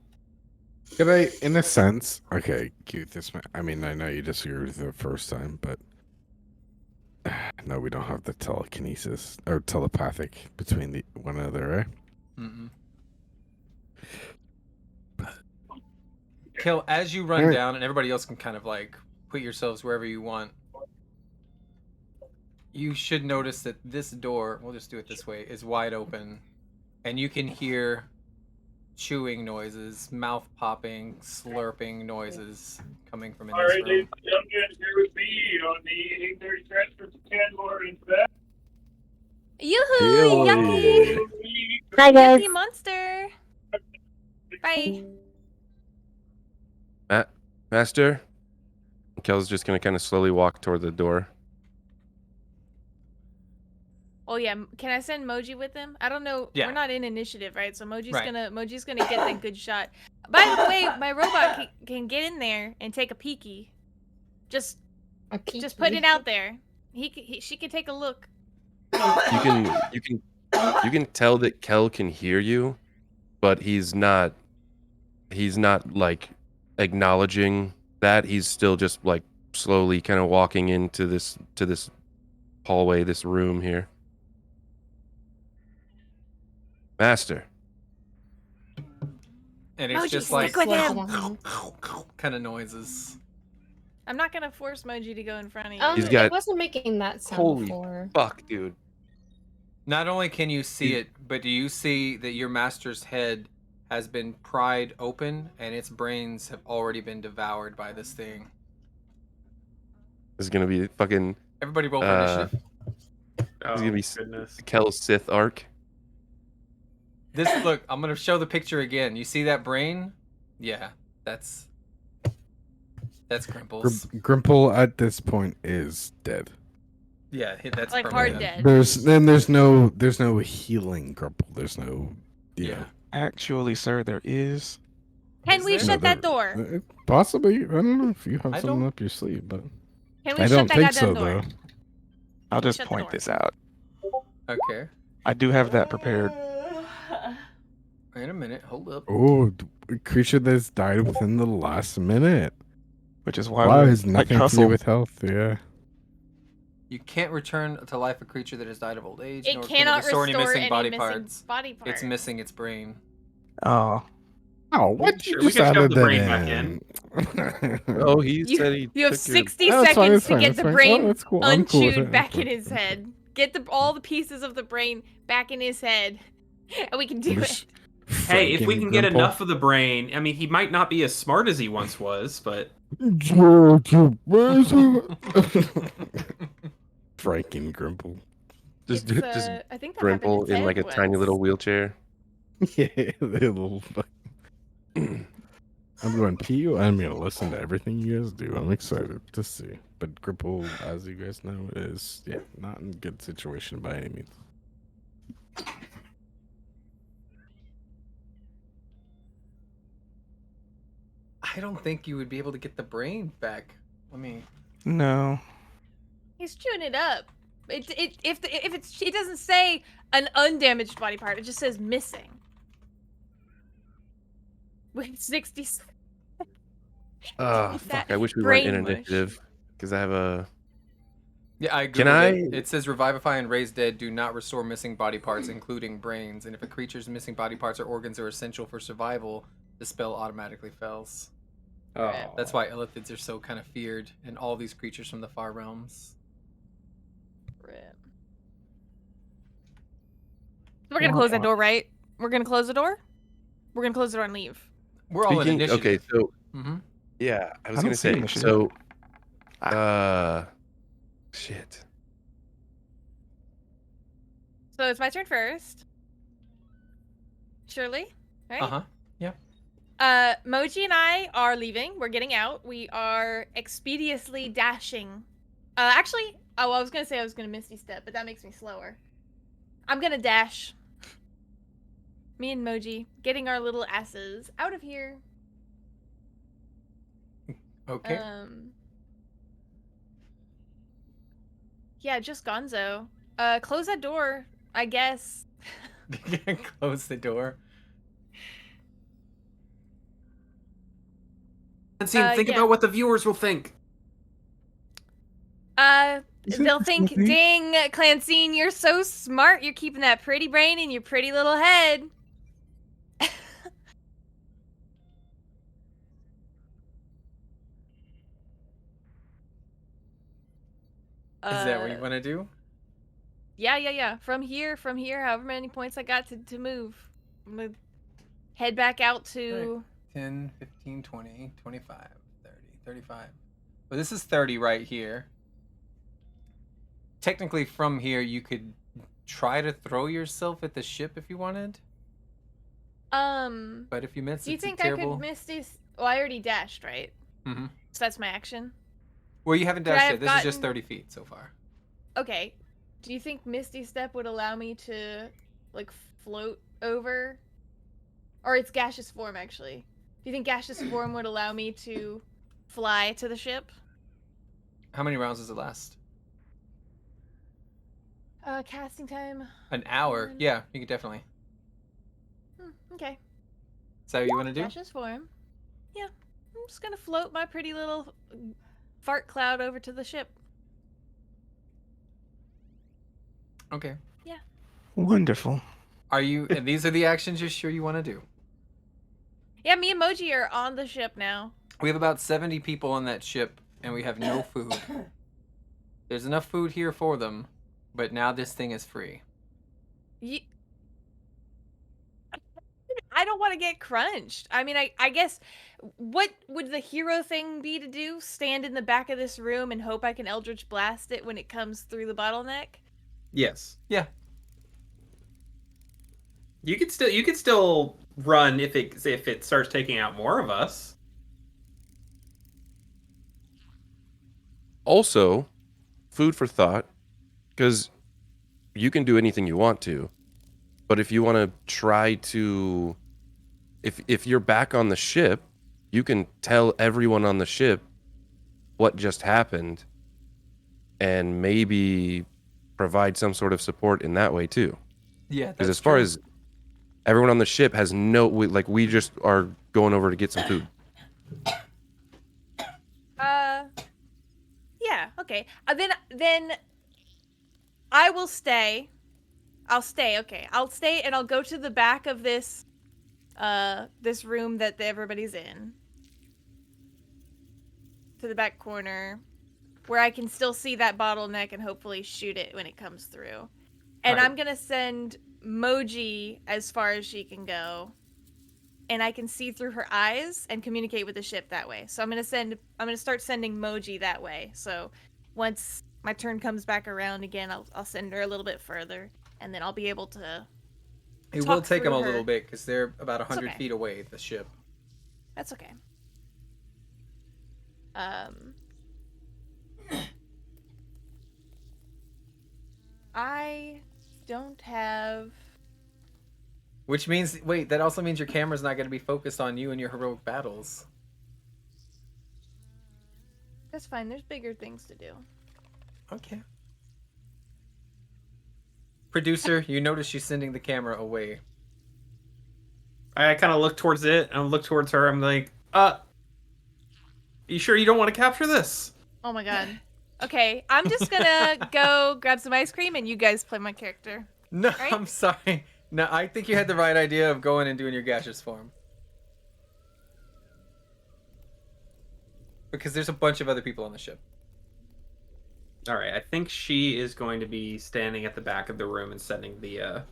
Could I, in a sense, okay, cute. I mean, I know you disagree with the first time, but no, we don't have the telekinesis or telepathic between the one another, right? Mm-mm. Kill, as you run Alright. down, and everybody else can kind of put yourselves wherever you want. You should notice that this door, we'll just do it this way, is wide open, and you can hear chewing noises, mouth popping, slurping noises coming from in this Alright, room. ladies and gentlemen, here with me on the 830 transfer to Canmore and back. Yoo-hoo! Hey. Yucky! Hi guys. Yucky monster! Bye. Master? Kel's just gonna kind of slowly walk toward the door. Oh yeah, can I send Moji with him? I don't know. Yeah. We're not in initiative, right? So Moji's Right. gonna get that good shot. By the way, my robot can get in there and take a peeky. Just putting it out there. She can take a look. You can tell that Kel can hear you, but he's not like acknowledging that. He's still just like slowly kind of walking into this hallway, this room here. Master. And it's Moji, just stick with him. kind of noises. I'm not gonna force Moji to go in front of you. He's got- It wasn't making that sound Holy before. fuck, dude. Not only can you see it, but do you see that your master's head has been pried open and its brains have already been devoured by this thing? This is gonna be fucking Everybody roll for initiative. Oh, gonna be goodness. Kel's Sith arc. Look, I'm gonna show the picture again. You see that brain? Yeah, That's Grimple's. Grimple at this point is dead. Yeah, that's Like, permanent. hard dead. There's no healing Grimple. There's no Yeah. Actually, sir, there is. Can Is we there? shut that door? Possibly. I don't know if you have I something don't- up your sleeve, but Can we I shut don't that think goddamn so door? though. I'll just Shut the point door. this out. Okay. I do have that prepared. Wait a minute. Hold up. Oh, a creature that's died within the last minute. Which is why Wow, we're has like nothing to do hustle. with health. Yeah. You can't return to life a creature that has died of old age. It nor cannot restore restore any missing any body missing parts. body parts. It's missing its brain. Oh, Oh, what Sure, you we just can shove added the that brain back in? Oh, he said he You have took your- 60 That's fine, seconds that's to fine, get that's the fine. Oh, brain that's cool. I'm cool with unchewed it. back That's in his head. Get all the pieces of the brain back in his head, and we can do it. Hey, if we Franken can get Grimple. enough of the brain, I mean, he might not be as smart as he once was, but Franken Grimple. Just It's, just I think that happened Grimple in Ted like a tiny once. little wheelchair. Yeah, little. I'm going to pee. I'm going to listen to everything you guys do. I'm excited to see. But Grimple, as you guys know, is not in a good situation by any means. I don't think you would be able to get the brain back. Let me. no. He's chewing it up. It doesn't say an undamaged body part. It just says missing. With 60. Oh That fuck! I wish we weren't in brain mush. initiative because I have a. Yeah, I Can googled it. I- It says revivify and raise dead do not restore missing body parts, including brains. And if a creature's missing body parts or organs are essential for survival, the spell automatically fails. oh, That's why illithids are so kind of feared, and all these creatures from the far realms. Rip. We're gonna close that door, right? We're gonna close the door? We're gonna close the door and leave. We're all in Speaking. initiative. Okay, so Mm-hmm. yeah, I was I don't gonna see say initiative. so. Shit. So it's my turn first. Surely, right? Uh huh. Moji and I are leaving. We're getting out. We are expeditiously dashing. Actually, I was gonna say I was gonna Misty Step, but that makes me slower. I'm gonna dash. Me and Moji getting our little asses out of here. Okay. Yeah, just Gonzo. Close that door, I guess. Close the door. think yeah. about what the viewers will think. They'll think, dang, Clancine, you're so smart. You're keeping that pretty brain in your pretty little head. Is that what you want to do? Yeah. From here, however many points I got to move. I'm gonna head back out to... 10, 15, 20, 25, 30, 35. Well, this is 30 right here. Technically, from here, you could try to throw yourself at the ship if you wanted. But if you miss, do you it's a think terrible... I could miss this? Well, I already dashed, right? Mm-hmm. So that's my action. Well, you haven't Could I dashed have yet. This is just gotten- 30 feet so far. Okay. Do you think Misty Step would allow me to, like, float over? Or it's gaseous form, actually. Do you think gaseous form would allow me to fly to the ship? How many rounds does it last? Casting time. An hour. Yeah, you could definitely. Okay. Is that what you want to do? Gaseous form. Yeah. I'm just gonna float my pretty little fart cloud over to the ship. Okay. Yeah. Wonderful. Are you... And these are the actions you're sure you want to do? Yeah, me and Moji are on the ship now. We have about 70 people on that ship, and we have no food. There's enough food here for them, but now this thing is free. I don't want to get crunched. I mean, I guess, what would the hero thing be to do? Stand in the back of this room and hope I can Eldritch Blast it when it comes through the bottleneck? Yes. Yeah. You could still run if it starts taking out more of us. also food for thought, because you can do anything you want to, but if you want to try to, if you're back on the ship, you can tell everyone on the ship what just happened and maybe provide some sort of support in that way too. Yeah, Because that's as far true. as everyone on the ship has we just are going over to get some food. Yeah, okay. Then I will stay. I'll stay, okay. I'll stay and I'll go to the back of this this room that everybody's in. To the back corner where I can still see that bottleneck and hopefully shoot it when it comes through. And Right. I'm going to send Moji as far as she can go. And I can see through her eyes and communicate with the ship that way. So I'm going to start sending Moji that way. So once my turn comes back around again, I'll send her a little bit further and then I'll be able to It will talk take them through a her. little bit because they're about 100 okay. feet away, the ship. That's okay. I don't have... Which means, wait, that also means your camera's not going to be focused on you and your heroic battles. That's fine, there's bigger things to do. Okay. Producer, you notice she's sending the camera away. I kind of look towards it, and I look towards her. I'm like, you sure you don't want to capture this? Oh my god. Okay, I'm just gonna go grab some ice cream and you guys play my character. No, Right? I'm sorry. No, I think you had the right idea of going and doing your gaseous form. Because there's a bunch of other people on the ship. All right, I think she is going to be standing at the back of the room and sending the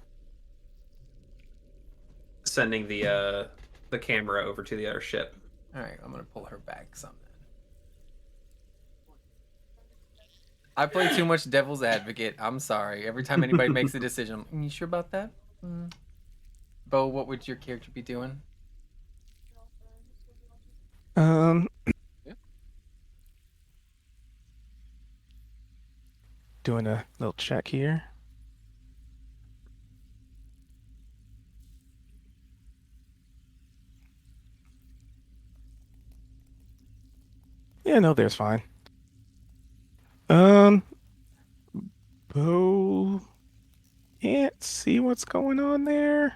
camera over to the other ship. All right, I'm gonna pull her back some then. I play too much devil's advocate. I'm sorry. Every time anybody makes a decision, you sure about that? Bo, what would your character be doing? Doing a little check here. Yeah, no, there's fine. Bo can't see what's going on there.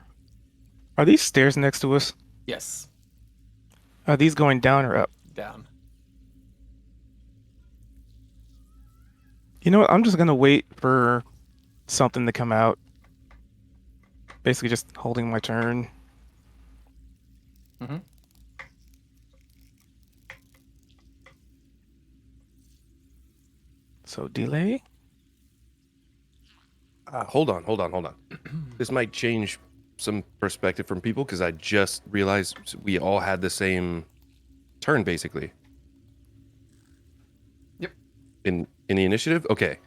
Are these stairs next to us? Yes. Are these going down or up? Down. You know what? I'm just gonna wait for something to come out. Basically just holding my turn. Mm-hmm. So delay. Hold on. This might change some perspective from people because I just realized we all had the same turn basically. Yep. In the initiative? Okay.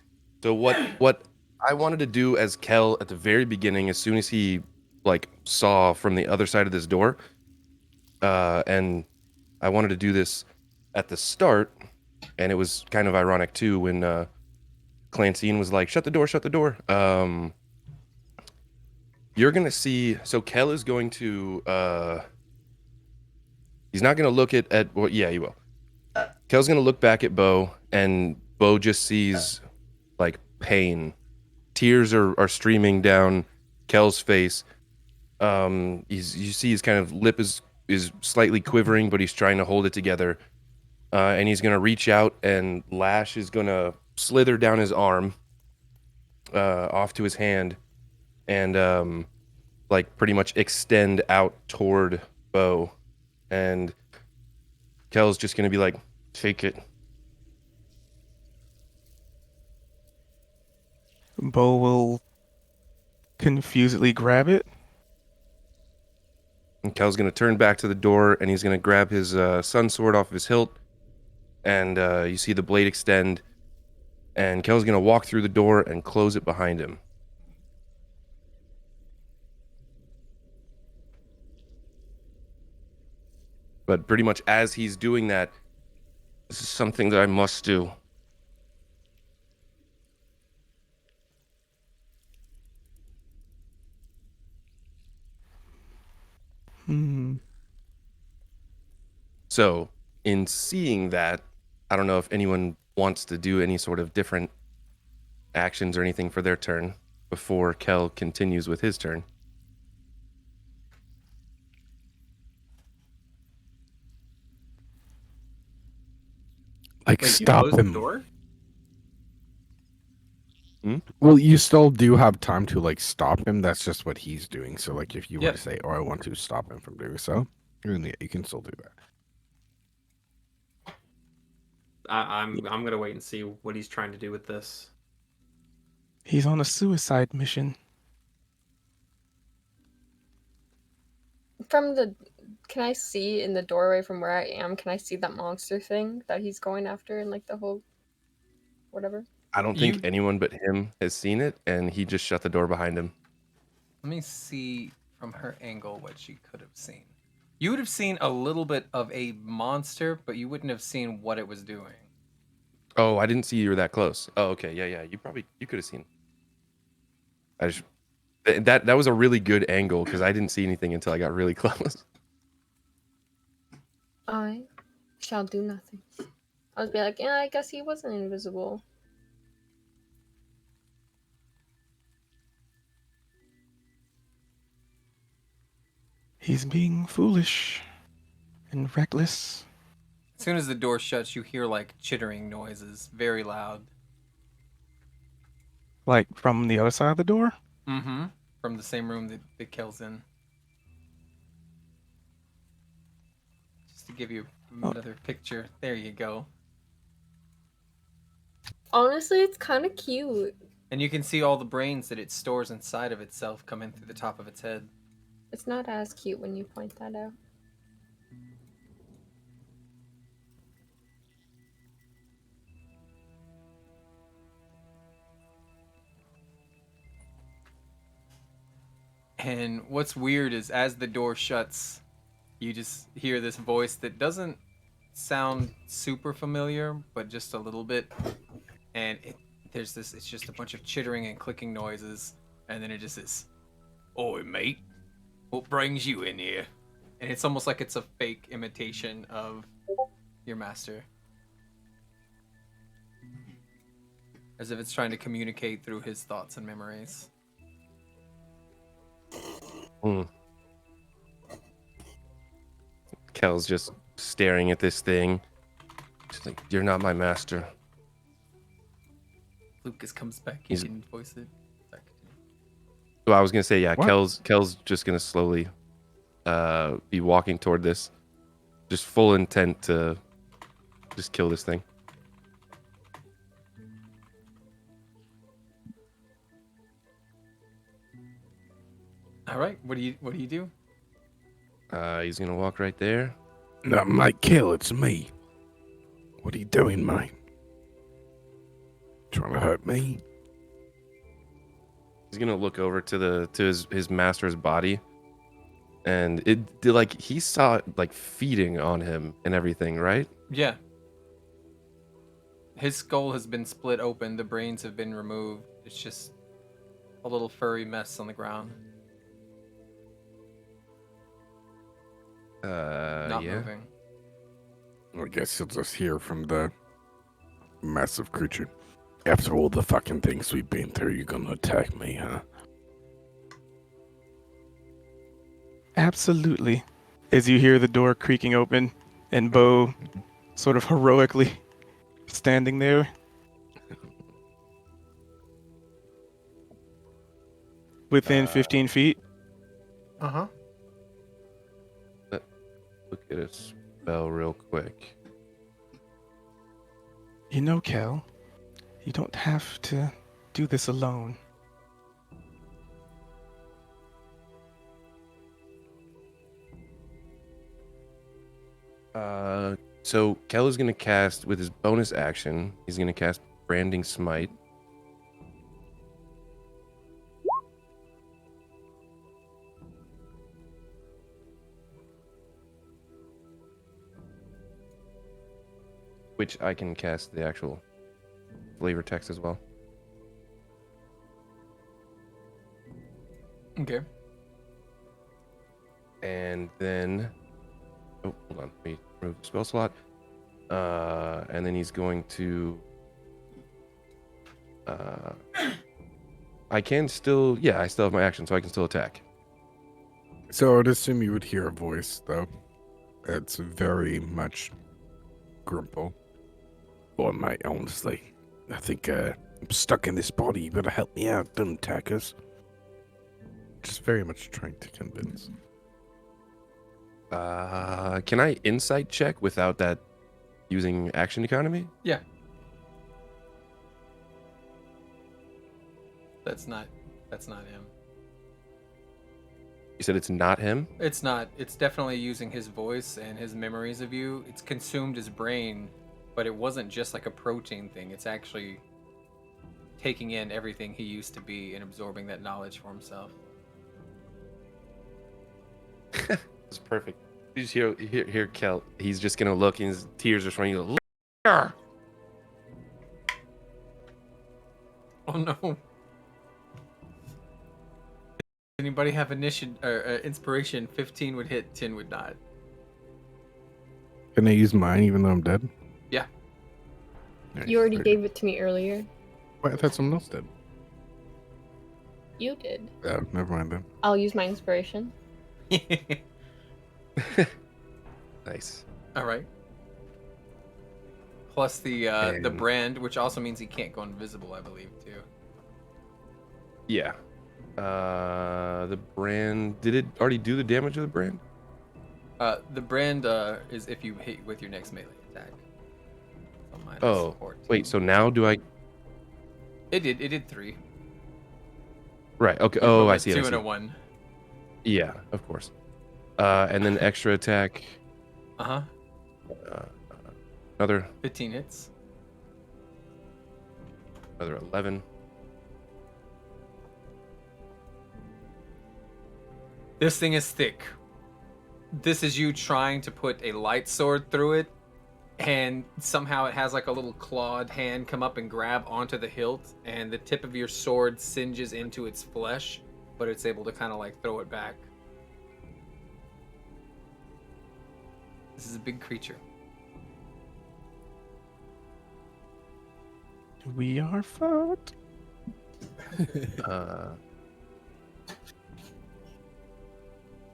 So what I wanted to do as Kel at the very beginning, as soon as he saw from the other side of this door, and I wanted to do this at the start, and it was kind of ironic too when Clancine was like, shut the door. You're gonna see, so Kel is going to he's not gonna look at well, yeah, he will. Kel's gonna look back at Bo, and Bo just sees pain. Tears are streaming down Kel's face. You see his kind of lip is slightly quivering, but he's trying to hold it together. And he's gonna reach out, and Lash is gonna slither down his arm, off to his hand, and pretty much extend out toward Bo. And Kel's just gonna be like, take it. Bo will confusedly grab it. And Kel's gonna turn back to the door, and he's gonna grab his sun sword off of his hilt, and you see the blade extend, and Kel's gonna walk through the door and close it behind him. But pretty much as he's doing that, this is something that I must do. So, in seeing that, I don't know if anyone wants to do any sort of different actions or anything for their turn before Kel continues with his turn. Like, Wait, you stop closed the him. door? Well, you still do have time to, like, stop him. That's just what he's doing. So, like, if you were Yep. to say, oh, I want to stop him from doing so, then yeah, you can still do that. I'm gonna wait and see what he's trying to do with this. He's on a suicide mission. From the, can I see in the doorway from where I am? Can I see that monster thing that he's going after and like the whole, whatever? I don't think anyone but him has seen it, and he just shut the door behind him. Let me see from her angle what she could have seen. You would have seen a little bit of a monster, but you wouldn't have seen what it was doing. Oh, I didn't see you were that close. Oh, okay, yeah. You could have seen. I just that was a really good angle because I didn't see anything until I got really close. I shall do nothing. I was be like, yeah, I guess he wasn't invisible. He's being foolish and reckless. As soon as the door shuts, you hear like chittering noises, very loud. Like from the other side of the door? Mm-hmm. From the same room that Kel's in. Just to give you another picture. There you go. Honestly, it's kind of cute. And you can see all the brains that it stores inside of itself come in through the top of its head. It's not as cute when you point that out. And what's weird is as the door shuts, you just hear this voice that doesn't sound super familiar, but just a little bit. And it's just a bunch of chittering and clicking noises. And then it just is, "Oi, mate, what brings you in here?" And it's almost like it's a fake imitation of your master. As if it's trying to communicate through his thoughts and memories. Kel's just staring at this thing. She's like, "You're not my master." Lucas comes back, he can voice it. So I was gonna say, yeah, What? Kel's just gonna slowly be walking toward this, just full intent to just kill this thing. All right, what do you do? He's gonna walk right there. Not my kill, it's me. What are you doing, mate? Trying to hurt me? He's gonna look over to his master's body, and like he saw it like feeding on him and everything, right? Yeah. His skull has been split open, the brains have been removed. It's just a little furry mess on the ground. Not yeah. moving. I guess you'll just hear from the massive creature. After all the fucking things we've been through, you're gonna attack me, huh? Absolutely. As you hear the door creaking open and Bo sort of heroically standing there. Within 15 feet. Uh-huh. Look at a spell real quick. You know, Kel, you don't have to do this alone. So Kel is gonna cast with his bonus action. He's gonna cast Branding Smite. Which I can cast the actual flavor text as well. Okay. And then, oh, hold on, let me remove spell slot. And then he's going to. I can still. Yeah, I still have my action, so I can still attack. So I would assume you would hear a voice, though. It's very much grumble. Boy, mate, honestly, I think I'm stuck in this body. You gotta help me out. Don't attack us. Just very much trying to convince. Can I insight check without that using action economy? Yeah. That's not him. You said it's not him? It's not. It's definitely using his voice and his memories of you. It's consumed his brain, but it wasn't just like a protein thing. It's actually taking in everything he used to be and absorbing that knowledge for himself. It's perfect. You just hear Kel. He's just gonna look, and his tears are running. Look here. Oh no. Anybody have inspiration? 15 would hit, 10 would not. Can I use mine even though I'm dead? Yeah. Nice, You already very gave it to me earlier. good. Wait, I thought someone else did. You did. Oh, never mind then. I'll use my inspiration. Nice. All right. Plus the And- brand, which also means he can't go invisible, I believe, too. Yeah. The brand. Did it already do the damage of the brand? The brand is if you hit with your next melee attack. So minus Oh, 14. wait. So now do I? It did 3. Right. Okay. You Oh, put I a see. 2 I and see. a 1. Yeah, of course. And then extra attack. Uh-huh. Another 15 hits. 11. This thing is thick. This is you trying to put a light sword through it, and somehow it has like a little clawed hand come up and grab onto the hilt, and the tip of your sword singes into its flesh, but it's able to kind of like throw it back. This is a big creature. We are fucked.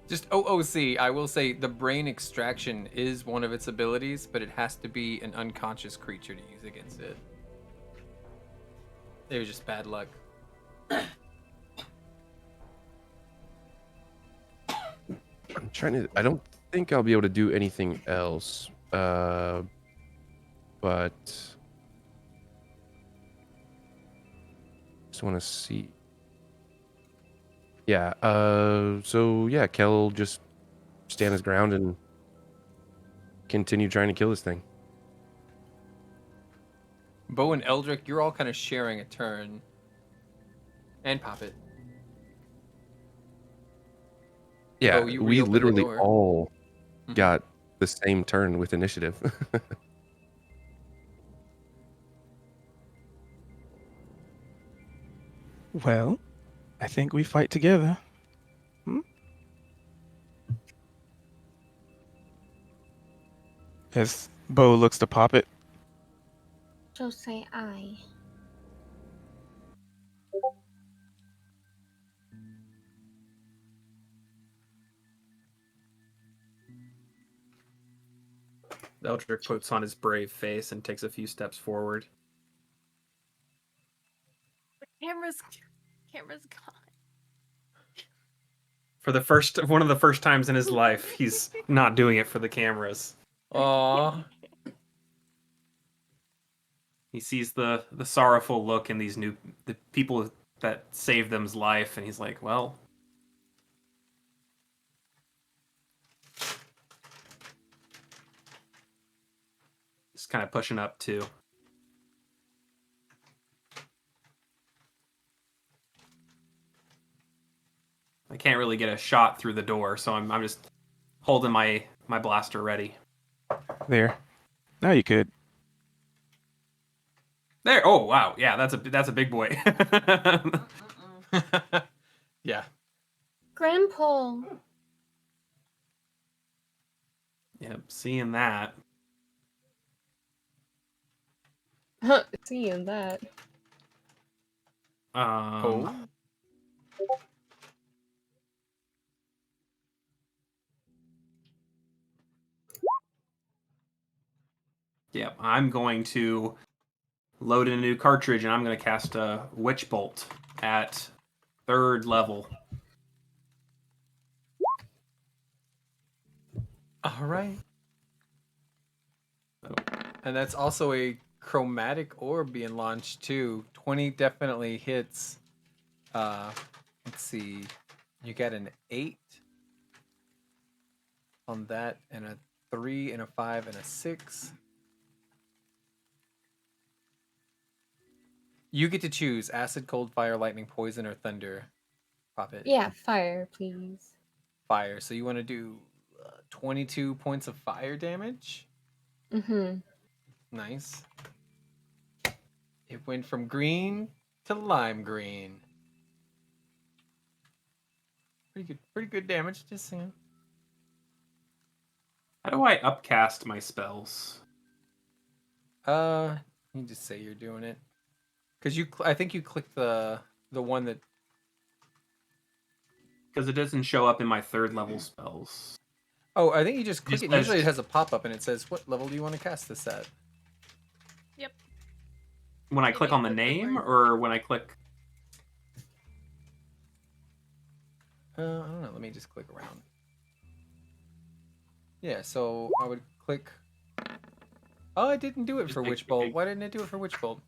Just OOC, I will say the brain extraction is one of its abilities, but it has to be an unconscious creature to use against it. It was just bad luck. I'm trying to. I don't think I'll be able to do anything else. But just want to see. Yeah. So yeah, Kel will just stand his ground and continue trying to kill this thing. Bo and Eldrick, you're all kind of sharing a turn. And Poppet. Yeah, Oh, you we reopened the literally door. all Mhm. got the same turn with initiative. Well, I think we fight together. As Bo looks to pop it. So say I. Eldrick puts on his brave face and takes a few steps forward. Camera's gone. For one of the first times in his life, he's not doing it for the cameras. Aww. He sees the sorrowful look in the people that saved them's life, and he's like, well, just kind of pushing up too. I can't really get a shot through the door, so I'm just holding my blaster ready. There. Now you could. There. Oh wow, yeah, that's a big boy. Yeah. Grandpa. Yeah, Yep, seeing that. Seeing that. Oh. Yep, I'm going to load in a new cartridge, and I'm going to cast a Witch Bolt at 3rd level. All right. And that's also a chromatic orb being launched too. 20 definitely hits. Let's see. You got an 8 on that, and a 3 and a 5 and a 6. You get to choose acid, cold, fire, lightning, poison, or thunder. Pop it. Yeah, fire, please. Fire. So you want to do 22 points of fire damage? Mm-hmm. Nice. It went from green to lime green. Pretty good damage, just saying. How do I upcast my spells? You just say you're doing it. Cause I think you click the one that. Because it doesn't show up in my 3rd level spells. Oh, I think you just click Just it. Usually says- it has a pop up and it says, "What level do you want to cast this at?" Yep. When I Maybe click on the click the name, word. or when I click... I don't know. Let me just click around. Yeah, so I would click. Oh, I didn't do it Just for make- Witch Bolt. Why didn't it do it for Witch Bolt?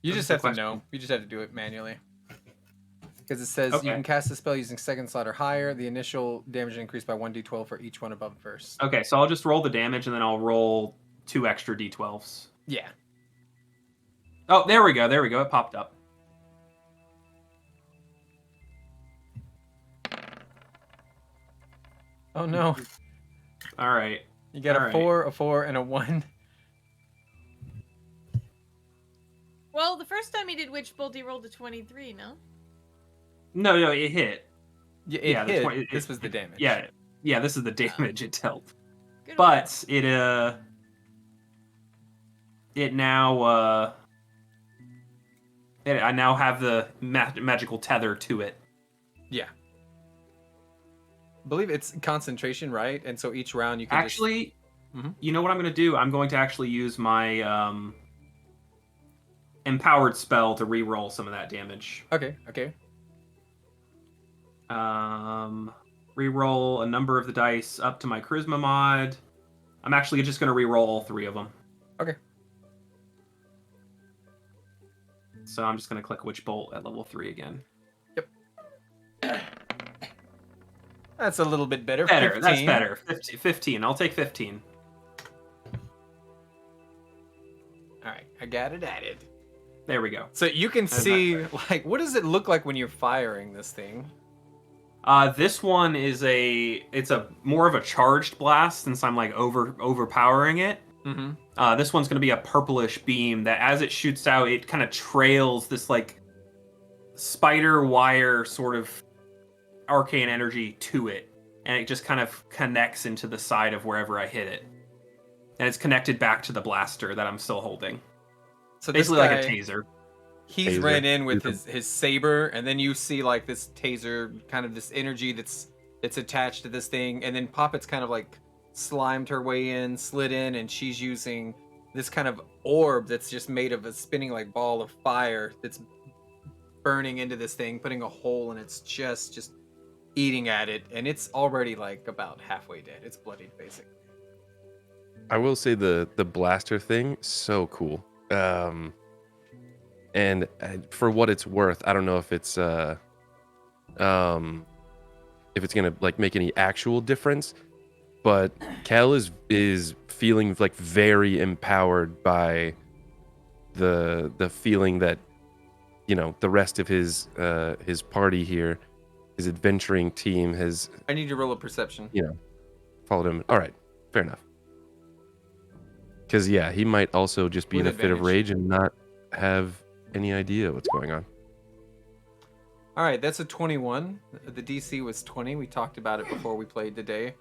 You That's just the have to question. know. You just have to do it manually. Because it says you Okay. can cast a spell using 2nd slot or higher. The initial damage increased by 1d12 for each one above first. Okay, so I'll just roll the damage, and then I'll roll 2 extra d12s. Yeah. Oh, there we go. It popped up. Oh no. All right. You got All a right. 4, a 4, and a 1. Well, the first time he did Witch Bolt, he rolled a 23, no? No, it hit. Yeah, Yeah, the hit. 20 This was the damage. Yeah, this is the damage it dealt. Good But it now I now have the magical tether to it. Yeah. I believe it's concentration, right? And so each round you can Actually, Mhm. you know what I'm going to do? I'm going to actually use my empowered spell to re-roll some of that damage. Okay. Re-roll a number of the dice up to my charisma mod. I'm actually just going to re-roll all 3 of them. Okay. So I'm just going to click Witch Bolt at level 3 again. That's a little bit better. Better. 15. That's better. 15. I'll take 15. All right, I got it added. There we go. So you can see, like, what does it look like when you're firing this thing? This one is it's a more of a charged blast since I'm like overpowering it. Mm-hmm. This one's gonna be a purplish beam that as it shoots out, it kind of trails this like spider wire sort of arcane energy to it, and it just kind of connects into the side of wherever I hit it, and it's connected back to the blaster that I'm still holding. So Basically this guy, like a taser. He's Taser. ran in with his saber, and then you see like this taser, kind of this energy that's attached to this thing, and then Poppet's kind of like slimed her way in, slid in, and she's using this kind of orb that's just made of a spinning like ball of fire that's burning into this thing, putting a hole in its chest, just eating at it, and it's already like about halfway dead. It's bloodied, basically. I will say the blaster thing, so cool. And for what it's worth, I don't know if it's gonna like make any actual difference, but Kel is feeling like very empowered by the feeling that, you know, the rest of his party here, his adventuring team has, I need to roll a perception. you know, followed him. All right, fair enough. Because yeah, he might also just be With in a fit of advantage. rage and not have any idea what's going on. All right, that's a 21. The DC was 20. We talked about it before we played today.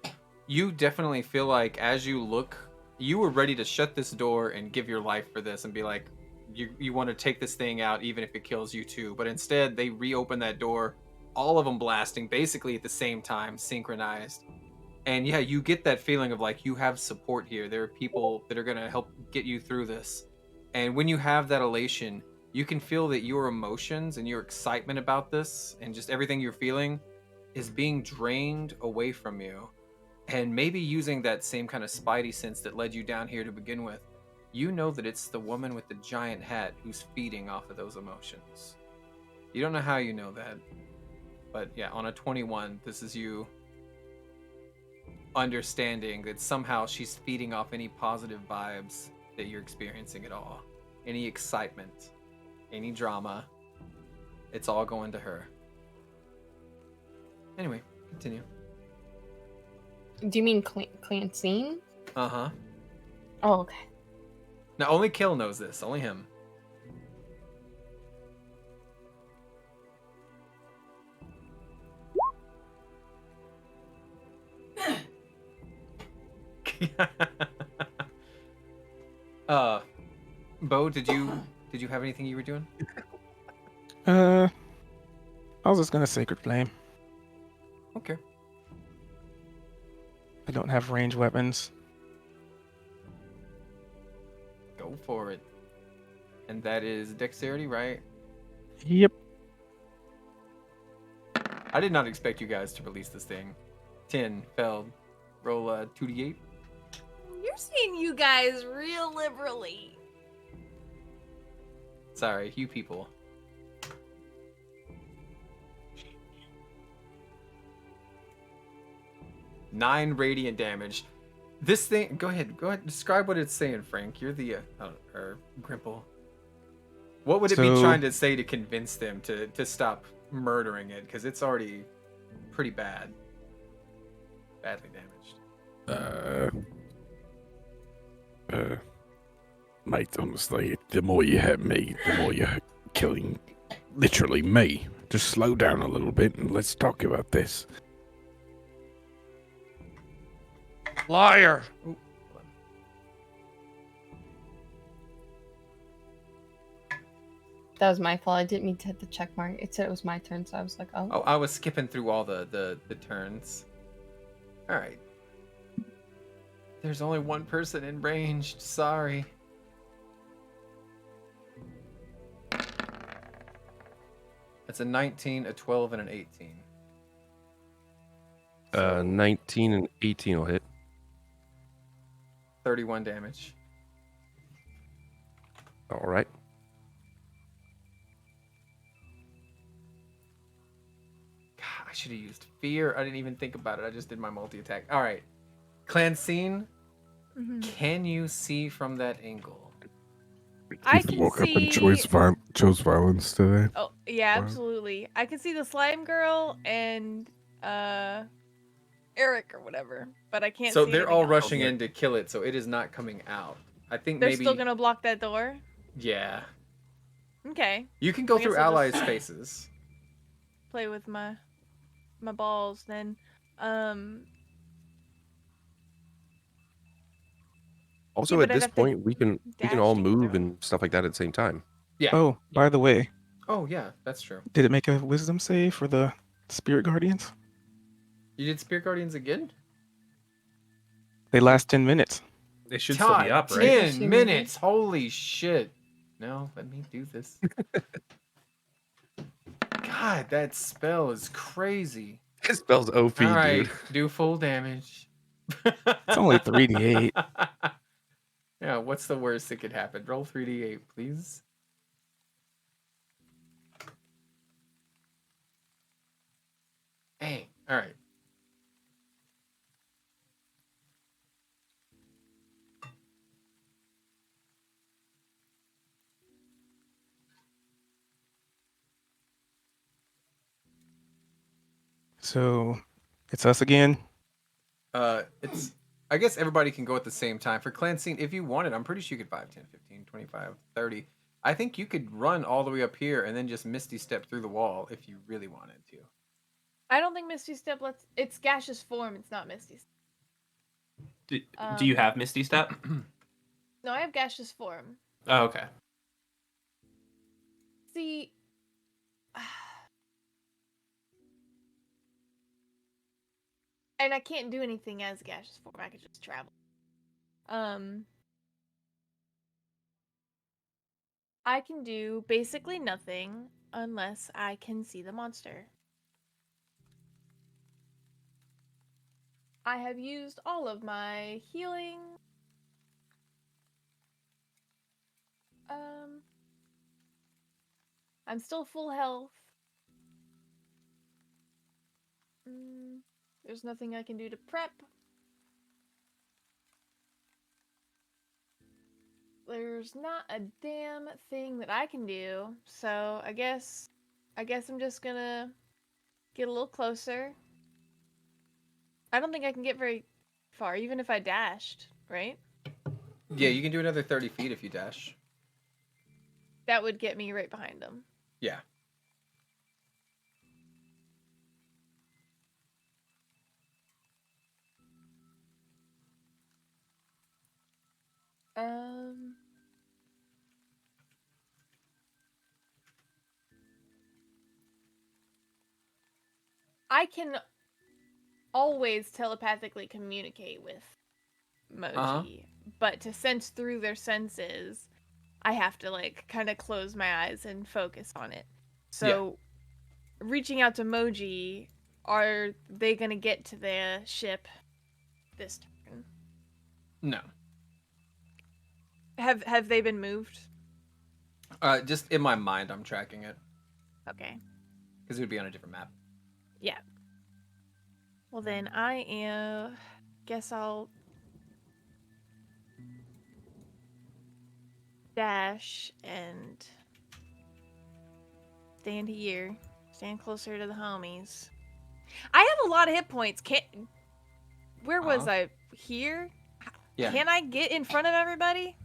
you definitely feel like as you look, you were ready to shut this door and give your life for this and be like, you want to take this thing out even if it kills you too. But instead, they reopen that door, all of them blasting basically at the same time, synchronized. And yeah, you get that feeling of like you have support here. There are people that are going to help get you through this. And when you have that elation, you can feel that your emotions and your excitement about this and just everything you're feeling is being drained away from you. And maybe using that same kind of spidey sense that led you down here to begin with, you know that it's the woman with the giant hat who's feeding off of those emotions. You don't know how you know that, but yeah, on a 21, this is you understanding that somehow she's feeding off any positive vibes that you're experiencing at all. Any excitement, any drama, it's all going to her. Anyway, continue. Do you mean Clancine? Uh-huh. Oh, okay. Now, only Kill knows this. Only him. Bo, did you have anything you were doing? I was just gonna Sacred Flame. Okay. I don't have range weapons. Go for it. And that is dexterity, right? Yep. I did not expect you guys to release this thing. 10 failed. Roll 2d8. You're seeing you guys real liberally. Sorry, you people. 9 radiant damage. This thing, go ahead, describe what it's saying, Frank. You're the, or Grimple. What would it be trying to say to convince them to stop murdering it? Because it's already pretty bad. Badly damaged. Mate, honestly, the more you hurt me, the more you're killing literally me. Just slow down a little bit and let's talk about this. Liar! Ooh. That was my fault. I didn't mean to hit the check mark. It said it was my turn, so I was like, oh. Oh, I was skipping through all the turns. All right. There's only one person in range. Sorry. That's a 19, a 12, and an 18. 19 and 18 will hit. 31 damage. All right. God, I should have used fear. I didn't even think about it. I just did my multi-attack. All right. Clancine, can you see from that angle? I You can woke up and see. chose violence today. Oh yeah, Wow. absolutely. I can see the slime girl and Eric or whatever, but I can't. So see they're anything all else. rushing in to kill it, so it is not coming out. I think They're maybe. still gonna block that door. Yeah. Okay. You can go I guess through I'll allies' just spaces. play with my balls then. Also, but at I'd this have to point, we can dash all to get move through. and stuff like that at the same time. Yeah. Oh, by the way, Oh, yeah, that's true. did it make a wisdom save for the Spirit Guardians? You did Spirit Guardians again? They last 10 minutes. They should still be up, right? 10 minutes. Holy shit. No, let me do this. God, that spell is crazy. This spell's OP, All right, dude. do full damage. It's only 3d8. Yeah, what's the worst that could happen? Roll 3d8, please. Dang. All right. So, it's us again. It's. I guess everybody can go at the same time. For Clancine, if you wanted, I'm pretty sure you could 5, 10, 15, 25, 30. I think you could run all the way up here and then just Misty Step through the wall if you really wanted to. I don't think Misty Step lets. It's gaseous form. It's not Misty Step. Do you have Misty Step? No, I have gaseous form. Oh, okay. See, and I can't do anything as gaseous form. I could just travel. I can do basically nothing unless I can see the monster. I have used all of my healing. I'm still full health. There's nothing I can do to prep. There's not a damn thing that I can do. So I guess I'm just gonna get a little closer. I don't think I can get very far, even if I dashed, right? Yeah, you can do another 30 feet if you dash. That would get me right behind them. Yeah. I can always telepathically communicate with Moji, but to sense through their senses, I have to like kind of close my eyes and focus on it. So, reaching out to Moji, are they gonna get to the ship this turn? No. Have they been moved? Just in my mind, I'm tracking it. Okay. Because it would be on a different map. Yeah. Well then, guess I'll dash and stand here, stand closer to the homies. I have a lot of hit points. Where was I? Here? Yeah. Can I get in front of everybody?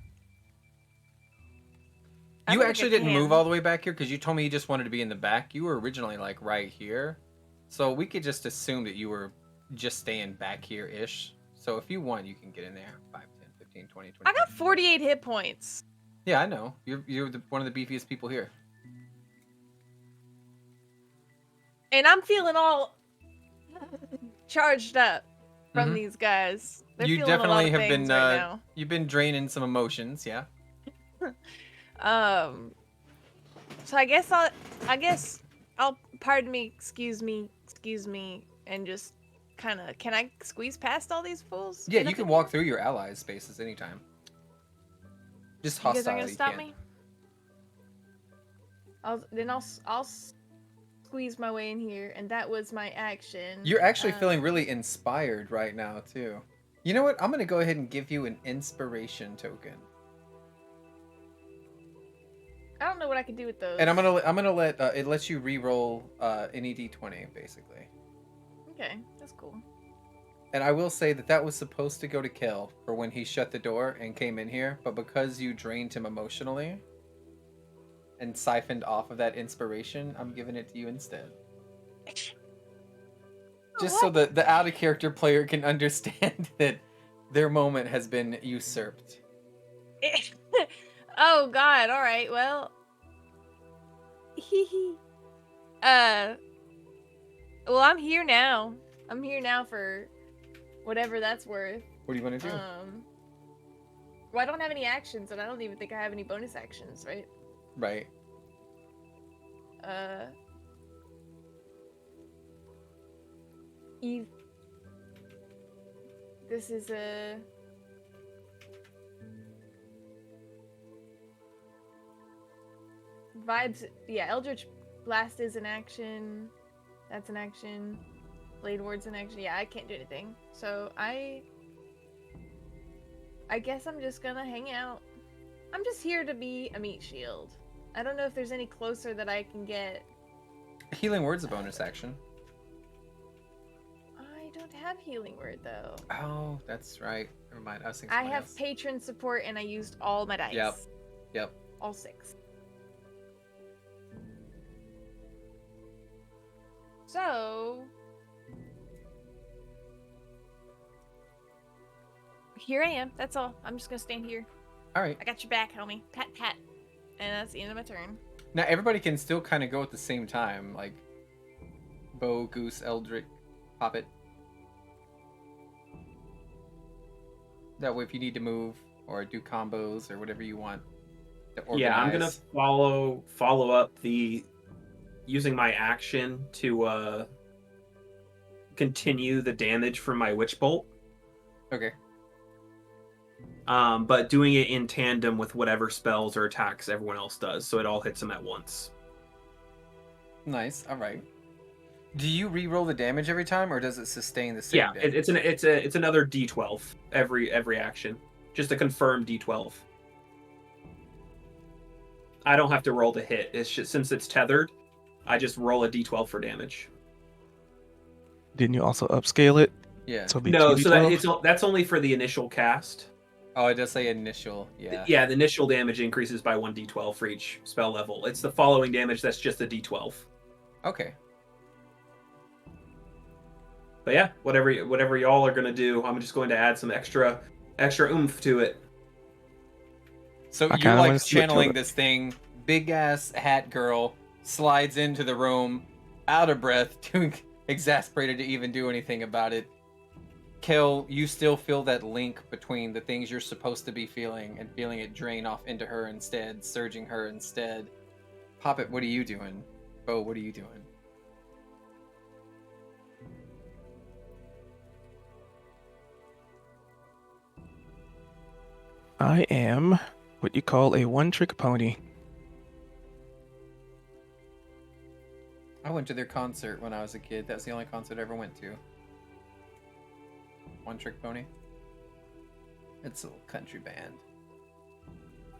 You actually didn't move all the way back here because you told me you just wanted to be in the back. You were originally like right here. So we could just assume that you were just staying back here-ish. So if you want, you can get in there. 5, 10, 15, 20, 20. I got 48 hit points. Yeah, I know. You're one of the beefiest people here. And I'm feeling all charged up from these guys. They're you feeling definitely a lot of have things been right now. you've been draining some emotions, yeah. So I guess I'll pardon me, excuse me, and just kind of, can I squeeze past all these fools? Yeah, you can walk through your allies' spaces anytime. Just hostile. You guys aren't gonna stop can. me? I'll squeeze my way in here, and that was my action. You're actually feeling really inspired right now too. You know what? I'm gonna go ahead and give you an inspiration token. I don't know what I could do with those. And I'm gonna let it lets you re-roll any d20 basically. Okay, that's cool. And I will say that was supposed to go to Kill for when he shut the door and came in here, but because you drained him emotionally and siphoned off of that inspiration, I'm giving it to you instead. Just so the out of character player can understand that their moment has been usurped. Oh God! All right. Well, well, I'm here now. I'm here now for whatever that's worth. What do you want to do? Well, I don't have any actions, and I don't even think I have any bonus actions, right? Right. This is a... Vibes, yeah, Eldritch Blast is an action. That's an action. Blade Ward's an action. Yeah, I can't do anything. So I guess I'm just gonna hang out. I'm just here to be a meat shield. I don't know if there's any closer that I can get. Healing Word's a bonus action. I don't have Healing Word though. Oh, that's right. Never mind. I was thinking I have patron support and I used all my dice. Yep. All 6. So here I am. That's all. I'm just gonna stand here. All right. I got your back, homie. Pat, pat. And that's the end of my turn. Now everybody can still kind of go at the same time, like Bo, Goose, Eldrick, Poppet. That way, if you need to move or do combos or whatever you want to organize. Yeah, I'm gonna follow up the using my action to continue the damage from my Witch Bolt. Okay. But doing it in tandem with whatever spells or attacks everyone else does, so it all hits them at once. Nice. All right. Do you re-roll the damage every time, or does it sustain the same? Yeah, damage? it's another D12 every action, just a confirmed D12. I don't have to roll to hit. It's just since it's tethered, I just roll a D12 for damage. Didn't you also upscale it? Yeah. So it'll be No, 2d12? so that's only for the initial cast. Oh, it does say initial. Yeah. Yeah, the initial damage increases by 1d12 for each spell level. It's the following damage that's just a d12. Okay. But yeah, whatever y'all are gonna do, I'm just going to add some extra oomph to it. So I you're kinda like wanna see it channeling kill it. this thing. Big ass hat girl slides into the room, out of breath, too exasperated to even do anything about it. Kel, you still feel that link between the things you're supposed to be feeling and feeling it drain off into her instead, surging her instead. Poppet, what are you doing? Bo, what are you doing? I am what you call a one-trick pony. I went to their concert when I was a kid. That's the only concert I ever went to. One Trick Pony. It's a little country band.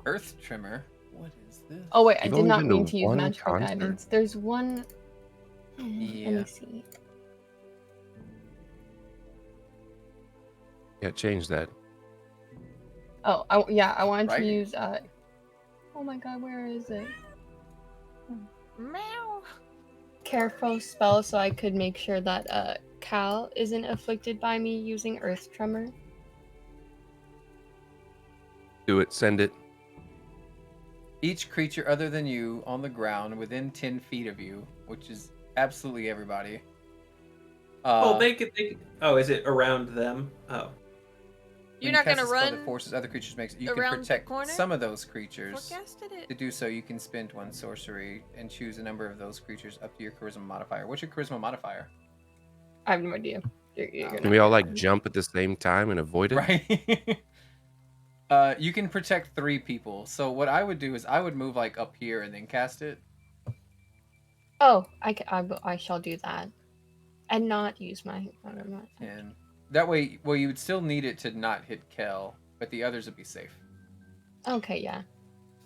Earth Trimmer. What is this? Oh wait, I You've did only not been to mean to use one magical concert? guidance. There's one. Let Yeah. me see. Yeah, change that. Oh, I wanted Right. to use. Oh my God, where is it? Meow. Careful spell, so I could make sure that Cal isn't afflicted by me using Earth Tremor. Do it. Send it. Each creature other than you on the ground within 10 feet of you, which is absolutely everybody. They could. Oh, is it around them? Oh. You're when you not cast gonna a spell that run forces other creatures makes you can around the protect corner? some of those creatures. Forecasted it. To do so, you can spend one sorcery and choose a number of those creatures up to your charisma modifier. What's your charisma modifier? I have no idea. You're Can not we all gonna like find it. jump at the same time and avoid it? Right. You can protect 3 people. So what I would do is I would move like up here and then cast it. Oh, I shall do that, and not use my. And that way, well, you would still need it to not hit Kel, but the others would be safe. Okay, yeah,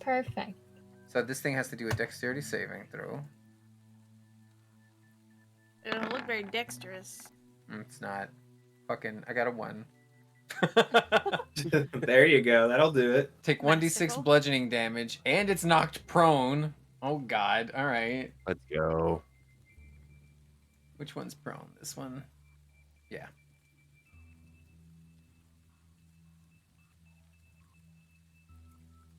perfect. So this thing has to do a dexterity saving throw. It don't look very dexterous. It's not. Fucking, I got a 1. There you go. That'll do it. Take 1d6 Bicycle. bludgeoning damage, and it's knocked prone. Oh god, alright. Let's go. Which one's prone? This one? Yeah.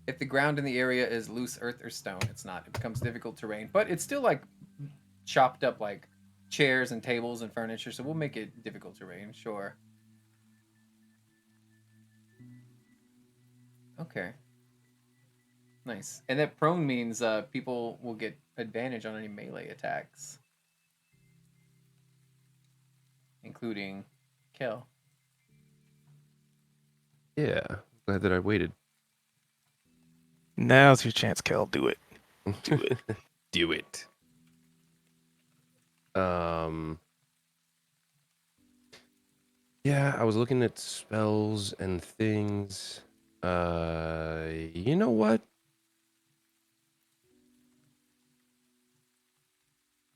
If the ground in the area is loose earth or stone, it's not. It becomes difficult terrain. But it's still like chopped up like chairs and tables and furniture, so we'll make it difficult terrain, sure. Okay. Nice. And that prone means people will get advantage on any melee attacks. Including kill. Yeah. Glad that I waited. Now's your chance, Kel. Do it. Do it. Do it. Yeah, I was looking at spells and things. You know what?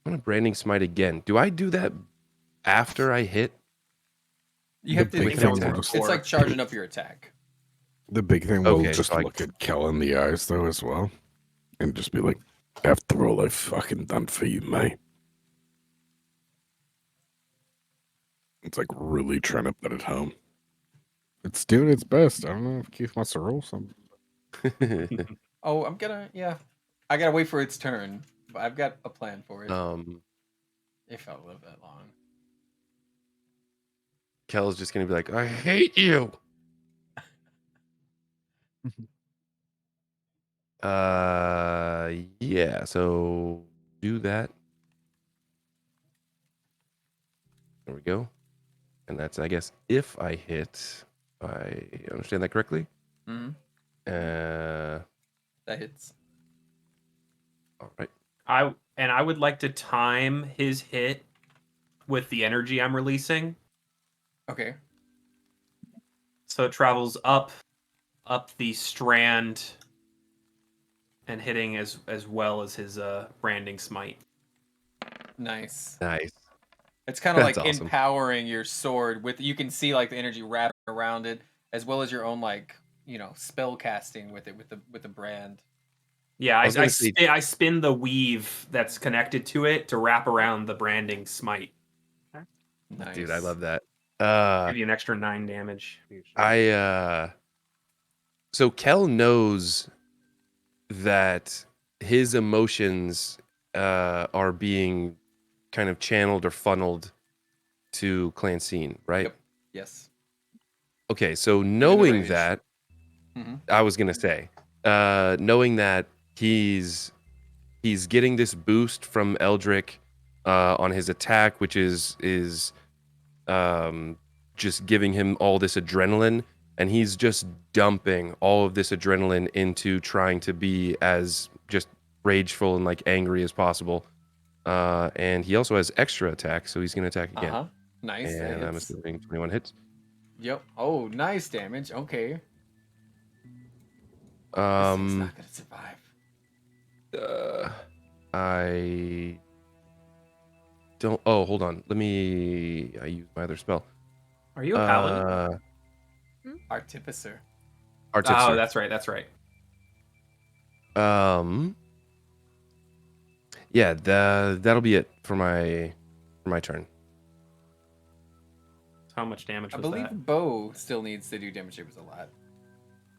I'm gonna branding smite again. Do I do that after I hit? You have The to. big It's, thing like, was- it's like charging up your attack. The big thing will Okay, just so I- look at Kel in the eyes though as well, and just be like, "After all I've fucking done for you, mate." It's like really trying to put it home. It's doing its best. I don't know if Keith wants to roll something. Oh, I gotta wait for its turn, but I've got a plan for it. It felt a little bit long. Kel's just gonna be like, I hate you. Yeah, so do that. There we go. And that's, I guess, if I hit. I understand that correctly? Mm-hmm. That hits. All right. I would like to time his hit with the energy I'm releasing. Okay. So it travels up the strand and hitting as well as his branding smite. Nice. Nice. It's kind of like awesome. empowering your sword with, you can see like the energy wrapping around it, as well as your own like, spell casting with it with the brand. Yeah, I I spin the weave that's connected to it to wrap around the branding smite. Nice. Dude, I love that. Give you an extra 9 damage. So Kel knows that his emotions are being kind of channeled or funneled to Clancine, right? Yep. Yes. Okay, so knowing rage. that, Mhm. I was gonna say, knowing that he's getting this boost from Eldrick on his attack, which is just giving him all this adrenaline, and he's just dumping all of this adrenaline into trying to be as just rageful and like angry as possible. And he also has extra attack, so he's gonna attack again. Uh-huh. Nice. That And I'm hits. assuming 21 hits. Yep. Oh, nice damage. Okay. This thing's not gonna survive. I don't. Oh, hold on. I use my other spell. Are you a paladin? Artificer. Artificer. Oh, that's right. That's right. Yeah, that'll be it for my turn. How much damage I was believe that? Bo still needs to do damage. It was a lot.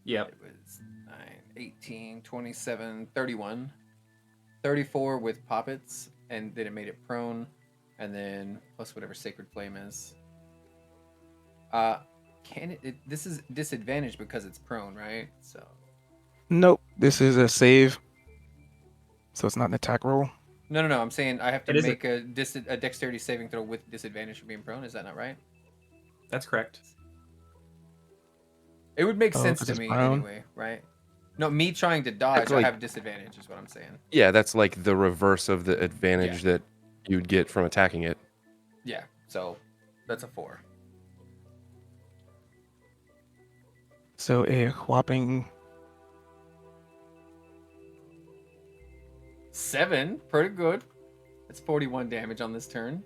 Yep. It was 9, 18, 27, 31. 34 with poppets, and then it made it prone, and then plus whatever Sacred Flame is. This is disadvantage because it's prone, right? So. Nope. This is a save. So it's not an attack roll. No. I'm saying I have to It is make a dexterity saving throw with disadvantage for being prone. Is that not right? That's correct. It would make Oh, sense 'cause to it's me prone? anyway, right? No, me trying to dodge, That's like- I have disadvantage, is what I'm saying. Yeah, that's like the reverse of the advantage that you'd get from attacking it. Yeah, so that's a 4. So a whopping 7, pretty good. That's 41 damage on this turn.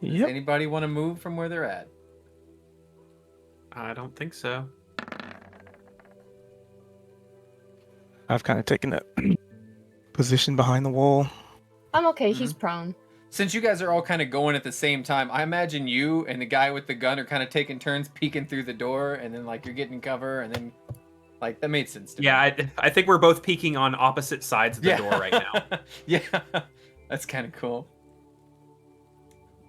Does Yep. anybody want to move from where they're at? I don't think so. I've kind of taken that position behind the wall. I'm okay. He's prone. Since you guys are all kind of going at the same time, I imagine you and the guy with the gun are kind of taking turns peeking through the door, and then like you're getting cover, and then like that made sense to me. Yeah, I think we're both peeking on opposite sides of the door right now. Yeah, that's kind of cool.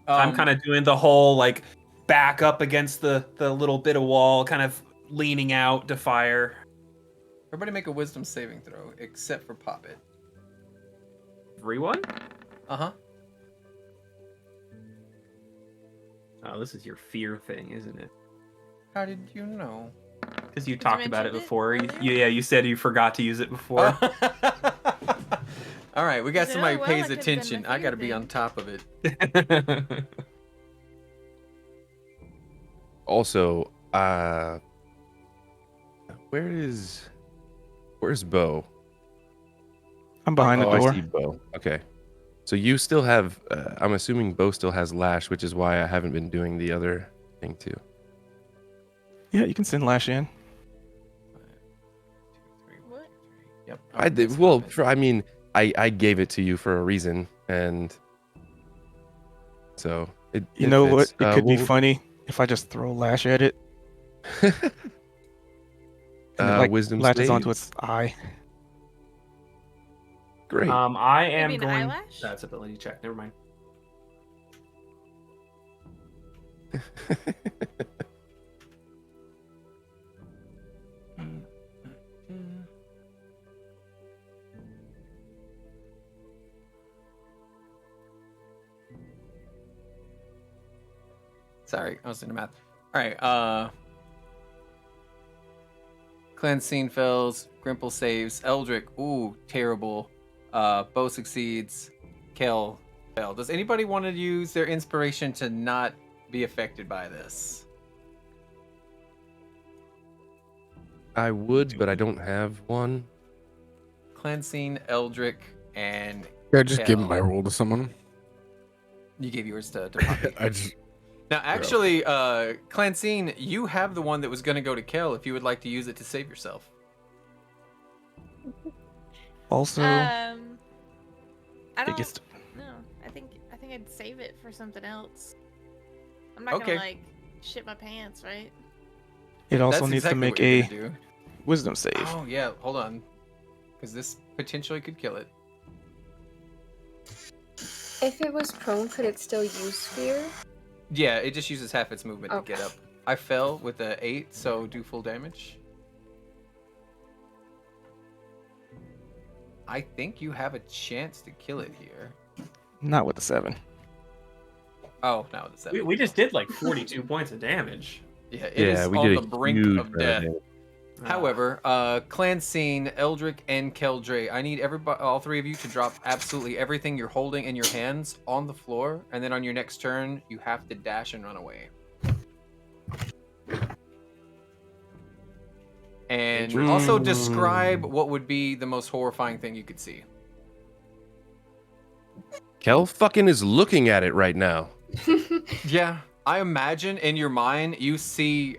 I'm kind of doing the whole like back up against the little bit of wall, kind of leaning out to fire. Everybody make a wisdom saving throw, except for Poppet. Everyone? Uh-huh. Oh, this is your fear thing, isn't it? How did you know? Because you talked about it mentioned it before. earlier? You said you forgot to use it before. All right, we got Yeah, somebody who well, pays that could've been attention. my I got to be fear on top of it. Also, where's Bo? I'm behind the I door. see Bo. Okay. So you still have, I'm assuming Bo still has Lash, which is why I haven't been doing the other thing too. Yeah, you can send Lash in. 1, 2, 3, 4, What? 3. Yep. I did, that's well, Poppet. I mean, I gave it to you for a reason. and so You know what? fits. It could be We'll- funny if I just throw lash at it and it like wisdom latches save. onto its eye. Great. I Maybe am an going. eyelash? That's ability check. Never mind. Sorry, I was in the math. All right. Cleanse scene fails. Grimple saves. Eldrick, ooh, terrible. Bo succeeds. Kel fail. Does anybody want to use their inspiration to not be affected by this? I would, but I don't have one. Cleansing, Eldrick, and Yeah, just give Kel. my roll to someone. You gave yours to Poppy. I just Now, actually, Cleansing, you have the one that was going to go to Kel if you would like to use it to save yourself. Also, I don't. biggest. No, I think I'd save it for something else. I'm not Okay. gonna like shit my pants, right? It also That's needs exactly to make what you're a gonna do. wisdom save. Oh yeah, hold on, because this potentially could kill it. If it was prone, could it still use fear? Yeah, it just uses half its movement to get Okay. up. I fell with a 8, so do full damage. I think you have a chance to kill it here. Not with the 7. Oh, now with the 7. We just did like 42 points of damage. Yeah, it is we on did the a brink huge of amount death. damage. However, Clansine, Eldrick, and Keldre, I need all three of you to drop absolutely everything you're holding in your hands on the floor, and then on your next turn, you have to dash and run away. And also describe what would be the most horrifying thing you could see. Kel fucking is looking at it right now. Yeah, I imagine in your mind you see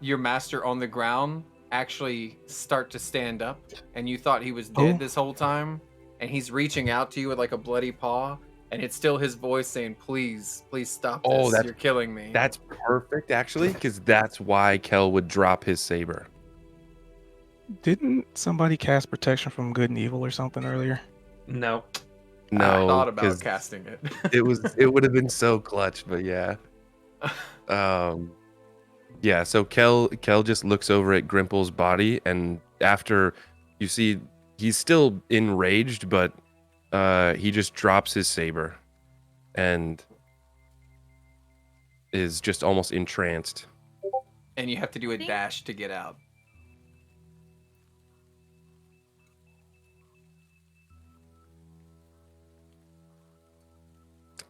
your master on the ground actually start to stand up, and you thought he was dead this whole time, and he's reaching out to you with like a bloody paw, and it's still his voice saying, "Please, please stop this! Oh, You're killing me." That's perfect, actually, because that's why Kel would drop his saber. Didn't somebody cast protection from good and evil or something earlier? No. I No, thought about 'cause casting it. it would have been so clutch, but yeah. Yeah, so Kel just looks over at Grimple's body, and after you see he's still enraged, but he just drops his saber and is just almost entranced. And you have to do a dash to get out.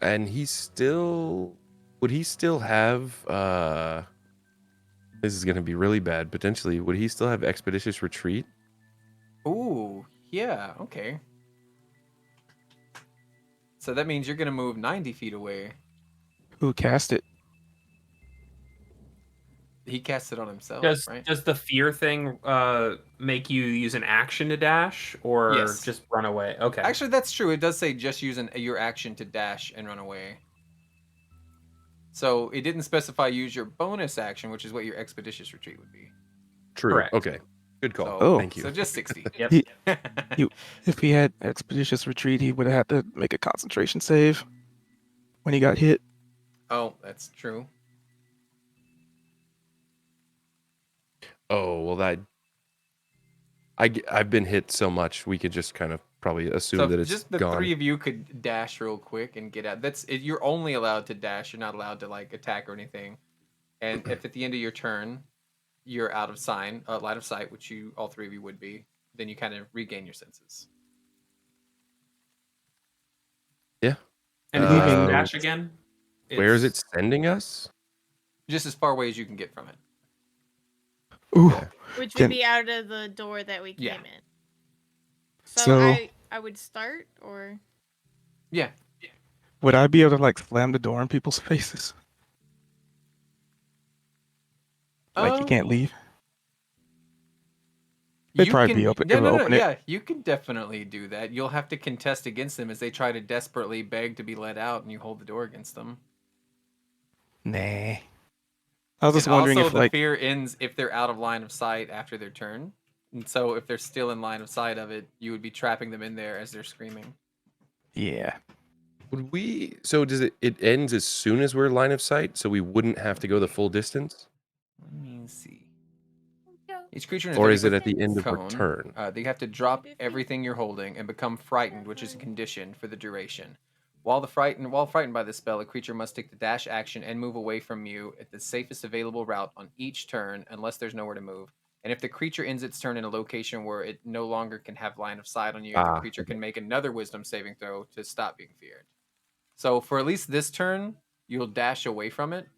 And would he still have this is gonna be really bad, potentially. Would he still have Expeditious Retreat? Ooh, yeah, okay. So that means you're gonna move 90 feet away. Who cast it? He cast it on himself, right? Does the fear thing make you use an action to dash, or Yes. just run away? Okay. Actually, that's true. It does say just use your action to dash and run away. So it didn't specify use your bonus action, which is what your expeditious retreat would be. True. Correct. Okay. Good call. So, Thank you. So just 60. Yep. If he had expeditious retreat, he would have had to make a concentration save when he got hit. Oh, that's true. Oh, well, I've been hit so much, we could just kind of probably assume So that it's just the gone. three of you could dash real quick and get out. That's it. You're only allowed to dash. You're not allowed to like attack or anything. And if at the end of your turn you're out of line of sight, which you all three of you would be, then you kind of regain your senses. Yeah. And if you dash again, Where is it sending us? Just as far away as you can get from it. Ooh. Okay. Which Can- would be out of the door that we came Yeah. in. So, So- I would start, or Yeah. Would I be able to like slam the door in people's faces? Like you can't leave? They'd You probably can, be able no, to no, no, open it. yeah, you can definitely do that. You'll have to contest against them as they try to desperately beg to be let out, and you hold the door against them. Nah. I was And just wondering also, if, the like, fear ends if they're out of line of sight after their turn. And so, if they're still in line of sight of it, you would be trapping them in there as they're screaming. yeah. Would we? So does it ends as soon as we're line of sight, so we wouldn't have to go the full distance, Let me see. Yeah. Each creature in a or 30 is it foot at the end of our cone, turn? they have to drop everything you're holding and become frightened, which is a condition for the duration. While frightened by this spell, a creature must take the dash action and move away from you at the safest available route on each turn, unless there's nowhere to move. And if the creature ends its turn in a location where it no longer can have line of sight on you, the creature Okay. can make another Wisdom saving throw to stop being feared. So for at least this turn, you'll dash away from it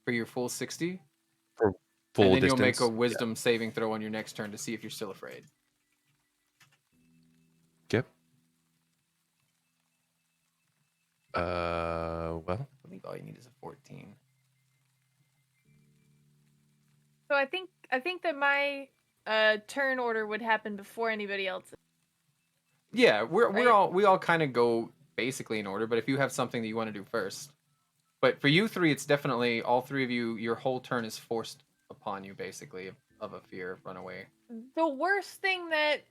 for your full 60, For full and then distance. you'll make a Wisdom saving throw on your next turn to see if you're still afraid. Yep. Well. I believe all you need is a 14. So I think that my turn order would happen before anybody else's. Yeah, we Right. all kind of go basically in order, but if you have something that you want to do first. But for you three, it's definitely all three of you, your whole turn is forced upon you basically of a fear of runaway. The worst thing that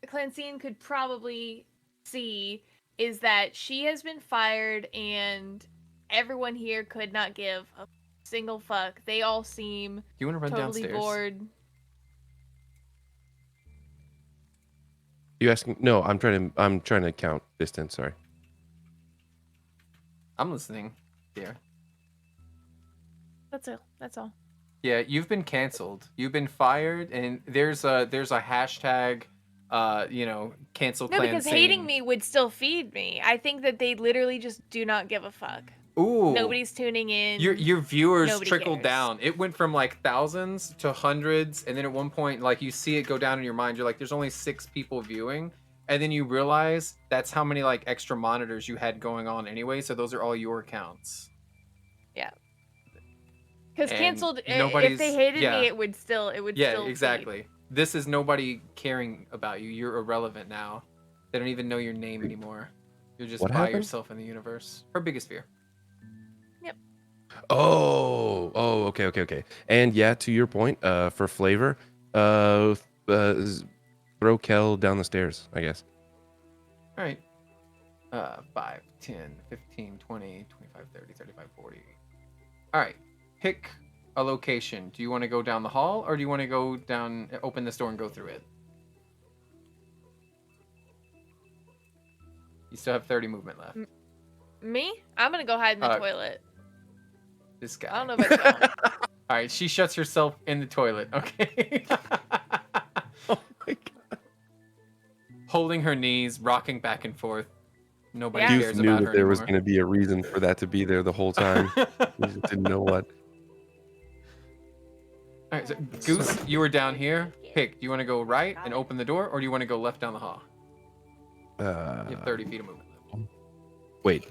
Clancine could probably see is that she has been fired and everyone here could not give a single fuck. They all seem Do you want to run totally downstairs? bored. You asking? No, I'm trying to count distance. Sorry. I'm listening. Yeah. That's all. Yeah, you've been canceled. You've been fired, and there's a hashtag, cancel No, clan because scene. hating me would still feed me. I think that they literally just do not give a fuck. Ooh. Nobody's tuning in. Your viewers Nobody trickled cares. down. It went from like thousands to hundreds, and then at one point, like you see it go down in your mind. You're like, "There's only 6 people viewing," and then you realize that's how many like extra monitors you had going on anyway. So those are all your accounts. Yeah. Because And canceled. If they nobody's- hated yeah. me, it would still. Yeah, still feed. exactly. This is nobody caring about you. You're irrelevant now. They don't even know your name anymore. You're just What by happened? yourself in the universe. Her biggest fear. Oh, okay. And yeah, to your point, for flavor, throw Kel down the stairs, I guess. All right. 5, 10, 15, 20, 25, 30, 35, 40. All right. Pick a location. Do you want to go down the hall or do you want to go down, open this door and go through it? You still have 30 movement left. Me? I'm gonna go hide in the Uh, toilet. This guy. I don't know about y'all. All right. She shuts herself in the toilet. Okay. Oh my god. Holding her knees, rocking back and forth. Nobody Yeah. cares Goose knew about that her there was anymore. going to be a reason for that to be there the whole time. He just didn't know what. All right, so Goose, you were down here. Pick. Do you want to go right and open the door, or do you want to go left down the hall? You have 30 feet of movement left. Wait.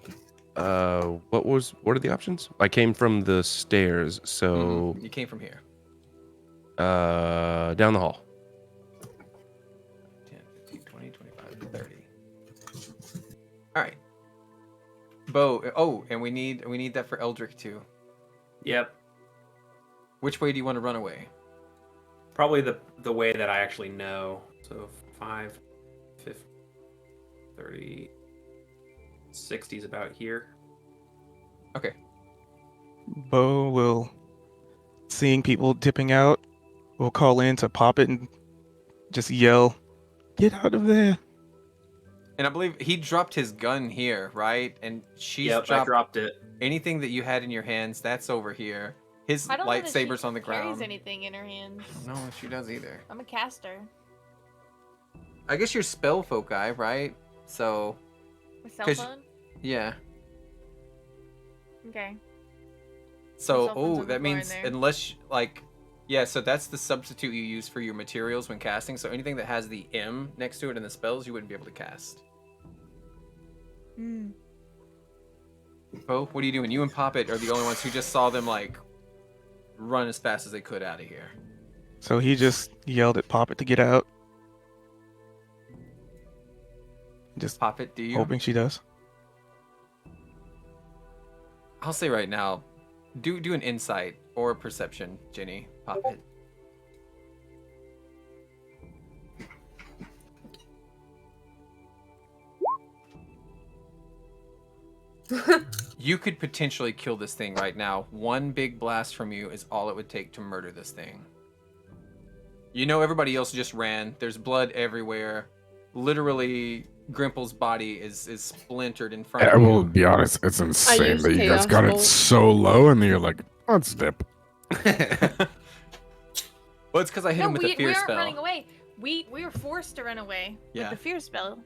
What are the options? I came from the stairs, so You came from here. down the hall. 10, 15, 20, 25, 30. All right. Bo. Oh, and we need that for Eldrick too. Yep. Which way do you want to run away? Probably the way that I actually know. So 5, 50, 30, 60 is about here. Okay. Bo will, seeing people dipping out, will call in to pop it and just yell, "Get out of there!" And I believe he dropped his gun here, right? And she's I dropped it. anything that you had in your hands. That's over here. His I don't know that she lightsaber's on the carries ground. anything in her hands. I don't know if she does either. I'm a caster. I guess you're spell folk guy, right? So My cell 'Cause- phone? yeah. Okay. So cell phone's on the that floor in means there. unless yeah, so that's the substitute you use for your materials when casting. So anything that has the M next to it in the spells, you wouldn't be able to cast. Hmm. Bo, what are you doing? You and Poppet are the only ones who just saw them like run as fast as they could out of here. So he just yelled at Poppet to get out. Just Pop it, do you? hoping she does. I'll say right now, do an insight or a perception, Ginny. Pop it. You could potentially kill this thing right now. One big blast from you is all it would take to murder this thing. You know everybody else just ran. There's blood everywhere. Literally, Grimple's body is splintered in front I of you. will be honest, it's insane used that you guys Chaos got it Bolt. so low and then you're like, let's dip. Well, it's because I hit him with a fear we aren't spell. running away. We were forced to run away Yeah. with the fear spell.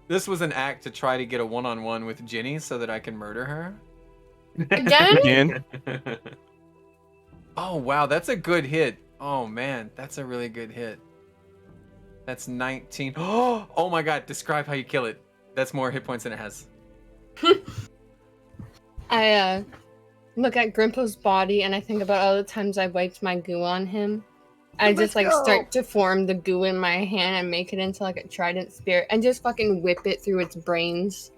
This was an act to try to get a one-on-one with Ginny so that I can murder her. Again? Again, Oh, wow, that's a good hit. Oh, man, that's a really good hit. That's 19. Oh my god, describe how you kill it. That's more hit points than it has. I look at Grimple's body and I think about all the times I wiped my goo on him. I just like start to form the goo in my hand and make it into like a trident spear and just fucking whip it through its brains.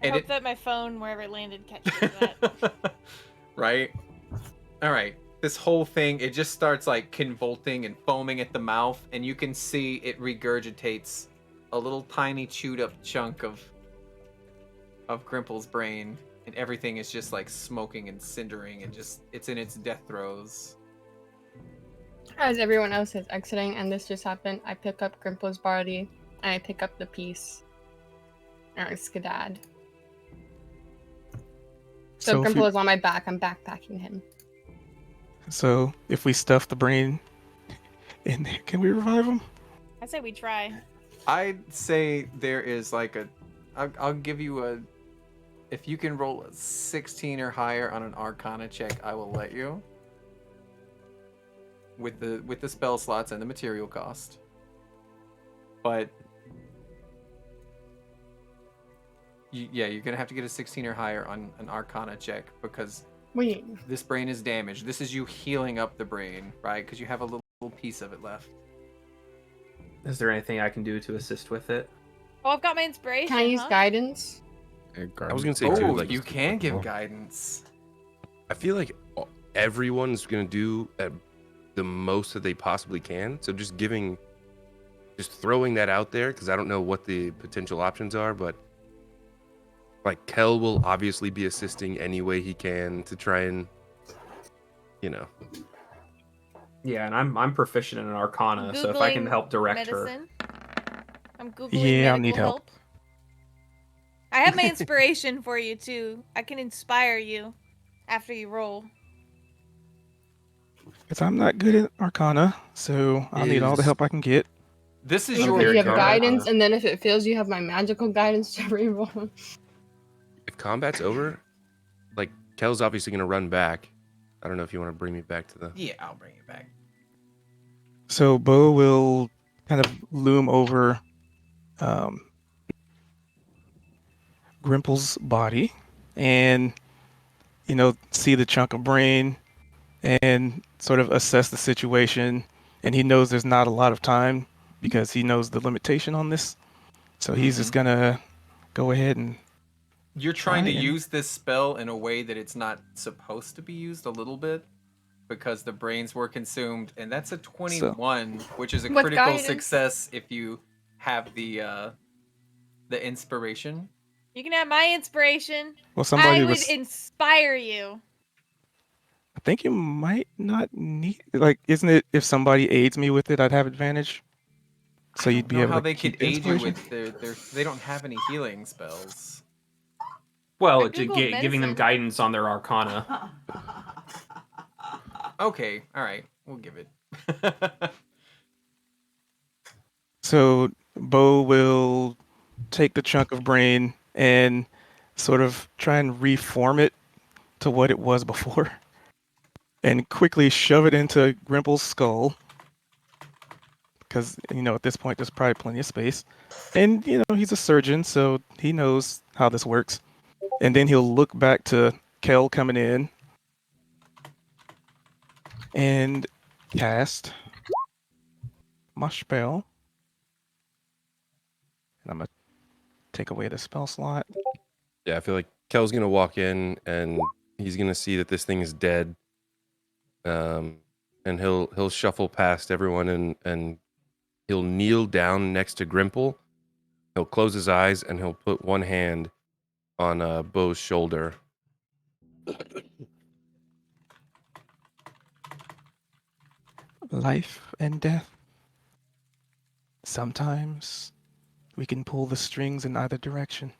I And hope it- that my phone, wherever it landed, catches that. Right? Alright. This whole thing, it just starts like convulsing and foaming at the mouth, and you can see it regurgitates a little tiny chewed up chunk of Grimple's brain, and everything is just like smoking and cindering and just it's in its death throes. As everyone else is exiting and this just happened, I pick up Grimple's body and I pick up the piece. And I skedad. So if Grimple we- is on my back, I'm backpacking him. So if we stuff the brain in there, can we revive him? I say we try. I'd say there is like I'll give you a, if you can roll a 16 or higher on an Arcana check, I will let you. With the spell slots and the material cost. But you're gonna have to get a 16 or higher on an Arcana check because Wait. this brain is damaged. This is you healing up the brain, right? Because you have a little piece of it left. Is there anything I can do to assist with it? Oh, I've got my inspiration. Can I use huh? guidance? I was gonna say too, Oh, like you can give guidance. I feel like everyone's gonna do the most that they possibly can. So just throwing that out there, because I don't know what the potential options are, but like Kel will obviously be assisting any way he can to try and, you know. Yeah, and I'm proficient in Arcana, so if I can Googling help direct medicine. I'm googling Yeah, I'll medical need help. I have my inspiration for you too. I can inspire you after you roll. Because I'm not good at Arcana, so I'll need all the Is- help I can get. This is You your very have good. guidance, and then if it fails, you have my magical guidance to reroll. If combat's over, like Kel's obviously gonna run back. I don't know if you want to bring me back to the. Yeah, I'll bring it back. So Bo will kind of loom over Grimple's body and, see the chunk of brain and sort of assess the situation. And he knows there's not a lot of time because he knows the limitation on this. So he's just going to go ahead and You're trying to Try and- use this spell in a way that it's not supposed to be used a little bit because the brains were consumed, and that's a 21, which is a With critical guidance. success if you have the inspiration. You can have my inspiration. well, somebody I would was. inspire you. I think you might not need. Like, isn't it if somebody aids me with it, I'd have advantage? So I you'd don't be know able how to they keep could aid you inspiration? with they don't have any healing spells. Well, I Googled giving them medicine. guidance on their Arcana. Okay, all right, we'll give it. So Bo will take the chunk of brain and sort of try and reform it to what it was before, and quickly shove it into Grimple's skull. Because at this point there's probably plenty of space, and he's a surgeon, so he knows how this works. And then he'll look back to Kel coming in and cast my spell. And I'm gonna take away the spell slot. Yeah, I feel like Kel's gonna walk in and he's gonna see that this thing is dead. And he'll shuffle past everyone and he'll kneel down next to Grimple. He'll close his eyes and he'll put one hand on Bo's shoulder. Life and death. Sometimes we can pull the strings in either direction.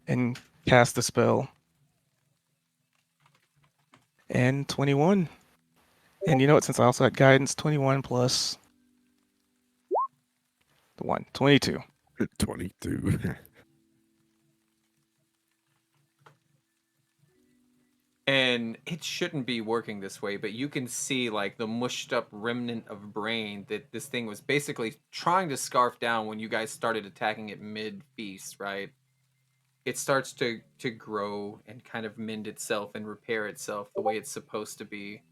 And cast the spell. And 21. And you know what? Since I also had guidance, 21 plus the 1. 22. 22. And it shouldn't be working this way, but you can see like the mushed up remnant of brain that this thing was basically trying to scarf down when you guys started attacking it mid feast, right? It starts to grow and kind of mend itself and repair itself the way it's supposed to be.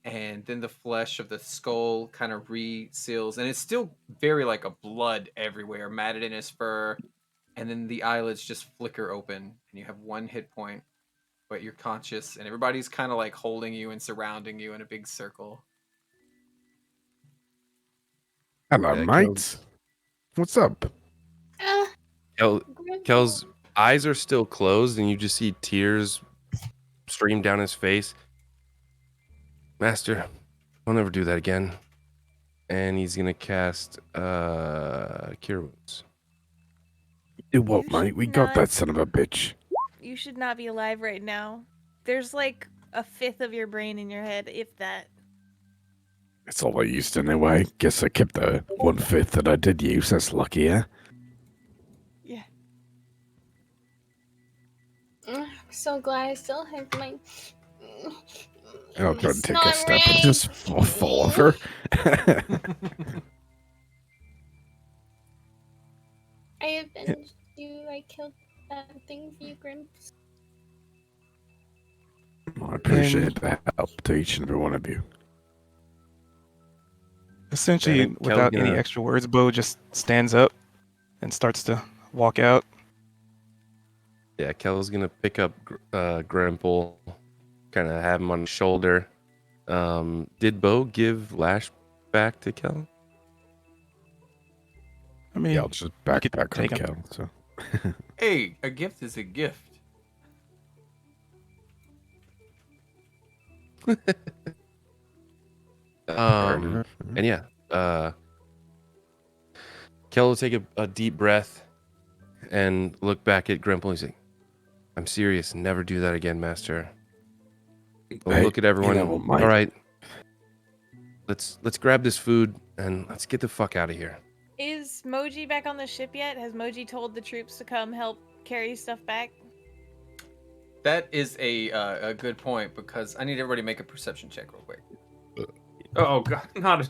And then the flesh of the skull kind of reseals, and it's still very like a blood everywhere, matted in his fur. And then the eyelids just flicker open, and you have 1 hit point, but you're conscious, and everybody's kind of like holding you and surrounding you in a big circle. Hello, Yeah, mates. What's up? Kel's eyes are still closed, and you just see tears stream down his face. Master, I'll never do that again. And he's gonna cast Cure Wounds. Do what, You mate? should We got not- that son of a bitch. You should not be alive right now. There's like a fifth of your brain in your head, if that. It's all I used anyway. Guess I kept the 1/5 that I did use. That's lucky, eh? Yeah. I'm so glad I still have my. And I'll try and It's take a not step and right. just fall over. I avenged you. I killed that thing for you, Grimps. I appreciate the help to each and every one of you. Essentially, think Kel's without any gonna- extra words, Bo just stands up and starts to walk out. Yeah, Kel's gonna pick up Grimple, kind of have him on his shoulder. Did Bo give Lash back to Kel? I mean, Yeah, I'll just back could on take 'em. Kel. So. Hey, a gift is a gift. And yeah, Kel will take a deep breath and look back at Grimple. He's like, "I'm serious. Never do that again, Master." We'll Hey, look at everyone. you know what, mate? All right, let's grab this food and let's get the fuck out of here. Is Moji back on the ship yet? Has Moji told the troops to come help carry stuff back? That is a good point, because I need everybody to make a perception check real quick. Oh god, not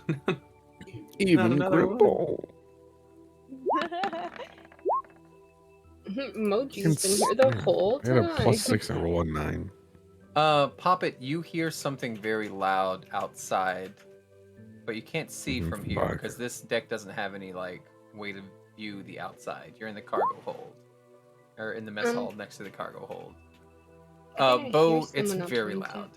Even another one. Grimple. Moji's been here the whole I had a time. +6 and roll a 9. Poppet, you hear something very loud outside, but you can't see from here Fuck. because this deck doesn't have any like way to view the outside. You're in the cargo hold, or in the mess hall next to the cargo hold. I think I Bo, hear it's someone very else loud.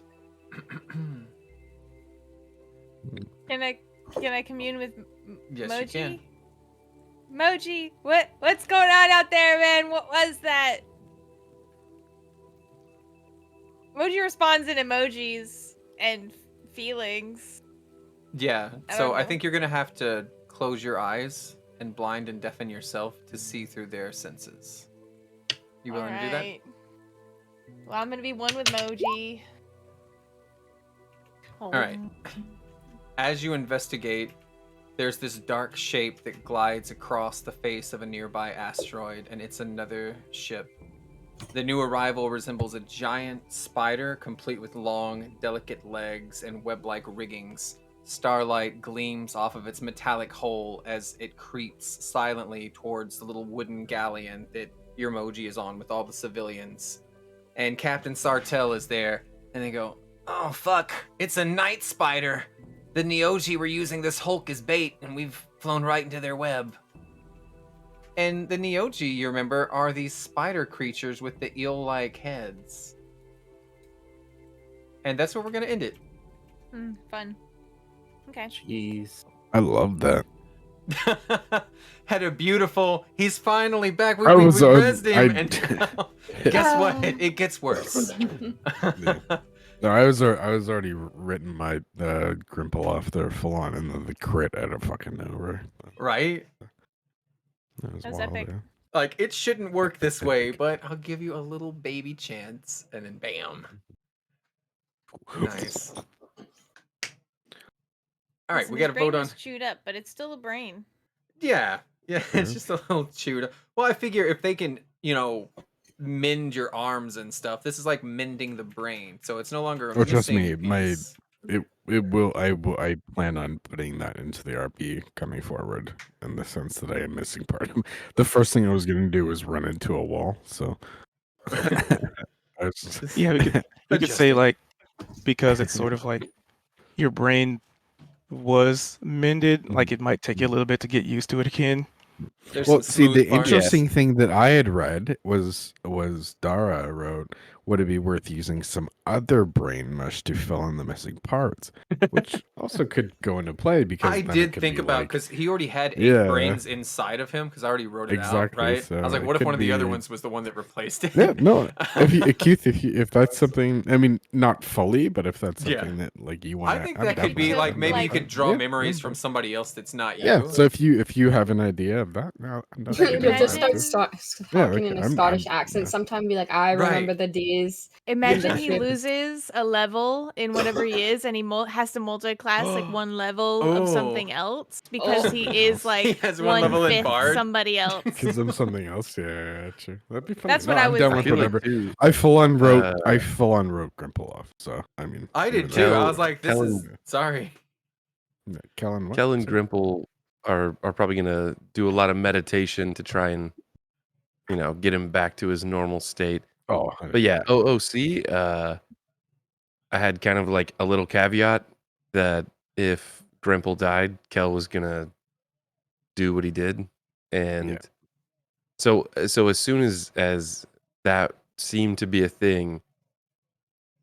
Can I commune with Yes, Moji? you can. Moji, what's going on out there, man? What was that? Moji responds in emojis and feelings. Yeah, I so don't I know. think you're gonna have to close your eyes and blind and deafen yourself to see through their senses. You willing to do that? Alright. Well, I'm gonna be one with Moji. All right. As you investigate, there's this dark shape that glides across the face of a nearby asteroid, and it's another ship. The new arrival resembles a giant spider, complete with long, delicate legs and web-like riggings. Starlight gleams off of its metallic hull as it creeps silently towards the little wooden galleon that your emoji is on with all the civilians. and Captain Sartell is there, and they go, "Oh fuck, it's a night spider. The Neogi were using this Hulk as bait, and we've flown right into their web." And the Neogi, you remember, are these spider creatures with the eel-like heads. And that's where we're gonna end it. Fun. Okay. Jeez. I love that. Had a beautiful. He's finally back. We rezzed him, and now, guess what? It gets worse. No, I was already written my Grimple off there full on, and then the crit out of fucking nowhere. Right? That was That's wild, epic. yeah. Like, it shouldn't work this way, but I'll give you a little baby chance, and then bam. Nice. All right, Listen, we his got to brain vote on. was chewed up, but it's still a brain. Yeah, it's just a little chewed. Well, I figure if they can, mend your arms and stuff, this is like mending the brain, so it's no longer a Oh, trust me, missing piece. it will. I plan on putting that into the RP coming forward, in the sense that I am missing part. The first thing I was going to do was run into a wall. So I was just, Yeah, we could say like, because it's sort of like your brain was mended, like it might take you a little bit to get used to it again. Well, see, the parts. interesting thing that I had read was Dara wrote, would it be worth using some other brain mush to fill in the missing parts, which also could go into play, because I then it did could think be about, like, because he already had 8 Yeah. brains inside of him, because I already wrote it Exactly, out, right? so I was like, it what if could one of the other be- ones was the one that replaced it? yeah, no. Keith, if that's something, I mean, not fully, but if that's Yeah. something that like you want, I think that could be like, maybe you could draw memories from somebody else that's not you. Yeah, so if you have an idea of that, now You'll just start talking in a Scottish accent. Sometime be like, I remember the days. Imagine Yeah. he loses a level in whatever he is, and he has to multi-class like one level of something else because he is like He has one level in 1/5 Bard. somebody else. Because I'm something else. Yeah, true. That'd be funny. That's what I I'm was down with thinking. whatever. too. I full on wrote Grimple off. So I mean, I did even too. though- I was like, this Kellen- is sorry. Kellen, what? Kel and Grimple are probably gonna do a lot of meditation to try and get him back to his normal state. Oh, But yeah, OOC, I had kind of like a little caveat that if Grimple died, Kel was gonna do what he did, and Yeah. so as soon as that seemed to be a thing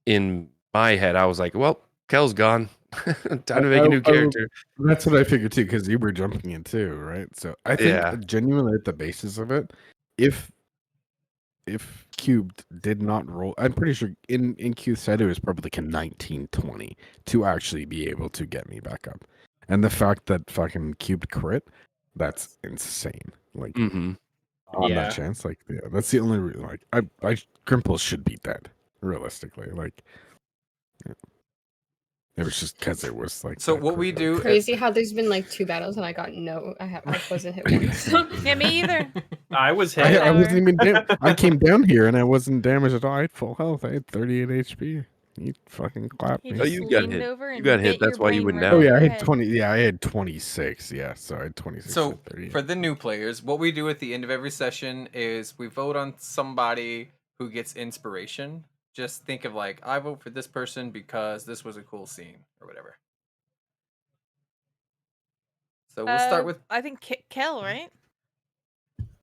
in my head, I was like, well, Kel's gone. Time to make a new character. That's what I figured too, because you were jumping in too, right? So I think Yeah. genuinely at the basis of it, if Cubed did not roll, I'm pretty sure in Cube said it was probably like a 1920 to actually be able to get me back up. And the fact that fucking Cubed crit, that's insane. Like Mm-hmm. on Yeah. that chance, like that's the only reason. Like I Grimple should be dead, realistically. Like it was just because it was like. So that what we crit. do? Crazy how there's been like 2 battles and I got I wasn't hit once. Yeah, me either. I was hit. I wasn't even down. I came down here and I wasn't damaged at all. I had full health. I had 38 HP. You fucking clapped He me. just you got leaned hit. over You and got hit, bit your that's why you brain went right down. Oh yeah, I over had your 20. Yeah, I had 26. Yeah, so I had 26. So and 38. for the new players, what we do at the end of every session is we vote on somebody who gets inspiration. Just think of like, I vote for this person because this was a cool scene or whatever. So we'll start with I think Kel, right?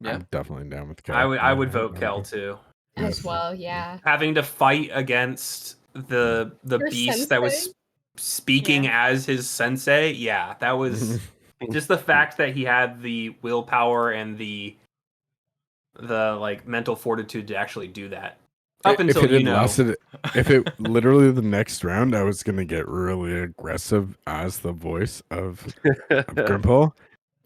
yeah. I'm definitely down with Kel. I would vote Kel too. As well, yeah. Having to fight against the Your beast that was sensei? speaking as his sensei, yeah, that was just the fact that he had the willpower and the like mental fortitude to actually do that. Up until if it had lasted, if it literally the next round, I was gonna get really aggressive as the voice of Grimple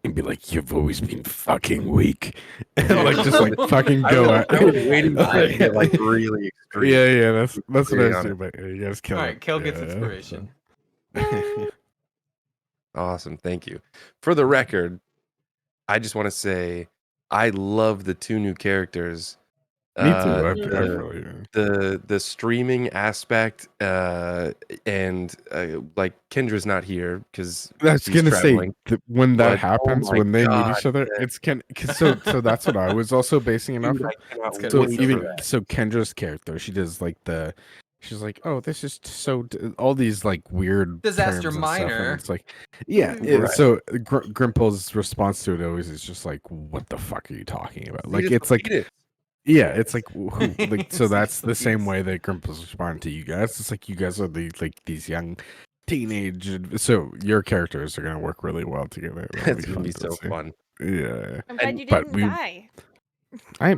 and be like, "You've always been fucking weak," and like just like fucking go at. I was waiting for it to get like really extreme. Yeah, that's what I was Very doing. But you guys kill All it. right, Kel gets Yeah, inspiration. so. Awesome, thank you. For the record, I just want to say I love the 2 new characters Me too. I the, really. the streaming aspect, and like Kendra's not here because I was he's gonna traveling. say when that But, oh happens, my when they meet God, each other, yeah. it's so that's what I was also basing it off Dude, of. I cannot It's gonna So be wait so even for good. that. so Kendra's character, she does like she's like, oh, this is so all these like weird Disaster terms and stuff, and minor. it's like, yeah. Right. So Grimple's response to it always is just like, what the fuck are you talking about? You Like just it's like, repeat it. yeah, it's like who like so that's Yes, the same please. way that Grimple's responding to you guys. It's like you guys are these young teenage, so your characters are gonna work really well together. That'll It's be gonna fun be to so see. fun. Yeah, I'm glad And- you but didn't we- die. I Yeah,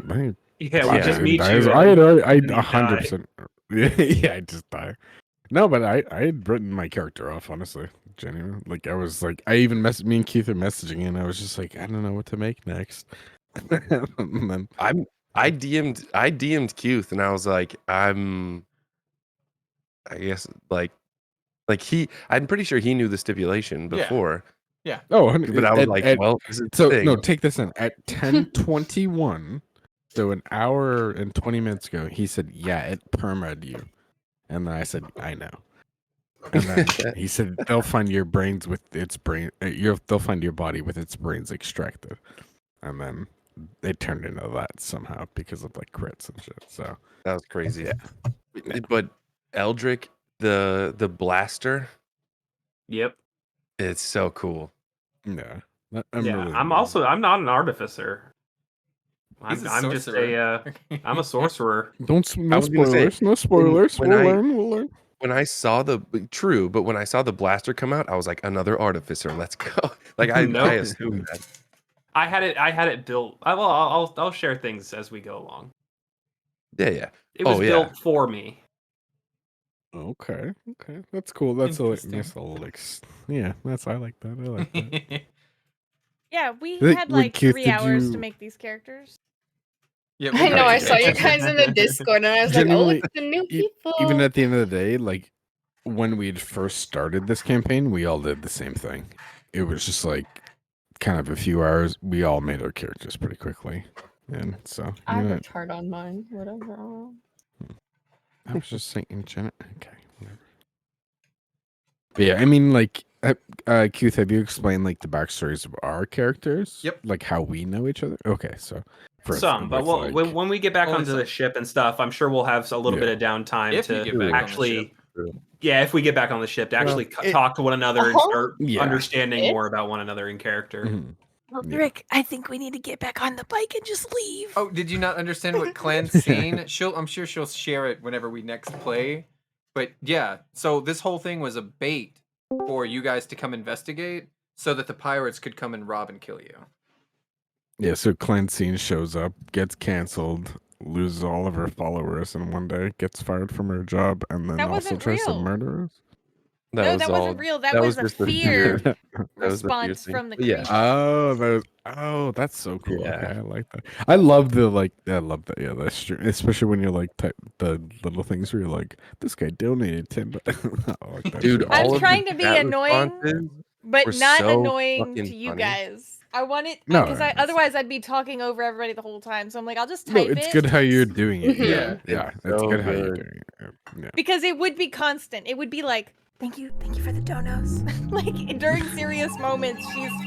we glad I just didn't meet die. you. I and had already, then you 100%. Yeah, I just die. No, but I had written my character off, honestly. Genuinely. Like, I was like, I even me and Keith are messaging, and I was just like, I don't know what to make next. And then, I DM'd Keith and I was like, I guess I'm pretty sure he knew the stipulation before. oh, But I was like, well, this is the so thing. no, take this in. At 10:21, so an hour and 20 minutes ago, he said, yeah, it perma'd you. And then I said, I know. And then he said, they'll find your brains with its brain. They'll find your body with its brains extracted. And then it turned into that somehow because of like crits and shit. So That was crazy. Yeah. But Eldrick, the blaster, Yep. it's so cool. yeah, I'm really I'm not an artificer. He's a I'm just sorcerer. I'm a sorcerer. no I was gonna say, spoilers. No spoilers. when We'll I- learn. We'll learn. When I saw but when I saw the blaster come out, I was like, another artificer, let's go. Like I Nope. assumed that. I had it built. I'll share things as we go along. Yeah. It was Oh, yeah. built for me. Okay, that's cool. That's a nice Interesting. little yeah. I like that. I like that. Yeah, we Wait, had wait, like Keith, 3 did hours to you- make these characters. Yeah, I know. I Yeah. saw you guys in the Discord, and I was like, "Oh, Genuinely, look, the new e- people." Even at the end of the day, like when we'd first started this campaign, we all did the same thing. It was just like kind of a few hours. We all made our characters pretty quickly, and so I you know, worked hard on mine. Whatever. I was just saying, Janet. Okay, whatever. But yeah, I mean, like, Keith, have you explained like the backstories of our characters? Yep. Like how we know each other. Okay, so Some, but with, when we get back Only onto some. the ship and stuff, I'm sure we'll have a little bit of downtime If you to get back on the actually. ship. Yeah, if we get back on the ship to actually it- talk to one another and Uh-huh. start Yeah. understanding If- more about one another in character. Mhm. Yeah. Rick, I think we need to get back on the bike and just leave. Oh, did you not understand what Clan's scene? I'm sure she'll share it whenever we next play. But yeah, so this whole thing was a bait for you guys to come investigate so that the pirates could come and rob and kill you. Yeah, so Cleansine shows up, gets canceled, loses all of her followers, and one day gets fired from her job, and then That also wasn't tries to real. murder us. No, that wasn't real. That was a just the fear That was the fear response thing. from the But yeah. creature. That's so cool. Yeah. Okay, I like that. I love that. Yeah, that's true. Especially when you're like the little things where you're like, this guy donated $10. I like that Dude, shit. I'm all of trying the to be chat annoying, responses but were not so annoying fucking to you funny. guys. I want it No, because it's- otherwise I'd be talking over everybody the whole time. So I'm like, I'll just No, type it's it good how you're doing it. Mhm. Yeah, yeah, it's so good how you're good. doing it. Yeah. because it would be constant. It would be like, thank you for the donos. Like during serious moments, she's